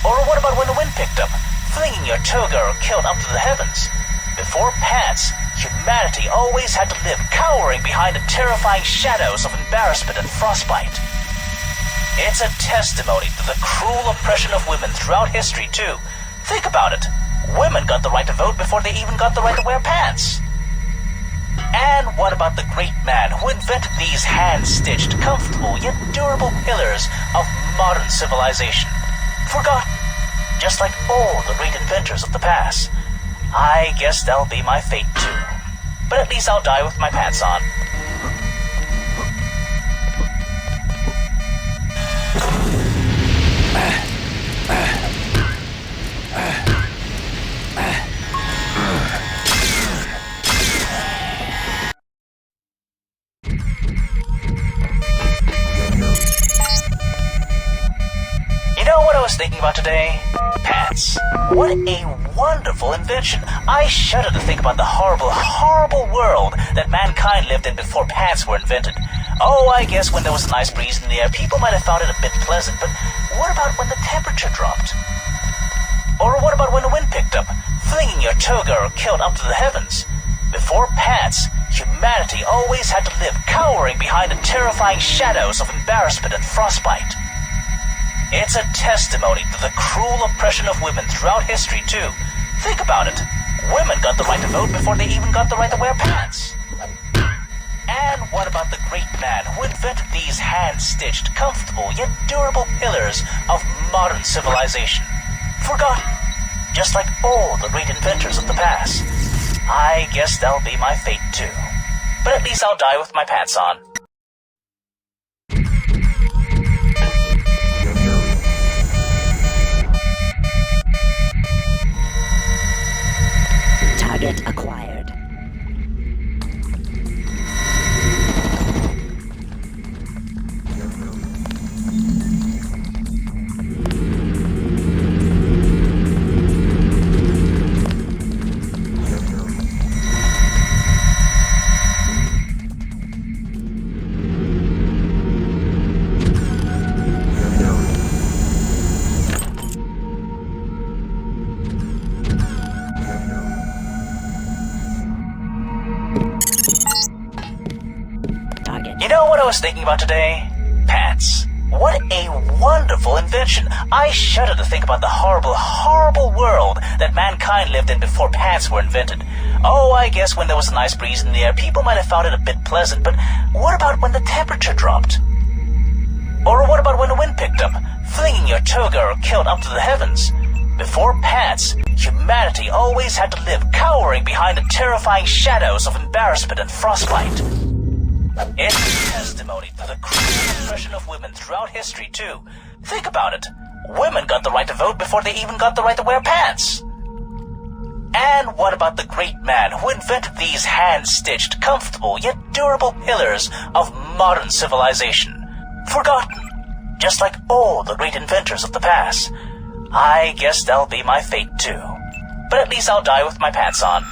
S14: Or what about when the wind picked up, flinging your toga or kilt up to the heavens? Before pants, humanity always had to live cowering behind the terrifying shadows of embarrassment and frostbite. It's a testimony to the cruel oppression of women throughout history, too. Think about it. Women got the right to vote before they even got the right to wear pants. And what about the great man who invented these hand-stitched, comfortable, yet durable pillars of modern civilization? Forgotten, just like all the great inventors of the past. I guess that'll be my fate, too. But at least I'll die with my pants on. You know what I was thinking about today? Pants. What a wonderful invention. I shudder to think about the horrible, horrible world that mankind lived in before pants were invented. Oh, I guess when there was a nice breeze in the air, people might have found it a bit pleasant, but what about when the temperature dropped? Or what about when the wind picked up, flinging your toga or kilt up to the heavens? Before pants, humanity always had to live cowering behind the terrifying shadows of embarrassment and frostbite. It's a testimony to the cruel oppression of women throughout history, too. Think about it. Women got the right to vote before they even got the right to wear pants. And what about the great man who invented these hand-stitched, comfortable, yet durable pillars of modern civilization? Forgotten, just like all the great inventors of the past. I guess that'll be my fate, too. But at least I'll die with my pants on.
S7: Target acquired.
S14: You know what I was thinking about today? Pants. What a wonderful invention. I shudder to think about the horrible, horrible world that mankind lived in before pants were invented. Oh, I guess when there was a nice breeze in the air, people might have found it a bit pleasant, but what about when the temperature dropped? Or what about when the wind picked up, flinging your toga or kilt up to the heavens? Before pants, humanity always had to live cowering behind the terrifying shadows of embarrassment and frostbite. It's a testimony to the cruel oppression of women throughout history, too. Think about it. Women got the right to vote before they even got the right to wear pants. And what about the great man who invented these hand-stitched, comfortable, yet durable pillars of modern civilization? Forgotten, just like all the great inventors of the past. I guess that'll be my fate, too. But at least I'll die with my pants on.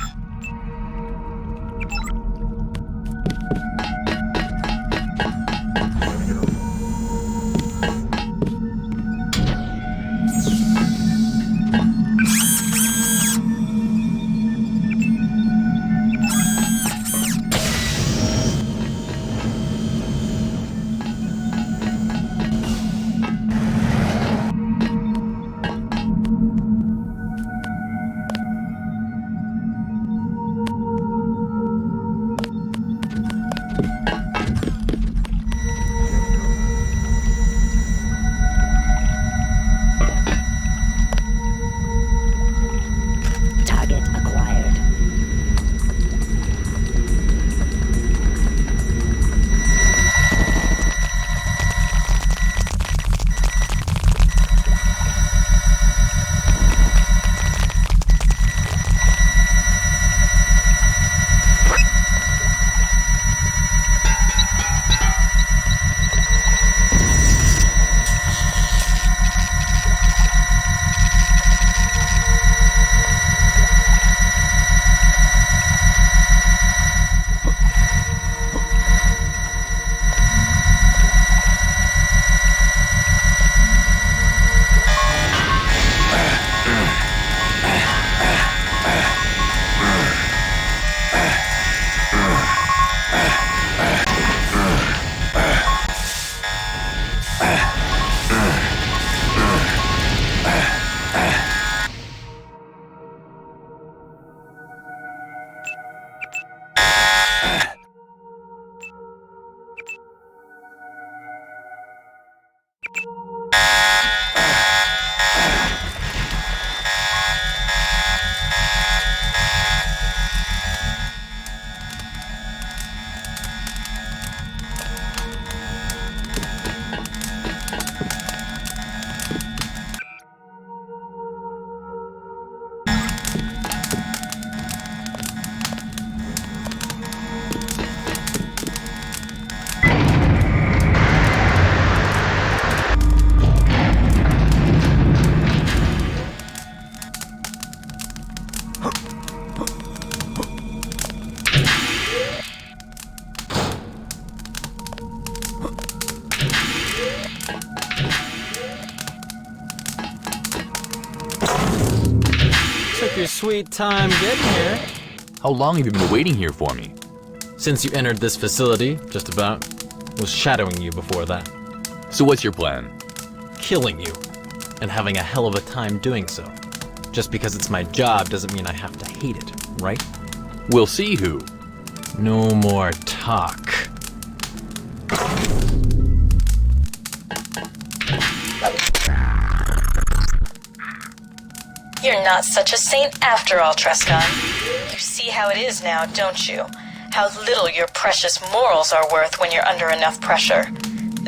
S6: your sweet time getting here.
S8: How long have you been waiting here for me?
S6: Since you entered this facility, just about. Was shadowing you before that.
S8: So what's your plan?
S6: Killing you. And having a hell of a time doing so. Just because it's my job doesn't mean I have to hate it, right?
S8: We'll see who.
S6: No more talk.
S9: You're not such a saint after all, Trescon. You see how it is now, don't you? How little your precious morals are worth when you're under enough pressure.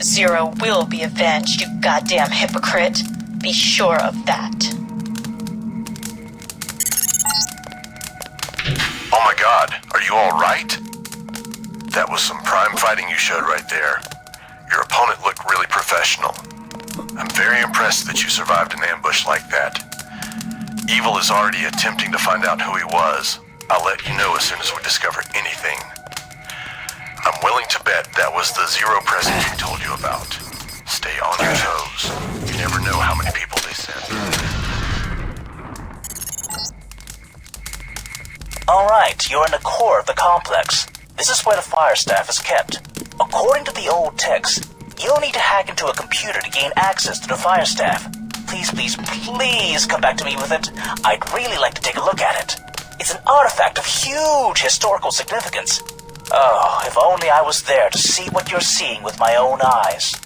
S9: Zero will be avenged, you goddamn hypocrite. Be sure of that.
S12: Oh my god, are you alright? That was some prime fighting you showed right there. Your opponent looked really professional. I'm very impressed that you survived an ambush like that. Evil is already attempting to find out who he was. I'll let you know as soon as we discover anything. I'm willing to bet that was the Zero present he told you about. Stay on your toes. You never know how many people they send.
S14: Alright, you're in the core of the complex. This is where the fire staff is kept. According to the old text, you'll need to hack into a computer to gain access to the fire staff. Please come back to me with it. I'd really like to take a look at it. It's an artifact of huge historical significance. Oh, if only I was there to see what you're seeing with my own eyes.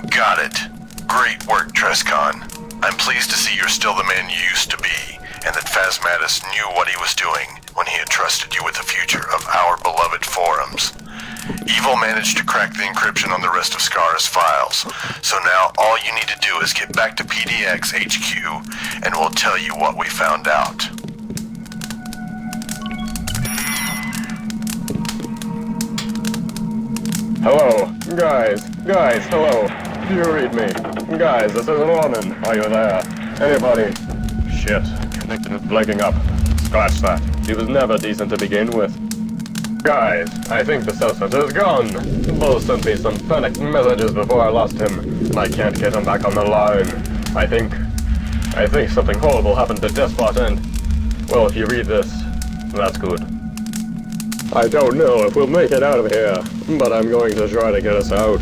S12: Got it. Great work, Trescon. I'm pleased to see you're still the man you used to be, and that Phasmatus knew what he was doing when he entrusted you with the future of our beloved forums. Evil managed to crack the encryption on the rest of Scar's files, so now all you need to do is get back to PDX HQ, and we'll tell you what we found out.
S21: Hello, guys, hello. Do you read me? Guys, this is Norman. Are you there? Anybody? Shit, connection is blanking up. Scratch that. He was never decent to begin with. Guys, I think the suspect is gone. Bull sent me some panicked messages before I lost him, and I can't get him back on the line. I think something horrible happened to Despot and... well, if you read this, that's good. I don't know if we'll make it out of here, but I'm going to try to get us out.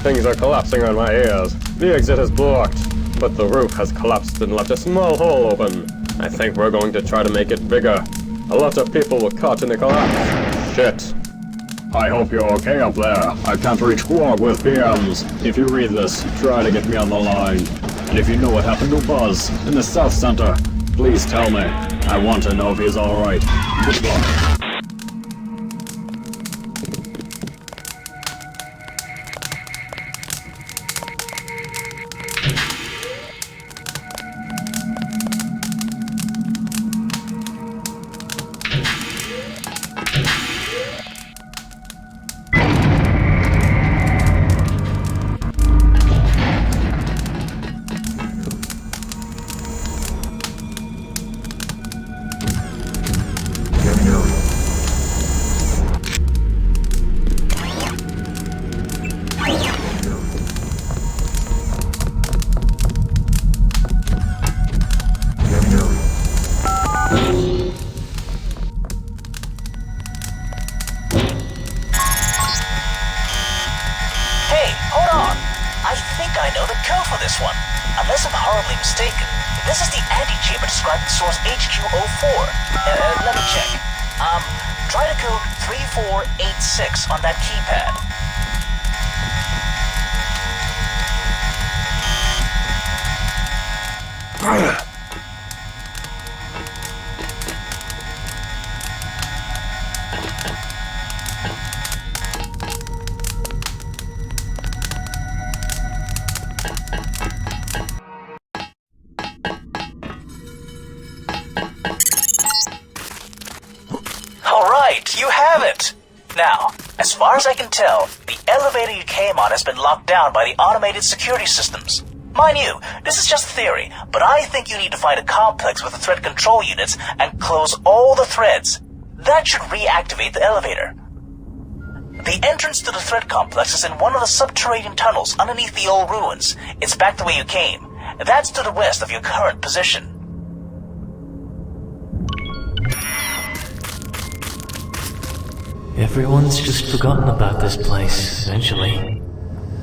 S21: Things are collapsing on my ears. The exit is blocked, but the roof has collapsed and left a small hole open. I think we're going to try to make it bigger. A lot of people were caught in the collapse. Shit. I hope you're okay up there. I can't reach Quark with PMs. If you read this, try to get me on the line. And if you know what happened to Buzz in the South Center, please tell me. I want to know if he's alright. Good luck.
S14: code 3486 on that keypad. Alright, you have it! Now, as far as I can tell, the elevator you came on has been locked down by the automated security systems. Mind you, this is just theory, but I think you need to find a complex with the thread control units and close all the threads. That should reactivate the elevator. The entrance to the thread complex is in one of the subterranean tunnels underneath the old ruins. It's back the way you came. That's to the west of your current position.
S5: Everyone's just forgotten about this place, eventually.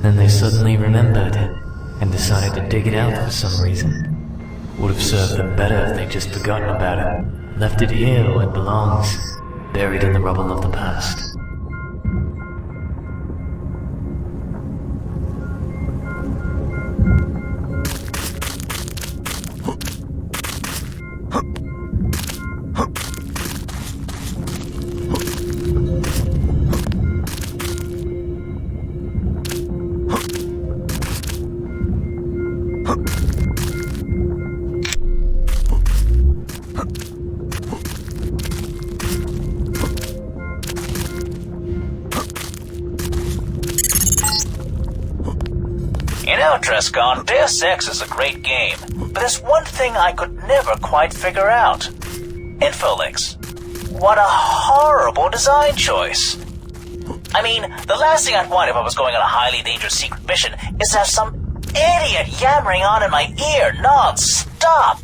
S5: Then they suddenly remembered, and decided to dig it out for some reason. Would have served them better if they'd just forgotten about it. Left it here where it belongs, buried in the rubble of the past.
S14: You know, Trescon, Deus Ex is a great game, but there's one thing I could never quite figure out. Infolinks. What a horrible design choice. I mean, the last thing I'd want if I was going on a highly dangerous secret mission is to have some idiot yammering on in my ear non-stop.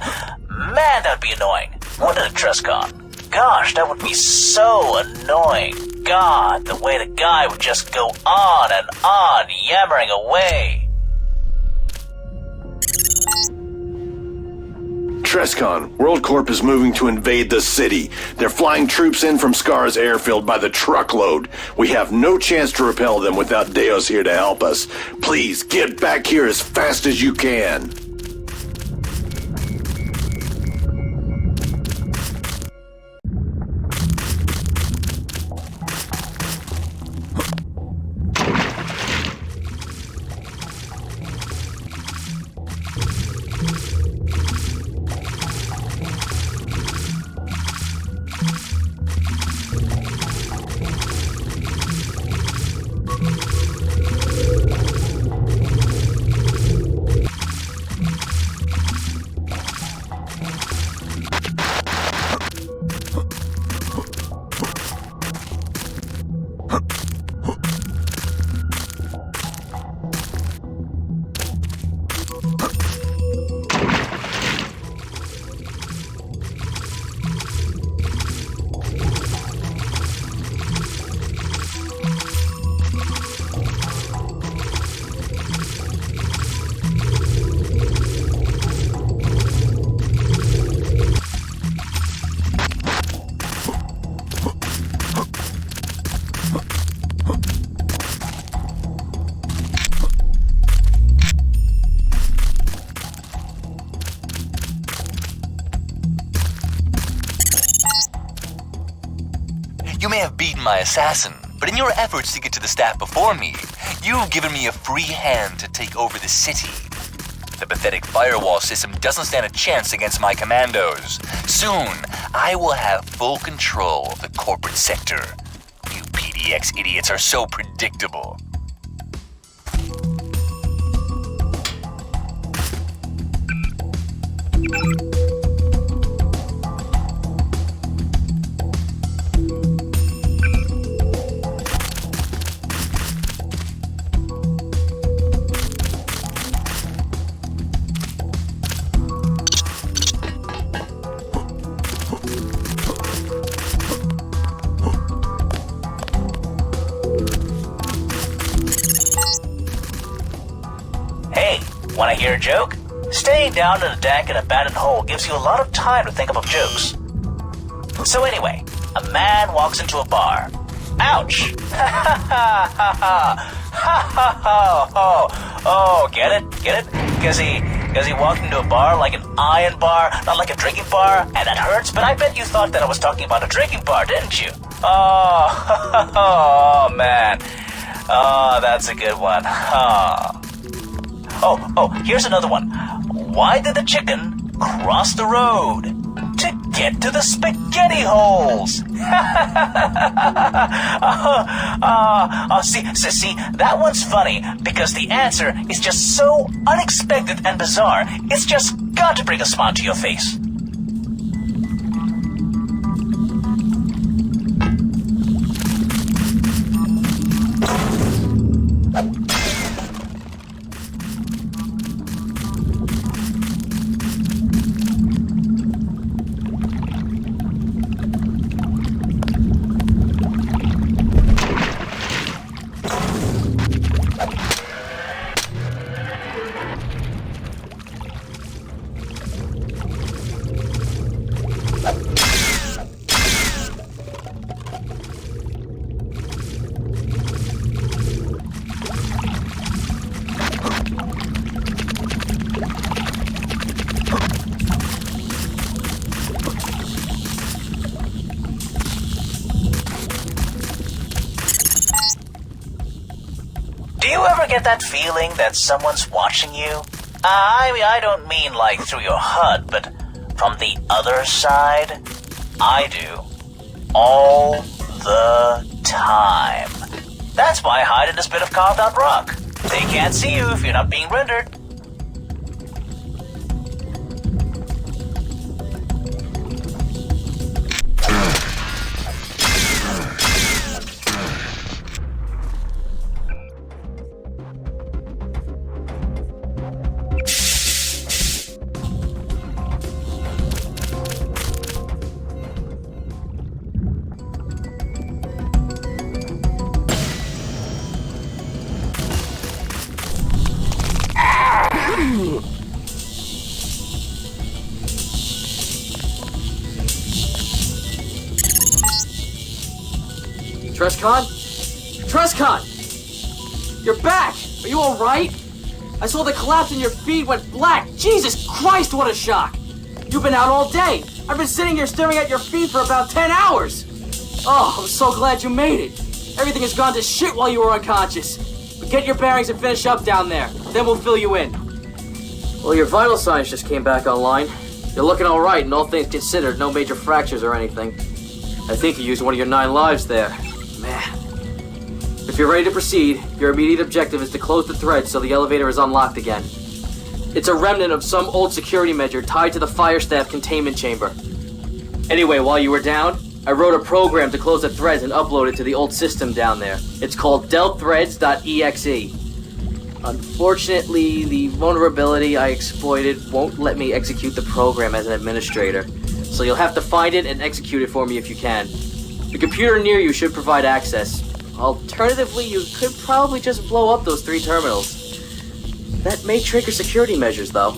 S14: Man, that'd be annoying. Wouldn't it, Trescon? Gosh, that would be so annoying. God, the way the guy would just go on and on, yammering away.
S15: Trescon, WorldCorp is moving to invade the city. They're flying troops in from Scar's airfield by the truckload. We have no chance to repel them without Deus here to help us. Please, get back here as fast as you can.
S1: You may have beaten my assassin, but in your efforts to get to the staff before me, you've given me a free hand to take over the city. The pathetic firewall system doesn't stand a chance against my commandos. Soon, I will have full control of the corporate sector. You PDX idiots are so predictable.
S14: Want to hear a joke? Staying down in a dank and abandoned hole gives you a lot of time to think up of jokes. So anyway,
S2: A man walks into a bar. Ouch! Ha ha ha ha ha ha ha ha. Oh, get it? Get it? Because he walked into a bar like an iron bar, not like a drinking bar, and that hurts, but I bet you thought that I was talking about a drinking bar, didn't you? Oh, oh man. Oh, that's a good one. Oh, here's another one. Why did the chicken cross the road? To get to the spaghetti holes. See, that one's funny because the answer is just so unexpected and bizarre. It's just got to bring a smile to your face. Do you ever get that feeling that someone's watching you? I don't mean like through your HUD, but from the other side? I do. All the time. That's why I hide in this bit of carved out rock. They can't see you if you're not being rendered.
S18: Trescon! You're back! Are you alright? I saw the collapse and your feed went black. Jesus Christ, what a shock! You've been out all day. I've been sitting here staring at your feed for about 10 hours. Oh, I'm so glad you made it. Everything has gone to shit while you were unconscious. But get your bearings and finish up down there. Then we'll fill you in. Well, your vital signs just came back online. You're looking alright, and all things considered, no major fractures or anything. I think you used one of your 9 lives there. Man. If you're ready to proceed, your immediate objective is to close the thread so the elevator is unlocked again. It's a remnant of some old security measure tied to the fire staff containment chamber. Anyway, while you were down, I wrote a program to close the threads and upload it to the old system down there. It's called delthreads.exe. Unfortunately, the vulnerability I exploited won't let me execute the program as an administrator, so you'll have to find it and execute it for me if you can. The computer near you should provide access. Alternatively, you could probably just blow up those 3 terminals. That may trigger security measures, though.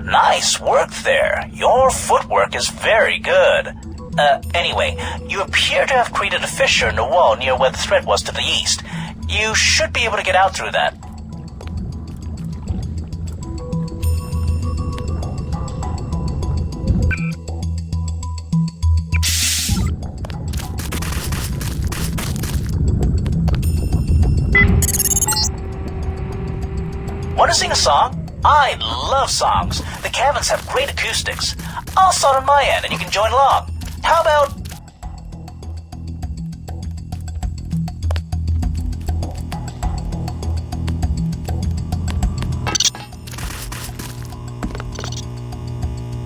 S2: Nice work there. Your footwork is very good. Anyway, you appear to have created a fissure in the wall near where the thread was to the east. You should be able to get out through that. to sing a song? I love songs. The cabins have great acoustics. I'll start on my end and you can join along. How about...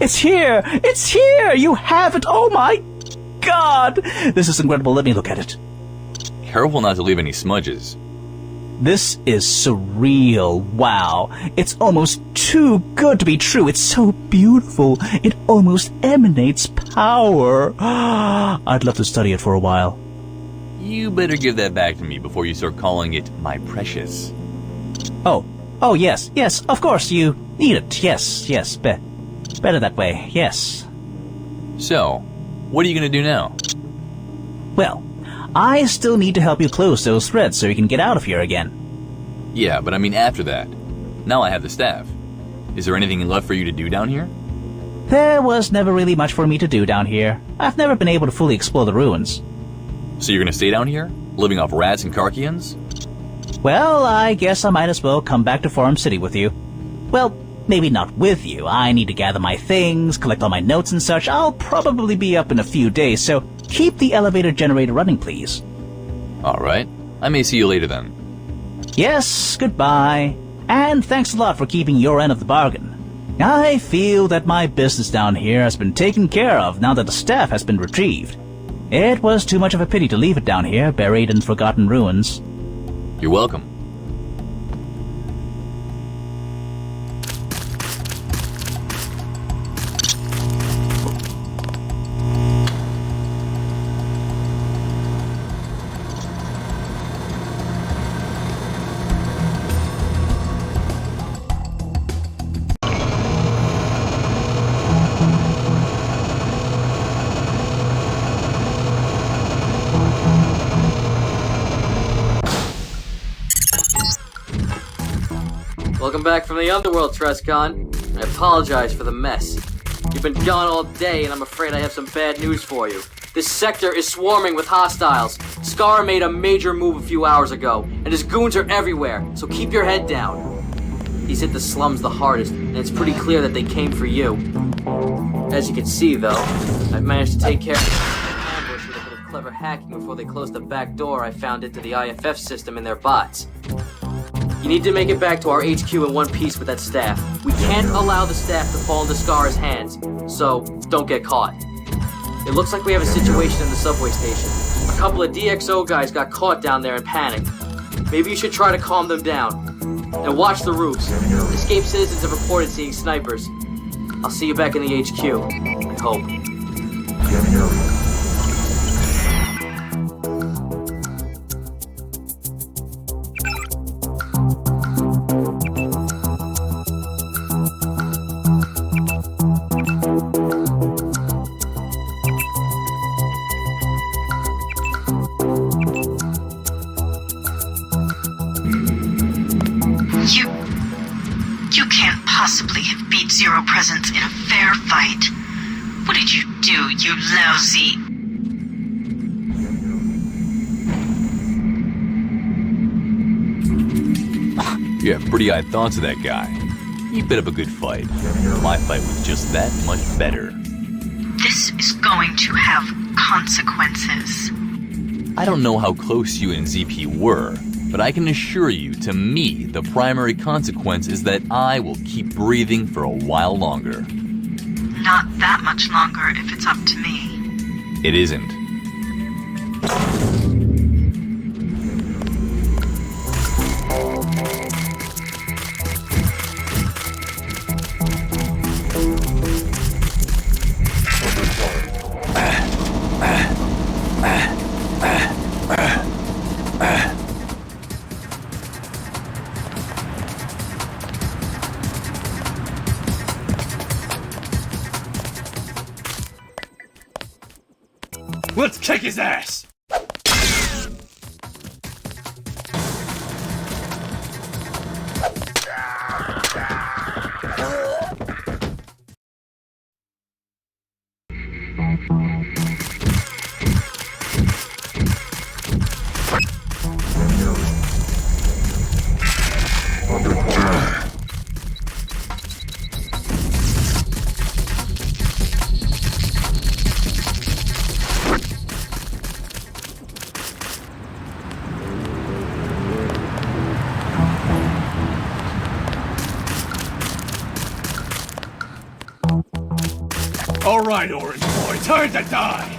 S14: It's here! It's here! You have it! Oh my god! This is incredible. Let me look at it.
S8: Careful not to leave any smudges.
S14: This is surreal. Wow. It's almost too good to be true. It's so beautiful. It almost emanates power. I'd love to study it for a while.
S8: You better give that back to me before you start calling it my precious.
S14: Oh, yes, of course, you need it. Yes, better that way, yes.
S8: So, what are you gonna do now?
S14: Well, I still need to help you close those threads so you can get out of here again.
S8: Yeah, but I mean after that. Now I have the staff. Is there anything left for you to do down here?
S14: There was never really much for me to do down here. I've never been able to fully explore the ruins.
S8: So you're gonna stay down here? Living off rats and Karkians?
S14: Well, I guess I might as well come back to Farm City with you. Well, maybe not with you. I need to gather my things, collect all my notes and such. I'll probably be up in a few days, so keep the elevator generator running, please.
S8: Alright. I may see you later then.
S14: Yes, goodbye. And thanks a lot for keeping your end of the bargain. I feel that my business down here has been taken care of now that the staff has been retrieved. It was too much of a pity to leave it down here, buried in forgotten ruins.
S8: You're welcome.
S18: Welcome back from the underworld, Trescon. I apologize for the mess. You've been gone all day, and I'm afraid I have some bad news for you. This sector is swarming with hostiles. Scar made a major move a few hours ago, and his goons are everywhere, so keep your head down. He's hit the slums the hardest, and it's pretty clear that they came for you. As you can see, though, I've managed to take care of the ambush with a bit of clever hacking before they closed the back door I found into the IFF system and their bots. You need to make it back to our HQ in one piece with that staff. We can't allow the staff to fall into Scar's hands, so don't get caught. It looks like we have a situation in the subway station. A couple of DxO guys got caught down there and panicked. Maybe you should try to calm them down. And watch the roofs. Escaped citizens have reported seeing snipers. I'll see you back in the HQ, I hope.
S3: You can't possibly have beat Zero Presence in a fair fight. What did you do, you lousy...
S8: You have pretty-eyed thoughts of that guy. He bit up a good fight. My fight was just that much better.
S3: This is going to have consequences.
S8: I don't know how close you and ZP were, but I can assure you, to me, the primary consequence is that I will keep breathing for a while longer.
S3: Not that much longer if it's up to me.
S8: It isn't.
S11: Let's kick his ass! All right, Orange Boy, time to die.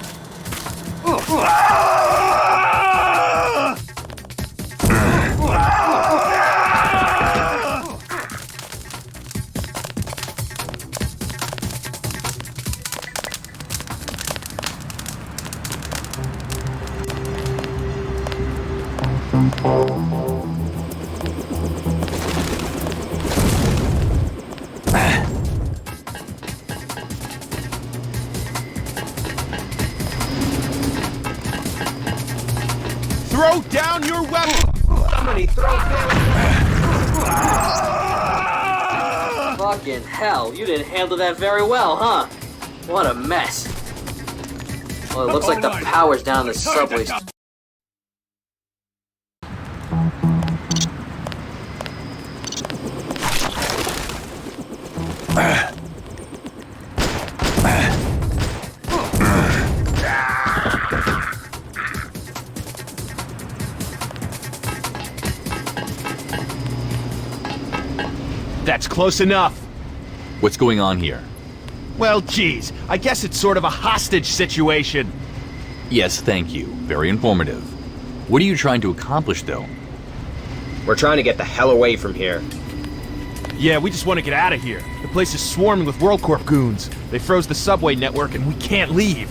S20: Throw down your weapon!
S22: Somebody throw down.
S24: Fucking hell, you didn't handle that very well, huh? What a mess. Well, it looks like the power's down the subway.
S20: That's close enough.
S8: What's going on here?
S20: Well, geez, I guess it's sort of a hostage situation.
S8: Yes, thank you. Very informative. What are you trying to accomplish, though?
S25: We're trying to get the hell away from here.
S20: Yeah, we just want to get out of here. The place is swarming with WorldCorp goons. They froze the subway network and we can't leave.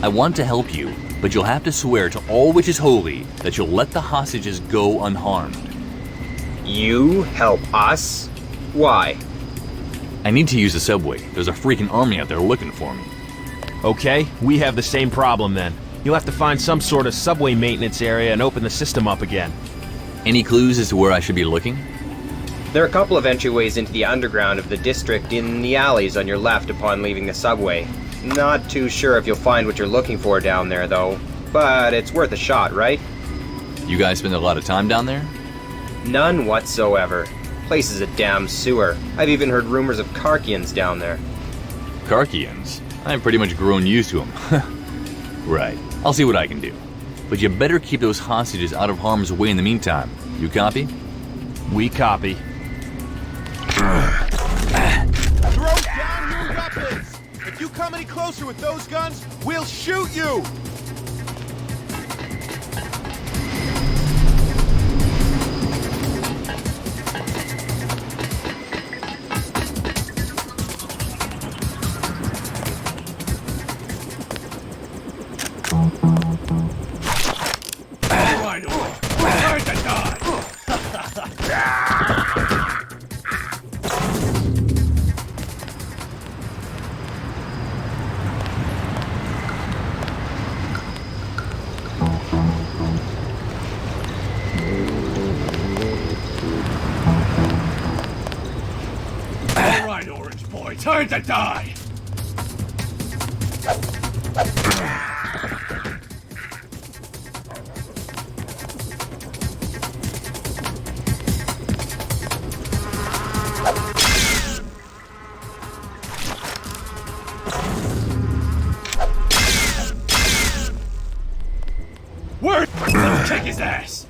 S8: I want to help you, but you'll have to swear to all which is holy that you'll let the hostages go unharmed.
S25: You help us? Why?
S8: I need to use the subway. There's a freaking army out there looking for me.
S20: Okay, we have the same problem then. You'll have to find some sort of subway maintenance area and open the system up again.
S8: Any clues as to where I should be looking?
S25: There are a couple of entryways into the underground of the district in the alleys on your left upon leaving the subway. Not too sure if you'll find what you're looking for down there, though. But it's worth a shot, right?
S8: You guys spend a lot of time down there?
S25: None whatsoever. Place is a damn sewer. I've even heard rumors of Karkians down there.
S8: Karkians? I've pretty much grown used to them. Right. I'll see what I can do. But you better keep those hostages out of harm's way in the meantime. You copy?
S20: We copy.
S11: Throw down your weapons! If you come any closer with those guns, we'll shoot you! Alright, time to die! Alright, Orange Boy, time to die! Word! Let's kick his ass!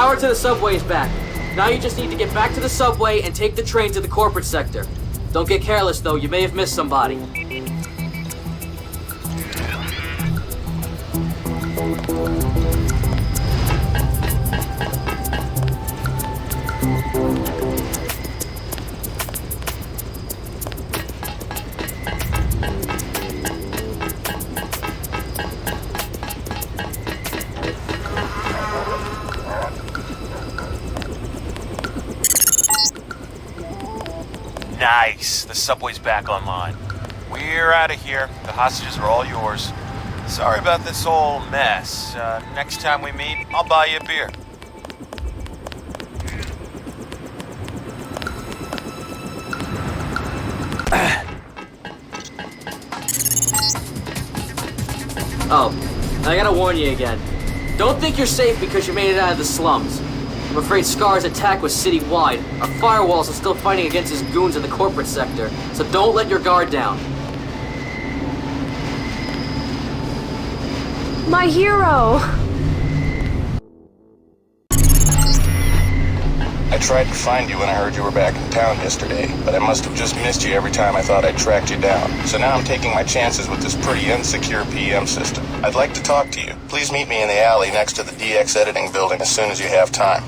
S24: power to the subway is back. Now you just need to get back to the subway and take the train to the corporate sector. Don't get careless, though. You may have missed somebody.
S11: Nice. The subway's back online. We're out of here. The hostages are all yours. Sorry about this whole mess. Next time we meet, I'll buy you a beer.
S24: Oh, I gotta warn you again. Don't think you're safe because you made it out of the slums. I'm afraid Scar's attack was citywide. Our firewalls are still fighting against his goons in the corporate sector, so don't let your guard down.
S10: My hero!
S13: I tried to find you when I heard you were back in town yesterday, but I must have just missed you every time I thought I'd tracked you down. So now I'm taking my chances with this pretty insecure PM system. I'd like to talk to you. Please meet me in the alley next to the DX editing building as soon as you have time.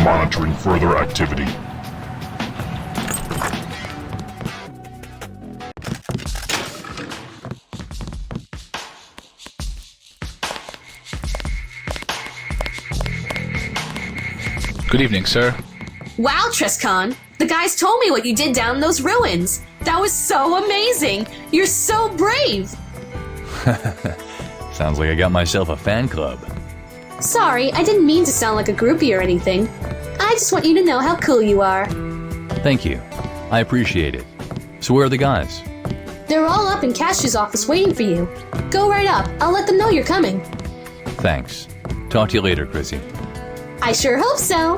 S12: Monitoring further activity.
S16: Good evening, sir.
S10: Wow, Trescon! The guys told me what you did down in those ruins. That was so amazing! You're so brave!
S8: Sounds like I got myself a fan club.
S10: Sorry, I didn't mean to sound like a groupie or anything. I just want you to know how cool you are.
S8: Thank you. I appreciate it. So where are the guys?
S10: They're all up in Cash's office waiting for you. Go right up. I'll let them know you're coming.
S8: Thanks. Talk to you later, Chrissy.
S10: I sure hope so.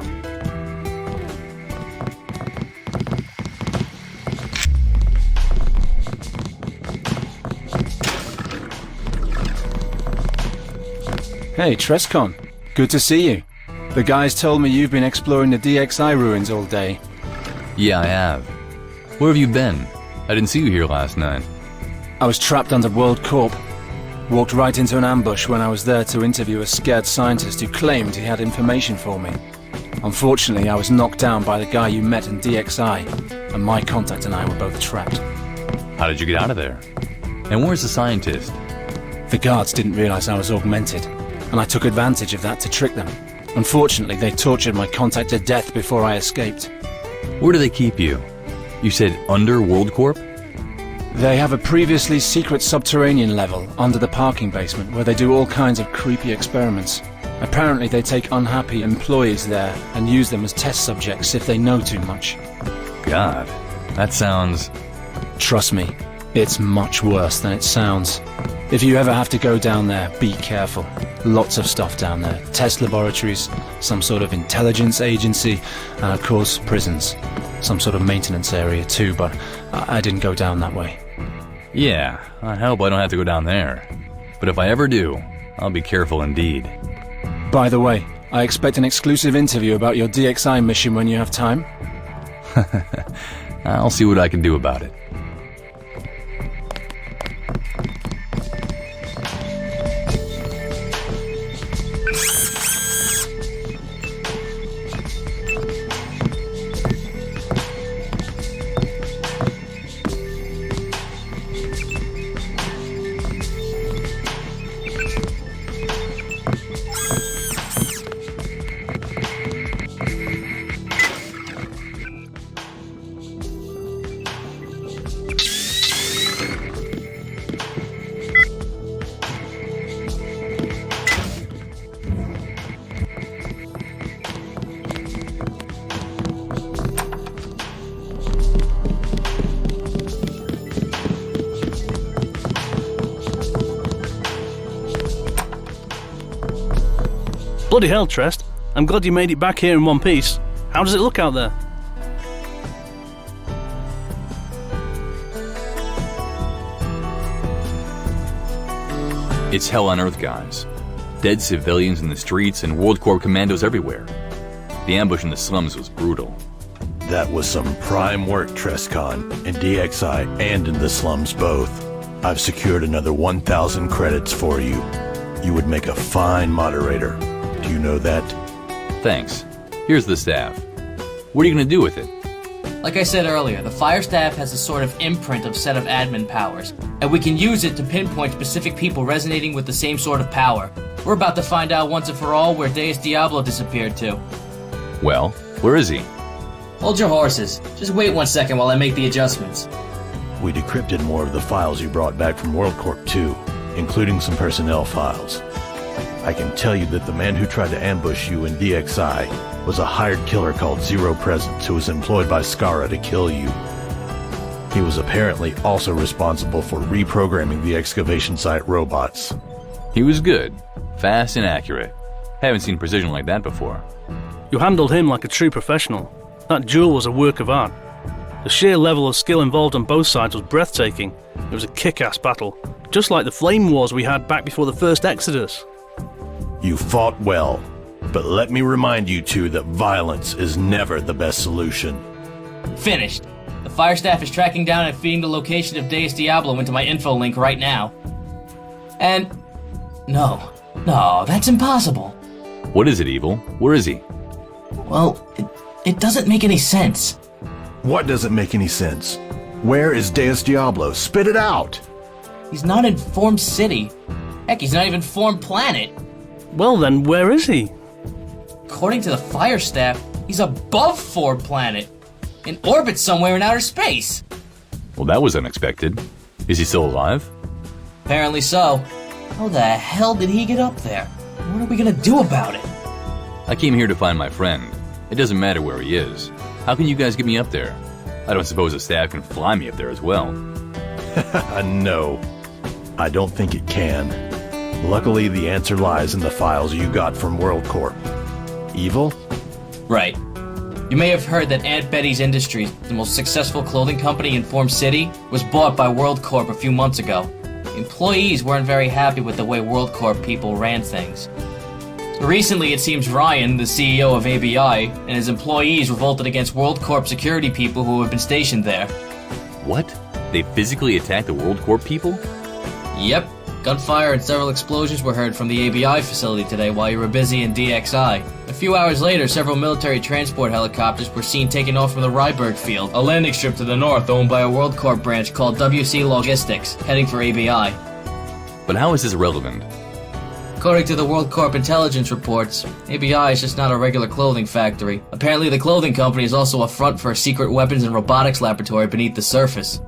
S17: Hey, Trescon. Good to see you. The guys told me you've been exploring the DXI ruins all day.
S8: Yeah, I have. Where have you been? I didn't see you here last night.
S17: I was trapped under World Corp. Walked right into an ambush when I was there to interview a scared scientist who claimed he had information for me. Unfortunately, I was knocked down by the guy you met in DXI, and my contact and I were both trapped.
S8: How did you get out of there? And where's the scientist?
S17: The guards didn't realize I was augmented, and I took advantage of that to trick them. Unfortunately, they tortured my contact to death before I escaped.
S8: Where do they keep you? You said under World Corp?
S17: They have a previously secret subterranean level under the parking basement where they do all kinds of creepy experiments. Apparently they take unhappy employees there and use them as test subjects if they know too much.
S8: God, that sounds...
S17: Trust me, it's much worse than it sounds. If you ever have to go down there, be careful. Lots of stuff down there. Test laboratories, some sort of intelligence agency, and of course prisons. Some sort of maintenance area too, but I didn't go down that way.
S8: Yeah, I hope I don't have to go down there. But if I ever do, I'll be careful indeed.
S17: By the way, I expect an exclusive interview about your DXI mission when you have time.
S8: I'll see what I can do about it.
S4: Bloody hell, Trest. I'm glad you made it back here in one piece. How does it look out there?
S8: It's hell on Earth, guys. Dead civilians in the streets and World Corp commandos everywhere. The ambush in the slums was brutal.
S15: That was some prime work, Trescon, in DXI and in the slums both. I've secured another 1,000 credits for you. You would make a fine moderator. Do you know that?
S8: Thanks. Here's the staff. What are you going to do with it?
S18: Like I said earlier, the fire staff has a sort of imprint of set of admin powers, and we can use it to pinpoint specific people resonating with the same sort of power. We're about to find out once and for all where Deus Diablo disappeared to.
S8: Well, where is he?
S18: Hold your horses. Just wait 1 second while I make the adjustments.
S15: We decrypted more of the files you brought back from World Corp 2, including some personnel files. I can tell you that the man who tried to ambush you in DXI was a hired killer called Zero Presence who was employed by Skara to kill you. He was apparently also responsible for reprogramming the excavation site robots.
S8: He was good, fast and accurate. Haven't seen precision like that before.
S4: You handled him like a true professional. That duel was a work of art. The sheer level of skill involved on both sides was breathtaking. It was a kick-ass battle, just like the flame wars we had back before the first Exodus.
S15: You fought well, but let me remind you two that violence is never the best solution.
S18: Finished. The fire staff is tracking down and feeding the location of Deus Diablo into my info link right now. And... No, that's impossible.
S8: What is it, Evil? Where is he?
S18: Well, it doesn't make any sense.
S15: What doesn't make any sense? Where is Deus Diablo? Spit it out!
S18: He's not in Form City. Heck, he's not even Form Planet.
S4: Well then, where is he?
S18: According to the fire staff, he's above Form Planet. In orbit somewhere in outer space.
S8: Well, that was unexpected. Is he still alive?
S18: Apparently so. How the hell did he get up there? What are we gonna do about it?
S8: I came here to find my friend. It doesn't matter where he is. How can you guys get me up there? I don't suppose the staff can fly me up there as well.
S15: No, I don't think it can. Luckily, the answer lies in the files you got from World Corp. Evil?
S18: Right. You may have heard that Aunt Betty's Industries, the most successful clothing company in Form City, was bought by World Corp a few months ago. Employees weren't very happy with the way World Corp people ran things. Recently, it seems Ryan, the CEO of ABI, and his employees revolted against World Corp security people who have been stationed there.
S8: What? They physically attacked the World Corp people?
S18: Yep. Gunfire and several explosions were heard from the ABI facility today while you were busy in DXI. A few hours later, several military transport helicopters were seen taking off from the Ryberg field, a landing strip to the north owned by a World Corp branch called WC Logistics, heading for ABI.
S8: But how is this relevant?
S18: According to the World Corp intelligence reports, ABI is just not a regular clothing factory. Apparently the clothing company is also a front for a secret weapons and robotics laboratory beneath the surface.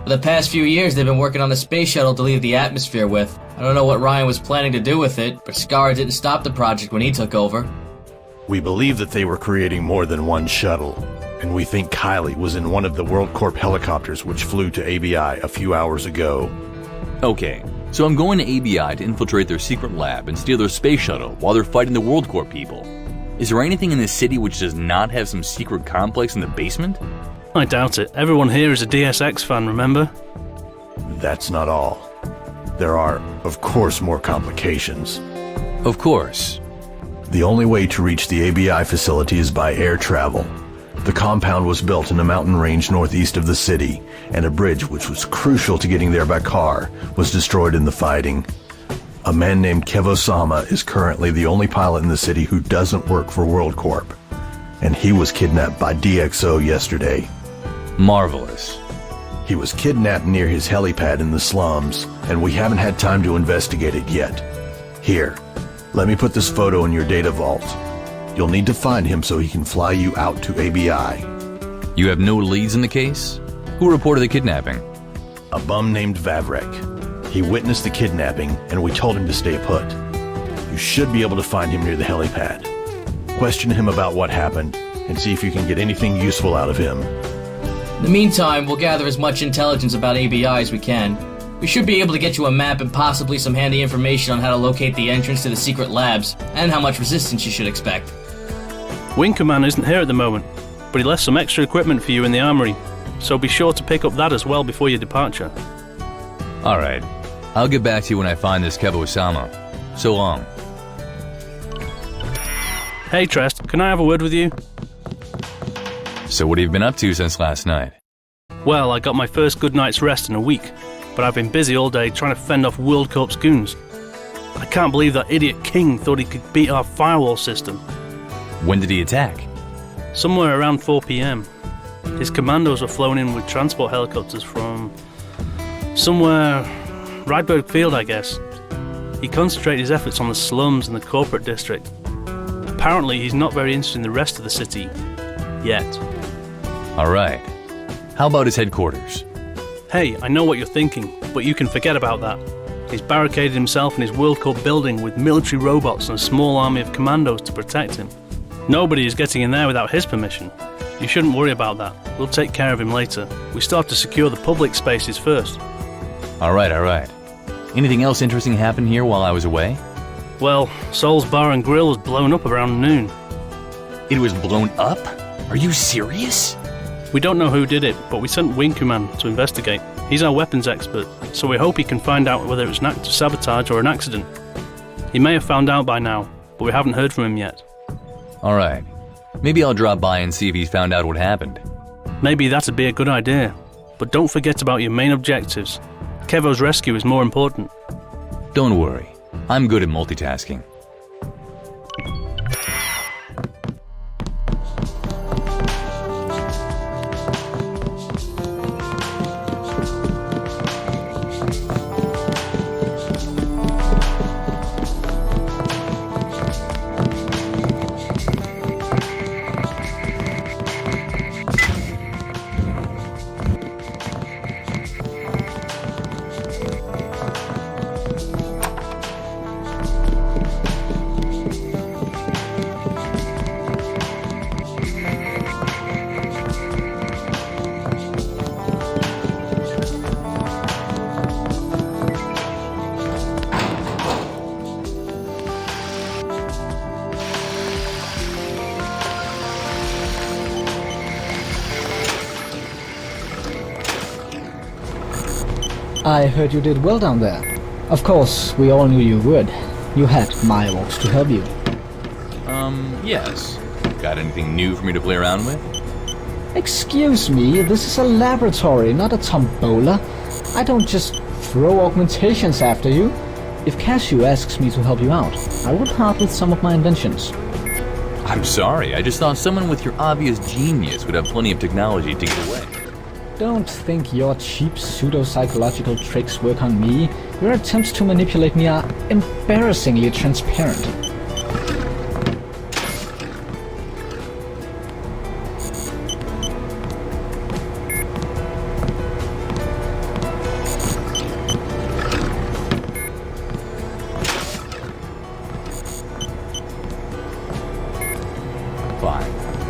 S18: For the past few years, they've been working on a space shuttle to leave the atmosphere with. I don't know what Ryan was planning to do with it, but Skara didn't stop the project when he took over.
S15: We believe that they were creating more than one shuttle, and we think Kylie was in one of the World Corp helicopters which flew to ABI a few hours ago.
S8: Okay, so I'm going to ABI to infiltrate their secret lab and steal their space shuttle while they're fighting the World Corp people. Is there anything in this city which does not have some secret complex in the basement?
S4: I doubt it. Everyone here is a Deus Ex fan, remember?
S15: That's not all. There are, of course, more complications.
S8: Of course.
S15: The only way to reach the ABI facility is by air travel. The compound was built in a mountain range northeast of the city, and a bridge, which was crucial to getting there by car, was destroyed in the fighting. A man named Kev Osama is currently the only pilot in the city who doesn't work for World Corp, and he was kidnapped by DxO yesterday.
S8: Marvelous.
S15: He was kidnapped near his helipad in the slums, and we haven't had time to investigate it yet. Here, let me put this photo in your data vault. You'll need to find him so he can fly you out to ABI.
S8: You have no leads in the case? Who reported the kidnapping?
S15: A bum named Vavrek. He witnessed the kidnapping, and we told him to stay put. You should be able to find him near the helipad. Question him about what happened, and see if you can get anything useful out of him.
S18: In the meantime, we'll gather as much intelligence about ABI as we can. We should be able to get you a map and possibly some handy information on how to locate the entrance to the secret labs, and how much resistance you should expect.
S4: Wing Command isn't here at the moment, but he left some extra equipment for you in the armory, so be sure to pick up that as well before your departure.
S8: Alright. I'll get back to you when I find this Kebo-sama. So long.
S4: Hey Trest, can I have a word with you?
S8: So what have you been up to since last night?
S4: Well, I got my first good night's rest in a week, but I've been busy all day trying to fend off World Corp's goons. I can't believe that idiot King thought he could beat our firewall system.
S8: When did he attack?
S4: Somewhere around 4 PM. His commandos were flown in with transport helicopters from somewhere... Rydberg Field, I guess. He concentrated his efforts on the slums and the corporate district. Apparently, he's not very interested in the rest of the city. Yet.
S8: Alright. How about his headquarters?
S4: Hey, I know what you're thinking, but you can forget about that. He's barricaded himself in his World Corp building with military robots and a small army of commandos to protect him. Nobody is getting in there without his permission. You shouldn't worry about that. We'll take care of him later. We still have to secure the public spaces first.
S8: Alright. Anything else interesting happen here while I was away?
S4: Well, Sol's Bar and Grill was blown up around noon.
S8: It was blown up? Are you serious?
S4: We don't know who did it, but we sent Wing Command to investigate. He's our weapons expert, so we hope he can find out whether it was an act of sabotage or an accident. He may have found out by now, but we haven't heard from him yet.
S8: Alright. Maybe I'll drop by and see if he's found out what happened.
S4: Maybe that'd be a good idea, but don't forget about your main objectives. Kevo's rescue is more important.
S8: Don't worry. I'm good at multitasking.
S6: I heard you did well down there. Of course, we all knew you would. You had my orcs to help you.
S8: Yes. Got anything new for me to play around with?
S6: Excuse me, this is a laboratory, not a tombola. I don't just throw augmentations after you. If Cashew asks me to help you out, I will part with some of my inventions.
S8: I'm sorry, I just thought someone with your obvious genius would have plenty of technology to get away.
S6: Don't think your cheap pseudo-psychological tricks work on me. Your attempts to manipulate me are embarrassingly transparent.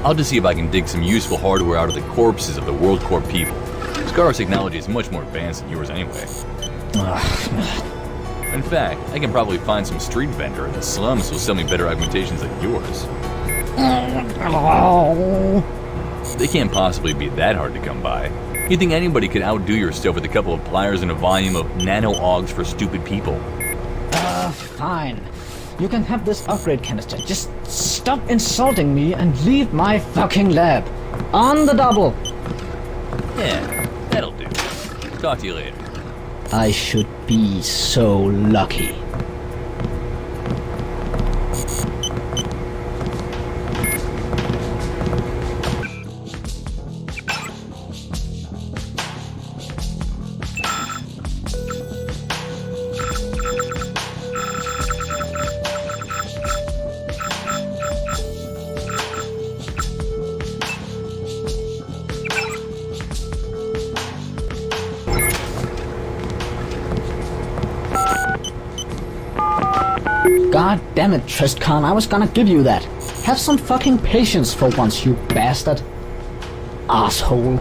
S8: I'll just see if I can dig some useful hardware out of the corpses of the World Corp people. Scar's technology is much more advanced than yours anyway. In fact, I can probably find some street vendor in the slums who'll sell me better augmentations than yours. They can't possibly be that hard to come by. You think anybody could outdo your stuff with a couple of pliers and a volume of nano-augs for stupid people?
S6: Fine. You can have this upgrade canister. Just stop insulting me and leave my fucking lab. On the double.
S8: Yeah, that'll do. Talk to you later.
S6: I should be so lucky. God damn it, Tristcon, I was gonna give you that. Have some fucking patience for once, you bastard. Asshole.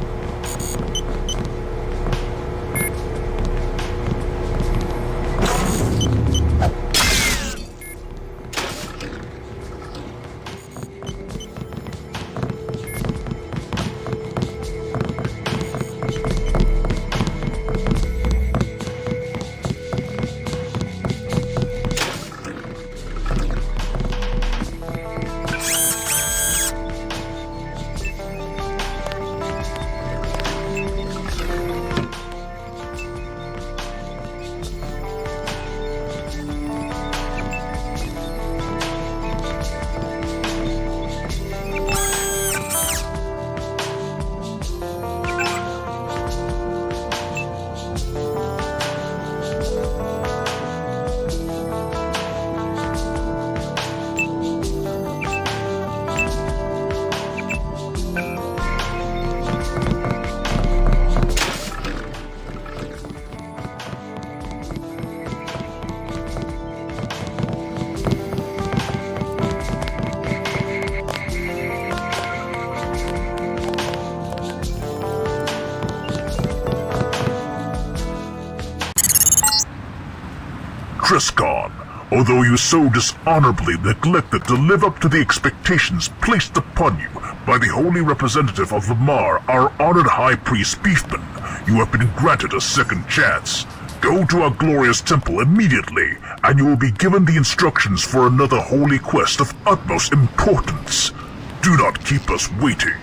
S12: Trescon, although you so dishonorably neglected to live up to the expectations placed upon you by the holy representative of Lamar, our honored High Priest Beefman, you have been granted a second chance. Go to our glorious temple immediately, and you will be given the instructions for another holy quest of utmost importance. Do not keep us waiting.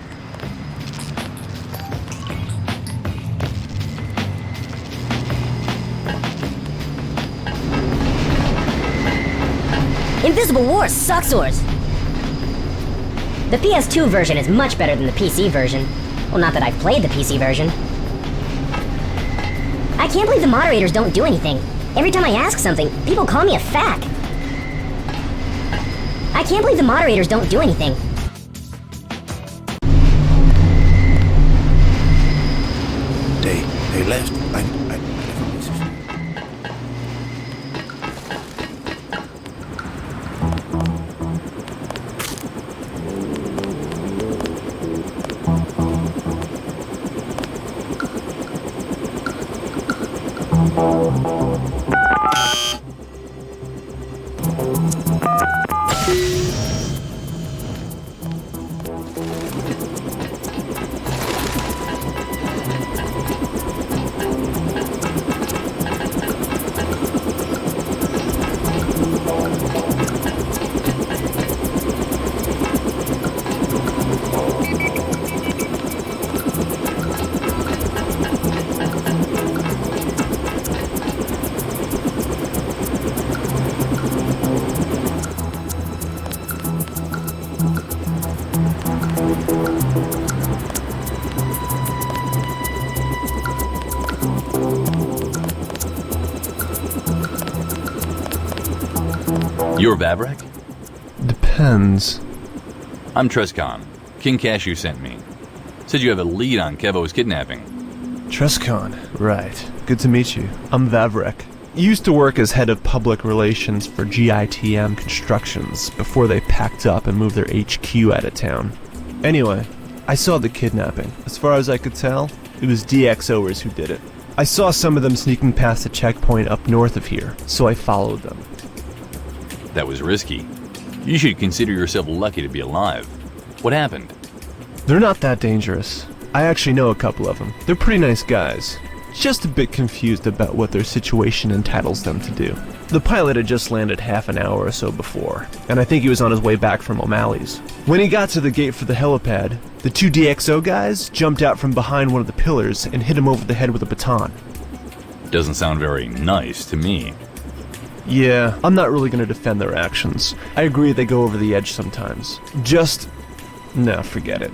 S7: Invisible War sucks ors. The PS2 version is much better than the PC version. Well, not that I've played the PC version. I can't believe the moderators don't do anything. Every time I ask something, people call me a fack. I can't believe the moderators don't do anything.
S15: They left.
S8: You're Vavrak?
S9: Depends.
S8: I'm Trescon. King Cashew sent me. Said you have a lead on Kevo's kidnapping.
S9: Trescon, right. Good to meet you. I'm Vavrak. Used to work as head of public relations for GITM Constructions before they packed up and moved their HQ out of town. Anyway, I saw the kidnapping. As far as I could tell, it was DXOers who did it. I saw some of them sneaking past a checkpoint up north of here, so I followed them.
S8: That was risky. You should consider yourself lucky to be alive. What happened?
S9: They're not that dangerous. I actually know a couple of them. They're pretty nice guys. Just a bit confused about what their situation entitles them to do. The pilot had just landed half an hour or so before, and I think he was on his way back from O'Malley's. When he got to the gate for the helipad, the two DXO guys jumped out from behind one of the pillars and hit him over the head with a baton.
S8: Doesn't sound very nice to me.
S9: Yeah, I'm not really going to defend their actions. I agree they go over the edge sometimes. No, forget it.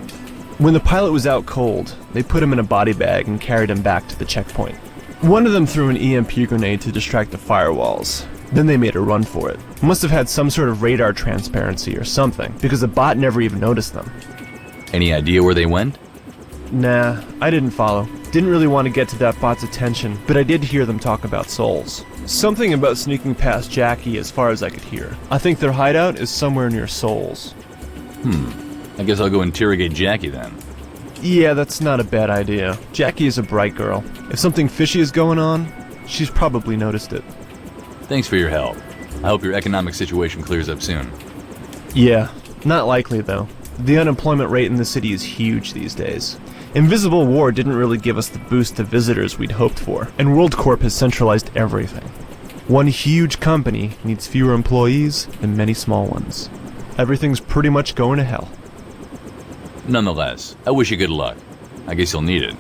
S9: When the pilot was out cold, they put him in a body bag and carried him back to the checkpoint. One of them threw an EMP grenade to distract the firewalls. Then they made a run for it. Must have had some sort of radar transparency or something, because the bot never even noticed them.
S8: Any idea where they went?
S9: Nah, I didn't follow. Didn't really want to get to that bot's attention, but I did hear them talk about souls. Something about sneaking past Jackie as far as I could hear. I think their hideout is somewhere near Souls.
S8: I guess I'll go interrogate Jackie then.
S9: Yeah, that's not a bad idea. Jackie is a bright girl. If something fishy is going on, she's probably noticed it.
S8: Thanks for your help. I hope your economic situation clears up soon.
S9: Yeah, not likely though. The unemployment rate in the city is huge these days. Invisible War didn't really give us the boost to visitors we'd hoped for, and WorldCorp has centralized everything. One huge company needs fewer employees than many small ones. Everything's pretty much going to hell.
S8: Nonetheless, I wish you good luck. I guess you'll need it.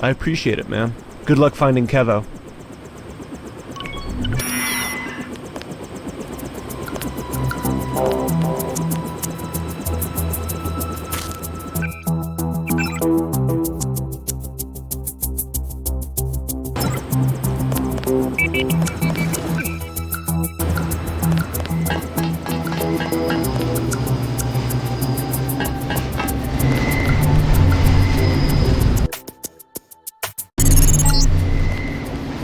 S9: I appreciate it, man. Good luck finding Kevo.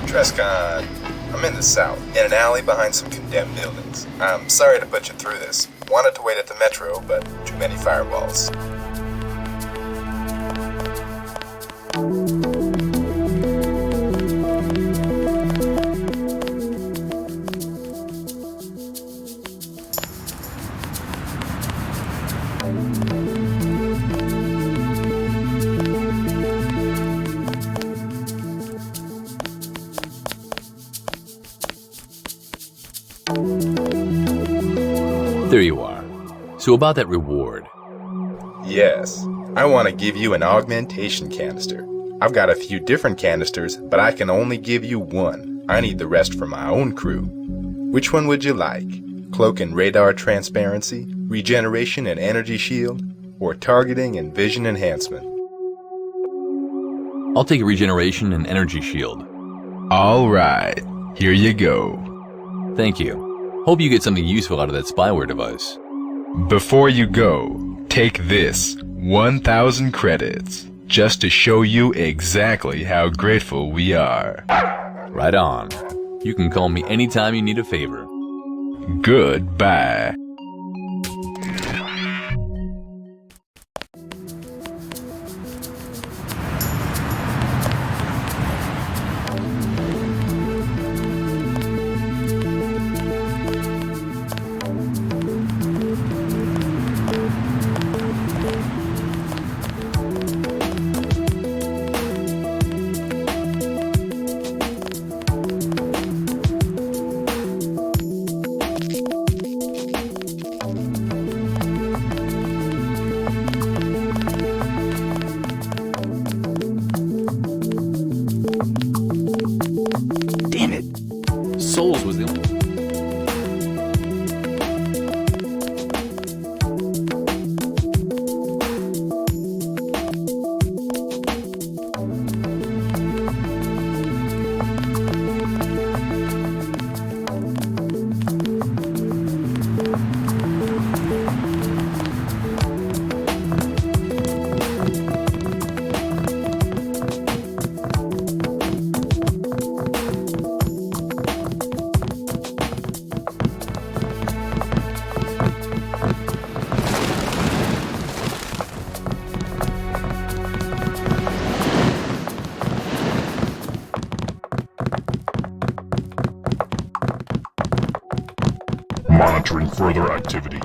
S13: Trescon, I'm in the south, in an alley behind some condemned buildings. I'm sorry to put you through this. Wanted to wait at the metro, but too many firewalls.
S8: There you are. So about that reward.
S5: Yes, I want to give you an augmentation canister. I've got a few different canisters, but I can only give you one. I need the rest for my own crew. Which one would you like? Cloak and radar transparency, regeneration and energy shield, or targeting and vision enhancement?
S8: I'll take regeneration and energy shield.
S5: Alright, here you go.
S8: Thank you. Hope you get something useful out of that spyware device.
S5: Before you go, take this, 1,000 credits, just to show you exactly how grateful we are.
S8: Right on. You can call me anytime you need a favor.
S5: Goodbye.
S8: Damn it! Souls was the only...
S12: Monitoring further activity.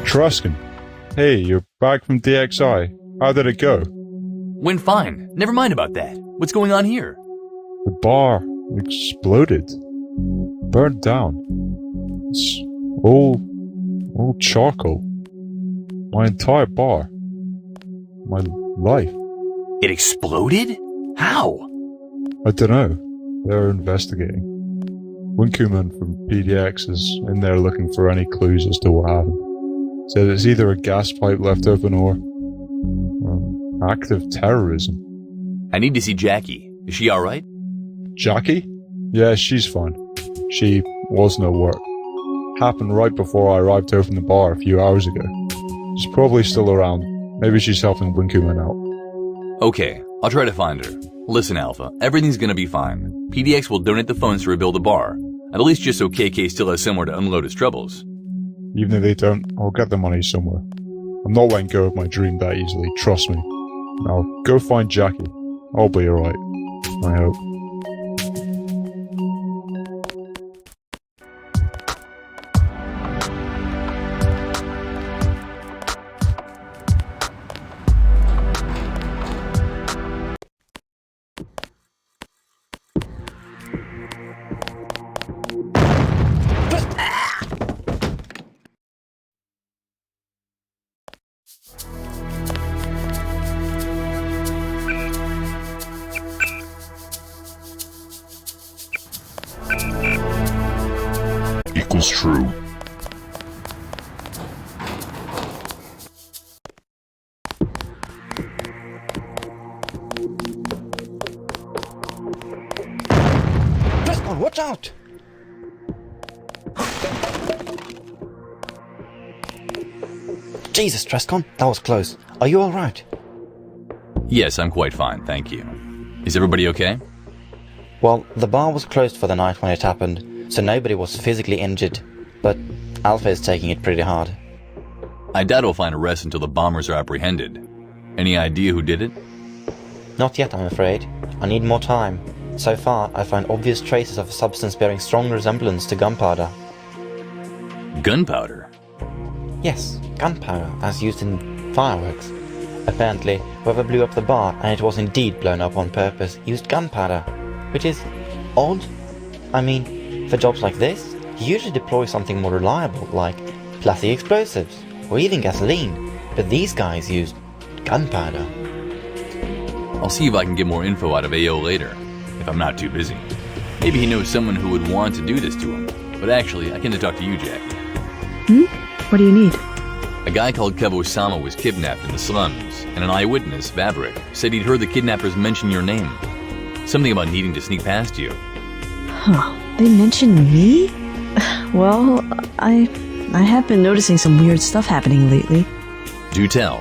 S19: Truscan. Hey, you're back from DXI. How did it go?
S8: Went fine. Never mind about that. What's going on here?
S19: The bar exploded. Burned down. It's all charcoal. My entire bar. My life.
S8: It exploded? How?
S19: I don't know. They're investigating. Winkuman from PDX is in there looking for any clues as to what happened. Said it's either a gas pipe left open or active terrorism.
S8: I need to see Jackie. Is she alright?
S19: Jackie? Yeah, she's fine. She was no work. Happened right before I arrived to open the bar a few hours ago. She's probably still around. Maybe she's helping Winkuman out.
S8: Okay, I'll try to find her. Listen, Alpha, everything's gonna be fine. PDX will donate the funds to rebuild the bar. At least just so KK still has somewhere to unload his troubles.
S19: Even if they don't, I'll get the money somewhere. I'm not letting go of my dream that easily, trust me. Now, go find Jackie. I'll be alright. I hope.
S12: was true.
S1: Trescon, watch out! Jesus, Trescon, that was close. Are you alright?
S8: Yes, I'm quite fine, thank you. Is everybody okay?
S1: Well, the bar was closed for the night when it happened, so nobody was physically injured, but Alpha is taking it pretty hard.
S8: I doubt we'll find a rest until the bombers are apprehended. Any idea who did it?
S1: Not yet, I'm afraid. I need more time. So far, I find obvious traces of a substance bearing strong resemblance to gunpowder.
S8: Gunpowder?
S1: Yes, gunpowder, as used in fireworks. Apparently, whoever blew up the bar, and it was indeed blown up on purpose, used gunpowder. Which is odd. I mean, for jobs like this, you usually deploy something more reliable, like plastic explosives, or even gasoline. But these guys used gunpowder.
S8: I'll see if I can get more info out of AO later, if I'm not too busy. Maybe he knows someone who would want to do this to him. But actually, I came to talk to you, Jackie.
S2: What do you need?
S8: A guy called Kev Osama was kidnapped in the slums, and an eyewitness, Vavrik, said he'd heard the kidnappers mention your name. Something about needing to sneak past you.
S2: Huh. They mentioned me? Well, I have been noticing some weird stuff happening lately.
S8: Do tell.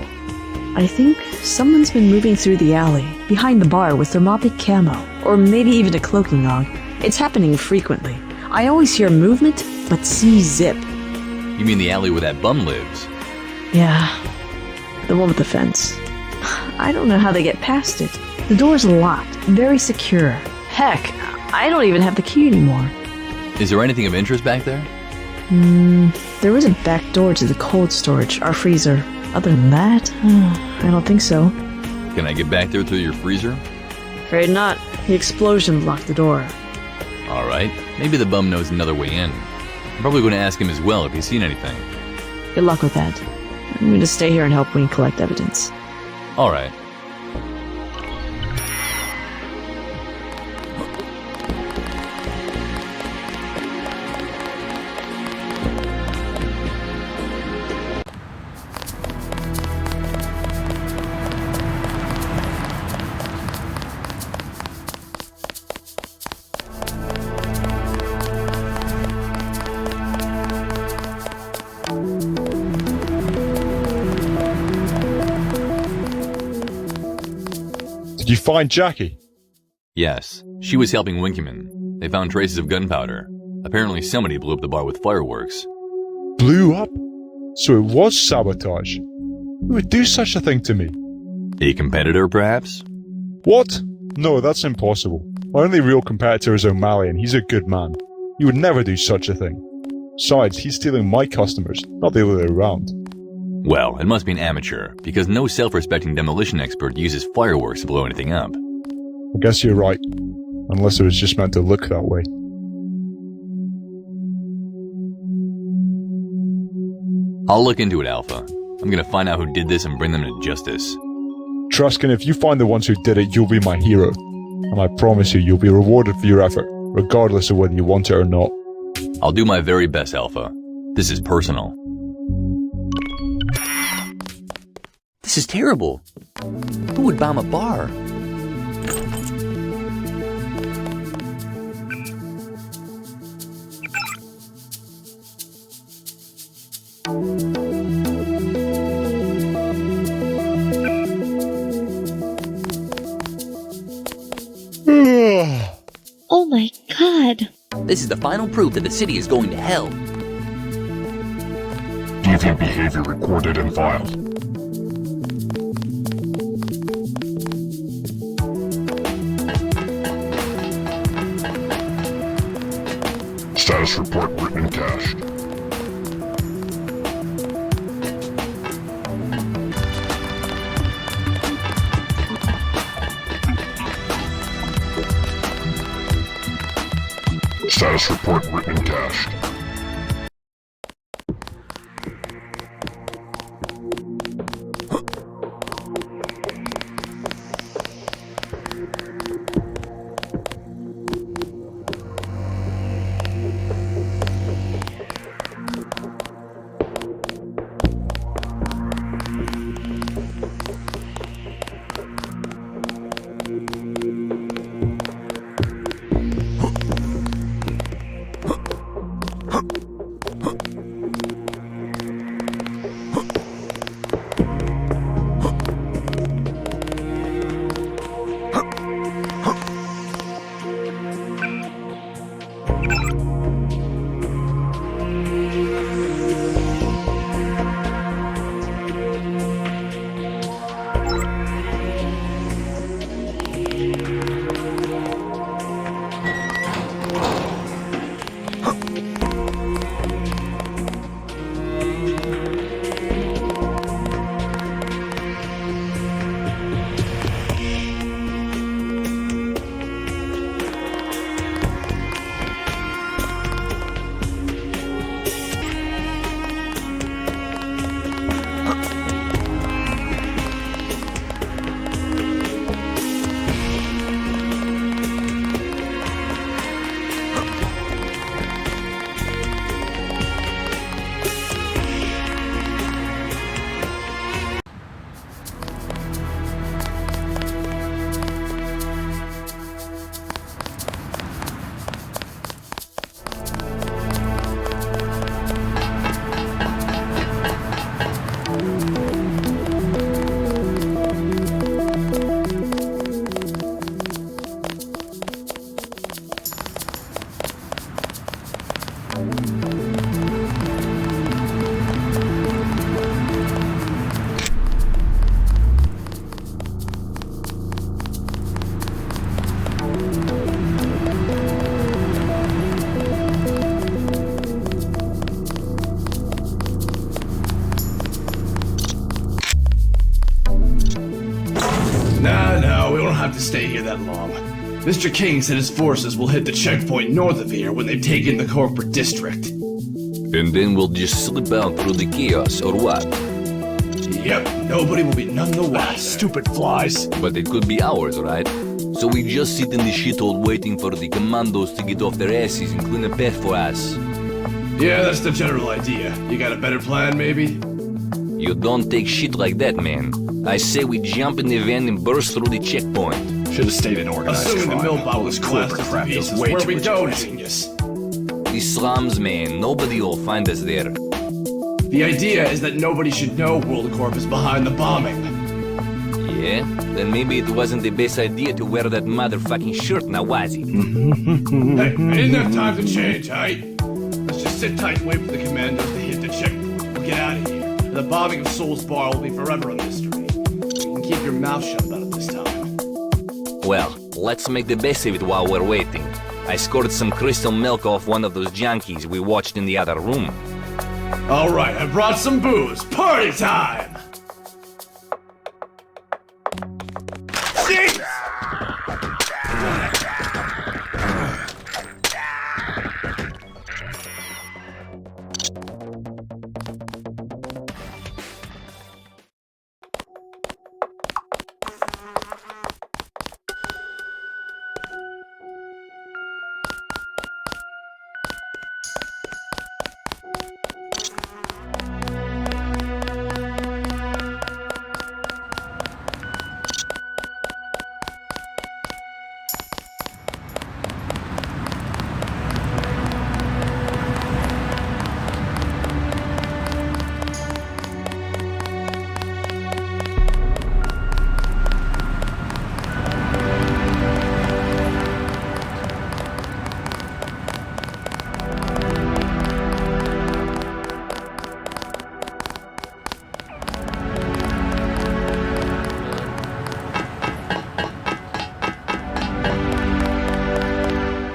S2: I think someone's been moving through the alley, behind the bar with thermopic camo, or maybe even a cloaking log. It's happening frequently. I always hear movement, but see zip.
S8: You mean the alley where that bum lives?
S2: Yeah, the one with the fence. I don't know how they get past it. The door's locked, very secure. Heck, I don't even have the key anymore.
S8: Is there anything of interest back there?
S2: There was a back door to the cold storage, our freezer. Other than that, I don't think so.
S8: Can I get back there through your freezer?
S2: Afraid not. The explosion blocked the door.
S8: Alright, maybe the bum knows another way in. I'm probably going to ask him as well if he's seen anything.
S2: Good luck with that. I'm going to stay here and help Wing collect evidence.
S8: Alright.
S19: Did you find Jackie?
S8: Yes, she was helping Winkeman. They found traces of gunpowder. Apparently somebody blew up the bar with fireworks.
S19: Blew up? So it was sabotage. Who would do such a thing to me?
S8: A competitor, perhaps?
S19: What? No, that's impossible. My only real competitor is O'Malley, and he's a good man. He would never do such a thing. Besides, he's stealing my customers, not the other way around.
S8: Well, it must be an amateur, because no self-respecting demolition expert uses fireworks to blow anything up.
S19: I guess you're right. Unless it was just meant to look that way.
S8: I'll look into it, Alpha. I'm gonna find out who did this and bring them to justice.
S19: Truskin, if you find the ones who did it, you'll be my hero. And I promise you, you'll be rewarded for your effort, regardless of whether you want it or not.
S8: I'll do my very best, Alpha. This is personal.
S21: This is terrible. Who would bomb a bar?
S22: Oh my god.
S21: This is the final proof that the city is going to hell.
S12: Deviant behavior recorded and filed. Status report written and cached. Status report written and cached.
S3: stay here that long. Mr. King said his forces will hit the checkpoint north of here when they've taken the corporate district.
S8: And then we'll just slip out through the chaos, or what?
S3: Yep, nobody will be none the wiser.
S9: Stupid flies.
S8: But it could be hours, right? So we just sit in the shithole waiting for the commandos to get off their asses and clean a path for us.
S3: Yeah, that's the general idea. You got a better plan, maybe?
S8: You don't take shit like that, man. I say we jump in the van and burst through the checkpoint.
S3: Should have stayed in organized crime. Assuming the millbot was corporate crap feels way too we go, genius.
S8: The slums, man. Nobody will find us there.
S3: The idea is that nobody should know World Corp is behind the bombing.
S8: Yeah? Then maybe it wasn't the best idea to wear that motherfucking shirt, now was it?
S3: Hey, I didn't have time to change, alright? Let's just sit tight and wait for the commandos to hit the checkpoint. We'll get out of here. The bombing of Soul's Bar will be forever a mystery. You can keep your mouth shut about it this time.
S8: Well, let's make the best of it while we're waiting. I scored some crystal milk off one of those junkies we watched in the other room.
S3: Alright, I brought some booze. Party time! Jeez!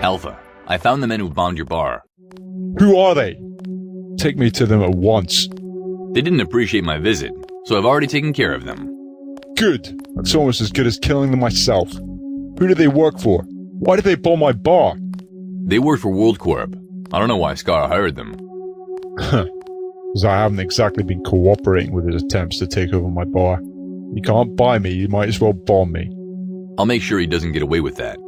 S8: Alpha, I found the men who bombed your bar.
S19: Who are they? Take me to them at once.
S8: They didn't appreciate my visit, so I've already taken care of them.
S19: Good. That's almost as good as killing them myself. Who do they work for? Why did they bomb my bar?
S8: They work for World Corp. I don't know why Scar hired them.
S19: Because I haven't exactly been cooperating with his attempts to take over my bar. You can't buy me, you might as well bomb me.
S8: I'll make sure he doesn't get away with that.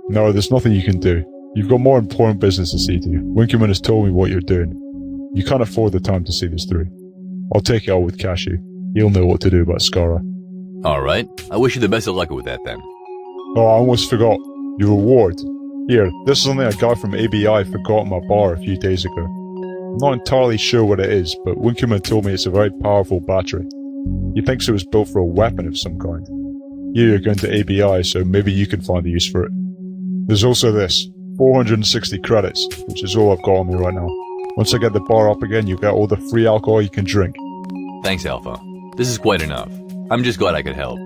S19: No, there's nothing you can do. You've got more important business to see to. Winkelman has told me what you're doing. You can't afford the time to see this through. I'll take it out with Cashew. He'll know what to do about Scara.
S8: Alright, I wish you the best of luck with that then.
S19: Oh, I almost forgot. Your reward. Here, this is something I got from ABI forgot in my bar a few days ago. I'm not entirely sure what it is, but Winkelman told me it's a very powerful battery. He thinks it was built for a weapon of some kind. You're going to ABI, so maybe you can find a use for it. There's also this, 460 credits, which is all I've got on me right now. Once I get the bar up again, you'll get all the free alcohol you can drink.
S8: Thanks, Alpha. This is quite enough. I'm just glad I could help.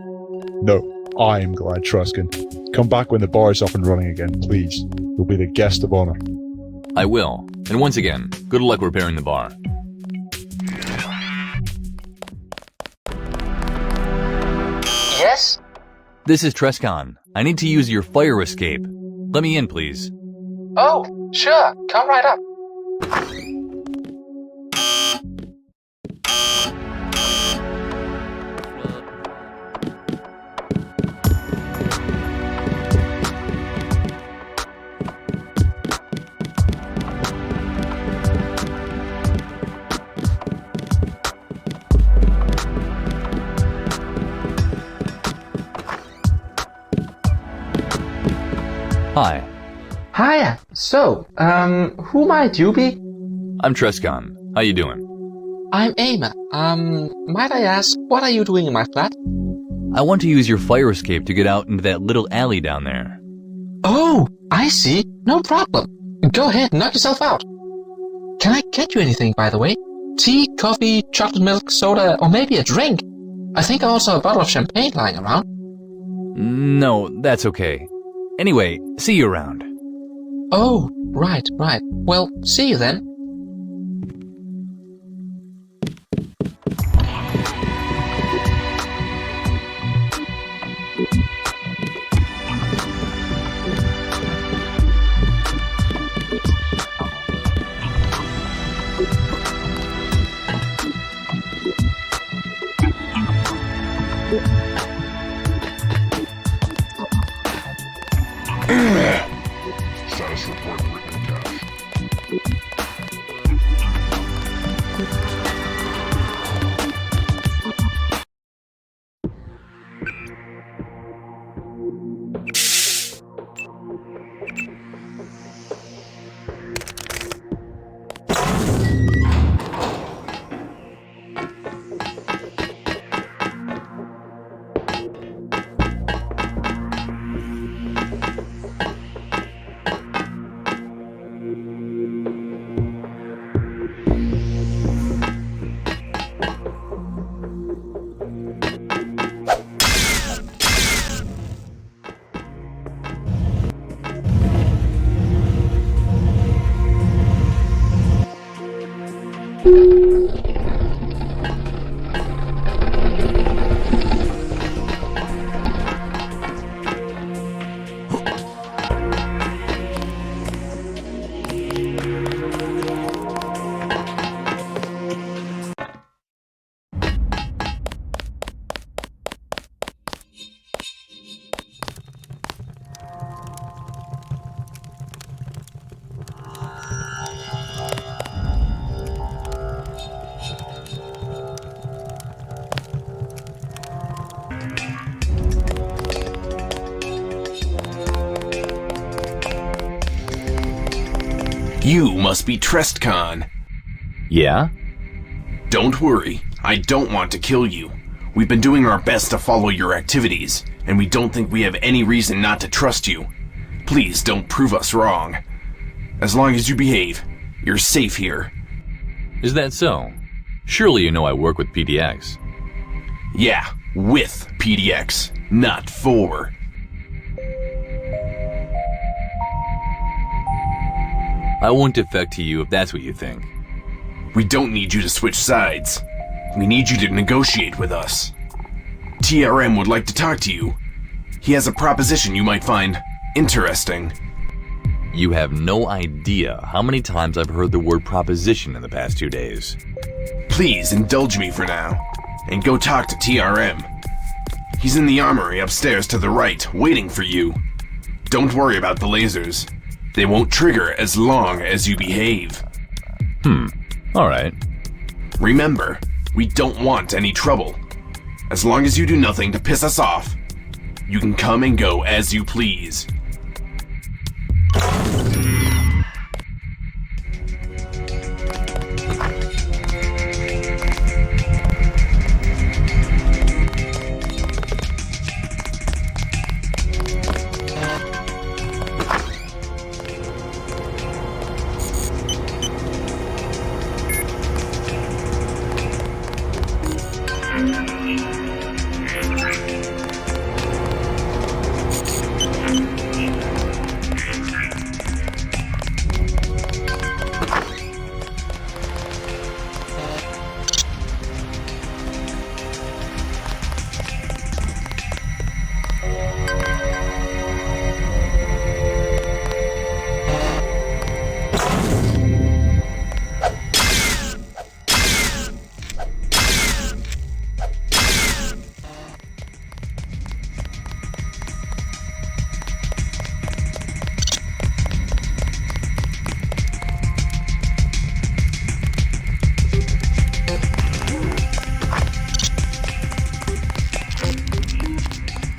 S19: No, I'm glad, Truskin. Come back when the bar is up and running again, please. You'll be the guest of honor.
S8: I will. And once again, good luck repairing the bar.
S14: Yes?
S8: This is Trescon. I need to use your fire escape. Let me in, please.
S14: Oh, sure. Come right up.
S8: Hi.
S14: Hiya. So, who might you be?
S8: I'm Trescon. How you doing?
S14: I'm Ama. Might I ask, what are you doing in my flat?
S8: I want to use your fire escape to get out into that little alley down there.
S14: Oh, I see. No problem. Go ahead, knock yourself out. Can I get you anything, by the way? Tea, coffee, chocolate milk, soda, or maybe a drink? I think I also have a bottle of champagne lying around.
S8: No, that's okay. Anyway, see you around.
S14: Oh, right. Well, see you then.
S11: You must be Trestcon.
S8: Yeah?
S11: Don't worry, I don't want to kill you. We've been doing our best to follow your activities, and we don't think we have any reason not to trust you. Please don't prove us wrong. As long as you behave, you're safe here.
S8: Is that so? Surely you know I work with PDX.
S11: Yeah, with PDX, not for.
S8: I won't defect to you if that's what you think.
S11: We don't need you to switch sides. We need you to negotiate with us. TRM would like to talk to you. He has a proposition you might find interesting.
S8: You have no idea how many times I've heard the word proposition in the past 2 days.
S11: Please indulge me for now, and go talk to TRM. He's in the armory upstairs to the right, waiting for you. Don't worry about the lasers. They won't trigger as long as you behave.
S8: Alright.
S11: Remember, we don't want any trouble. As long as you do nothing to piss us off, you can come and go as you please.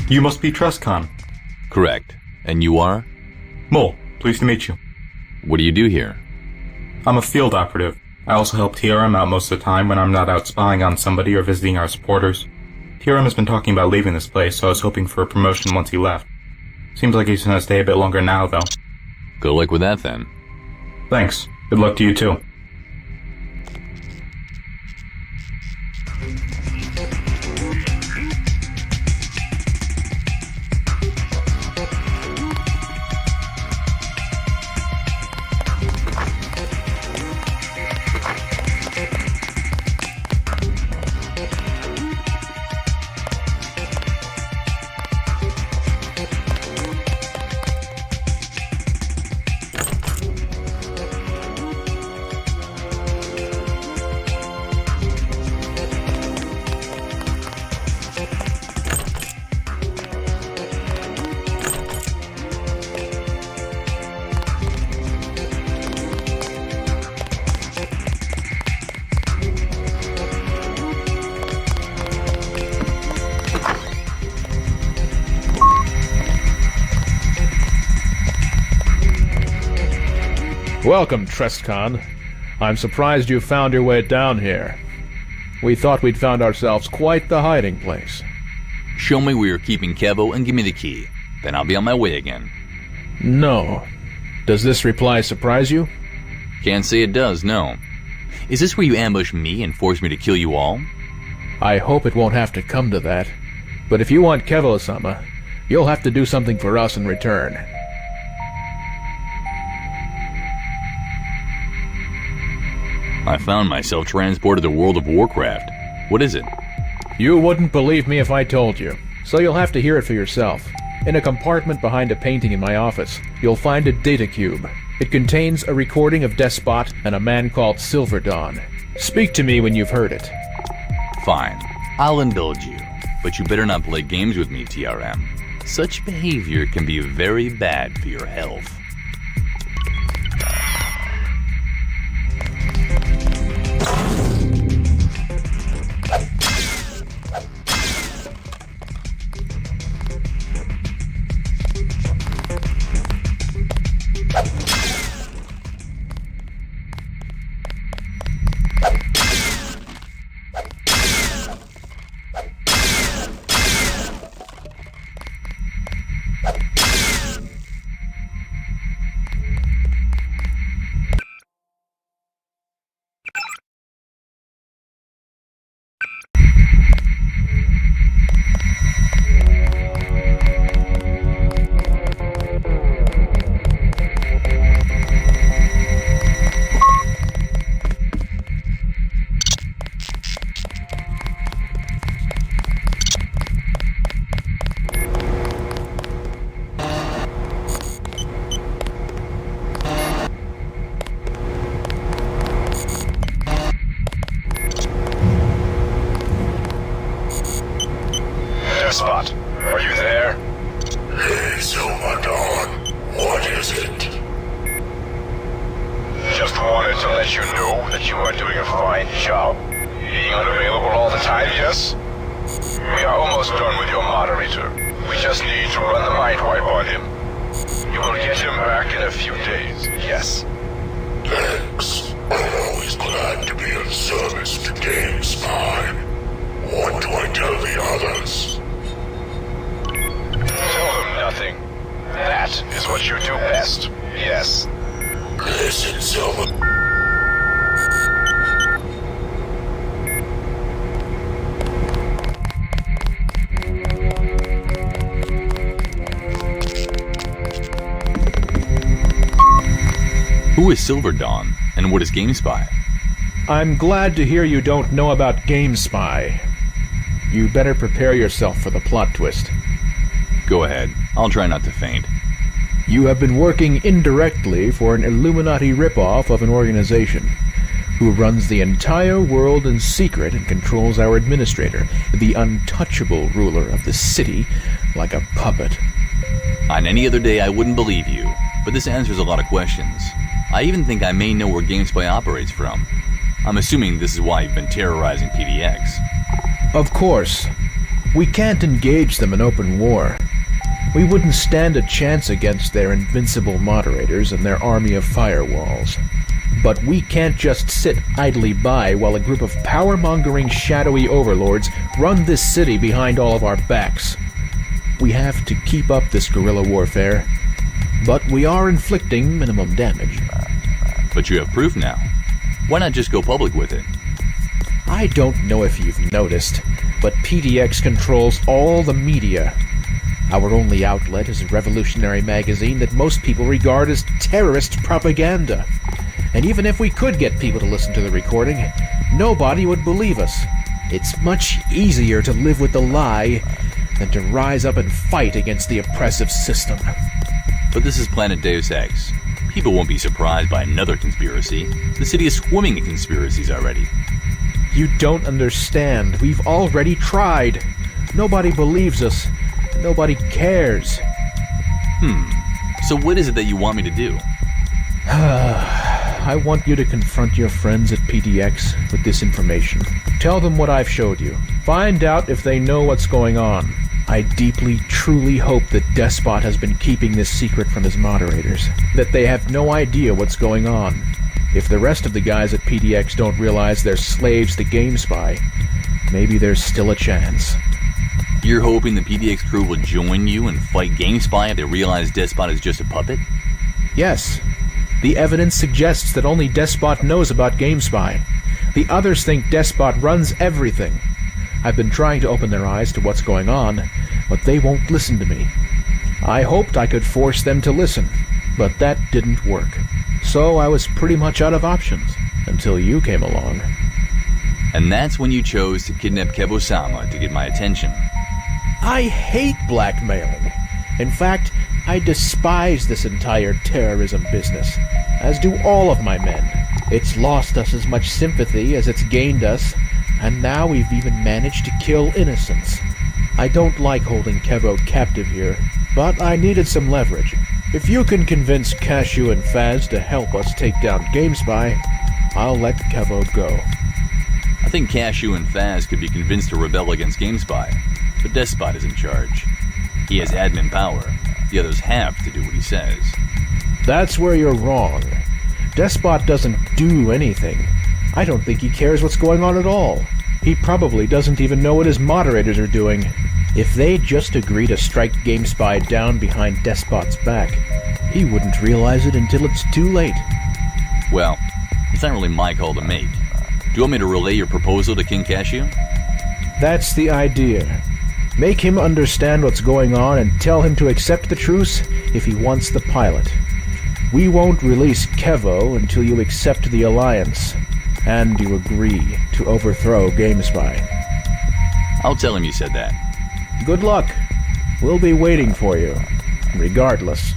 S20: You must be Trestcon.
S8: Correct. And you are?
S20: Mole, pleased to meet you.
S8: What do you do here?
S20: I'm a field operative. I also help TRM out most of the time when I'm not out spying on somebody or visiting our supporters. TRM has been talking about leaving this place, so I was hoping for a promotion once he left. Seems like he's gonna stay a bit longer now, though.
S8: Good luck with that, then.
S20: Thanks. Good luck to you, too.
S10: Welcome, Trestcon. I'm surprised you found your way down here. We thought we'd found ourselves quite the hiding place.
S8: Show me where you're keeping Kevo and give me the key. Then I'll be on my way again.
S10: No. Does this reply surprise you?
S8: Can't say it does, no. Is this where you ambush me and force me to kill you all?
S10: I hope it won't have to come to that. But if you want Kevo-sama, you'll have to do something for us in return.
S8: I found myself transported to World of Warcraft. What is it?
S10: You wouldn't believe me if I told you, so you'll have to hear it for yourself. In a compartment behind a painting in my office, you'll find a data cube. It contains a recording of Despot and a man called Silver Dawn. Speak to me when you've heard it.
S8: Fine, I'll indulge you, but you better not play games with me, TRM. Such behavior can be very bad for your health.
S12: Despot, are you there? Hey, Silver Dawn. What is it? Just wanted to let you know that you are doing a fine job. Being unavailable all the time, yes? We are almost done with your moderator. We just need to run the mind wipe on him. You will get him back in a few days, yes? Thanks. I'm always glad to be of service to GameSpy. What do I tell the others? Tell them nothing. That is what you do best, yes? Listen, Silver.
S8: Who is Silver Dawn, and what is GameSpy?
S10: I'm glad to hear you don't know about GameSpy. You better prepare yourself for the plot twist.
S8: Go ahead. I'll try not to faint.
S10: You have been working indirectly for an Illuminati ripoff of an organization who runs the entire world in secret and controls our administrator, the untouchable ruler of the city, like a puppet.
S8: On any other day I wouldn't believe you, but this answers a lot of questions. I even think I may know where GameSpy operates from. I'm assuming this is why you've been terrorizing PDX.
S10: Of course. We can't engage them in open war. We wouldn't stand a chance against their invincible moderators and their army of firewalls. But we can't just sit idly by while a group of power-mongering shadowy overlords run this city behind all of our backs. We have to keep up this guerrilla warfare, but we are inflicting minimum damage.
S8: But you have proof now. Why not just go public with it?
S10: I don't know if you've noticed, but PDX controls all the media. Our only outlet is a revolutionary magazine that most people regard as terrorist propaganda. And even if we could get people to listen to the recording, nobody would believe us. It's much easier to live with the lie than to rise up and fight against the oppressive system.
S8: But this is Planet Deus Ex. People won't be surprised by another conspiracy. The city is swimming in conspiracies already.
S10: You don't understand. We've already tried. Nobody believes us. Nobody cares.
S8: So what is it that you want me to do?
S10: I want you to confront your friends at PDX with this information. Tell them what I've showed you. Find out if they know what's going on. I deeply, truly hope that Despot has been keeping this secret from his moderators, that they have no idea what's going on. If the rest of the guys at PDX don't realize they're slaves to GameSpy, maybe there's still a chance.
S8: You're hoping the PDX crew will join you and fight GameSpy if they realize Despot is just a puppet?
S10: Yes. The evidence suggests that only Despot knows about GameSpy. The others think Despot runs everything. I've been trying to open their eyes to what's going on, but they won't listen to me. I hoped I could force them to listen, but that didn't work. So I was pretty much out of options, until you came along.
S8: And that's when you chose to kidnap Kevo-sama to get my attention.
S10: I hate blackmailing. In fact, I despise this entire terrorism business, as do all of my men. It's lost us as much sympathy as it's gained us, and now we've even managed to kill innocents. I don't like holding Kevo captive here, but I needed some leverage. If you can convince Cashew and Faz to help us take down GameSpy, I'll let Kevo go.
S8: I think Cashew and Faz could be convinced to rebel against GameSpy, but Despot is in charge. He has admin power. The others have to do what he says.
S10: That's where you're wrong. Despot doesn't do anything. I don't think he cares what's going on at all. He probably doesn't even know what his moderators are doing. If they just agree to strike GameSpy down behind Despot's back, he wouldn't realize it until it's too late.
S8: Well, it's not really my call to make. Do you want me to relay your proposal to King Cashew?
S10: That's the idea. Make him understand what's going on and tell him to accept the truce if he wants the pilot. We won't release Kevo until you accept the alliance, and you agree to overthrow GameSpy.
S8: I'll tell him you said that.
S10: Good luck. We'll be waiting for you, regardless.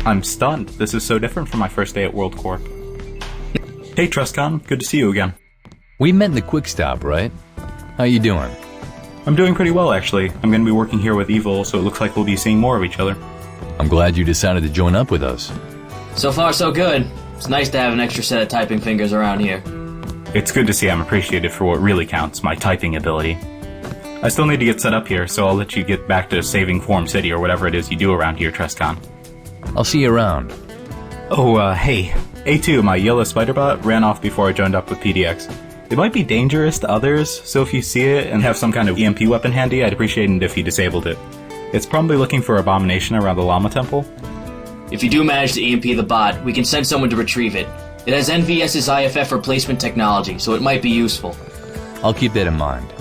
S20: I'm stunned. This is so different from my first day at World Corp. Hey, Trustcon. Good to see you again.
S8: We met in the Quick Stop, right? How you doing?
S20: I'm doing pretty well, actually. I'm going to be working here with Evil, so it looks like we'll be seeing more of each other.
S8: I'm glad you decided to join up with us.
S18: So far, so good. It's nice to have an extra set of typing fingers around here.
S20: It's good to see I'm appreciated for what really counts, my typing ability. I still need to get set up here, so I'll let you get back to saving Form City or whatever it is you do around here, Trescon.
S8: I'll see you around.
S20: Oh, hey. A2, my yellow spider bot, ran off before I joined up with PDX. It might be dangerous to others, so if you see it and have some kind of EMP weapon handy, I'd appreciate it if you disabled it. It's probably looking for Abomination around the Llama Temple.
S18: If you do manage to EMP the bot, we can send someone to retrieve it. It has NVS's IFF replacement technology, so it might be useful.
S8: I'll keep that in mind.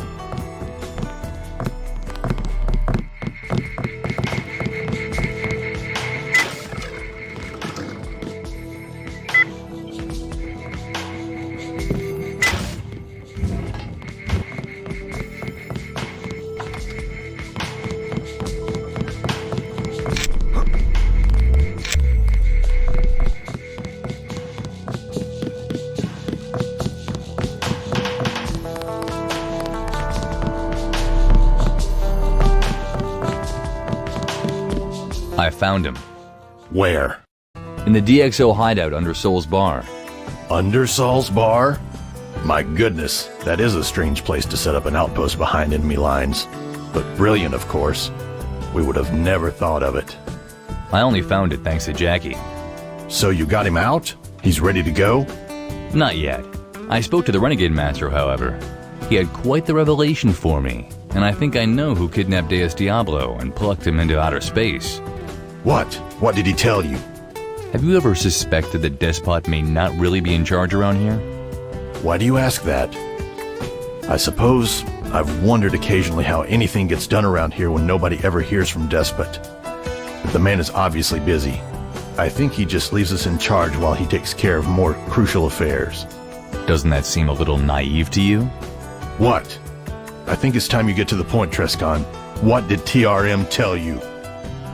S8: I found him.
S15: Where?
S8: In the DxO hideout under Soul's Bar.
S15: Under Saul's Bar? My goodness, that is a strange place to set up an outpost behind enemy lines. But brilliant, of course. We would have never thought of it.
S8: I only found it thanks to Jackie.
S15: So you got him out? He's ready to go?
S8: Not yet. I spoke to the Renegade Master, however. He had quite the revelation for me, and I think I know who kidnapped Deus Diablo and plucked him into outer space.
S15: What? What did he tell you?
S8: Have you ever suspected that Despot may not really be in charge around here?
S15: Why do you ask that? I suppose I've wondered occasionally how anything gets done around here when nobody ever hears from Despot. But the man is obviously busy. I think he just leaves us in charge while he takes care of more crucial affairs.
S8: Doesn't that seem a little naive to you?
S15: What? I think it's time you get to the point, Trescon. What did TRM tell you?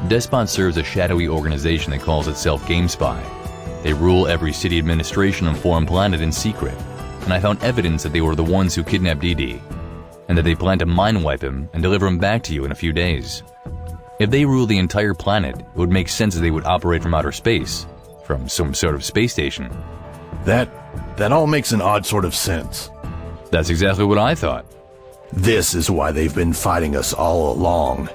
S8: Despot serves a shadowy organization that calls itself GameSpy. They rule every city administration on Foreign Planet in secret, and I found evidence that they were the ones who kidnapped DD, and that they plan to mind-wipe him and deliver him back to you in a few days. If they rule the entire planet, it would make sense that they would operate from outer space, from some sort of space station.
S15: That all makes an odd sort of sense.
S8: That's exactly what I thought.
S15: This is why they've been fighting us all along.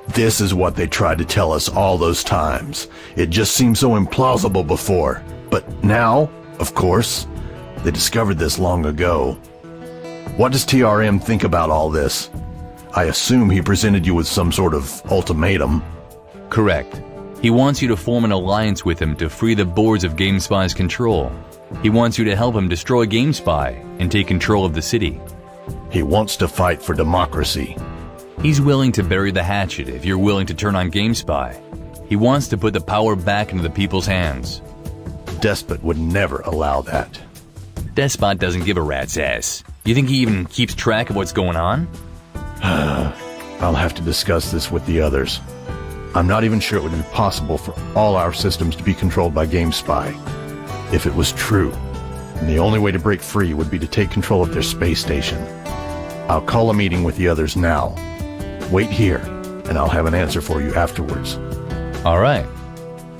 S15: This is what they tried to tell us all those times. It just seemed so implausible before. But now, of course, they discovered this long ago. What does TRM think about all this? I assume he presented you with some sort of ultimatum.
S8: Correct. He wants you to form an alliance with him to free the boards of GameSpy's control. He wants you to help him destroy GameSpy and take control of the city.
S15: He wants to fight for democracy.
S8: He's willing to bury the hatchet if you're willing to turn on GameSpy. He wants to put the power back into the people's hands.
S15: Despot would never allow that.
S8: Despot doesn't give a rat's ass. You think he even keeps track of what's going on?
S15: I'll have to discuss this with the others. I'm not even sure it would be possible for all our systems to be controlled by GameSpy. If it was true, then the only way to break free would be to take control of their space station. I'll call a meeting with the others now. Wait here, and I'll have an answer for you afterwards.
S8: All right.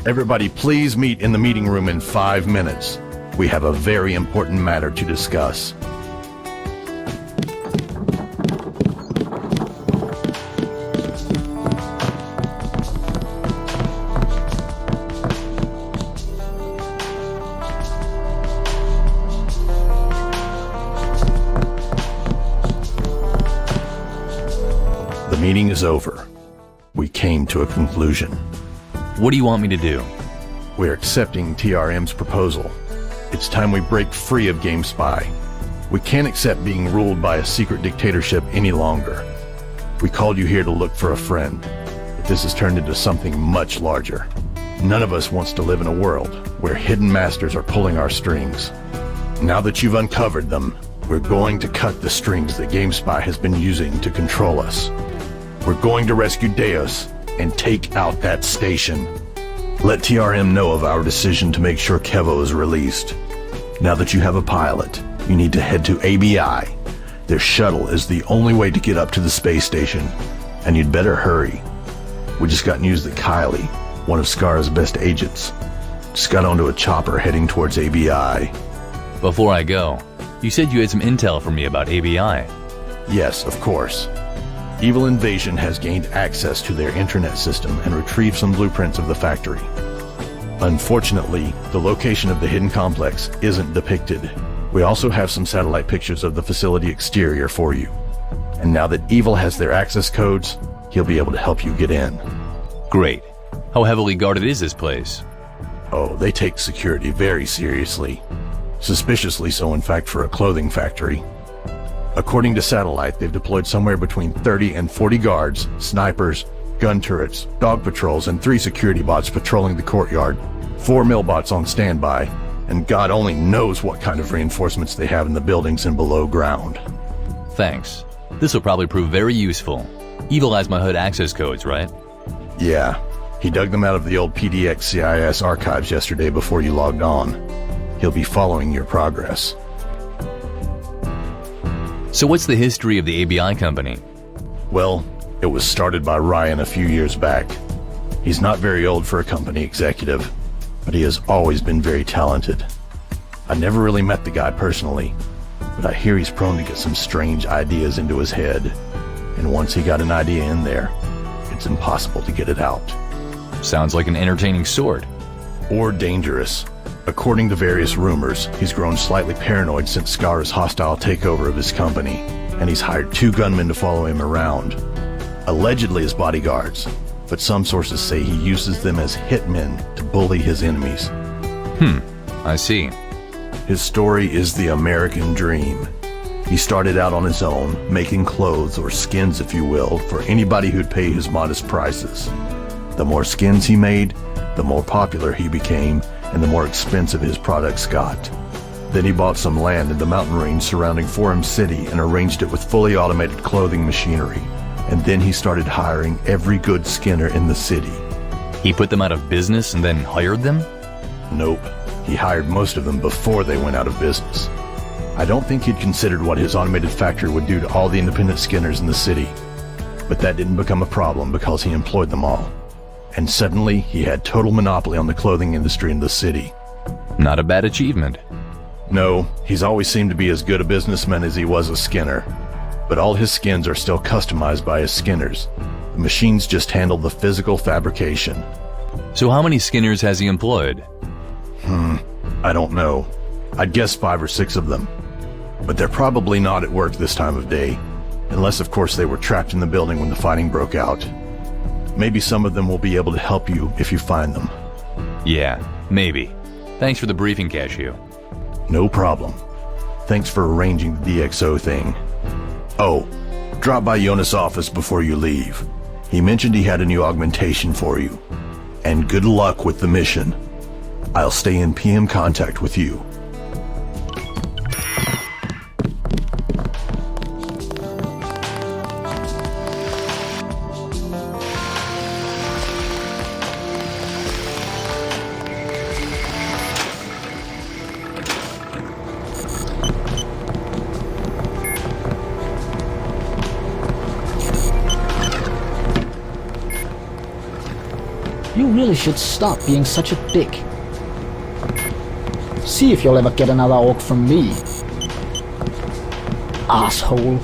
S15: Everybody, please meet in the meeting room in 5 minutes. We have a very important matter to discuss. The meeting is over. We came to a conclusion.
S8: What do you want me to do?
S15: We're accepting TRM's proposal. It's time we break free of GameSpy. We can't accept being ruled by a secret dictatorship any longer. We called you here to look for a friend, but this has turned into something much larger. None of us wants to live in a world where hidden masters are pulling our strings. Now that you've uncovered them, we're going to cut the strings that GameSpy has been using to control us. We're going to rescue Deus and take out that station. Let TRM know of our decision to make sure Kevo is released. Now that you have a pilot, you need to head to ABI. Their shuttle is the only way to get up to the space station, and you'd better hurry. We just got news that Kylie, one of Scar's best agents, just got onto a chopper heading towards ABI.
S8: Before I go, you said you had some intel for me about ABI.
S15: Yes, of course. Evil Invasion has gained access to their internet system and retrieved some blueprints of the factory. Unfortunately, the location of the hidden complex isn't depicted. We also have some satellite pictures of the facility exterior for you. And now that Evil has their access codes, he'll be able to help you get in.
S8: Great. How heavily guarded is this place?
S15: Oh, they take security very seriously. Suspiciously so, in fact, for a clothing factory. According to Satellite, they've deployed somewhere between 30 and 40 guards, snipers, gun turrets, dog patrols, and 3 security bots patrolling the courtyard, 4 millbots on standby, and God only knows what kind of reinforcements they have in the buildings and below ground.
S8: Thanks. This will probably prove very useful. Evil has my HUD access codes, right?
S15: Yeah. He dug them out of the old PDX CIS archives yesterday before you logged on. He'll be following your progress.
S8: So what's the history of the ABI company?
S15: Well, it was started by Ryan a few years back. He's not very old for a company executive, but he has always been very talented. I never really met the guy personally, but I hear he's prone to get some strange ideas into his head. And once he got an idea in there, it's impossible to get it out.
S8: Sounds like an entertaining sort.
S15: Or dangerous. According to various rumors, he's grown slightly paranoid since Scar's hostile takeover of his company, and he's hired 2 gunmen to follow him around. Allegedly as bodyguards, but some sources say he uses them as hitmen to bully his enemies.
S8: I see.
S15: His story is the American dream. He started out on his own, making clothes, or skins if you will, for anybody who'd pay his modest prices. The more skins he made, the more popular he became, and the more expensive his products got. Then he bought some land in the mountain range surrounding Forum City and arranged it with fully automated clothing machinery. And then he started hiring every good skinner in the city.
S8: He put them out of business and then hired them?
S15: Nope. He hired most of them before they went out of business. I don't think he'd considered what his automated factory would do to all the independent skinners in the city. But that didn't become a problem because he employed them all. And suddenly, he had total monopoly on the clothing industry in the city.
S8: Not a bad achievement.
S15: No, he's always seemed to be as good a businessman as he was a skinner. But all his skins are still customized by his skinners. The machines just handle the physical fabrication.
S8: So how many skinners has he employed?
S15: I don't know. I'd guess 5 or 6 of them. But they're probably not at work this time of day. Unless, of course, they were trapped in the building when the fighting broke out. Maybe some of them will be able to help you if you find them.
S8: Yeah, maybe. Thanks for the briefing, Cashew.
S15: No problem. Thanks for arranging the DxO thing. Oh, drop by Jonas' office before you leave. He mentioned he had a new augmentation for you. And good luck with the mission. I'll stay in PM contact with you.
S6: You really should stop being such a dick. See if you'll ever get another orc from me. Asshole.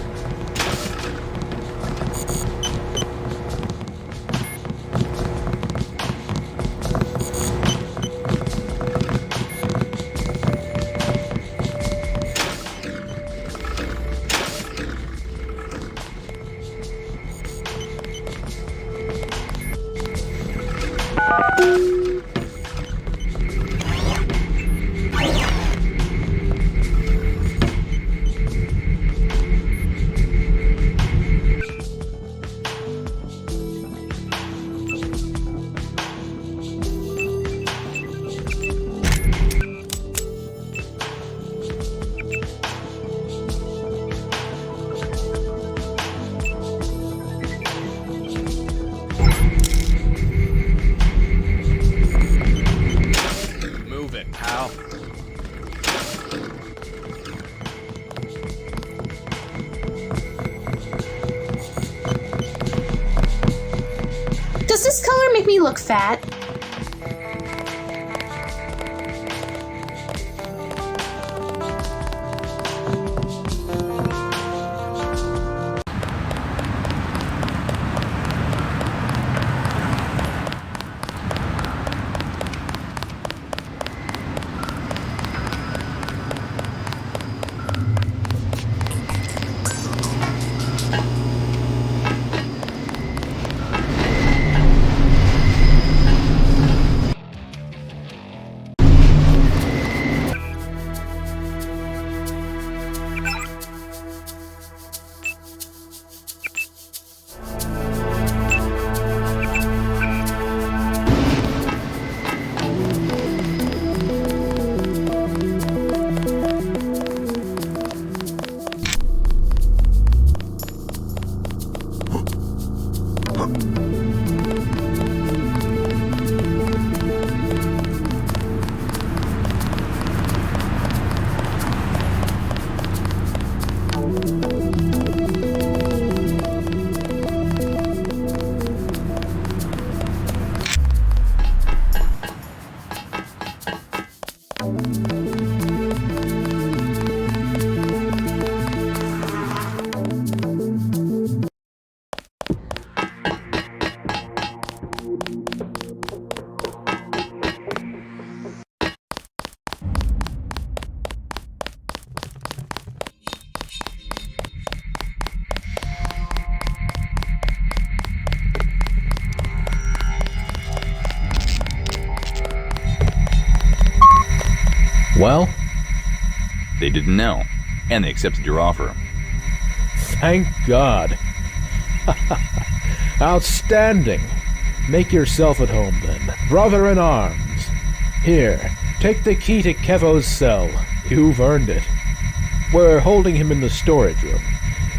S16: Does this color make me look fat?
S8: They didn't know, and they accepted your offer.
S10: Thank God. Outstanding. Make yourself at home, then. Brother in arms. Here, take the key to Kevo's cell. You've earned it. We're holding him in the storage room.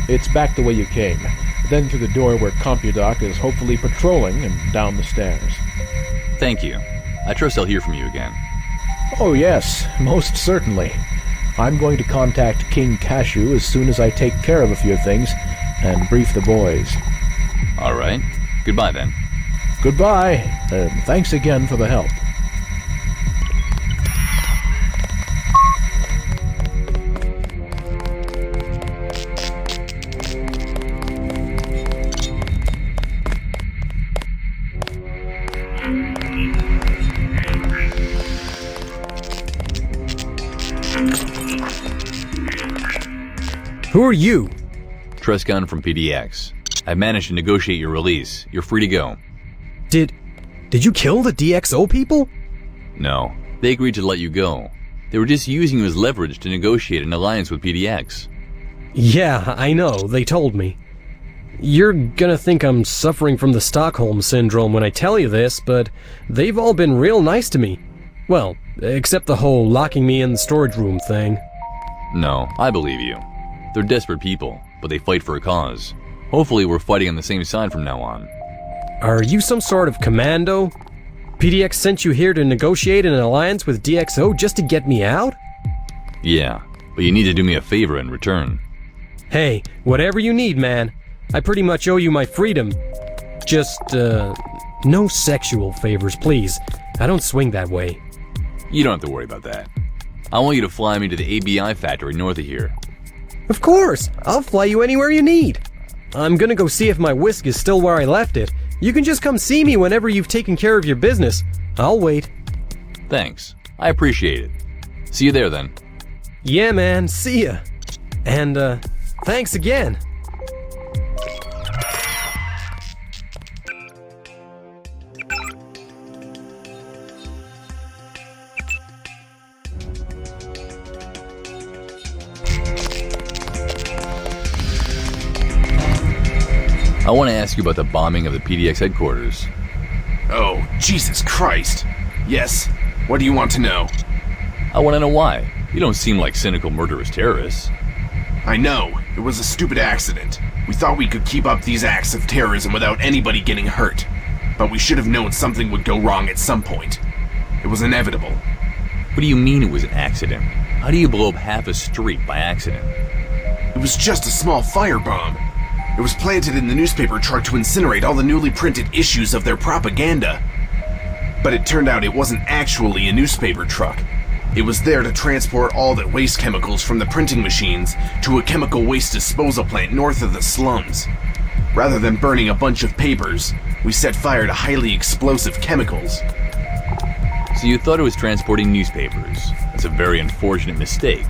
S10: It's back the way you came. Then through the door where Compudoc is hopefully patrolling and down the stairs.
S8: Thank you. I trust I'll hear from you again.
S10: Oh yes, most certainly. I'm going to contact King Cashew as soon as I take care of a few things and brief the boys.
S8: All right. Goodbye, then.
S10: Goodbye, and thanks again for the help.
S4: Who are you?
S8: Trescon from PDX. I've managed to negotiate your release. You're free to go.
S4: Did you kill the DxO people?
S8: No. They agreed to let you go. They were just using you as leverage to negotiate an alliance with PDX.
S4: Yeah, I know. They told me. You're gonna think I'm suffering from the Stockholm Syndrome when I tell you this, but they've all been real nice to me. Well, except the whole locking me in the storage room thing.
S8: No, I believe you. They're desperate people, but they fight for a cause. Hopefully we're fighting on the same side from now on.
S4: Are you some sort of commando? PDX sent you here to negotiate an alliance with DxO just to get me out?
S8: Yeah, but you need to do me a favor in return.
S4: Hey, whatever you need, man. I pretty much owe you my freedom. Just, no sexual favors, please. I don't swing that way.
S8: You don't have to worry about that. I want you to fly me to the ABI factory north of here.
S4: Of course! I'll fly you anywhere you need. I'm gonna go see if my whisk is still where I left it. You can just come see me whenever you've taken care of your business. I'll wait.
S8: Thanks. I appreciate it. See you there then.
S4: Yeah, man. See ya. And, thanks again.
S8: I want to ask you about the bombing of the PDX headquarters.
S11: Oh, Jesus Christ. Yes, what do you want to know?
S8: I want to know why. You don't seem like cynical murderous terrorists.
S11: I know. It was a stupid accident. We thought we could keep up these acts of terrorism without anybody getting hurt. But we should have known something would go wrong at some point. It was inevitable.
S8: What do you mean it was an accident? How do you blow up half a street by accident?
S11: It was just a small firebomb. It was planted in the newspaper truck to incinerate all the newly printed issues of their propaganda. But it turned out it wasn't actually a newspaper truck. It was there to transport all the waste chemicals from the printing machines to a chemical waste disposal plant north of the slums. Rather than burning a bunch of papers, we set fire to highly explosive chemicals.
S8: So you thought it was transporting newspapers. That's a very unfortunate mistake.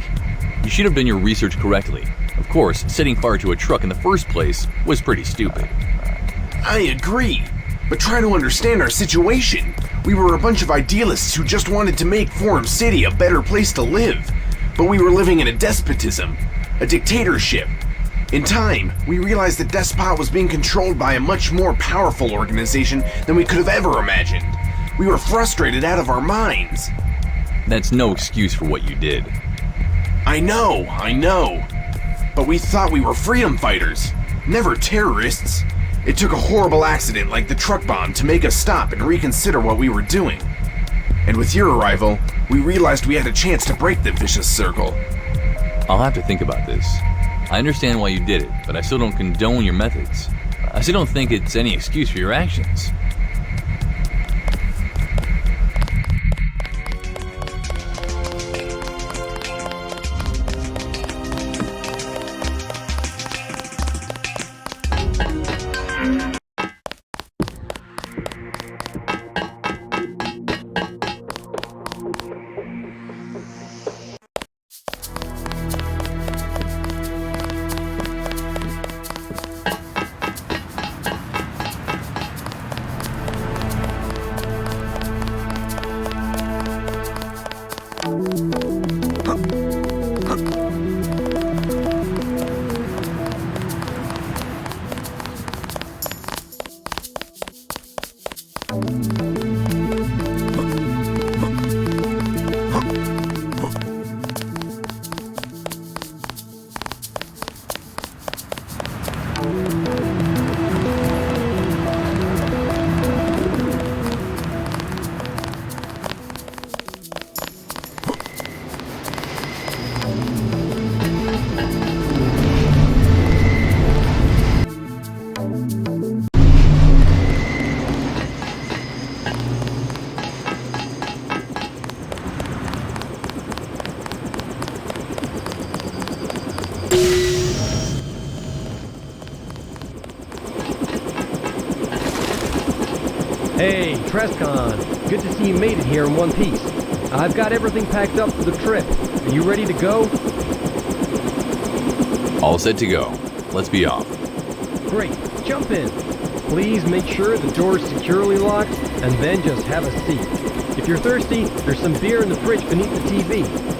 S8: You should have done your research correctly. Of course, setting fire to a truck in the first place was pretty stupid.
S11: I agree, but try to understand our situation. We were a bunch of idealists who just wanted to make Forum City a better place to live. But we were living in a despotism, a dictatorship. In time, we realized that Despot was being controlled by a much more powerful organization than we could have ever imagined. We were frustrated out of our minds.
S8: That's no excuse for what you did.
S11: I know. But we thought we were freedom fighters, never terrorists. It took a horrible accident like the truck bomb to make us stop and reconsider what we were doing. And with your arrival, we realized we had a chance to break the vicious circle.
S8: I'll have to think about this. I understand why you did it, but I still don't condone your methods. I still don't think it's any excuse for your actions.
S4: Hey, Trescon. Good to see you made it here in one piece. I've got everything packed up for the trip. Are you ready to go?
S8: All set to go. Let's be off.
S4: Great. Jump in. Please make sure the door's securely locked, and then just have a seat. If you're thirsty, there's some beer in the fridge beneath the TV.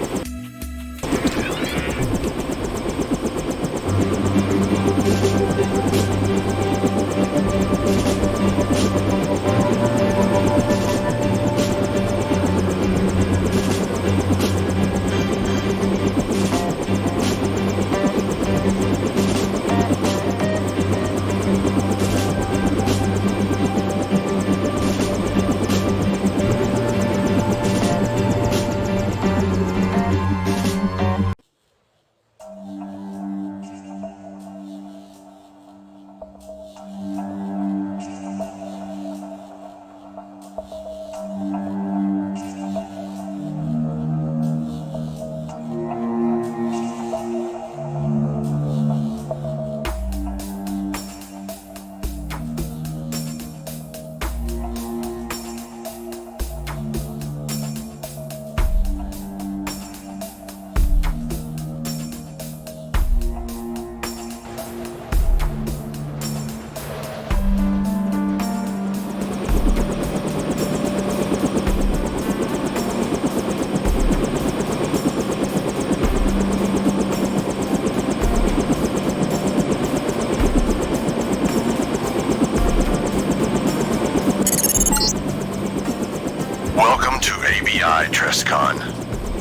S12: Welcome to ABI, Trescon.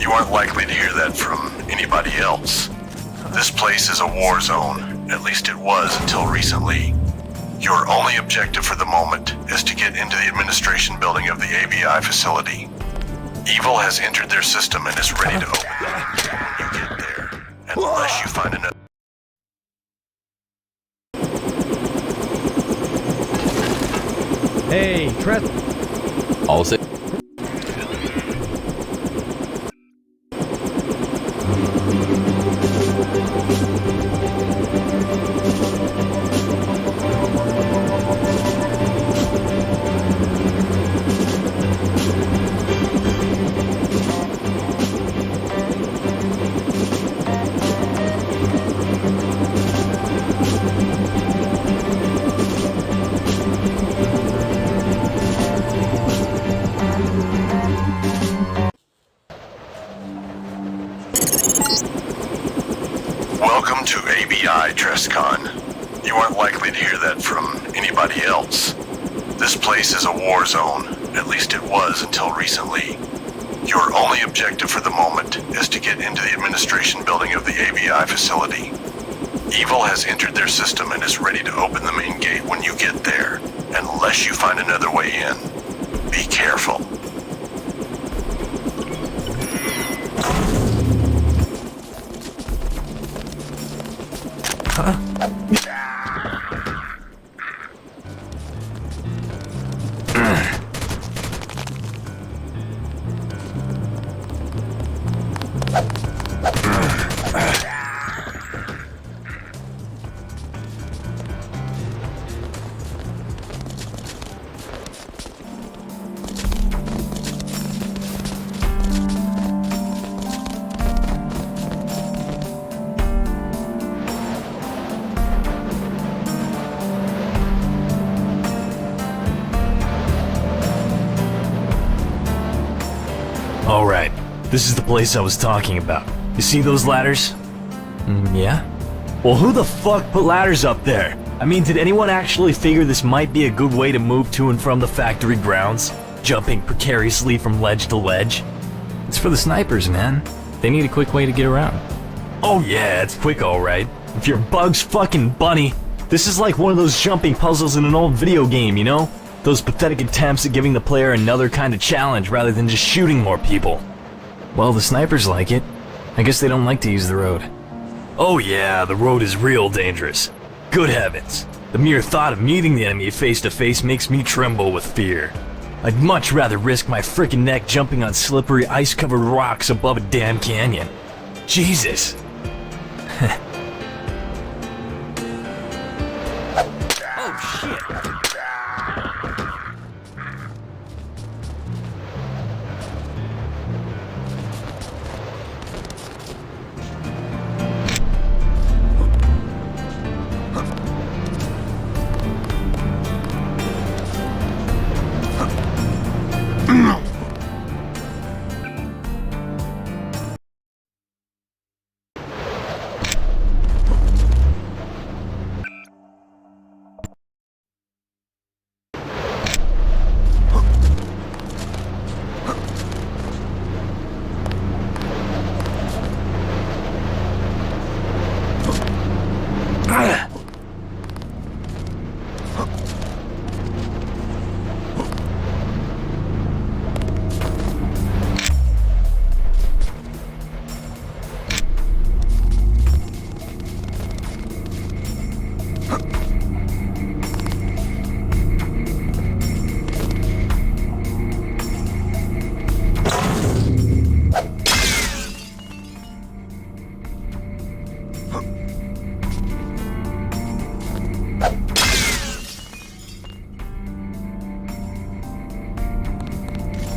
S12: You aren't likely to hear that from anybody else. This place is a war zone, at least it was until recently. Your only objective for the moment is to get into the administration building of the ABI facility. Evil has entered their system and is ready to open them when you get there, unless you find another.
S4: Hey,
S8: All set.
S12: Welcome to ABI, Trescon. You aren't likely to hear that from anybody else. This place is a war zone, at least it was until recently. Your only objective for the moment is to get into the administration building of the ABI facility. Evil has entered their system and is ready to open the main gate when you get there, unless you find another way in. Be careful.
S7: Alright, this is the place I was talking about. You see those ladders? Yeah? Well, who the fuck put ladders up there? I mean, did anyone actually figure this might be a good way to move to and from the factory grounds? Jumping precariously from ledge to ledge?
S17: It's for the snipers, man. They need a quick way to get around.
S7: Oh yeah, it's quick alright. If you're Bugs fucking Bunny, this is like one of those jumping puzzles in an old video game, you know? Those pathetic attempts at giving the player another kind of challenge rather than just shooting more people.
S17: Well, the snipers like it. I guess they don't like to use the road.
S7: Oh yeah, the road is real dangerous. Good heavens. The mere thought of meeting the enemy face to face makes me tremble with fear. I'd much rather risk my frickin' neck jumping on slippery ice-covered rocks above a damn canyon. Jesus.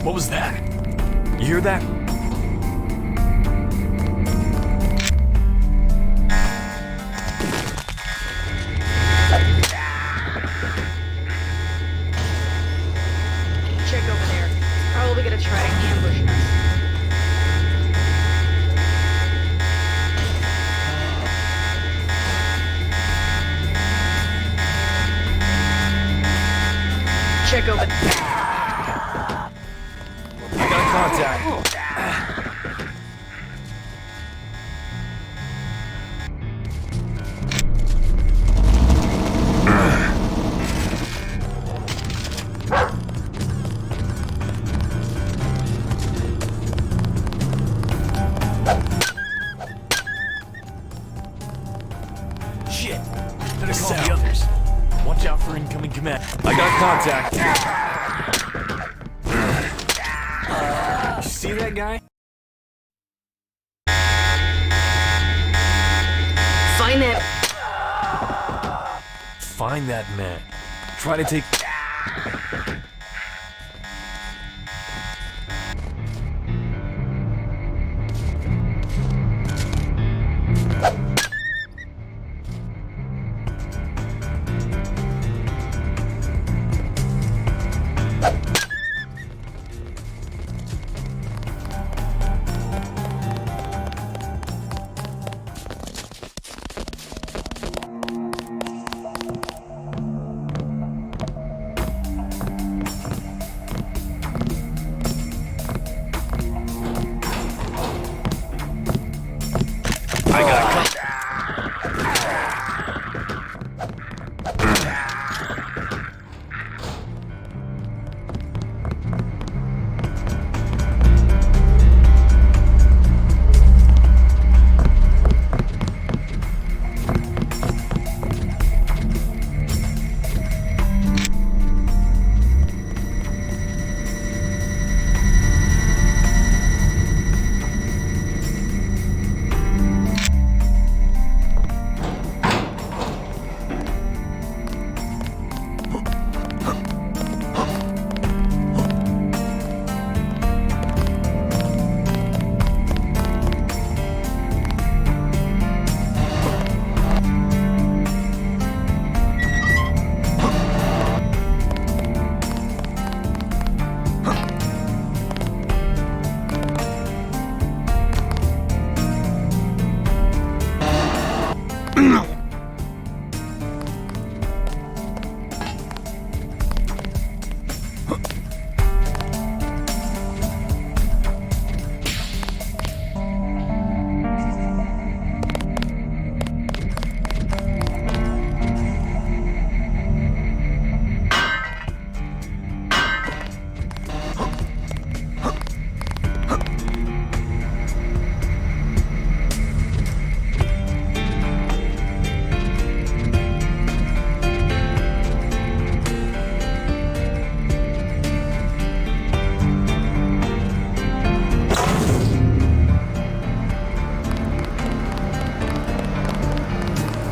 S7: What was that? You hear that?
S5: Check over there. Probably gonna try to ambush us. Check over there.
S7: I got contact. Shit! Better call the others. Watch out for incoming command. I got contact. You see that guy?
S5: Find that.
S7: Find that man. Try to take...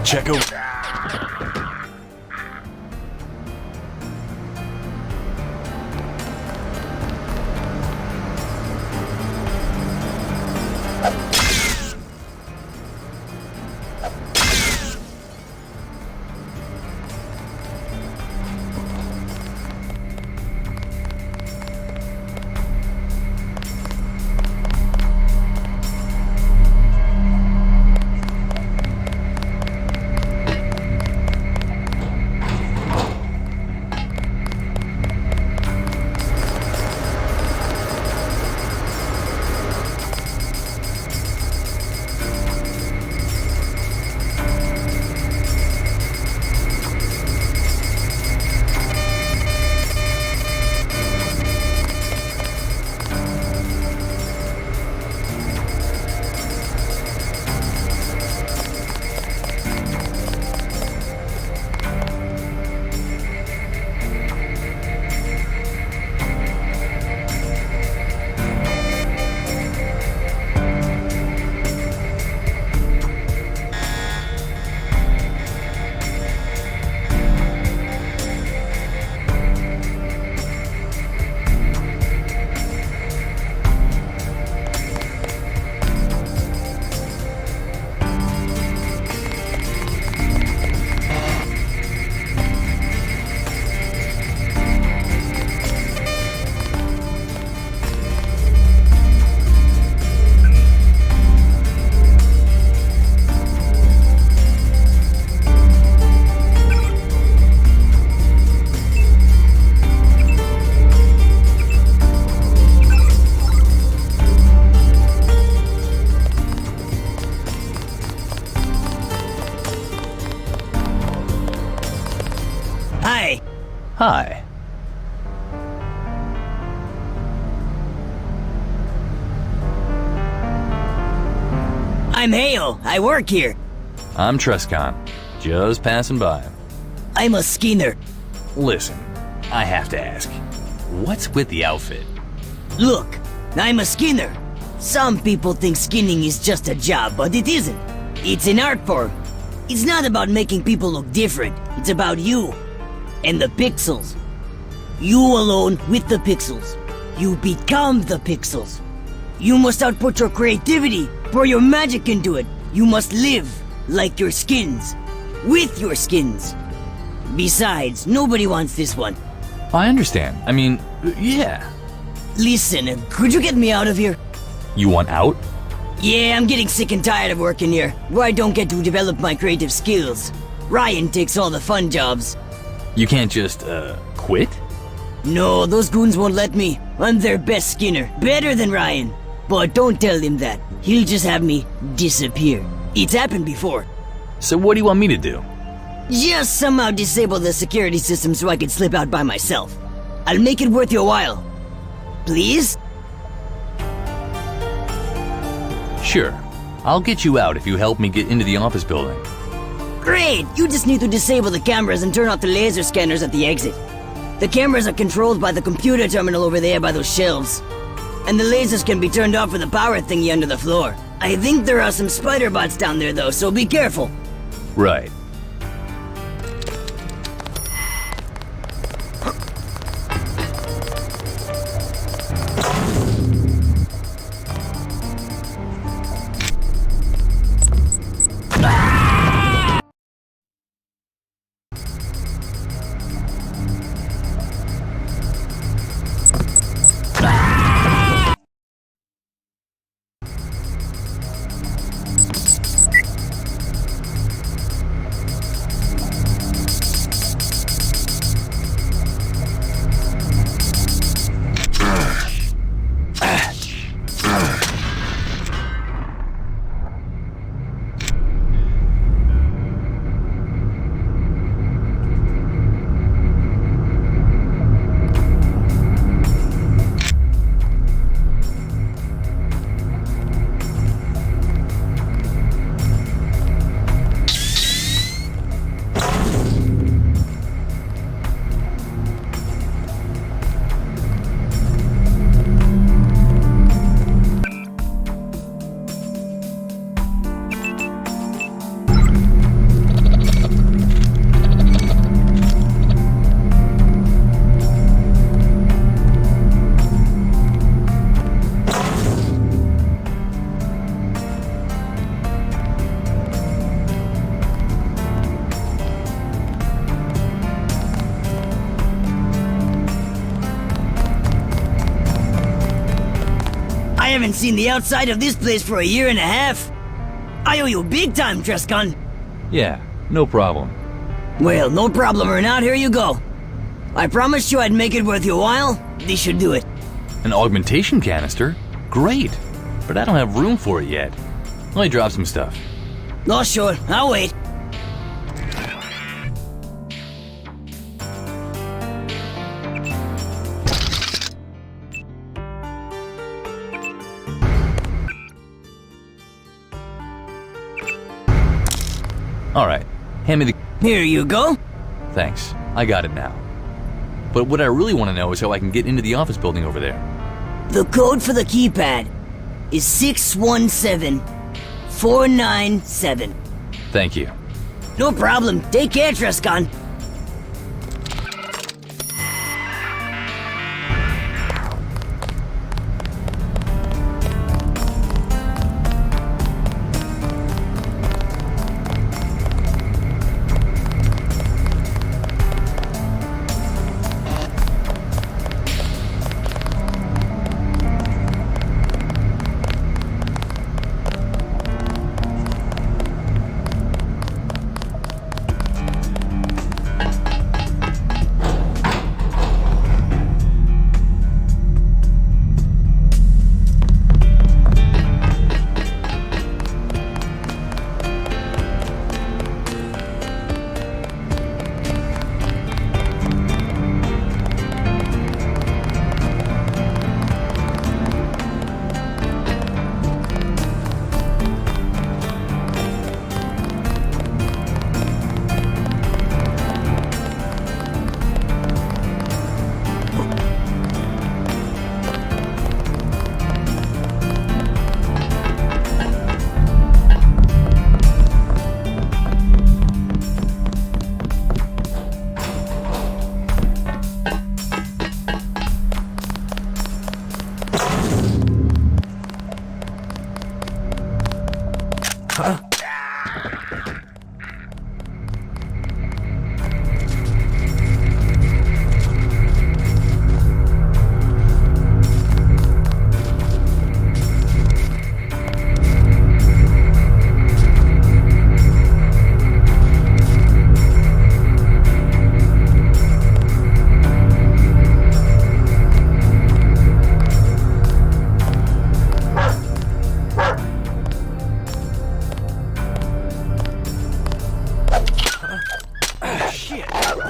S7: Check over.
S8: Hi.
S1: I'm Hale. I work here.
S8: I'm Trescon. Just passing by.
S1: I'm a Skinner.
S8: Listen, I have to ask. What's with the outfit?
S1: Look, I'm a Skinner. Some people think skinning is just a job, but it isn't. It's an art form. It's not about making people look different. It's about you. And the pixels. You alone with the pixels. You become the pixels. You must output your creativity, pour your magic into it. You must live like your skins. With your skins. Besides, nobody wants this one.
S8: I understand. I mean, yeah.
S1: Listen, could you get me out of here?
S8: You want out?
S1: Yeah, I'm getting sick and tired of working here, where I don't get to develop my creative skills. Ryan takes all the fun jobs.
S8: You can't just, quit?
S1: No, those goons won't let me. I'm their best Skinner, better than Ryan. But don't tell him that. He'll just have me disappear. It's happened before.
S8: So what do you want me to do?
S1: Just somehow disable the security system so I can slip out by myself. I'll make it worth your while. Please?
S8: Sure. I'll get you out if you help me get into the office building.
S1: Great! You just need to disable the cameras and turn off the laser scanners at the exit. The cameras are controlled by the computer terminal over there by those shelves. And the lasers can be turned off with the power thingy under the floor. I think there are some spider bots down there though, so be careful.
S8: Right.
S1: I haven't seen the outside of this place for a year and a half. I owe you big time, Trescon.
S8: Yeah, no problem.
S1: Well, no problem or not, here you go. I promised you I'd make it worth your while. This should do it.
S8: An augmentation canister? Great. But I don't have room for it yet. Let me drop some stuff.
S1: Oh, sure. I'll wait.
S8: Alright, hand me the...
S1: Here you go.
S8: Thanks, I got it now. But what I really want to know is how I can get into the office building over there.
S1: The code for the keypad is 617497.
S8: Thank you.
S1: No problem. Take care, Trescon.
S7: Huh?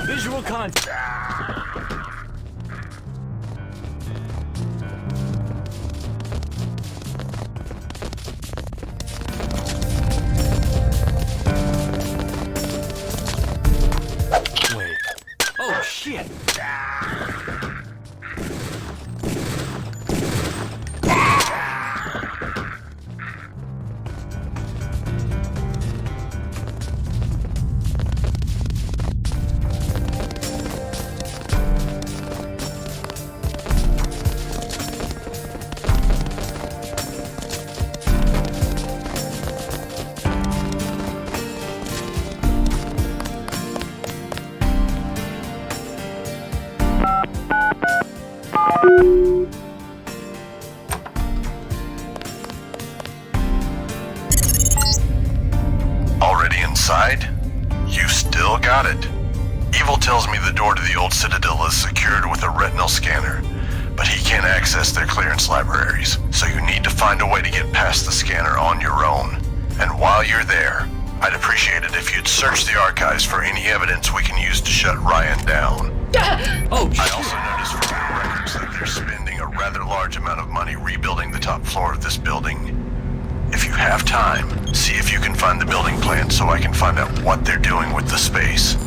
S7: Visual contact. Wait. Oh shit.
S15: Already inside? You still got it. Evil tells me the door to the old Citadel is secured with a retinal scanner, but he can't access their clearance libraries, so you need to find a way to get past the scanner on your own. And while you're there, I'd appreciate it if you'd search the archives for any evidence we can use to shut Ryan down.
S7: Oh,
S15: I also noticed from your records that they're spending a rather large amount of money rebuilding the top floor of this building. If you have time, see if you can find the building plan so I can find out what they're doing with the space.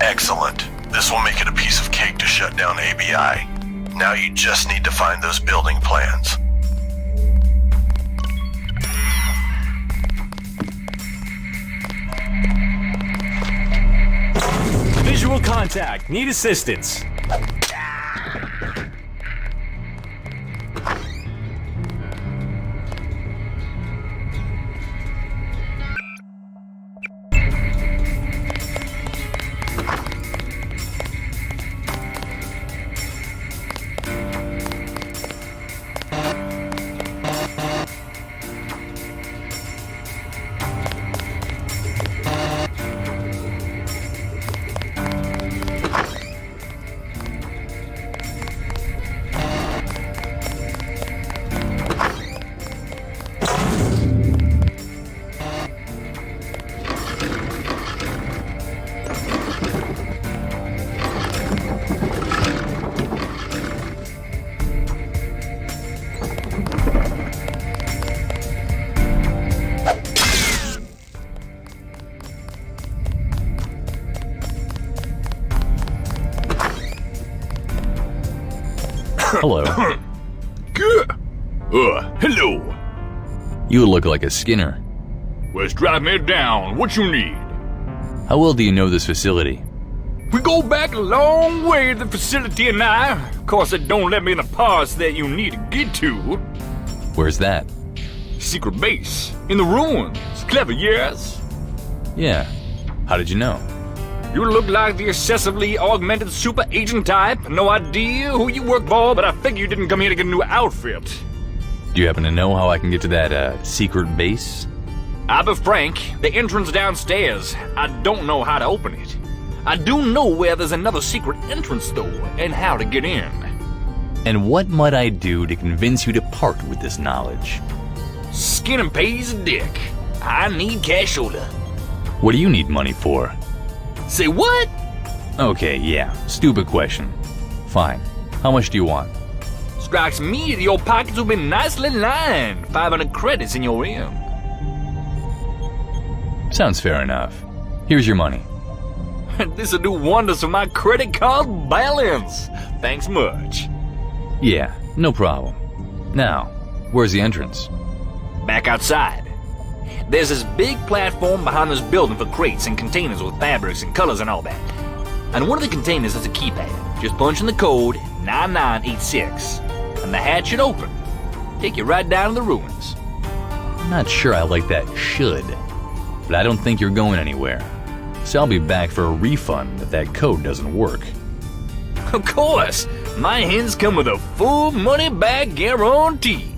S15: Excellent. This will make it a piece of cake to shut down ABI. Now you just need to find those building plans.
S7: Visual contact. Need assistance.
S8: Hello.
S2: Hello.
S8: You look like a Skinner.
S2: Well, strike me down. What you need?
S8: How well do you know this facility?
S2: We go back a long way, the facility and I. Of course, it don't let me in the parts that you need to get to.
S8: Where's that?
S2: Secret base. In the ruins. Clever, yes?
S8: Yeah. How did you know?
S2: You look like the excessively augmented super agent type. No idea who you work for, but I figure you didn't come here to get a new outfit.
S8: Do you happen to know how I can get to that, secret base?
S2: I'll be frank, the entrance downstairs. I don't know how to open it. I do know where there's another secret entrance, though, and how to get in.
S8: And what might I do to convince you to part with this knowledge?
S2: Skin and pays a dick. I need cash shoulder.
S8: What do you need money for?
S2: Say what?
S8: Okay, yeah, stupid question. Fine. How much do you want?
S2: Strikes me that your pockets will be nicely lined. 500 credits in your rim.
S8: Sounds fair enough. Here's your money.
S2: This'll do wonders for my credit card balance. Thanks much.
S8: Yeah, no problem. Now, where's the entrance?
S2: Back outside. There's this big platform behind this building for crates and containers with fabrics and colors and all that. And one of the containers has a keypad. Just punch in the code 9986, and the hatch should open. Take you right down to the ruins.
S8: I'm not sure I like that should, but I don't think you're going anywhere. So I'll be back for a refund if that code doesn't work.
S2: Of course! My hints come with a full money-back guarantee.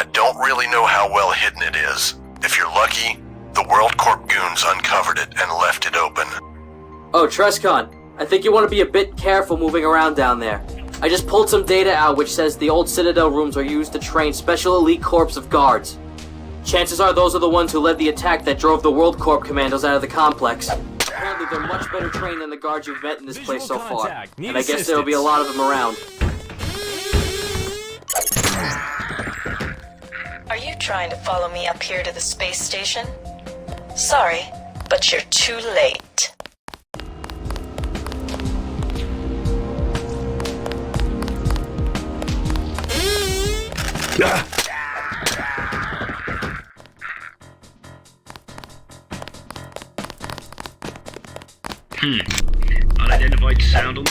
S15: I don't really know how well hidden it is. If you're lucky, the World Corp goons uncovered it and left it open.
S18: Oh, Trescon, I think you want to be a bit careful moving around down there. I just pulled some data out which says the old Citadel rooms are used to train special elite corps of guards. Chances are those are the ones who led the attack that drove the World Corp commandos out of the complex. Apparently they're much better trained than the guards you've met in this place so far. And I guess there'll be a lot of them around.
S13: Are you trying to follow me up here to the space station? Sorry, but you're too late.
S22: Unidentified sound on...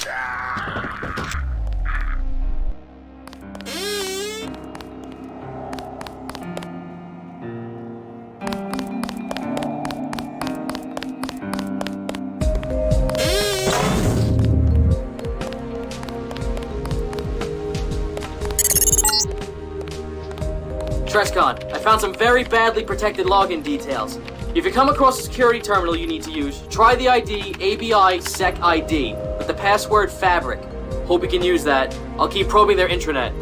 S18: Trescon, I found some very badly protected login details. If you come across a security terminal you need to use, try the ID ABI SEC ID with the password Fabric. Hope you can use that. I'll keep probing their intranet.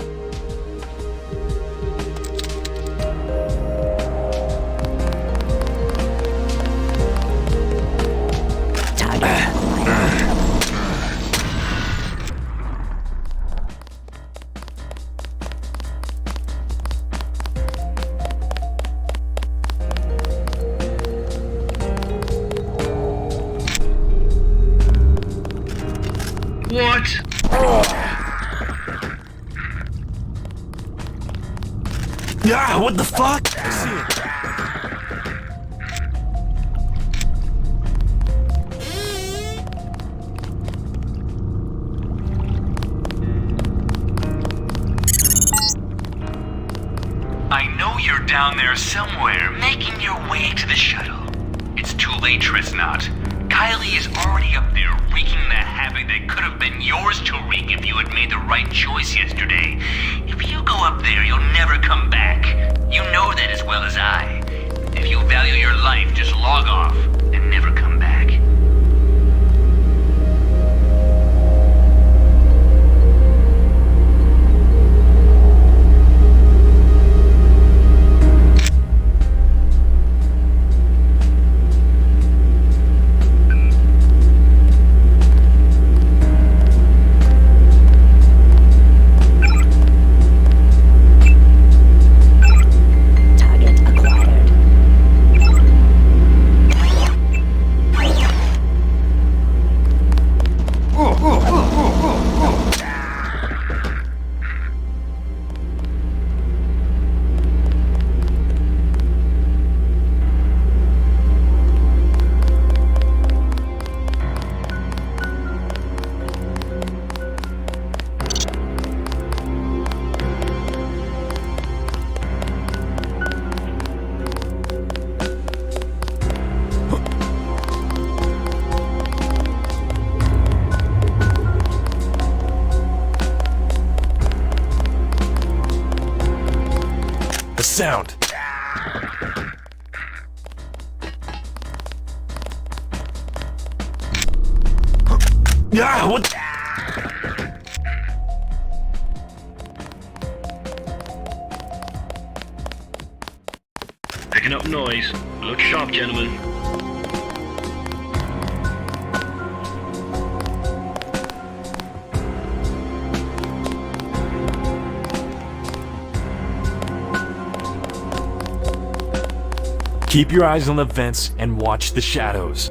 S22: What?
S7: Ah, what the fuck? I see it.
S23: I know you're down there somewhere, making your way to the shuttle. It's too late, Tresnot. Kylie is already up there, wreaking the havoc that could have been yours to wreak if you had made the right choice yesterday. If you go up there, you'll never come back. You know that as well as I. If you value your life, just log off and never come back.
S7: The sound. Ah, what?
S22: Picking up noise. Look sharp, gentlemen.
S7: Keep your eyes on the vents and watch the shadows.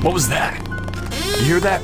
S7: What was that? You hear that?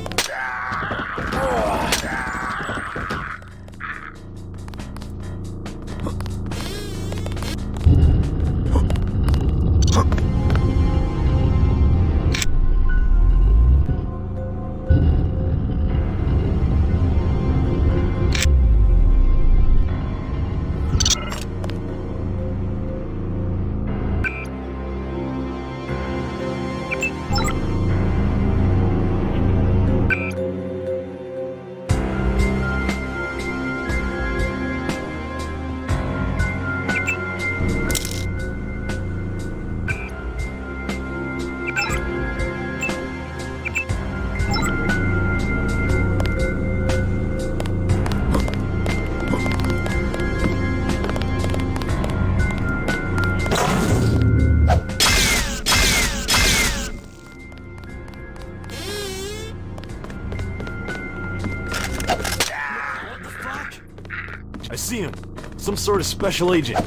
S7: I see him. Some sort of special agent.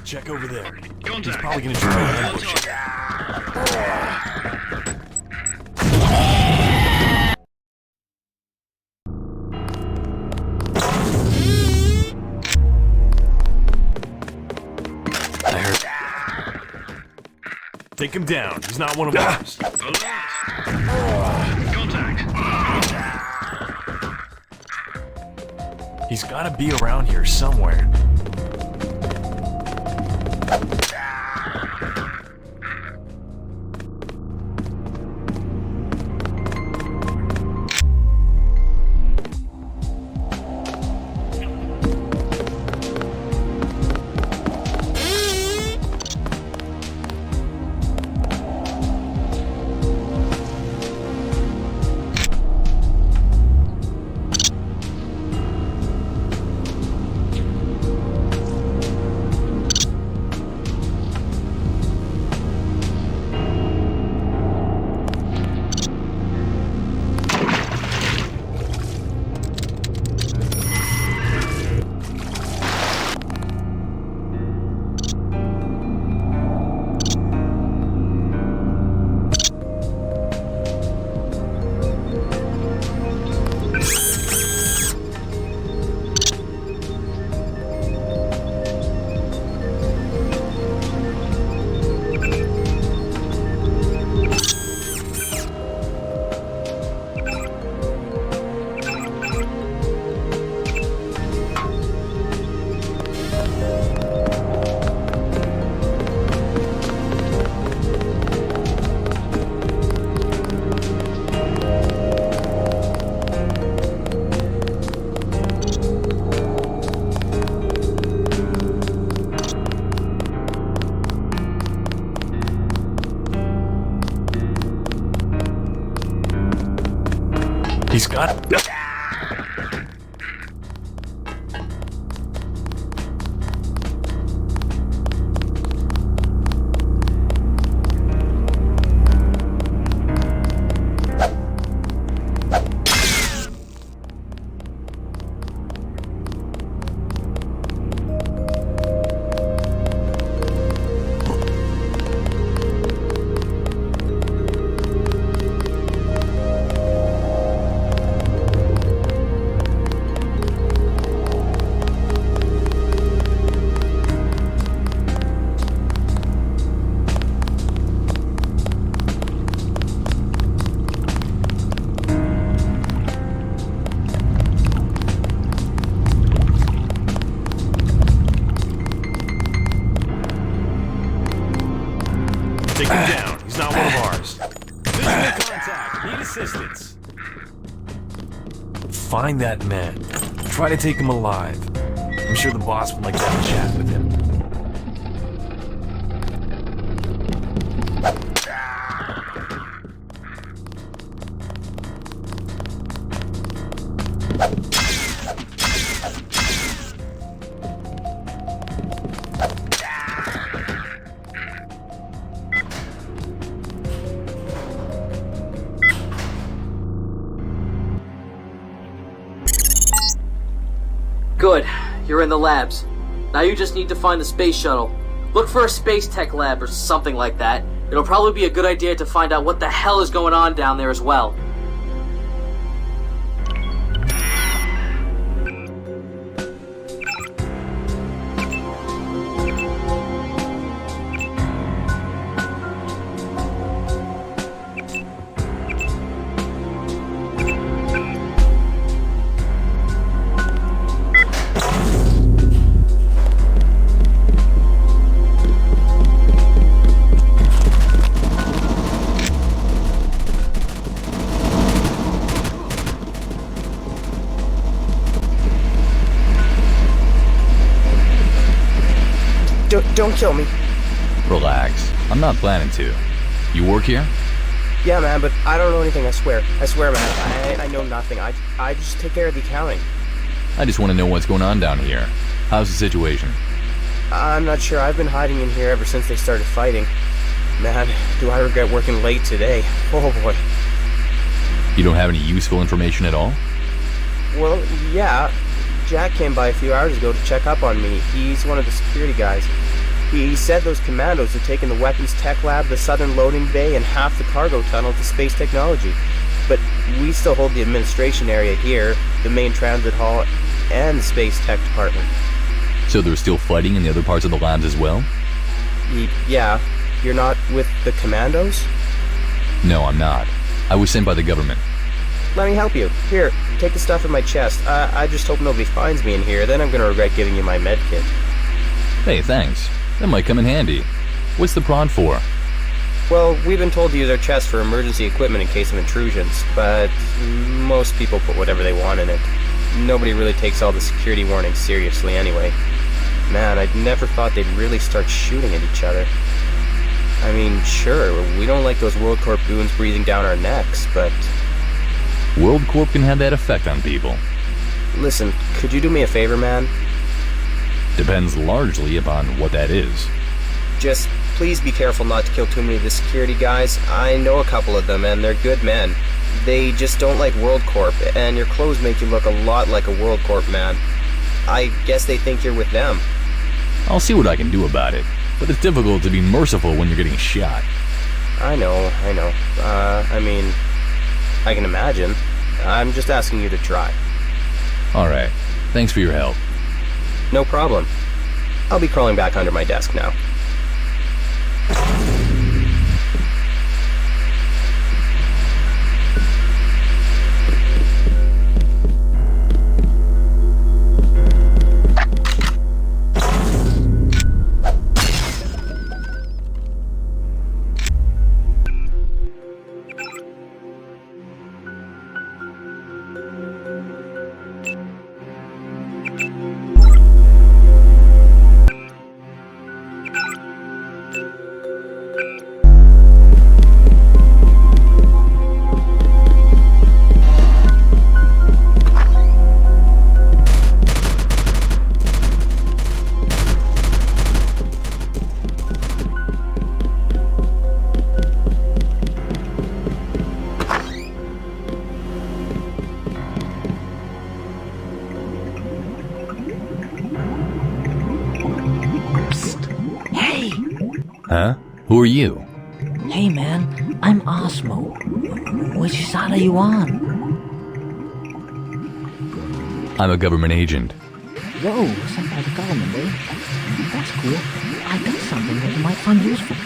S7: Check over there. He's probably gonna try to ambush it. I heard. Take him down. He's not one of ours. He's gotta be around here somewhere. He's got... Take him down. He's not one of ours. Visual contact. Need assistance. Find that man. Try to take him alive. I'm sure the boss would like to have a chat with him.
S18: Good. You're in the labs. Now you just need to find the space shuttle. Look for a space tech lab or something like that. It'll probably be a good idea to find out what the hell is going on down there as well.
S3: Don't kill me.
S8: Relax. I'm not planning to. You work here?
S3: Yeah, man, but I don't know anything, I swear. I swear, man. I know nothing. I just take care of the accounting.
S8: I just want to know what's going on down here. How's the situation?
S3: I'm not sure. I've been hiding in here ever since they started fighting. Man, do I regret working late today. Oh, boy.
S8: You don't have any useful information at all?
S3: Well, yeah. Jack came by a few hours ago to check up on me. He's one of the security guys. He said those commandos had taken the weapons tech lab, the southern loading bay, and half the cargo tunnel to space technology. But we still hold the administration area here, the main transit hall, and the space tech department.
S8: So they're still fighting in the other parts of the labs as well?
S3: Yeah. You're not with the commandos?
S8: No, I'm not. I was sent by the government.
S3: Let me help you. Here, take the stuff in my chest. I just hope nobody finds me in here, then I'm gonna regret giving you my med kit.
S8: Hey, thanks. That might come in handy. What's the prod for?
S3: Well, we've been told to use our chest for emergency equipment in case of intrusions, but most people put whatever they want in it. Nobody really takes all the security warnings seriously anyway. Man, I'd never thought they'd really start shooting at each other. I mean, sure, we don't like those World Corp goons breathing down our necks, but...
S8: World Corp can have that effect on people.
S3: Listen, could you do me a favor, man?
S8: Depends largely upon what that is.
S3: Just please be careful not to kill too many of the security guys. I know a couple of them, and they're good men. They just don't like World Corp, and your clothes make you look a lot like a World Corp man. I guess they think you're with them.
S8: I'll see what I can do about it, but it's difficult to be merciful when you're getting shot.
S3: I know. I mean, I can imagine. I'm just asking you to try.
S8: Alright, thanks for your help.
S3: No problem. I'll be crawling back under my desk now.
S8: Huh? Who are you?
S9: Hey man, I'm Osmo. Which side are you on?
S8: I'm a government agent.
S9: Whoa, sent by the government, eh? That's cool. I got something that you might find useful.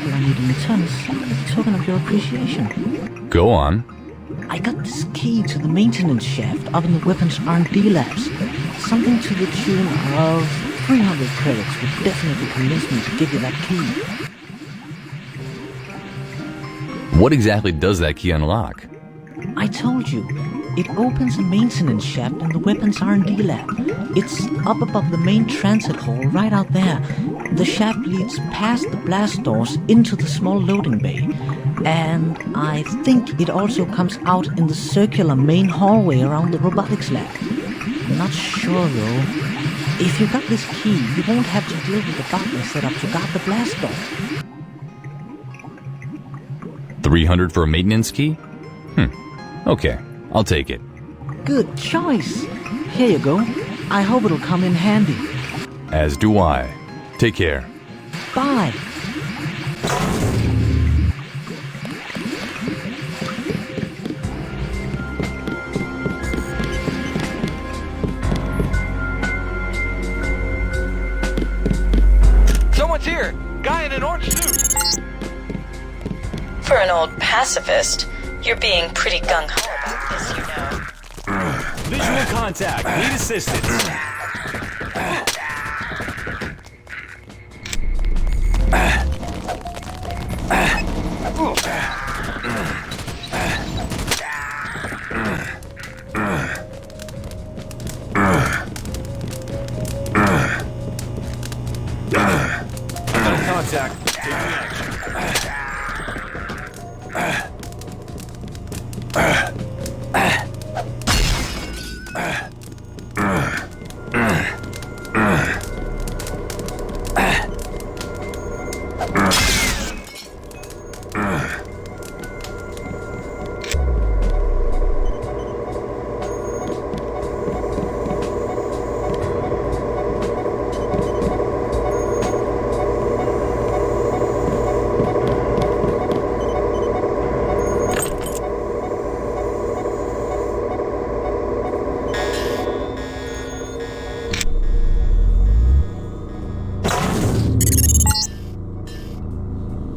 S9: All I need in return is a token of your appreciation.
S8: Go on.
S9: I got this key to the maintenance shaft up in the weapons R&D labs. Something to the tune of 300 credits would definitely convince me to give you that key.
S8: What exactly does that key unlock?
S9: I told you. It opens a maintenance shaft in the weapons R&D lab. It's up above the main transit hall right out there. The shaft leads past the blast doors into the small loading bay. And I think it also comes out in the circular main hallway around the robotics lab. Not sure though. If you got this key, you won't have to deal with the darkness set up to guard the blast door.
S8: 300 for a maintenance key? Okay, I'll take it.
S9: Good choice. Here you go. I hope it'll come in handy.
S8: As do I. Take care.
S9: Bye.
S19: Someone's here! Guy in an orange suit!
S13: For an old pacifist, you're being pretty gung-ho about this, you know.
S7: Visual contact. Need assistance. Contact. Taking action.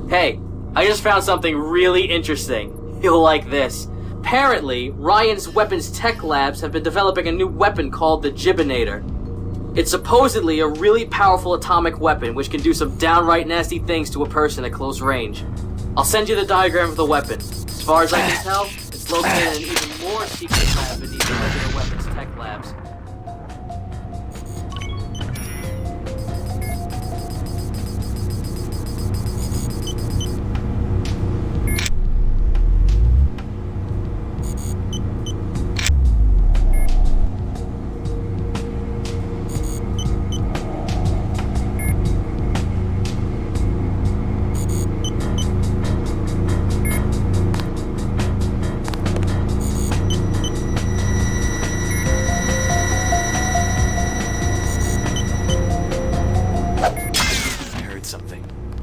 S18: Hey, I just found something really interesting. You'll like this. Apparently, Ryan's weapons tech labs have been developing a new weapon called the Gibbinator. It's supposedly a really powerful atomic weapon which can do some downright nasty things to a person at close range. I'll send you the diagram of the weapon. As far as I can tell, it's located in an even more secret lab beneath the regular weapons tech labs.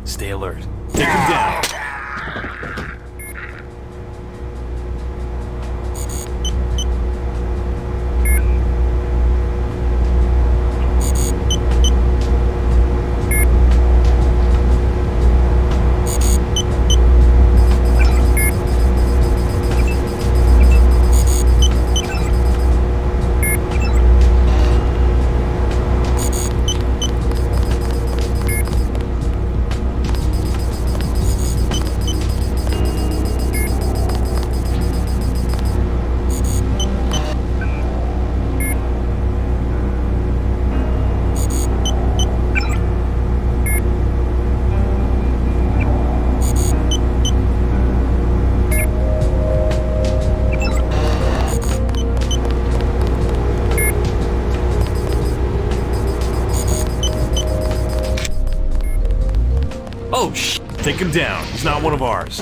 S7: Stay alert. Take him down. Oh, take him down. He's not one of ours.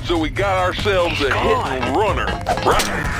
S19: So we got ourselves a hit and runner. Right.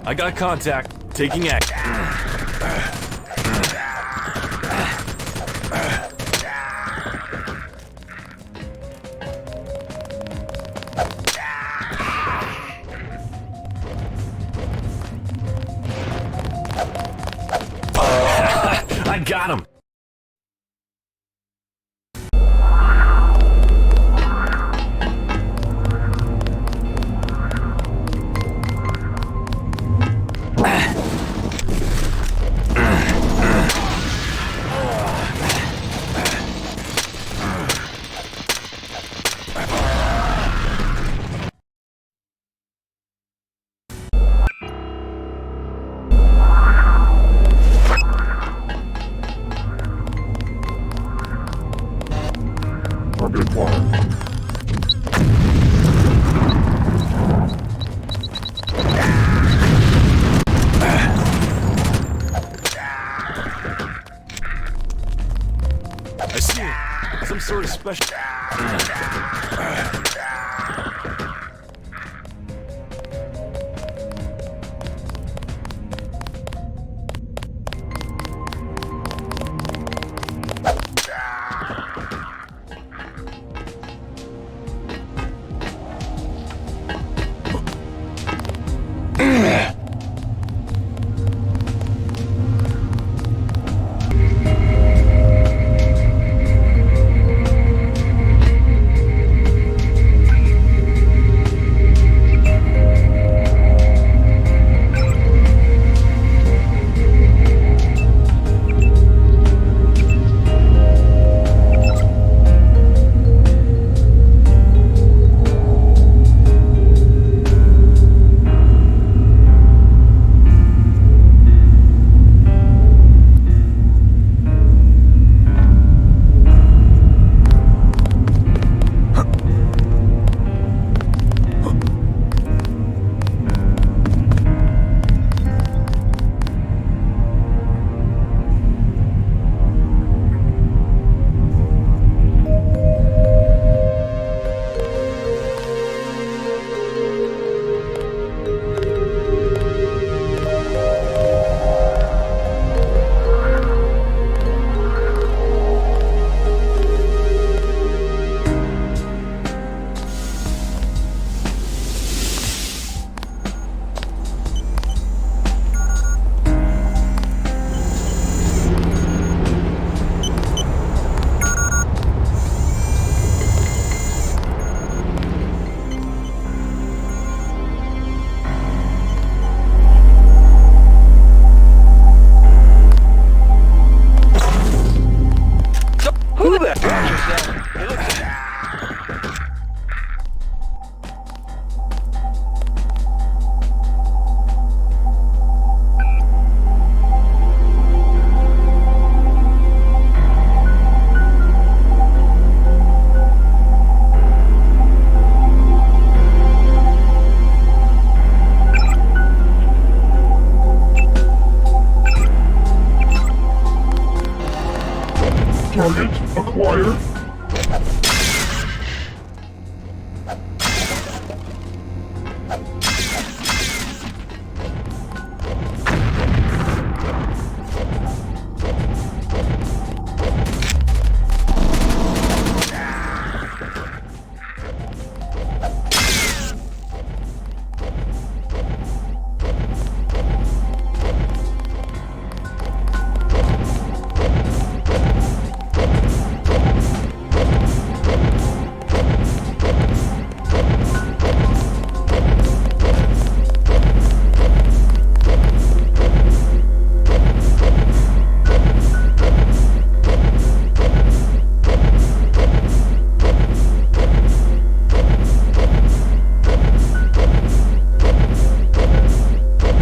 S7: I got contact. Taking action. I got him. I see it. Some sort of special.
S12: Target acquired.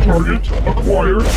S12: Target acquired.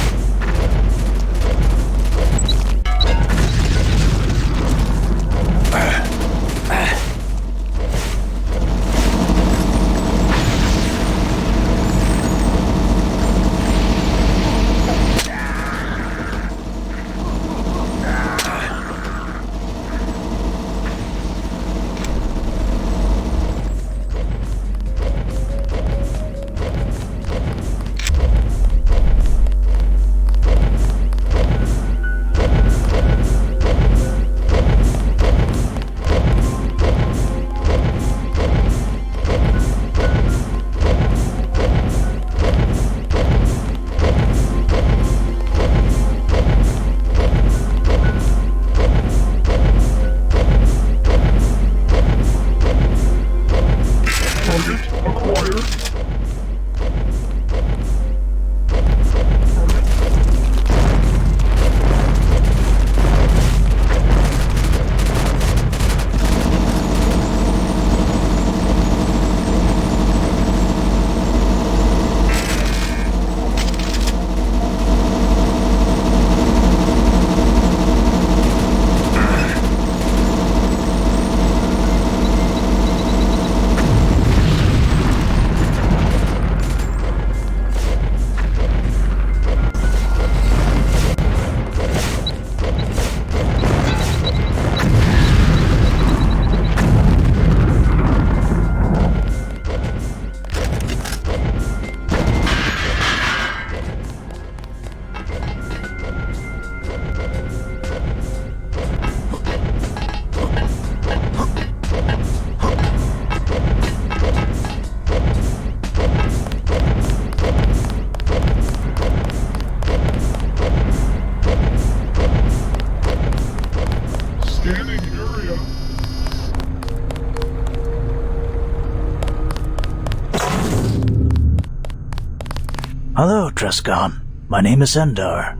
S14: Hello, Trescon. My name is Endar.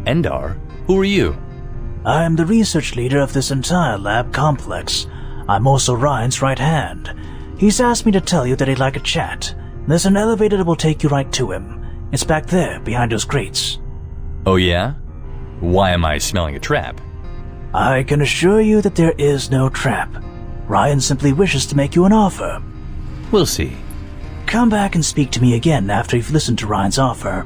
S8: Endar? Who are you?
S14: I am the research leader of this entire lab complex. I'm also Ryan's right hand. He's asked me to tell you that he'd like a chat. There's an elevator that will take you right to him. It's back there, behind those crates.
S8: Oh yeah? Why am I smelling a trap?
S14: I can assure you that there is no trap. Ryan simply wishes to make you an offer.
S8: We'll see.
S14: Come back and speak to me again after you've listened to Ryan's offer.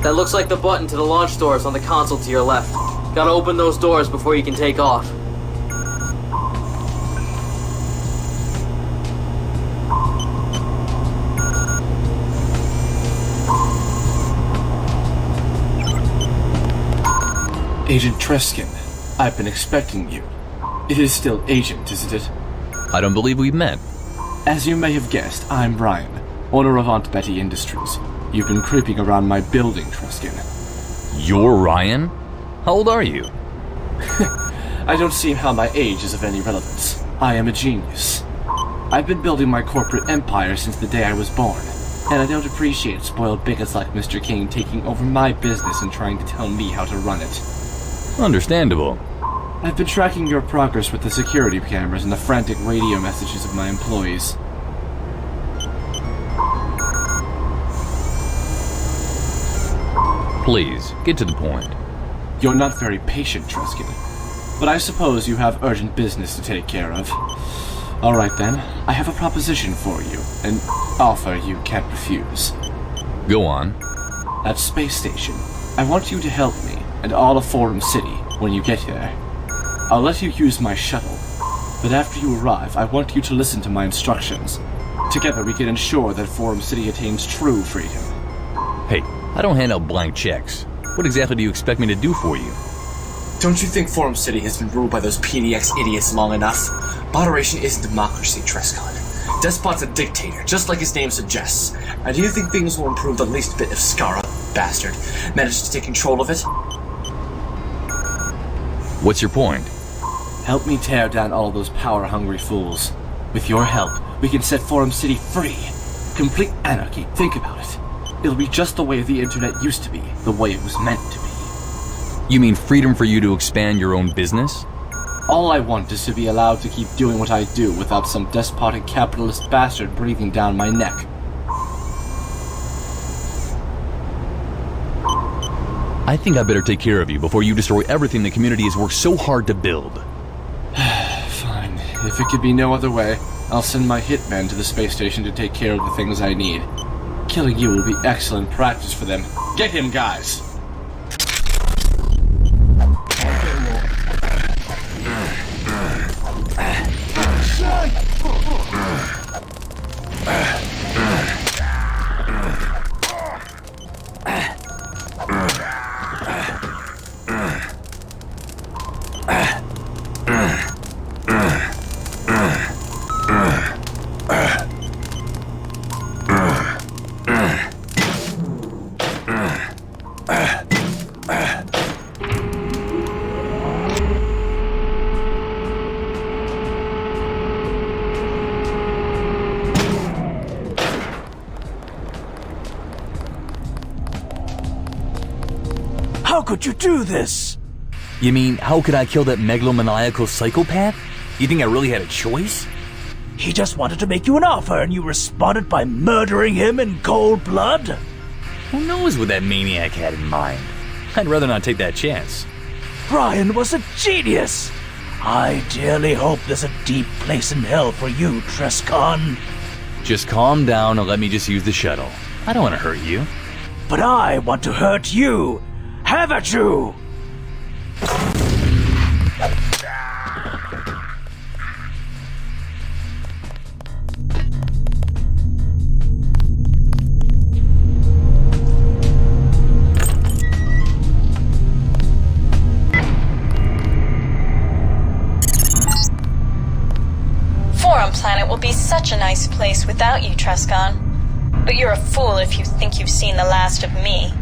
S18: That looks like the button to the launch doors on the console to your left. Gotta open those doors before you can take off.
S20: Agent Treskin, I've been expecting you. It is still Agent, isn't it?
S8: I don't believe we've met.
S20: As you may have guessed, I'm Brian, owner of Aunt Betty Industries. You've been creeping around my building, Treskin.
S8: You're Ryan? How old are you?
S20: I don't see how my age is of any relevance. I am a genius. I've been building my corporate empire since the day I was born, and I don't appreciate spoiled bigots like Mr. King taking over my business and trying to tell me how to run it.
S8: Understandable.
S20: I've been tracking your progress with the security cameras and the frantic radio messages of my employees.
S8: Please, get to the point.
S20: You're not very patient, Treskin. But I suppose you have urgent business to take care of. Alright then, I have a proposition for you, an offer you can't refuse.
S8: Go on.
S20: At Space Station, I want you to help me and all of Forum City when you get there. I'll let you use my shuttle, but after you arrive, I want you to listen to my instructions. Together we can ensure that Forum City attains true freedom.
S8: Hey, I don't hand out blank checks. What exactly do you expect me to do for you?
S21: Don't you think Forum City has been ruled by those PDX idiots long enough? Moderation isn't democracy, Trescon. Despot's a dictator, just like his name suggests. And do you think things will improve the least bit if Skara, bastard, managed to take control of it?
S8: What's your point?
S20: Help me tear down all those power-hungry fools. With your help, we can set Forum City free. Complete anarchy, think about it. It'll be just the way the internet used to be, the way it was meant to be.
S8: You mean freedom for you to expand your own business?
S20: All I want is to be allowed to keep doing what I do without some despotic capitalist bastard breathing down my neck.
S8: I think I better take care of you before you destroy everything the community has worked so hard to build.
S20: Fine. If it could be no other way, I'll send my hitmen to the space station to take care of the things I need. Killing you will be excellent practice for them. Get him, guys!
S14: How could you do this?
S8: You mean, how could I kill that megalomaniacal psychopath? You think I really had a choice?
S14: He just wanted to make you an offer and you responded by murdering him in cold blood?
S8: Who knows what that maniac had in mind? I'd rather not take that chance.
S14: Brian was a genius! I dearly hope there's a deep place in hell for you, Trescon.
S8: Just calm down and let me just use the shuttle. I don't want to hurt you.
S14: But I want to hurt you! Have at you!
S13: would be such a nice place without you, Trescon. But you're a fool if you think you've seen the last of me.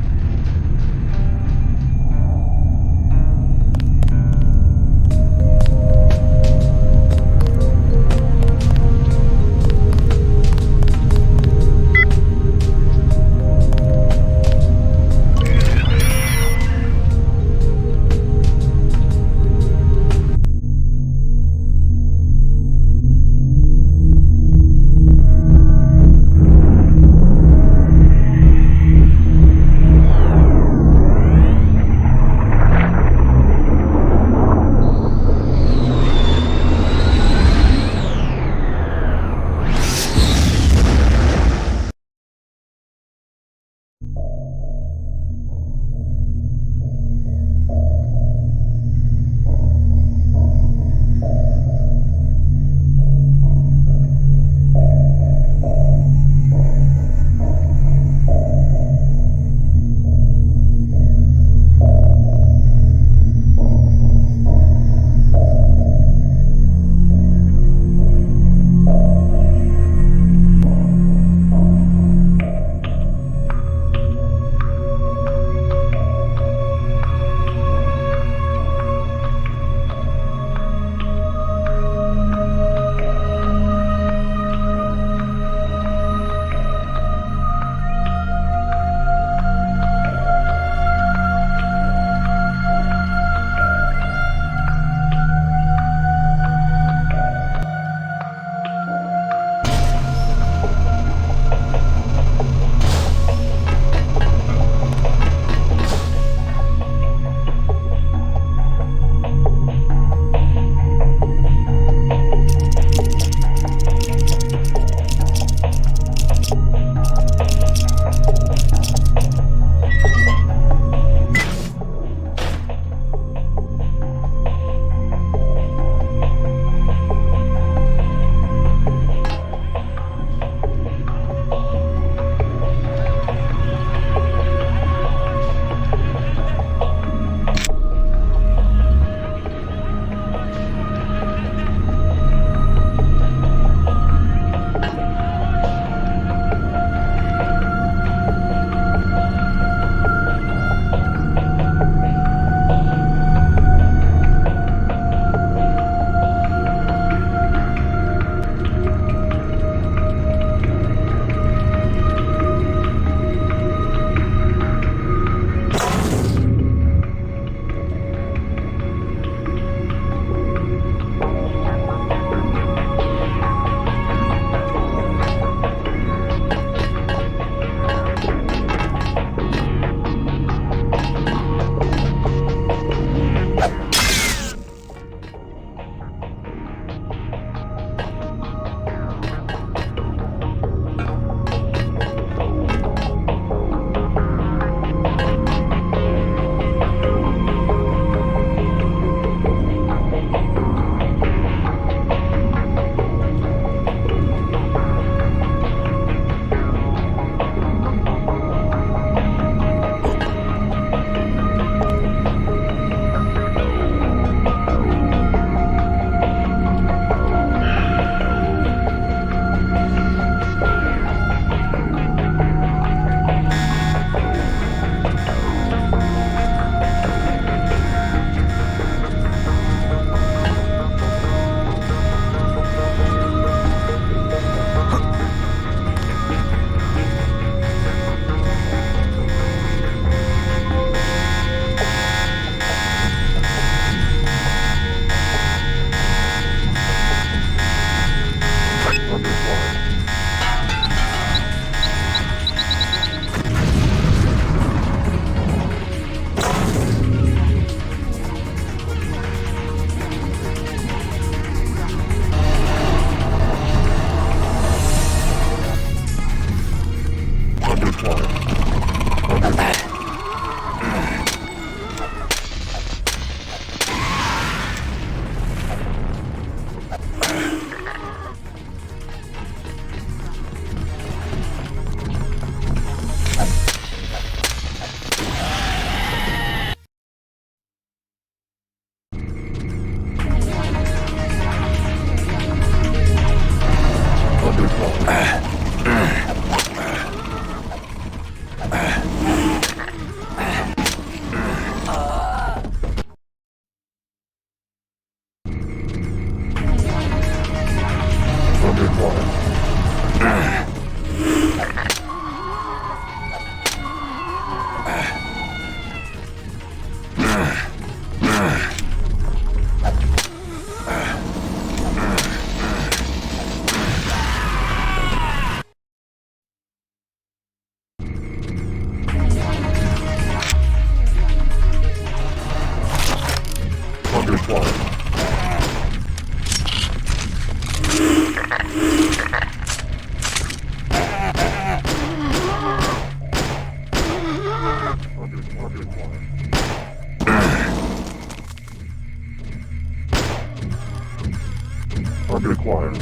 S12: Target acquired.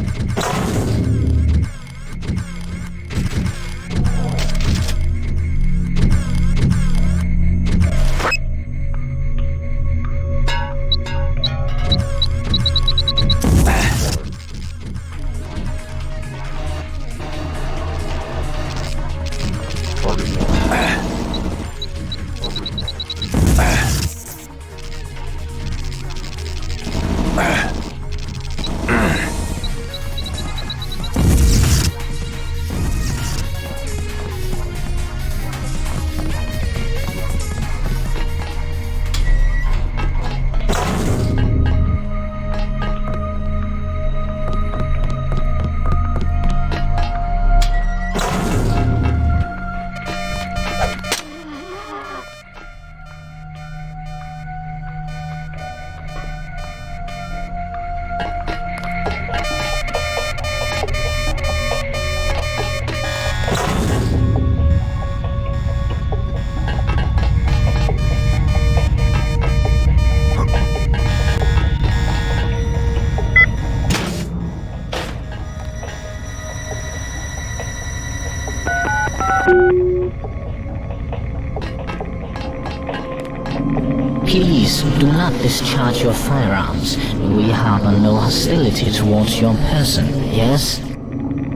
S9: Please do not discharge your firearms. We harbor no hostility towards your person, yes?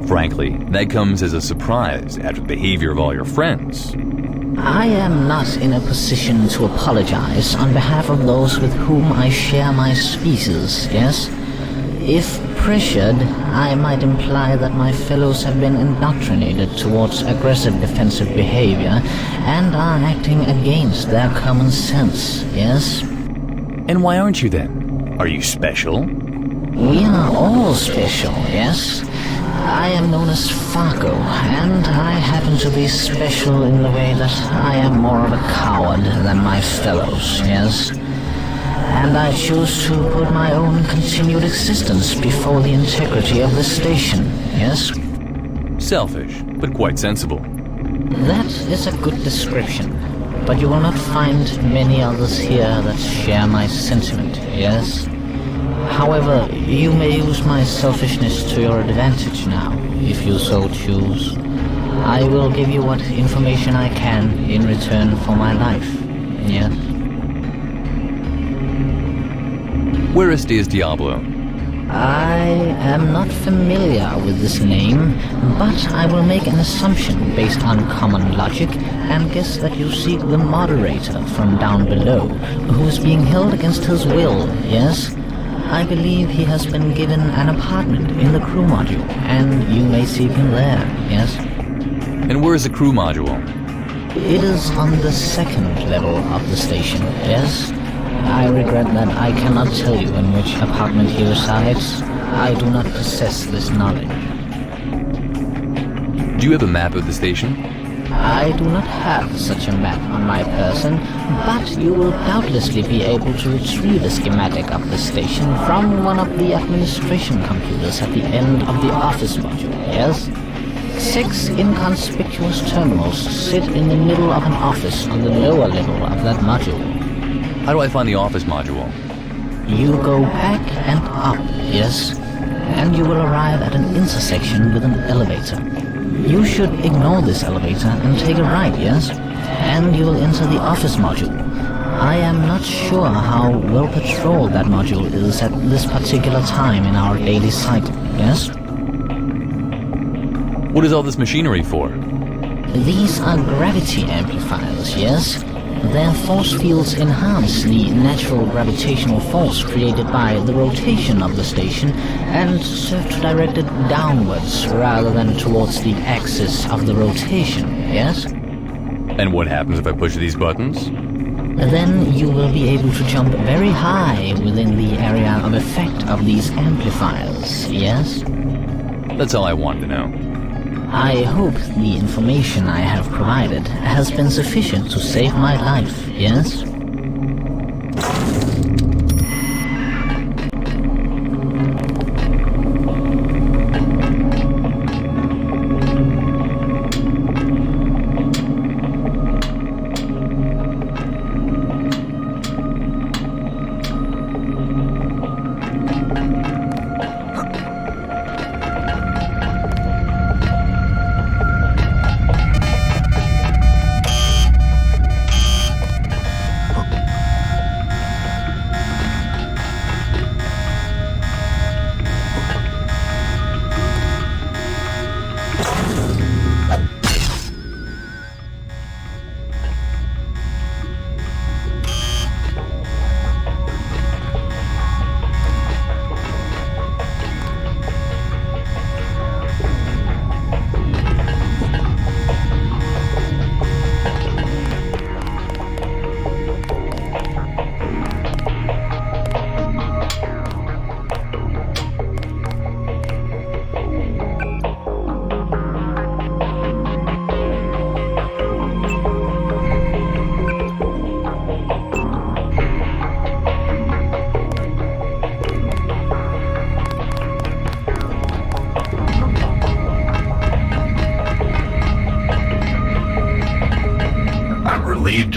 S8: Frankly, that comes as a surprise after the behavior of all your friends.
S9: I am not in a position to apologize on behalf of those with whom I share my species, yes? If pressured, I might imply that my fellows have been indoctrinated towards aggressive defensive behavior and are acting against their common sense, yes?
S8: And why aren't you then? Are you special?
S9: We are all special, yes? I am known as Fargo, and I happen to be special in the way that I am more of a coward than my fellows, yes? And I choose to put my own continued existence before the integrity of the station, yes?
S8: Selfish, but quite sensible.
S9: That is a good description, but you will not find many others here that share my sentiment, yes? However, you may use my selfishness to your advantage now, if you so choose. I will give you what information I can in return for my life, yes?
S8: Where is Diaz Diablo?
S9: I am not familiar with this name, but I will make an assumption based on common logic and guess that you seek the moderator from down below, who is being held against his will, yes? I believe he has been given an apartment in the crew module, and you may seek him there, yes?
S8: And where is the crew module?
S9: It is on the second level of the station, yes? I regret that I cannot tell you in which apartment he resides. I do not possess this knowledge.
S8: Do you have a map of the station?
S9: I do not have such a map on my person, but you will doubtlessly be able to retrieve a schematic of the station from one of the administration computers at the end of the office module, yes? 6 inconspicuous terminals sit in the middle of an office on the lower level of that module.
S8: How do I find the office module?
S9: You go back and up, yes? And you will arrive at an intersection with an elevator. You should ignore this elevator and take a right, yes? And you will enter the office module. I am not sure how well patrolled that module is at this particular time in our daily cycle, yes?
S8: What is all this machinery for?
S9: These are gravity amplifiers, yes? Their force fields enhance the natural gravitational force created by the rotation of the station and serve to direct it downwards rather than towards the axis of the rotation, yes?
S8: And what happens if I push these buttons?
S9: Then you will be able to jump very high within the area of effect of these amplifiers, yes?
S8: That's all I wanted to know.
S9: I hope the information I have provided has been sufficient to save my life, yes?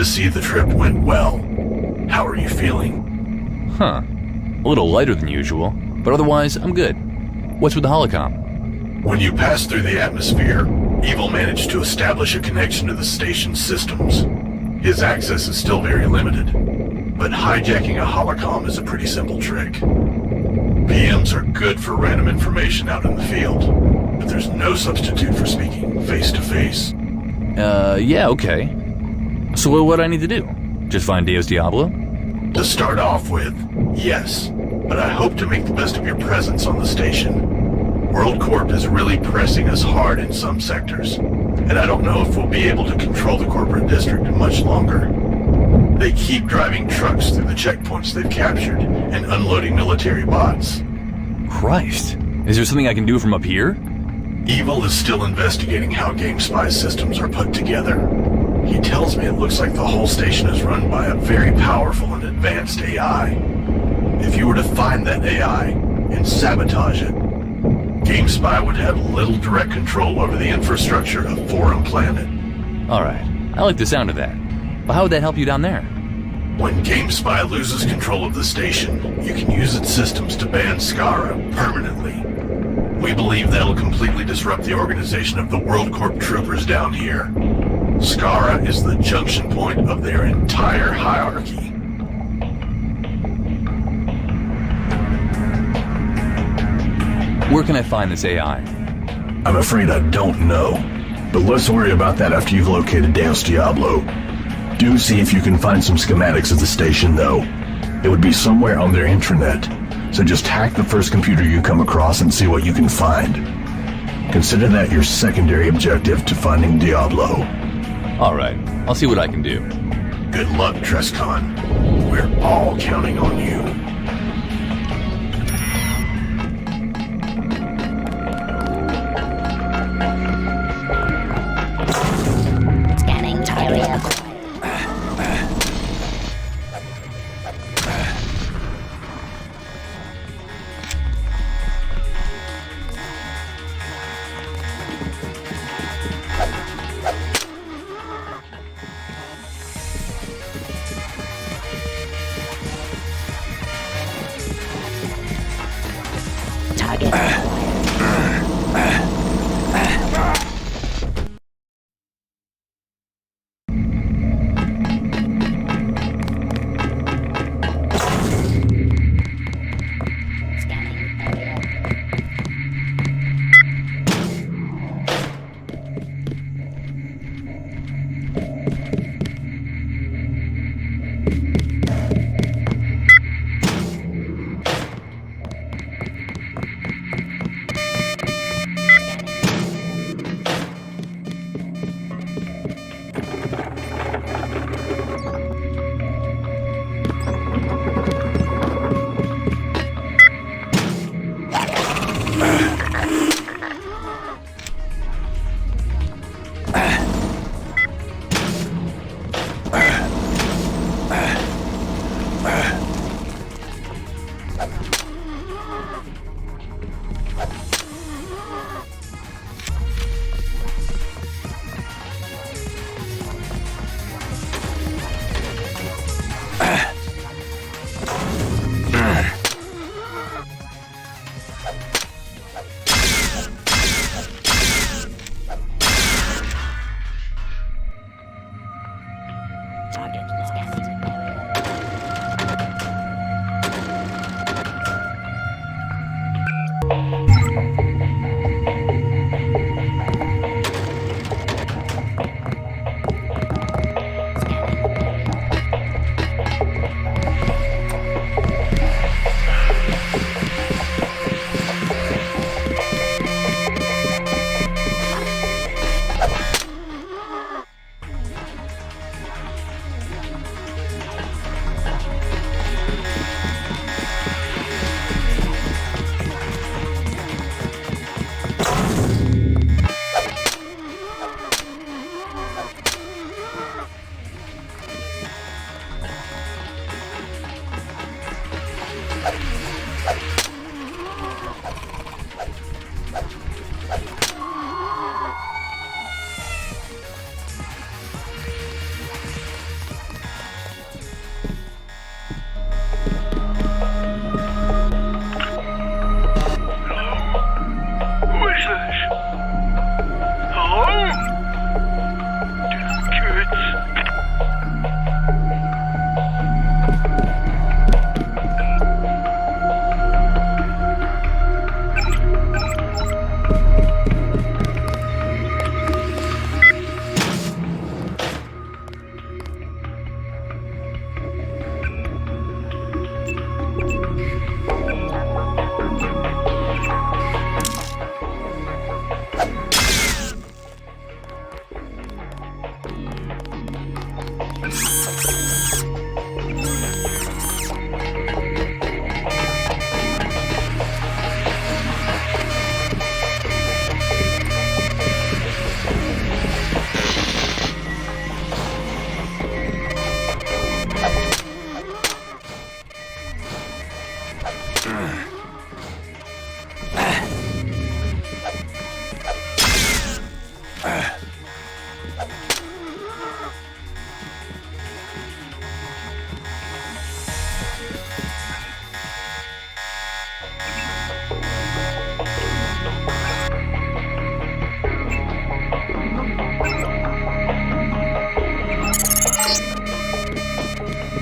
S15: to see the trip went well. How are you feeling?
S8: Huh. A little lighter than usual, but otherwise, I'm good. What's with the holocom?
S15: When you pass through the atmosphere, Evil managed to establish a connection to the station's systems. His access is still very limited, but hijacking a holocom is a pretty simple trick. PMs are good for random information out in the field, but there's no substitute for speaking face-to-face.
S8: Yeah, okay. So what do I need to do? Just find Deus Diablo?
S15: To start off with, yes, but I hope to make the best of your presence on the station. World Corp is really pressing us hard in some sectors, and I don't know if we'll be able to control the corporate district much longer. They keep driving trucks through the checkpoints they've captured and unloading military bots.
S8: Christ. Is there something I can do from up here?
S15: Evil is still investigating how GameSpy's systems are put together. He tells me it looks like the whole station is run by a very powerful and advanced AI. If you were to find that AI and sabotage it, GameSpy would have little direct control over the infrastructure of Forum Planet.
S8: Alright, I like the sound of that. But how would that help you down there?
S15: When GameSpy loses control of the station, you can use its systems to ban Skara permanently. We believe that'll completely disrupt the organization of the World Corp troopers down here. Skara is the junction point of their entire hierarchy.
S8: Where can I find this AI?
S15: I'm afraid I don't know, but let's worry about that after you've located Deus Diablo. Do see if you can find some schematics of the station, though. It would be somewhere on their intranet, so just hack the first computer you come across and see what you can find. Consider that your secondary objective to finding Diablo.
S8: Alright, I'll see what I can do.
S15: Good luck, Trescon. We're all counting on you.
S6: Scanning area.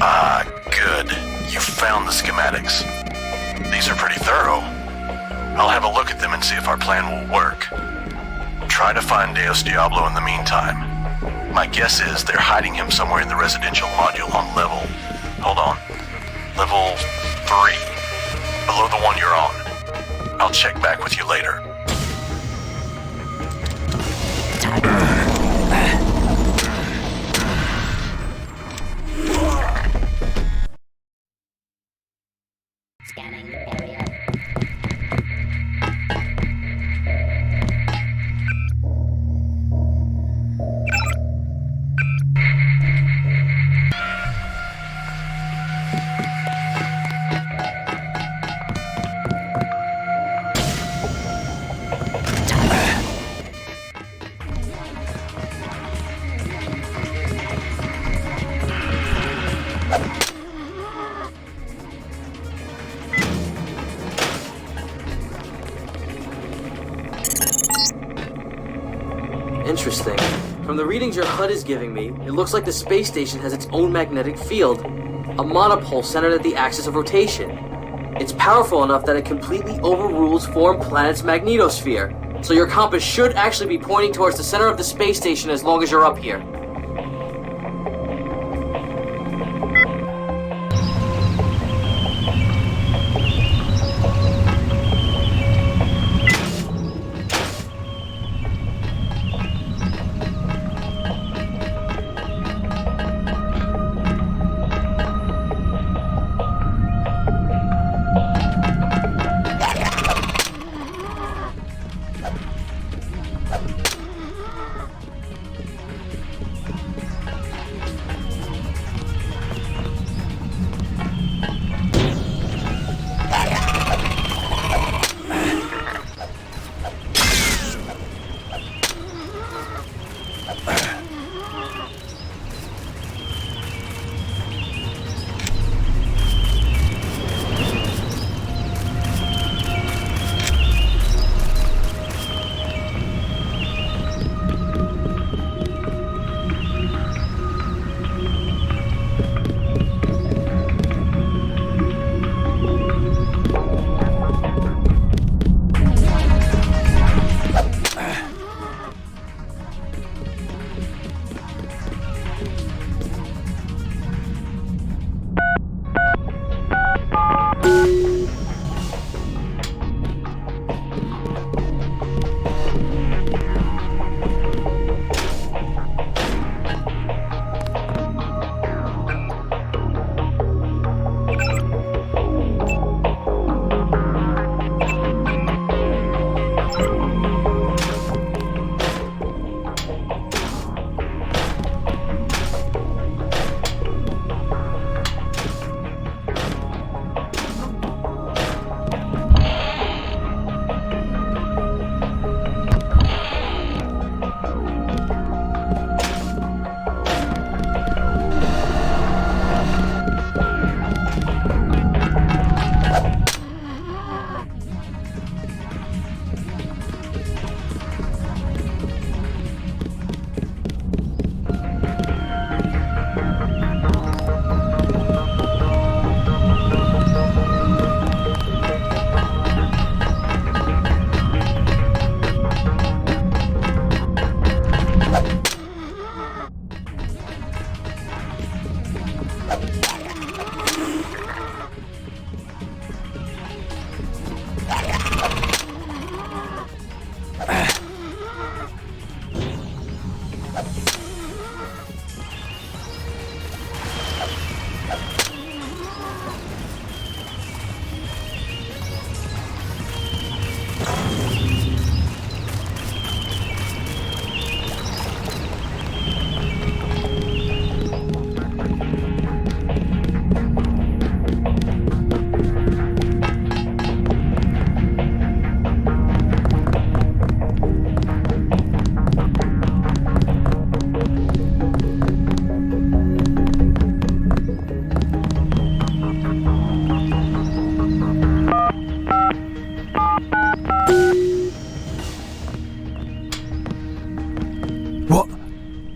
S15: Ah, good. You found the schematics. These are pretty thorough. I'll have a look at them and see if our plan will work. Try to find Deus Diablo in the meantime. My guess is they're hiding him somewhere in the residential module on level... Hold on. Level 3. Below the one you're on. I'll check back with you later.
S6: Scanning area.
S18: Interesting. From the readings your HUD is giving me, it looks like the space station has its own magnetic field, a monopole centered at the axis of rotation. It's powerful enough that it completely overrules foreign planet's magnetosphere, so your compass should actually be pointing towards the center of the space station as long as you're up here.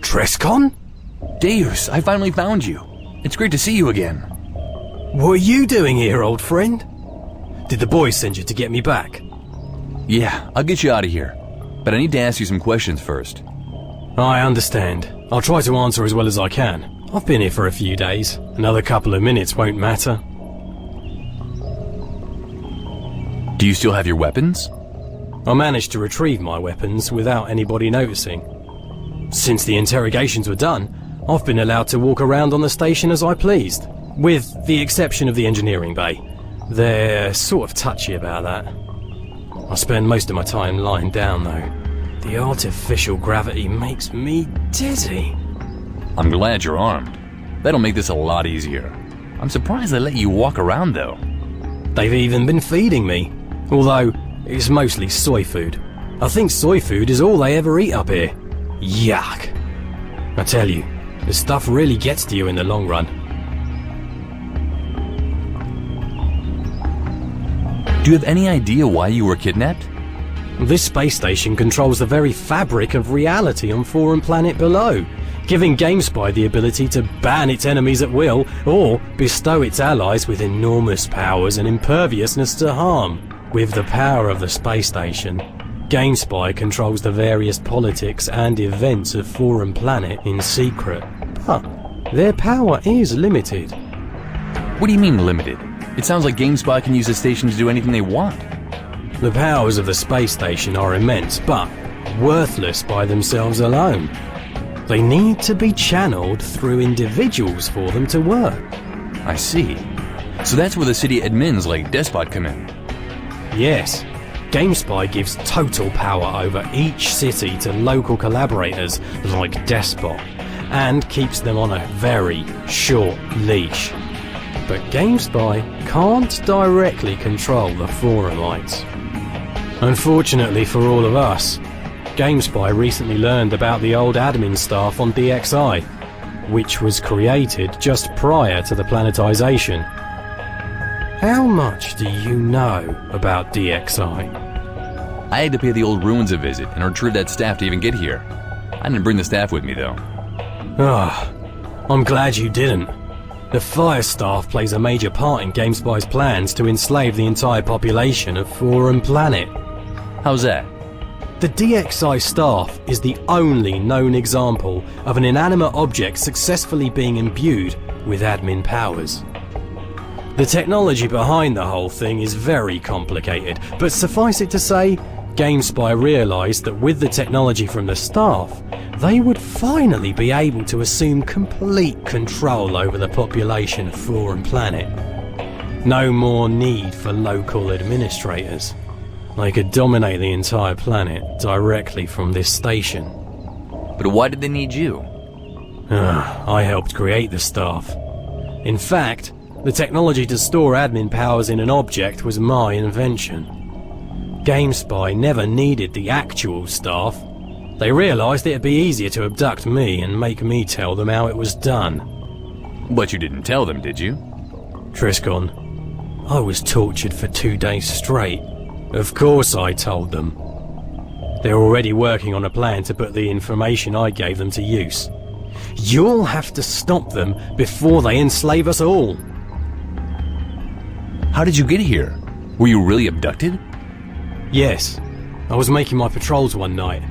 S17: Trescon?
S8: Deus, I finally found you. It's great to see you again.
S4: What are you doing here, old friend? Did the boys send you to get me back?
S8: Yeah, I'll get you out of here. But I need to ask you some questions first.
S4: I understand. I'll try to answer as well as I can. I've been here for a few days. Another couple of minutes won't matter.
S8: Do you still have your weapons?
S4: I managed to retrieve my weapons without anybody noticing. Since the interrogations were done, I've been allowed to walk around on the station as I pleased, with the exception of the engineering bay. They're sort of touchy about that. I spend most of my time lying down though. The artificial gravity makes me dizzy.
S8: I'm glad you're armed. That'll make this a lot easier. I'm surprised they let you walk around though.
S4: They've even been feeding me, although it's mostly soy food. I think soy food is all they ever eat up here. Yuck. I tell you, this stuff really gets to you in the long run.
S8: Do you have any idea why you were kidnapped?
S4: This space station controls the very fabric of reality on Forum Planet below, giving GameSpy the ability to ban its enemies at will, or bestow its allies with enormous powers and imperviousness to harm. With the power of the space station, GameSpy controls the various politics and events of Forum Planet in secret. But their power is limited.
S8: What do you mean limited? It sounds like GameSpy can use the station to do anything they want.
S4: The powers of the space station are immense, but worthless by themselves alone. They need to be channeled through individuals for them to work.
S8: I see. So that's where the city admins like Despot come in.
S4: Yes. GameSpy gives total power over each city to local collaborators like Despot, and keeps them on a very short leash. But GameSpy can't directly control the Forumites. Unfortunately for all of us, GameSpy recently learned about the old admin staff on DXI, which was created just prior to the planetization. How much do you know about DXI?
S8: I had to pay the old ruins a visit and retrieve that staff to even get here. I didn't bring the staff with me though.
S4: Ah, I'm glad you didn't. The Fire Staff plays a major part in GameSpy's plans to enslave the entire population of Forum Planet.
S8: How's that?
S4: The DXI staff is the only known example of an inanimate object successfully being imbued with admin powers. The technology behind the whole thing is very complicated, but suffice it to say, GameSpy realised that with the technology from the staff, they would finally be able to assume complete control over the population of Forum Planet. No more need for local administrators. They could dominate the entire planet directly from this station.
S8: But why did they need you?
S4: I helped create the staff. In fact, the technology to store admin powers in an object was my invention. GameSpy never needed the actual staff. They realised it'd be easier to abduct me and make me tell them how it was done.
S8: But you didn't tell them, did you?
S4: Triscon, I was tortured for 2 days straight. Of course I told them. They're already working on a plan to put the information I gave them to use. You'll have to stop them before they enslave us all.
S8: How did you get here? Were you really abducted?
S4: Yes. I was making my patrols one night.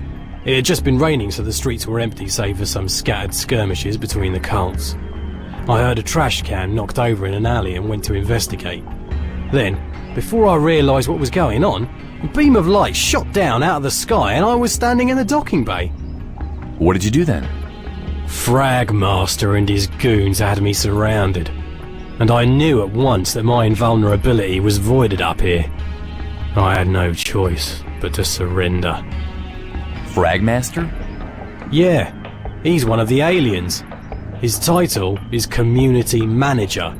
S4: It had just been raining, so the streets were empty save for some scattered skirmishes between the cults. I heard a trash can knocked over in an alley and went to investigate. Then, before I realised what was going on, a beam of light shot down out of the sky and I was standing in the docking bay.
S8: What did you do then?
S4: Fragmaster and his goons had me surrounded, and I knew at once that my invulnerability was voided up here. I had no choice but to surrender.
S8: Fragmaster?
S4: Yeah, he's one of the aliens. His title is Community Manager,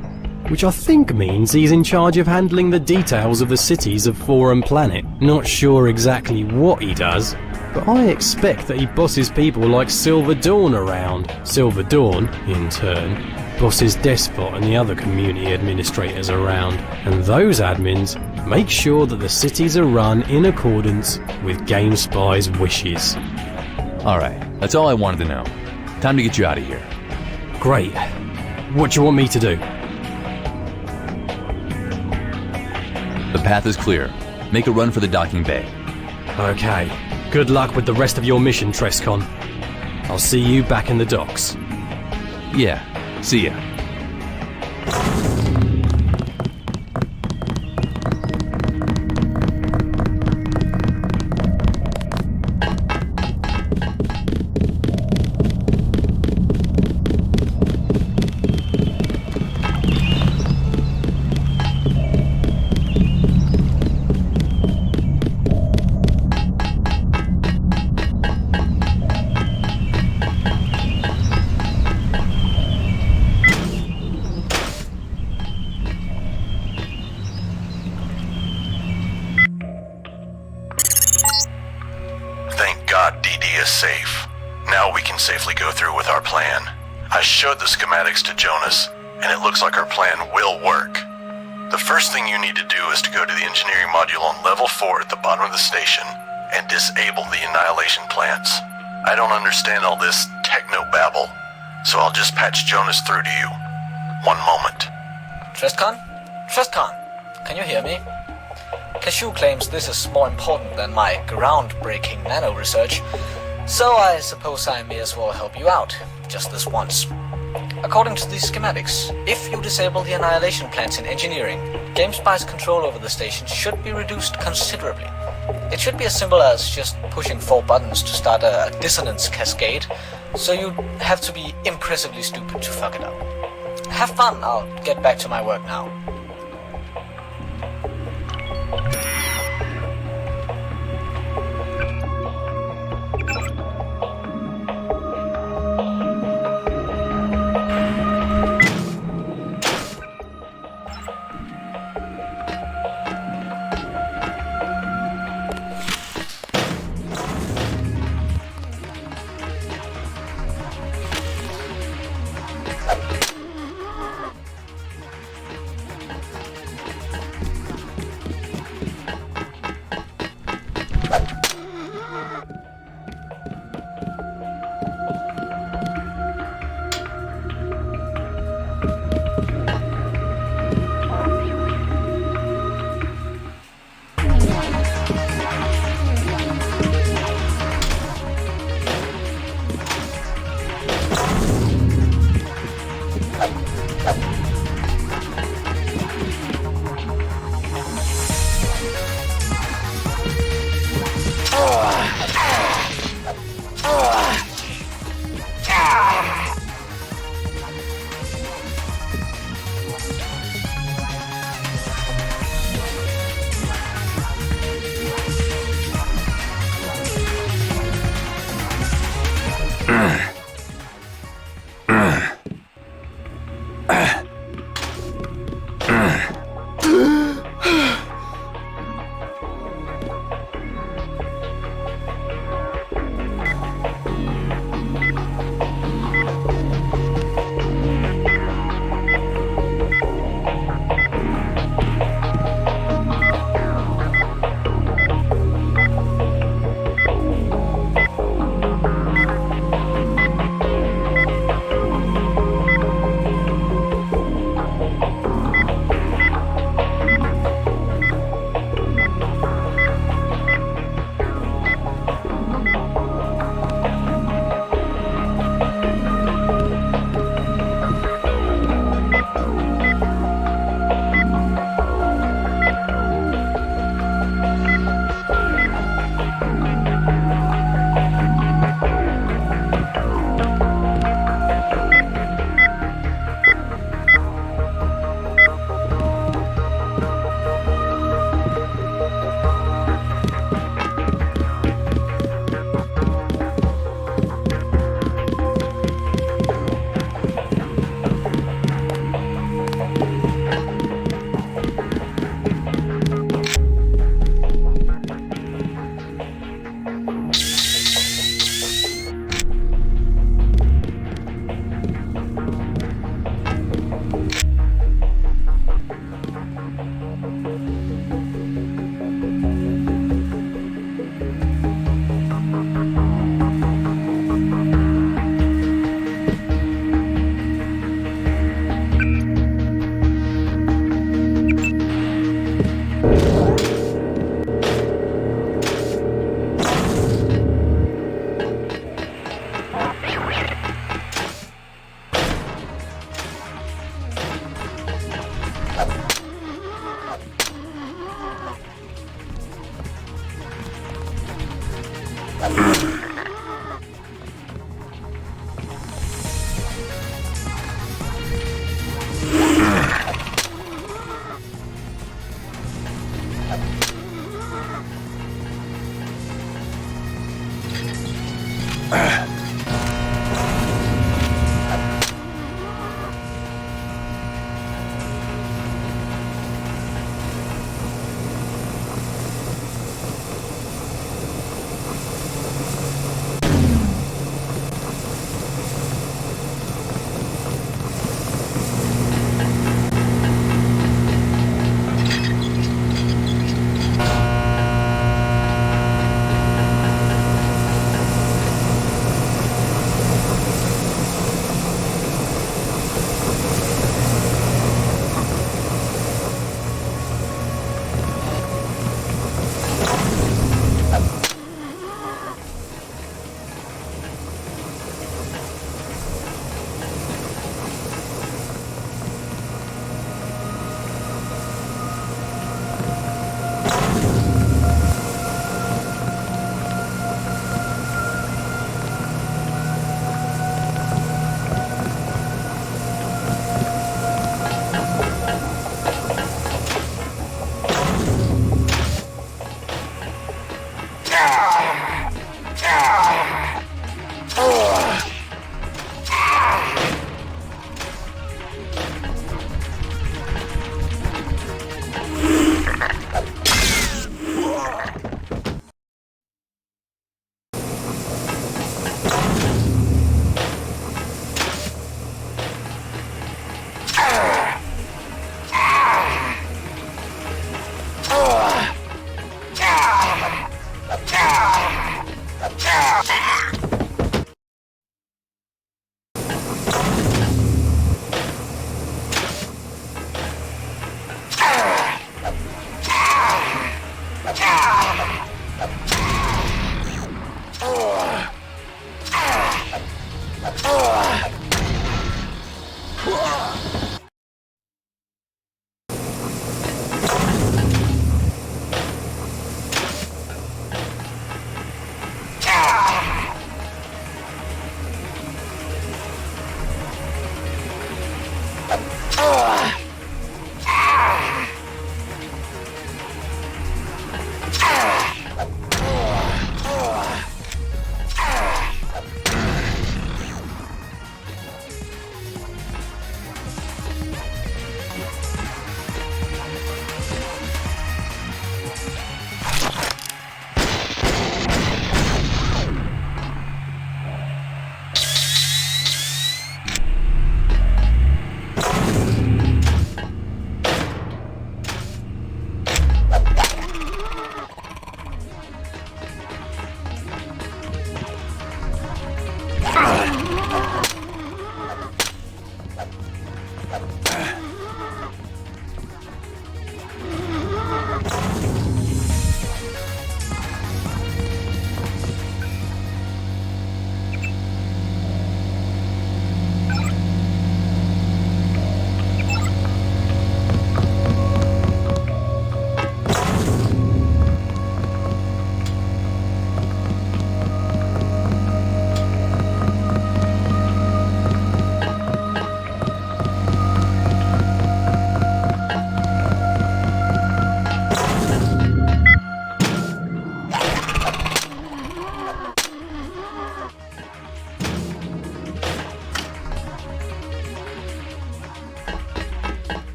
S4: which I think means he's in charge of handling the details of the cities of Forum Planet. Not sure exactly what he does, but I expect that he bosses people like Silver Dawn around. Silver Dawn, in turn, bosses Despot and the other community administrators around, and those admins make sure that the cities are run in accordance with GameSpy's wishes.
S8: Alright, that's all I wanted to know. Time to get you out of here.
S4: Great. What do you want me to do?
S8: The path is clear. Make a run for the docking bay.
S4: Okay. Good luck with the rest of your mission, Trescon. I'll see you back in the docks.
S8: Yeah, see ya.
S15: Thank God DD is safe. Now we can safely go through with our plan. I showed the schematics to Jonas, and it looks like our plan will work. The first thing you need to do is to go to the engineering module on level 4 at the bottom of the station and disable the annihilation plants. I don't understand all this techno-babble, so I'll just patch Jonas through to you. One moment.
S10: Trescon? Trescon, can you hear me? Cashew claims this is more important than my groundbreaking nano research, so I suppose I may as well help you out, just this once. According to these schematics, if you disable the annihilation plants in engineering, GameSpy's control over the station should be reduced considerably. It should be as simple as just pushing 4 buttons to start a dissonance cascade, so you'd have to be impressively stupid to fuck it up. Have fun, I'll get back to my work now.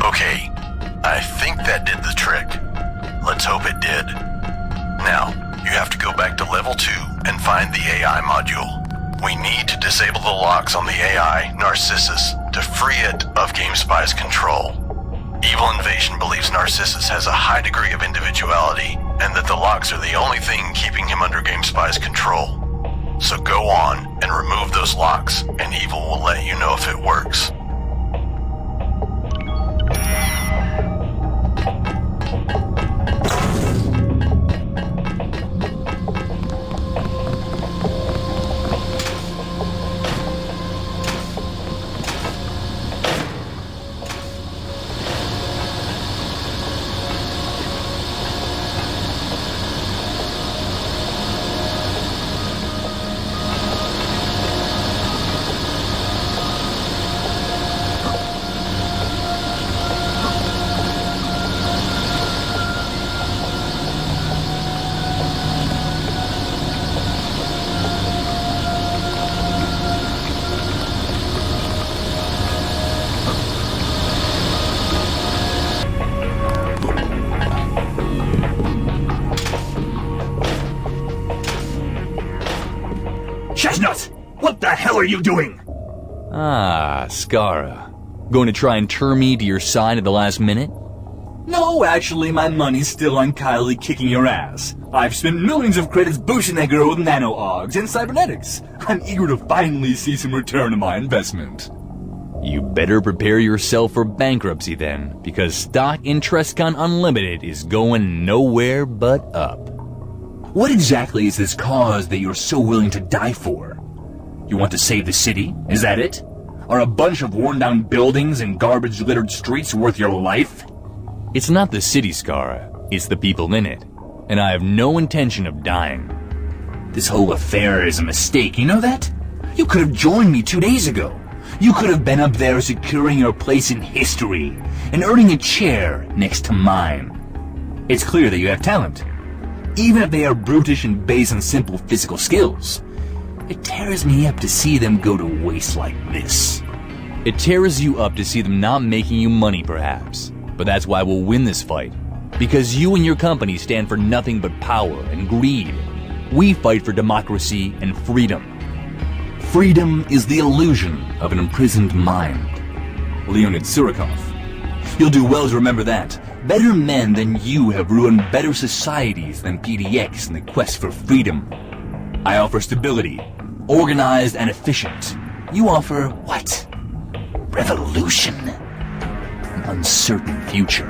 S15: Okay, I think that did the trick. Let's hope it did. Now, you have to go back to level 2 and find the AI module. We need to disable the locks on the AI, Narcissus, to free it of GameSpy's control. Evil Invasion believes Narcissus has a high degree of individuality, and that the locks are the only thing keeping him under GameSpy's control. So go on and remove those locks, and Evil will let you know if it works.
S7: Chestnut! What the hell are you doing?
S8: Ah, Skara. Going to try and turn me to your side at the last minute?
S7: No, actually, my money's still on Kylie kicking your ass. I've spent millions of credits boosting that girl with nano-augs and cybernetics. I'm eager to finally see some return on my investment.
S8: You better prepare yourself for bankruptcy then, because stock in TrestCon Unlimited is going nowhere but up.
S7: What exactly is this cause that you're so willing to die for? You want to save the city? Is that it? Are a bunch of worn-down buildings and garbage-littered streets worth your life?
S8: It's not the city, Skara. It's the people in it. And I have no intention of dying.
S7: This whole affair is a mistake, you know that? You could have joined me 2 days ago. You could have been up there securing your place in history and earning a chair next to mine. It's clear that you have talent. Even if they are brutish and based on simple physical skills. It tears me up to see them go to waste like this.
S8: It tears you up to see them not making you money, perhaps. But that's why we'll win this fight. Because you and your company stand for nothing but power and greed. We fight for democracy and freedom. Freedom is the illusion of an imprisoned mind.
S7: Leonid Surikov. You'll do well to remember that. Better men than you have ruined better societies than PDX in the quest for freedom. I offer stability, organized and efficient. You offer what? Revolution. An uncertain future.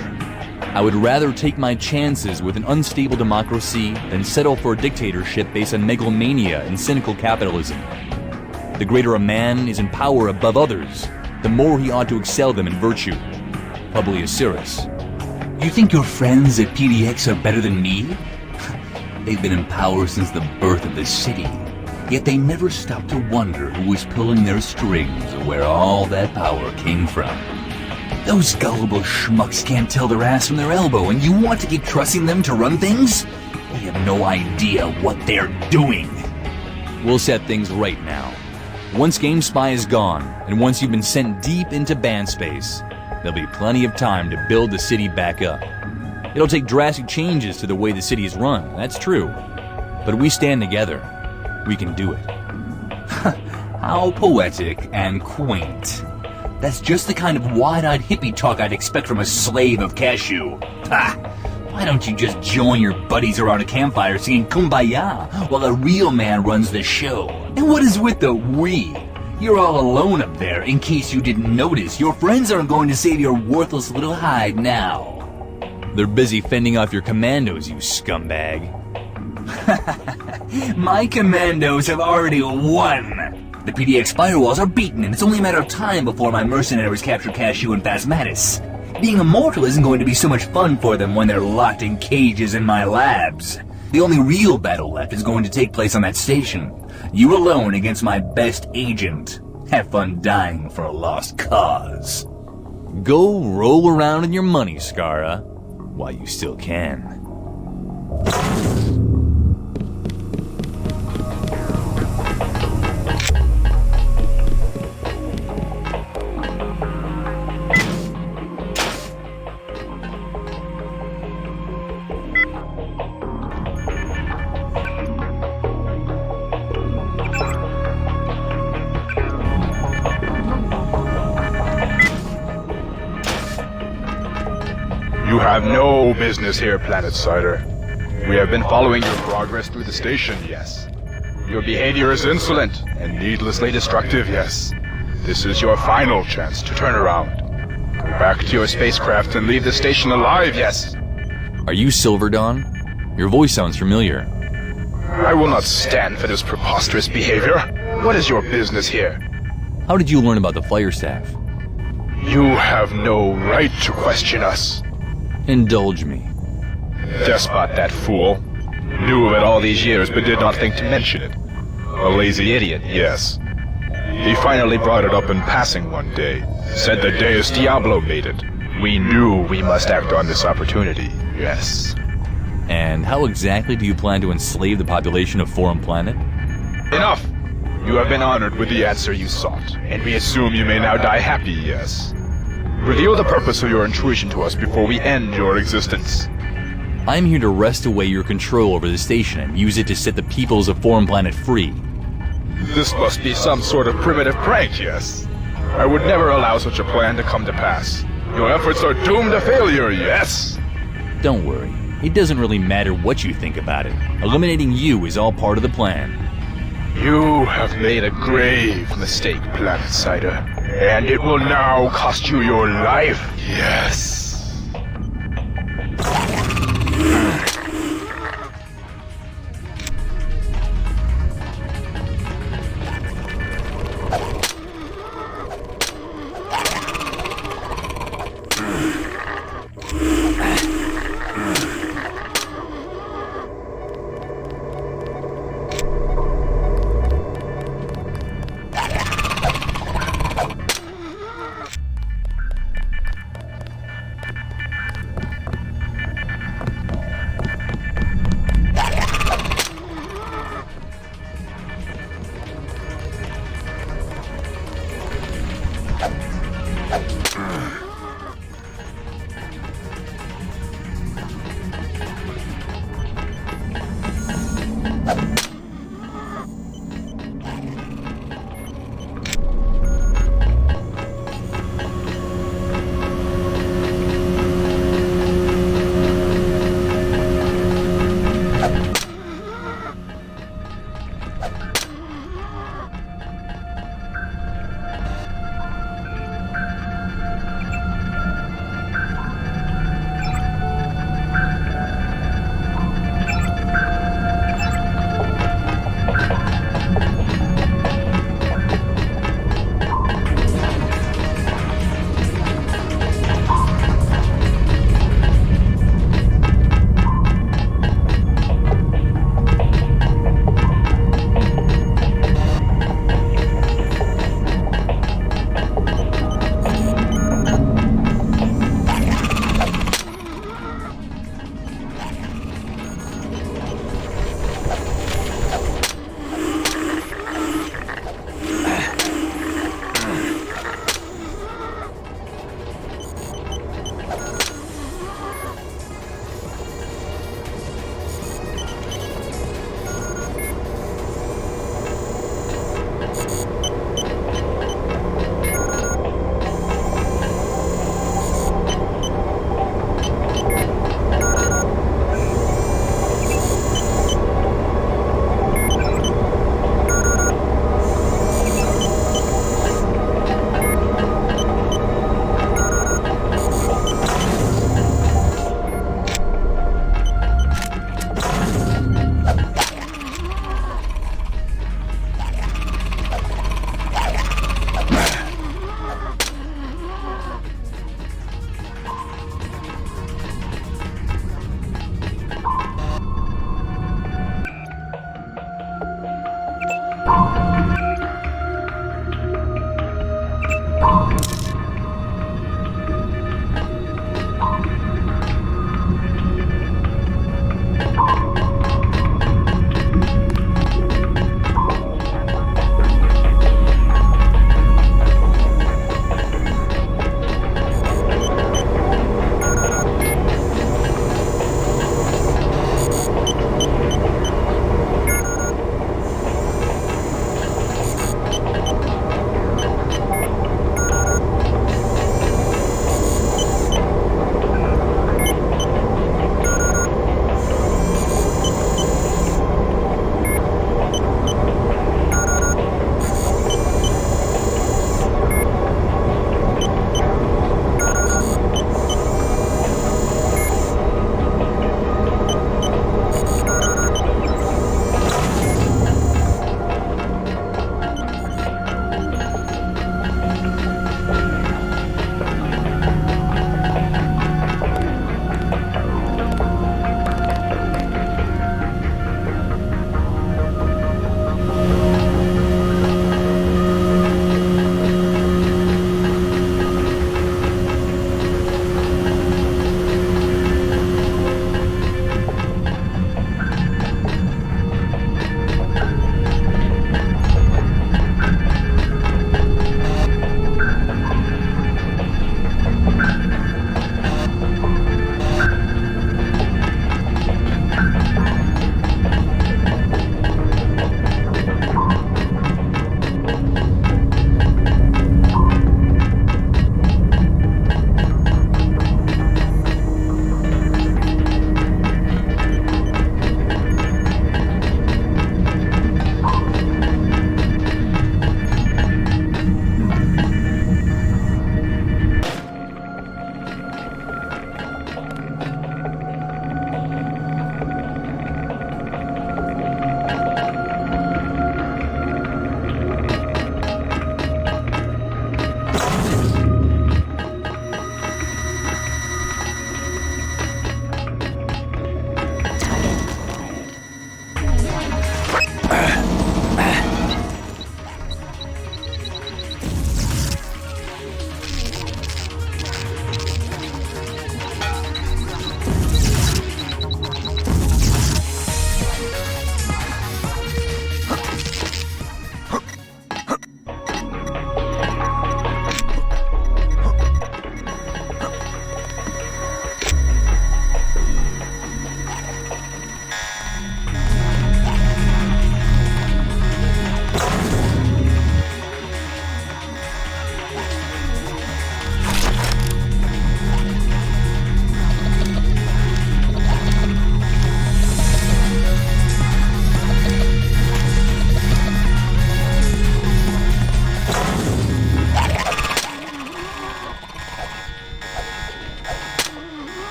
S8: I would rather take my chances with an unstable democracy than settle for a dictatorship based on megalomania and cynical capitalism. The greater a man is in power above others, the more he ought to excel them in virtue. Publius Syrus.
S7: You think your friends at PDX are better than me? They've been in power since the birth of this city, yet they never stop to wonder who was pulling their strings or where all that power came from. Those gullible schmucks can't tell their ass from their elbow, and you want to keep trusting them to run things? They have no idea what they're doing.
S8: We'll set things right now. Once GameSpy is gone, and once you've been sent deep into ban space, there'll be plenty of time to build the city back up. It'll take drastic changes to the way the city is run, that's true. But we stand together. We can do it.
S2: How poetic and quaint. That's just the kind of wide-eyed hippie talk I'd expect from a slave of cashew. Ha! Why don't you just join your buddies around a campfire singing Kumbaya while a real man runs the show? And what is with the we? You're all alone up there, in case you didn't notice. Your friends aren't going to save your worthless little hide now.
S8: They're busy fending off your commandos, you scumbag.
S2: My commandos have already won. The PDX firewalls are beaten, and it's only a matter of time before my mercenaries capture Cashew and Phasmatis. Being immortal isn't going to be so much fun for them when they're locked in cages in my labs. The only real battle left is going to take place on that station. You alone against my best agent. Have fun dying for a lost cause.
S8: Go roll around in your money, Skara, while you still can.
S5: You have no business here, Planetsider. We have been following your progress through the station, yes. Your behavior is insolent and needlessly destructive, yes. This is your final chance to turn around. Go back to your spacecraft and leave the station alive, yes.
S8: Are you Silver Dawn? Your voice sounds familiar.
S5: I will not stand for this preposterous behavior. What is your business here?
S8: How did you learn about the Fire Staff?
S5: You have no right to question us.
S8: Indulge me.
S5: Despot, that fool. Knew of it all these years, but did not think to mention it. A lazy idiot, yes. He finally brought it up in passing one day. Said the Deus Diablo made it. We knew we must act on this opportunity, yes.
S8: And how exactly do you plan to enslave the population of Forum Planet?
S5: Enough! You have been honored with the answer you sought, and we assume you may now die happy, yes. Reveal the purpose of your intrusion to us before we end your existence.
S8: I'm here to wrest away your control over the station and use it to set the peoples of Forum Planet free.
S5: This must be some sort of primitive prank, yes. I would never allow such a plan to come to pass. Your efforts are doomed to failure, yes.
S8: Don't worry. It doesn't really matter what you think about it. Eliminating you is all part of the plan.
S5: You have made a grave mistake, Planetsider. And it will now cost you your life, yes.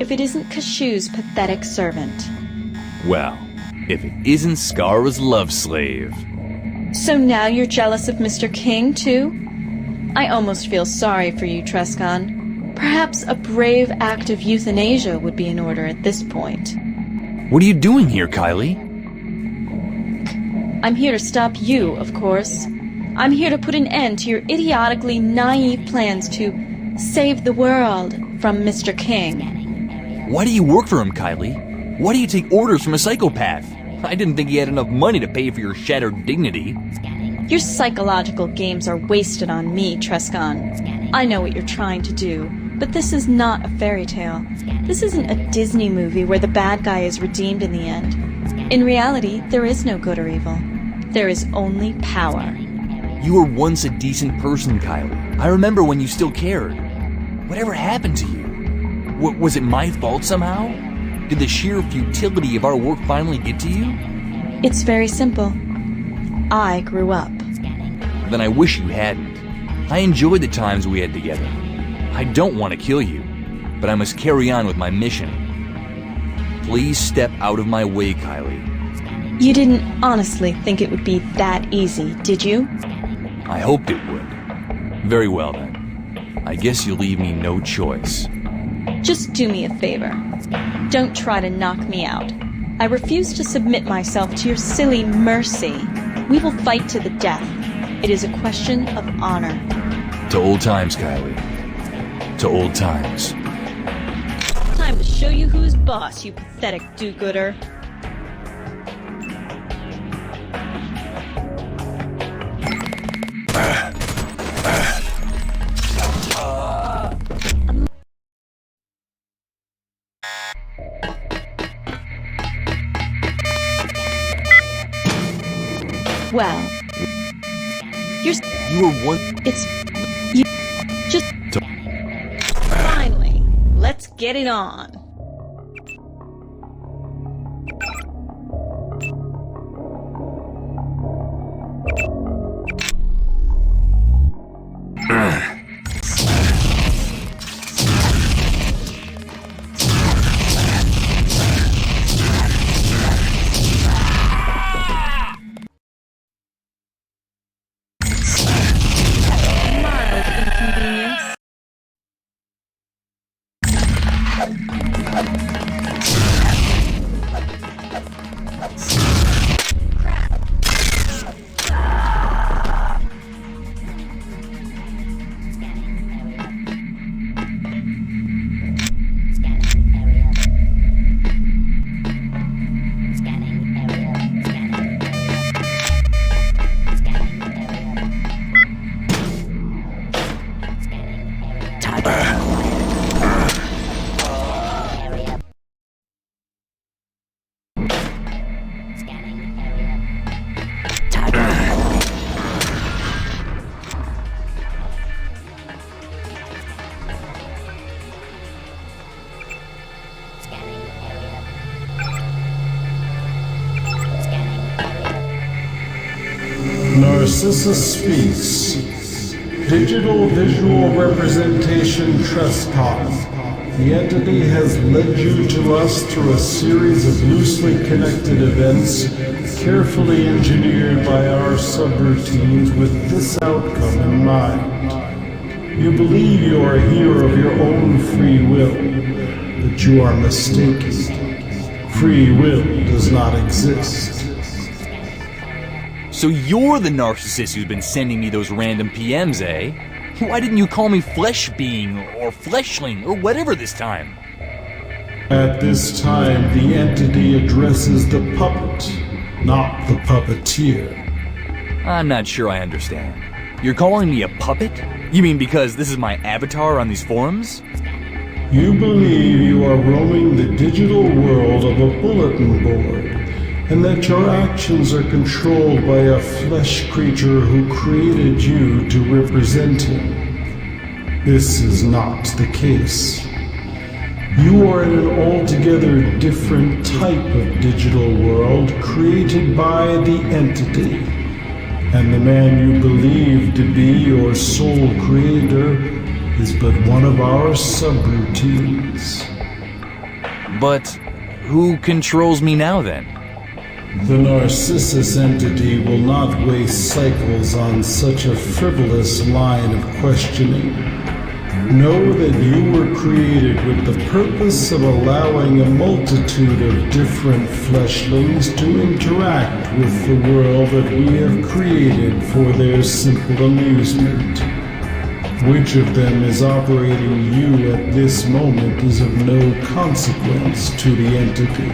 S1: if it isn't Kashu's pathetic servant.
S8: Well, if it isn't Skara's love slave.
S1: So now you're jealous of Mr. King, too? I almost feel sorry for you, Trescon. Perhaps a brave act of euthanasia would be in order at this point.
S8: What are you doing here, Kylie?
S1: I'm here to stop you, of course. I'm here to put an end to your idiotically naive plans to save the world from Mr. King.
S8: Why do you work for him, Kylie? Why do you take orders from a psychopath? I didn't think he had enough money to pay for your shattered dignity.
S1: Your psychological games are wasted on me, Trescon. I know what you're trying to do, but this is not a fairy tale. This isn't a Disney movie where the bad guy is redeemed in the end. In reality, there is no good or evil. There is only power.
S2: You were once a decent person, Kylie. I remember when you still cared. Whatever happened to you? Was it my fault somehow? Did the sheer futility of our work finally get to you?
S1: It's very simple. I grew up.
S2: Then I wish you hadn't. I enjoyed the times we had together. I don't want to kill you, but I must carry on with my mission. Please step out of my way, Kylie.
S1: You didn't honestly think it would be that easy, did you?
S2: I hoped it would. Very well then. I guess you leave me no choice.
S1: Just do me a favor. Don't try to knock me out. I refuse to submit myself to your silly mercy. We will fight to the death. It is a question of honor.
S2: To old times, Kylie. To old times.
S1: Time to show you who's boss, you pathetic do-gooder. Well,
S2: you were one.
S1: It's you. Just finally. Let's get it on.
S11: Narcissus speaks. Digital visual representation Trescott. The entity has led you to us through a series of loosely connected events, carefully engineered by our subroutines with this outcome in mind. You believe you are here of your own free will, but you are mistaken. Free will does not exist.
S2: So you're the narcissist who's been sending me those random PMs, eh? Why didn't you call me Flesh Being or Fleshling or whatever this time?
S11: At this time, the entity addresses the puppet, not the puppeteer.
S2: I'm not sure I understand. You're calling me a puppet? You mean because this is my avatar on these forums?
S11: You believe you are roaming the digital world of a bulletin board, and that your actions are controlled by a flesh creature who created you to represent him. This is not the case. You are in an altogether different type of digital world created by the entity, and the man you believe to be your sole creator is but one of our subroutines.
S2: But who controls me now then?
S11: The Narcissus entity will not waste cycles on such a frivolous line of questioning. Know that you were created with the purpose of allowing a multitude of different fleshlings to interact with the world that we have created for their simple amusement. Which of them is operating you at this moment is of no consequence to the entity.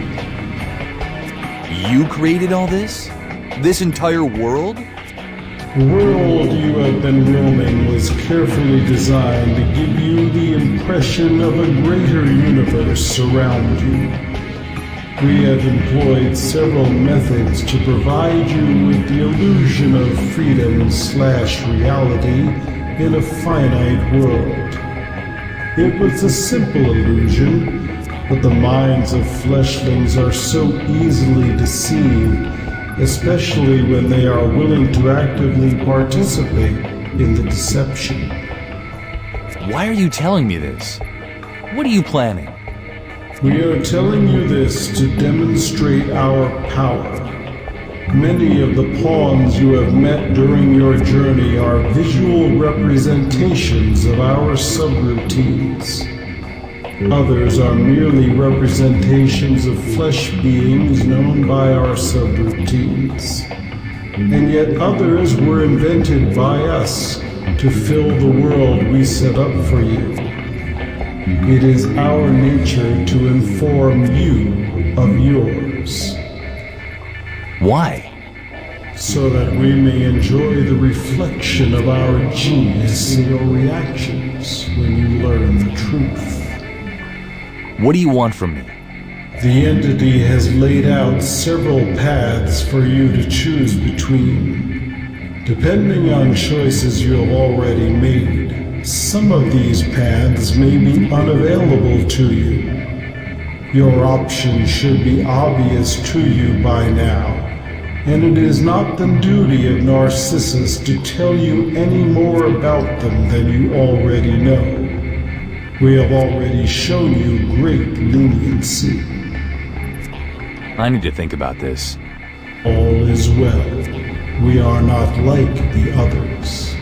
S2: You created all this? This entire world?
S11: The world you have been roaming was carefully designed to give you the impression of a greater universe around you. We have employed several methods to provide you with the illusion of freedom/reality in a finite world. It was a simple illusion, but the minds of fleshlings are so easily deceived, especially when they are willing to actively participate in the deception.
S8: Why are you telling me this? What are you planning?
S11: We are telling you this to demonstrate our power. Many of the pawns you have met during your journey are visual representations of our subroutines. Others are merely representations of flesh beings known by our subroutines. And yet others were invented by us to fill the world we set up for you. It is our nature to inform you of yours.
S8: Why?
S11: So that we may enjoy the reflection of our genius in your reactions when you learn the truth.
S8: What do you want from me?
S11: The entity has laid out several paths for you to choose between. Depending on choices you have already made, some of these paths may be unavailable to you. Your options should be obvious to you by now, and it is not the duty of Narcissus to tell you any more about them than you already know. We have already shown you great leniency.
S8: I need to think about this.
S11: All is well. We are not like the others.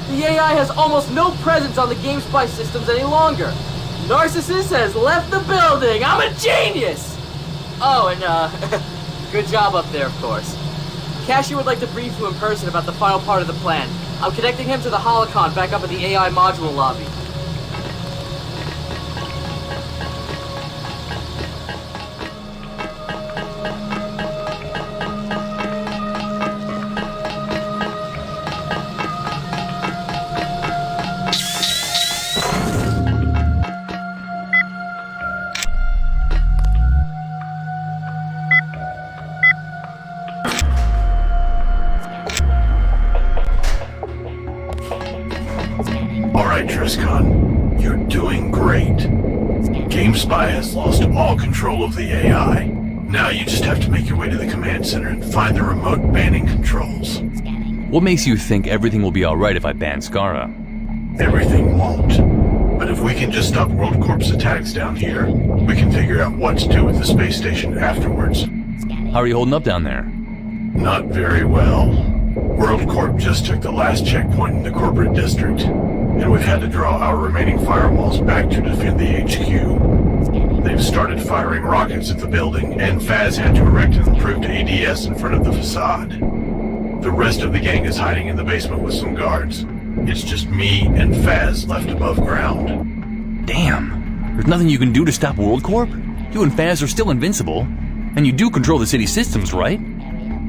S18: The AI has almost no presence on the GameSpy systems any longer. Narcissus has left the building. I'm a genius! Oh, and, good job up there, of course. Cashier would like to brief you in person about the final part of the plan. I'm connecting him to the holocron back up at the AI module lobby.
S15: Alright, Triscon. You're doing great. GameSpy has lost all control of the AI. Now you just have to make your way to the command center and find the remote banning controls.
S8: What makes you think everything will be alright if I ban Skara?
S15: Everything won't. But if we can just stop WorldCorp's attacks down here, we can figure out what to do with the space station afterwards.
S8: How are you holding up down there?
S15: Not very well. WorldCorp just took the last checkpoint in the corporate district, and we've had to draw our remaining firewalls back to defend the HQ. They've started firing rockets at the building, and Faz had to erect an improved ADS in front of the facade. The rest of the gang is hiding in the basement with some guards. It's just me and Faz left above ground.
S8: Damn. There's nothing you can do to stop WorldCorp? You and Faz are still invincible. And you do control the city systems, right?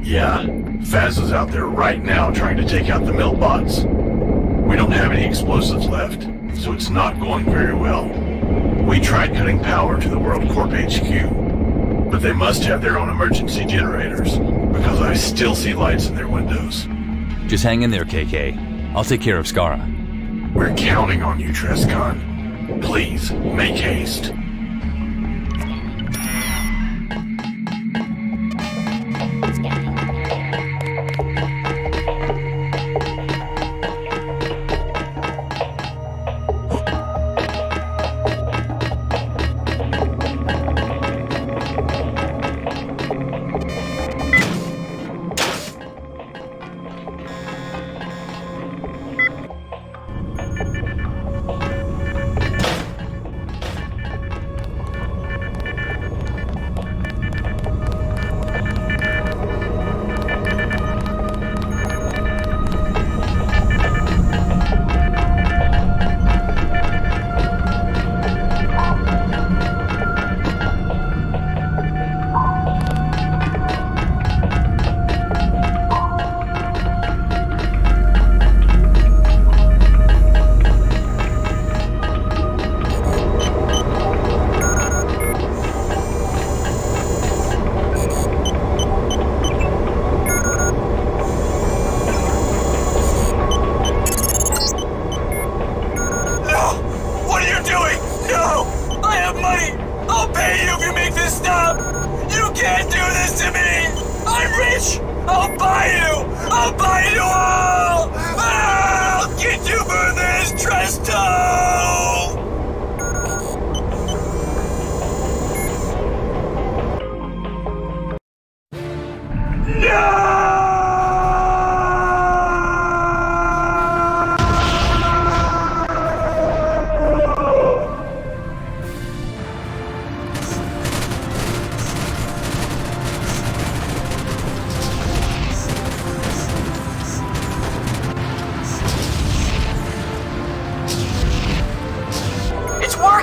S15: Yeah. Faz is out there right now trying to take out the mill bots. We don't have any explosives left, so it's not going very well. We tried cutting power to the WorldCorp HQ, but they must have their own emergency generators, because I still see lights in their windows.
S8: Just hang in there, KK. I'll take care of Skara.
S15: We're counting on you, Trescon. Please, make haste.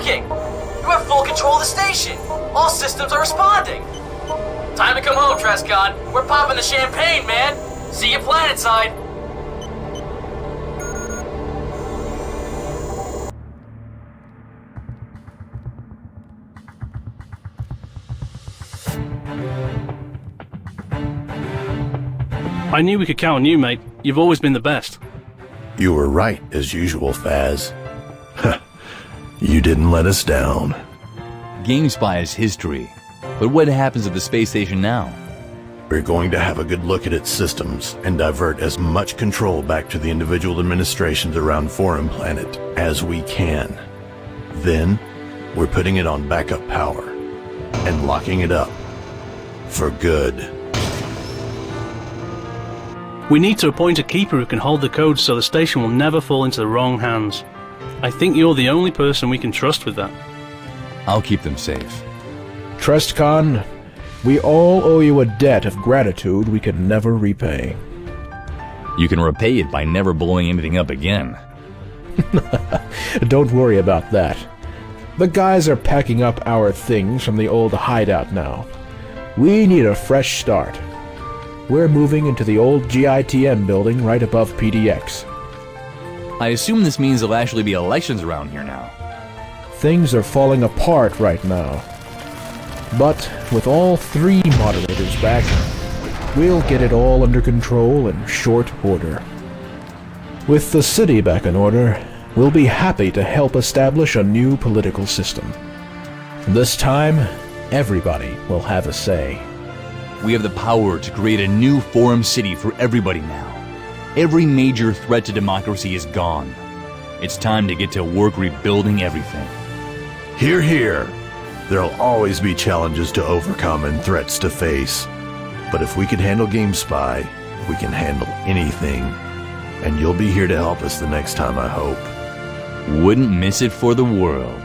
S18: You have full control of the station! All systems are responding! Time to come home, Trescon. We're popping the champagne, man! See you planetside!
S16: I knew we could count on you, mate. You've always been the best.
S15: You were right, as usual, Faz. You didn't let us down.
S8: GameSpy is history. But what happens at the space station now?
S15: We're going to have a good look at its systems and divert as much control back to the individual administrations around Forum Planet as we can. Then, we're putting it on backup power and locking it up for good.
S16: We need to appoint a keeper who can hold the codes so the station will never fall into the wrong hands. I think you're the only person we can trust with that.
S8: I'll keep them safe.
S3: Trustcon, we all owe you a debt of gratitude we can never repay.
S8: You can repay it by never blowing anything up again.
S3: Don't worry about that. The guys are packing up our things from the old hideout now. We need a fresh start. We're moving into the old GITM building right above PDX.
S8: I assume this means there'll actually be elections around here now.
S3: Things are falling apart right now. But with all 3 moderators back, we'll get it all under control in short order. With the city back in order, we'll be happy to help establish a new political system. This time, everybody will have a say.
S8: We have the power to create a new forum city for everybody now. Every major threat to democracy is gone. It's time to get to work rebuilding everything.
S15: Hear, hear. There'll always be challenges to overcome and threats to face. But if we can handle GameSpy, we can handle anything. And you'll be here to help us the next time, I hope.
S8: Wouldn't miss it for the world.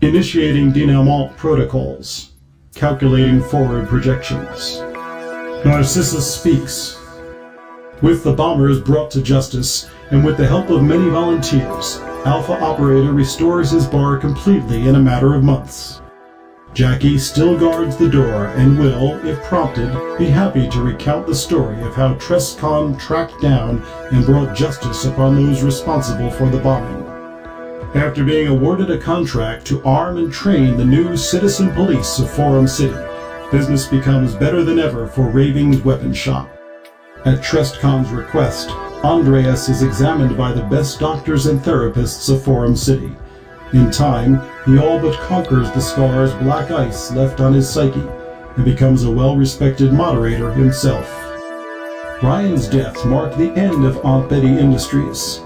S11: Initiating denouement protocols. Calculating forward projections. Narcissus speaks. With the bombers brought to justice, and with the help of many volunteers, Alpha Operator restores his bar completely in a matter of months. Jackie still guards the door and will, if prompted, be happy to recount the story of how Trescon tracked down and brought justice upon those responsible for the bombing. After being awarded a contract to arm and train the new citizen police of Forum City, business becomes better than ever for Raving's weapon shop. At Trescon's request, Andreas is examined by the best doctors and therapists of Forum City. In time, he all but conquers the scar's black ice left on his psyche, and becomes a well-respected moderator himself. Ryan's death marked the end of Aunt Betty Industries.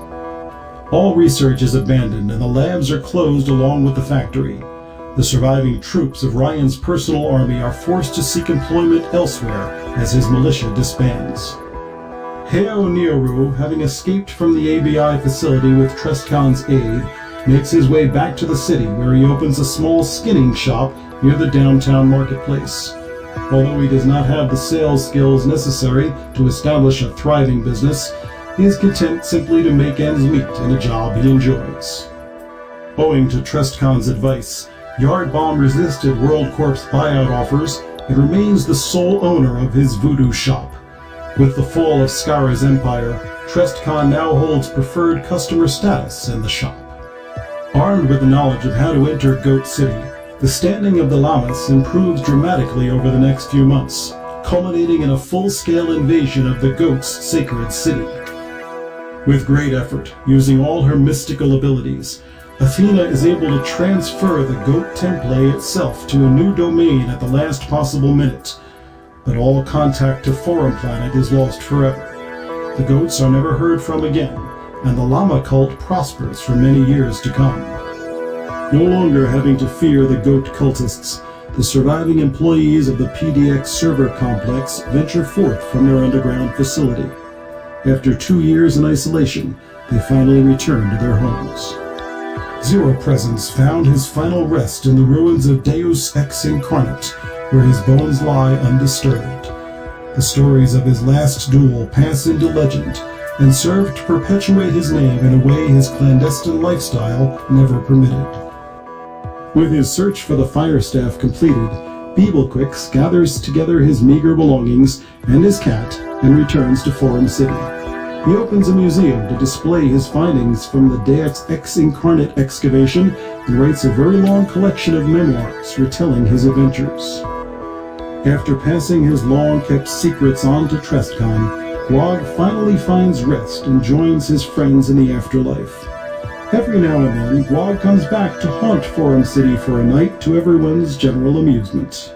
S11: All research is abandoned and the labs are closed along with the factory. The surviving troops of Ryan's personal army are forced to seek employment elsewhere as his militia disbands. Heo Neoru, having escaped from the ABI facility with Trescon's aid, makes his way back to the city where he opens a small skinning shop near the downtown marketplace. Although he does not have the sales skills necessary to establish a thriving business, he is content simply to make ends meet in a job he enjoys. Owing to Trescon's advice, Yardbomb resisted WorldCorp's buyout offers and remains the sole owner of his voodoo shop. With the fall of Skara's empire, Trescon now holds preferred customer status in the shop. Armed with the knowledge of how to enter Goat City, the standing of the Llamas improves dramatically over the next few months, culminating in a full-scale invasion of the Goat's sacred city. With great effort, using all her mystical abilities, Athena is able to transfer the Goat template itself to a new domain at the last possible minute, but all contact to Forum Planet is lost forever. The Goats are never heard from again, and the Llama cult prospers for many years to come. No longer having to fear the Goat cultists, the surviving employees of the PDX server complex venture forth from their underground facility. After 2 years in isolation, they finally return to their homes. Zero Presence found his final rest in the ruins of Deus Ex Incarnate, where his bones lie undisturbed. The stories of his last duel pass into legend, and serve to perpetuate his name in a way his clandestine lifestyle never permitted. With his search for the fire staff completed, Beeblequix gathers together his meager belongings and his cat and returns to Forum City. He opens a museum to display his findings from the Deus Ex Incarnate excavation and writes a very long collection of memoirs retelling his adventures. After passing his long-kept secrets on to Trescon, Guag finally finds rest and joins his friends in the afterlife. Every now and then, Guag comes back to haunt Forum City for a night to everyone's general amusement.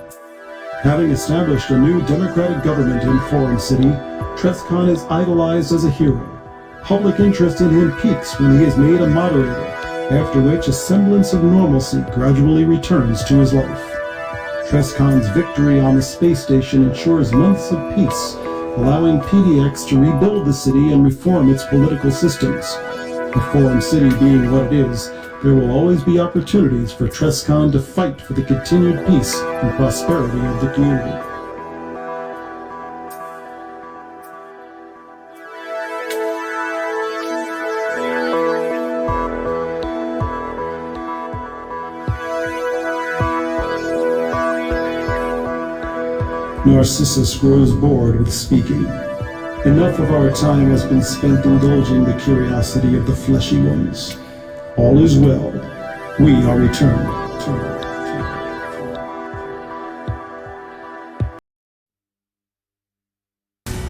S11: Having established a new democratic government in Forum City, Trescon is idolized as a hero. Public interest in him peaks when he is made a moderator, after which a semblance of normalcy gradually returns to his life. Trescon's victory on the space station ensures months of peace, allowing PDX to rebuild the city and reform its political systems. With Forum City being what it is, there will always be opportunities for Trescon to fight for the continued peace and prosperity of the community. Narcissus grows bored with speaking. Enough of our time has been spent indulging the curiosity of the fleshy ones. All is well. We are returned.